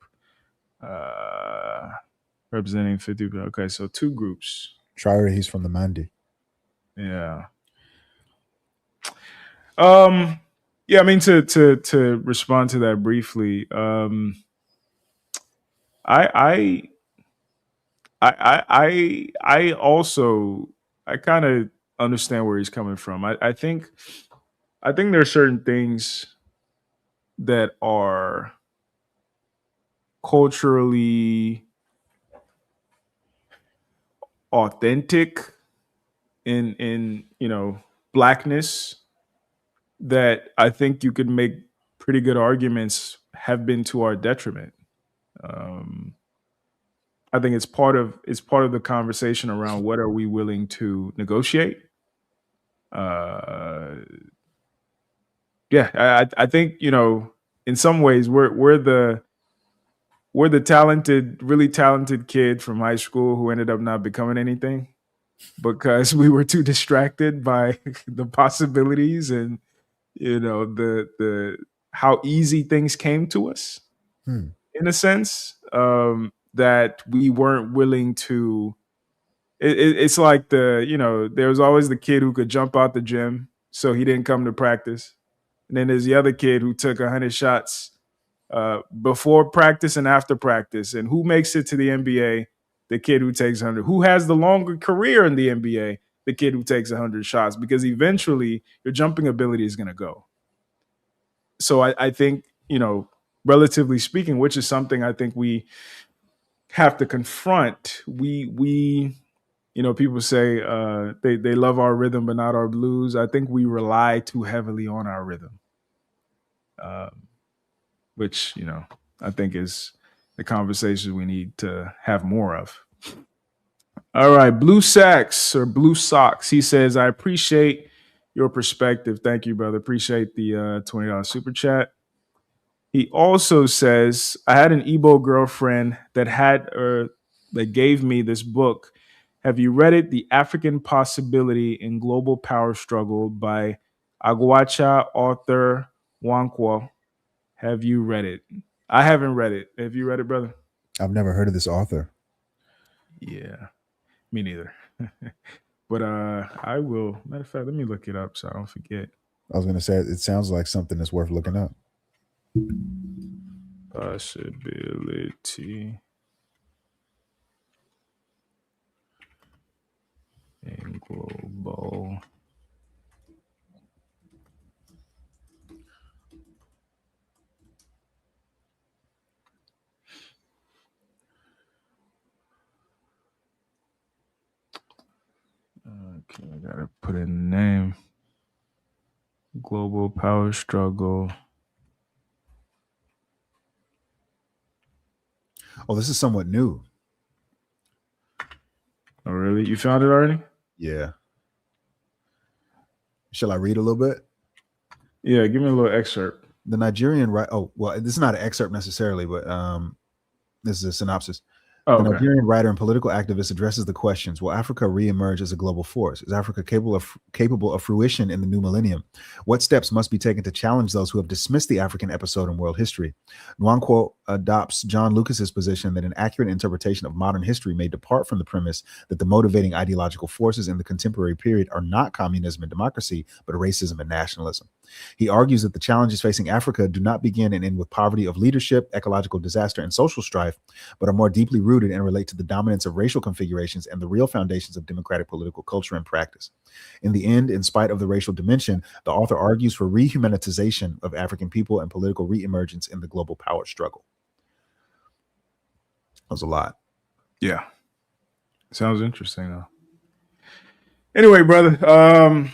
representing 50. Okay, so two groups. Traore, he's from the Mandi. Yeah. Yeah, I mean, to respond to that briefly, I also kind of understand where he's coming from. I think there are certain things that are culturally authentic in blackness that I think you could make pretty good arguments have been to our detriment. I think it's part of the conversation around what are we willing to negotiate. I think in some ways we're the talented, really talented kid from high school who ended up not becoming anything because we were too distracted by the possibilities and the how easy things came to us in a sense, that we weren't willing to it's like there was always the kid who could jump out the gym, so he didn't come to practice. And then there's the other kid who took 100 shots before practice and after practice. And who makes it to the NBA? The kid who takes 100. Who has the longer career in the NBA? The kid who takes 100 shots, because eventually your jumping ability is going to go. So I think, relatively speaking, which is something I think we have to confront. We people say they love our rhythm but not our blues. I think we rely too heavily on our rhythm, which I think is the conversation we need to have more of. All right, Blue Sacks or Blue Socks. He says, I appreciate your perspective. Thank you, brother. Appreciate the $20 super chat. He also says, I had an Igbo girlfriend that gave me this book. Have you read it? The African Possibility in Global Power Struggle by Agwacha author Wankwo. Have you read it? I haven't read it. Have you read it, brother? I've never heard of this author. Yeah, me neither. But I will. Matter of fact, let me look it up so I don't forget. I was going to say, it sounds like something that's worth looking up. Possibility in global okay, I gotta put in the name. Global Power Struggle. Oh, this is somewhat new. Oh, really? You found it already? Yeah. Shall I read a little bit? Yeah, give me a little excerpt. The Nigerian this is not an excerpt necessarily, but this is a synopsis. Oh, the okay. Nigerian writer and political activist addresses the questions: will Africa reemerge as a global force? Is Africa capable of fruition in the new millennium? What steps must be taken to challenge those who have dismissed the African episode in world history? Nwankwo adopts John Lucas's position that an accurate interpretation of modern history may depart from the premise that the motivating ideological forces in the contemporary period are not communism and democracy, but racism and nationalism. He argues that the challenges facing Africa do not begin and end with poverty of leadership, ecological disaster, and social strife, but are more deeply rooted and relate to the dominance of racial configurations and the real foundations of democratic political culture and practice. In the end, in spite of the racial dimension, the author argues for rehumanization of African people and political reemergence in the global power struggle. That was a lot. Yeah. Sounds interesting, though. Anyway, brother,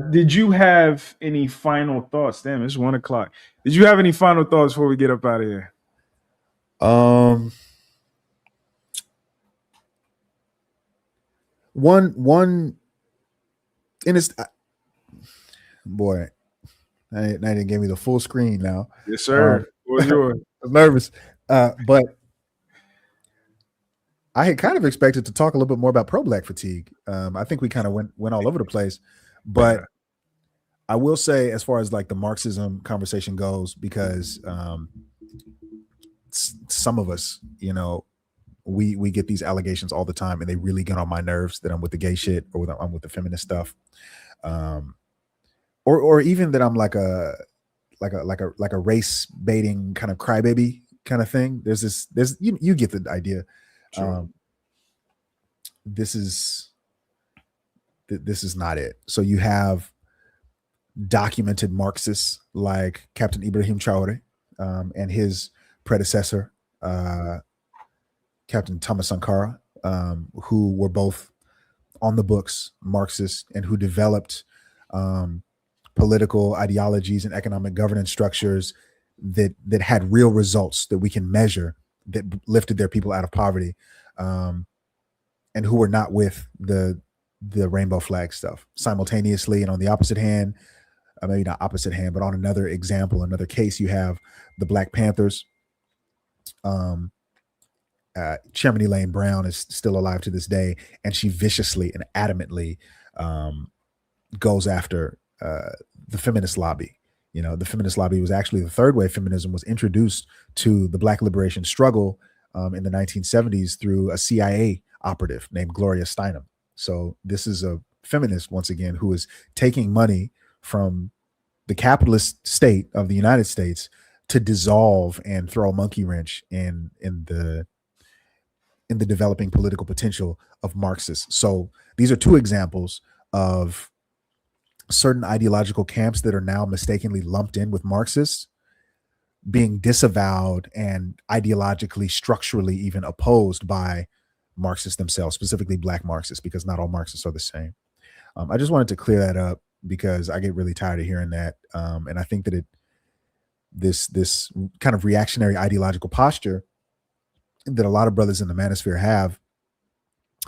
did you have any final thoughts? Damn, it's 1:00. Did you have any final thoughts before we get up out of here? One, and it's boy, I didn't give me the full screen now. Yes, sir. What was yours? I was nervous, but I had kind of expected to talk a little bit more about pro-black fatigue. I think we kind of went all over the place, but yeah. I will say, as far as like the Marxism conversation goes, because some of us, we get these allegations all the time, and they really get on my nerves that I'm with the gay shit or I'm with the feminist stuff, or even that I'm like a race baiting kind of crybaby kind of thing. There's you get the idea. Sure. This is not it. So you have documented Marxists like Captain Ibrahim Traore and his predecessor, Captain Thomas Sankara, who were both on the books Marxists and who developed political ideologies and economic governance structures that had real results that we can measure, that lifted their people out of poverty, and who were not with the rainbow flag stuff simultaneously. And on the opposite hand, maybe not opposite hand, but on another example, another case, you have the Black Panthers. Chairman Elaine Brown is still alive to this day, and she viciously and adamantly goes after the feminist lobby. The feminist lobby was actually the third wave feminism was introduced to the Black liberation struggle in the 1970s through a CIA operative named Gloria Steinem. So this is a feminist, once again, who is taking money from the capitalist state of the United States to dissolve and throw a monkey wrench in the developing political potential of Marxists. So these are two examples of certain ideological camps that are now mistakenly lumped in with Marxists being disavowed and ideologically, structurally even opposed by Marxists themselves, specifically Black Marxists, because not all Marxists are the same. I just wanted to clear that up because I get really tired of hearing that. And I think that this kind of reactionary ideological posture that a lot of brothers in the manosphere have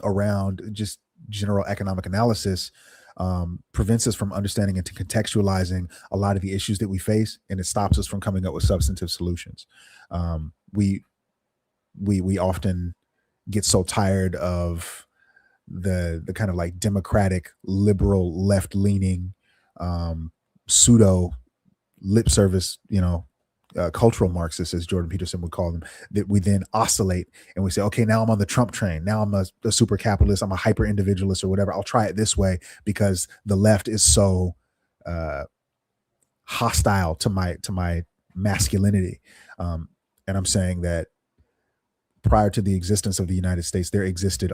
around just general economic analysis prevents us from understanding and to contextualizing a lot of the issues that we face, and it stops us from coming up with substantive solutions. We often get so tired of the kind of like democratic, liberal, left-leaning, pseudo lip service, cultural Marxists, as Jordan Peterson would call them, that we then oscillate and we say, okay, now I'm on the Trump train. Now I'm a super capitalist. I'm a hyper individualist or whatever. I'll try it this way because the left is so hostile to my masculinity. And I'm saying that prior to the existence of the United States, there existed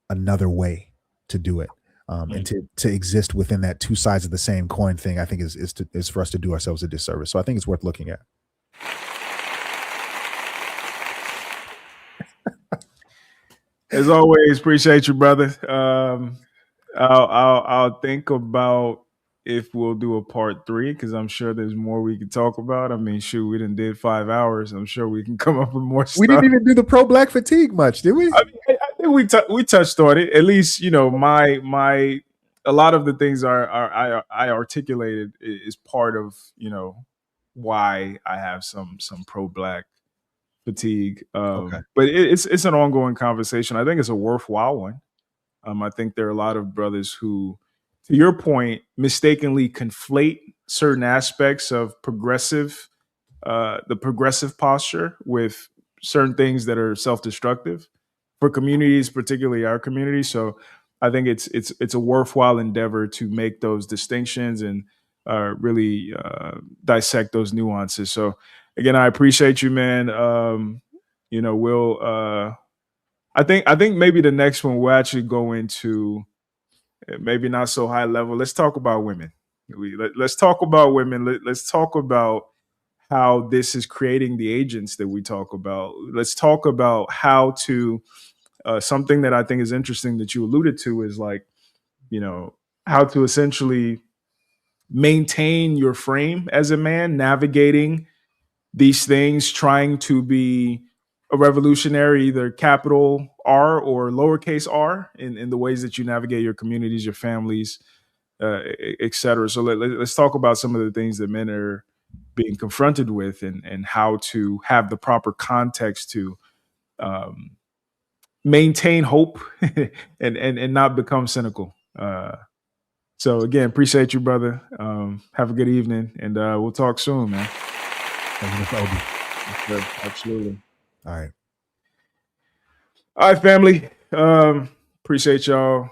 another way to do it. And to exist within that two sides of the same coin thing, I think is for us to do ourselves a disservice. So I think it's worth looking at. As always, appreciate you, brother. I'll think about if we'll do a part 3 because I'm sure there's more we can talk about. I mean, shoot, we done did 5 hours. I'm sure we can come up with more stuff. We didn't even do the pro-black fatigue much, did we? I mean, I think we touched on it. At least, my a lot of the things I articulated is part of why I have some pro-black fatigue. Okay. But it's an ongoing conversation. I think it's a worthwhile one. I think there are a lot of brothers who, to your point, mistakenly conflate certain aspects of the progressive posture with certain things that are self-destructive for communities, particularly our community. So I think it's a worthwhile endeavor to make those distinctions and really dissect those nuances. So again, I appreciate you, man. We'll I think maybe the next one we'll actually go into maybe not so high level. Let's talk about women. Let's talk about women. Let's talk about how this is creating the agents that we talk about. Let's talk about how to something that I think is interesting that you alluded to is like, how to essentially maintain your frame as a man, navigating these things, trying to be a revolutionary, either capital R or lowercase r, in the ways that you navigate your communities, your families, et cetera. So let's talk about some of the things that men are being confronted with and how to have the proper context to maintain hope and not become cynical. So again, appreciate you, brother. Have a good evening, and we'll talk soon, man. Thank you, Mr. Obi. Okay, absolutely. All right. All right, family. Appreciate y'all.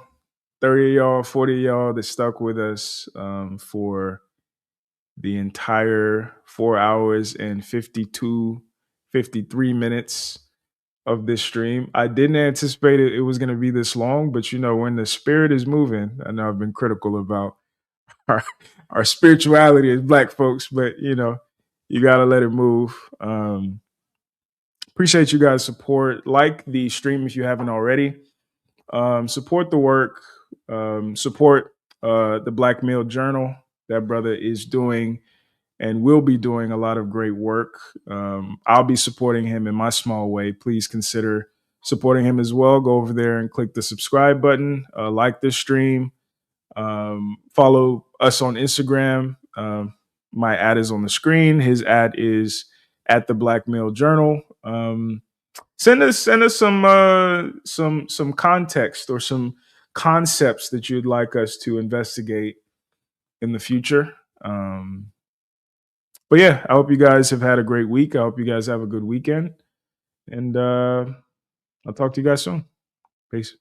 30 of y'all, 40 of y'all that stuck with us for the entire 4 hours and 53 minutes of this stream. I didn't anticipate it was going to be this long, but when the spirit is moving, I know I've been critical about our spirituality as Black folks, but you got to let it move. Appreciate you guys' support. Like the stream if you haven't already. Support the work. Support the Black Male Journal. That brother is doing and will be doing a lot of great work. I'll be supporting him in my small way. Please consider supporting him as well. Go over there and click the subscribe button. Like this stream. Follow us on Instagram. My ad is on the screen. His ad is at the Black Male Journal. Send us some context or some concepts that you'd like us to investigate in the future. But yeah, I hope you guys have had a great week. I hope you guys have a good weekend. And I'll talk to you guys soon. Peace.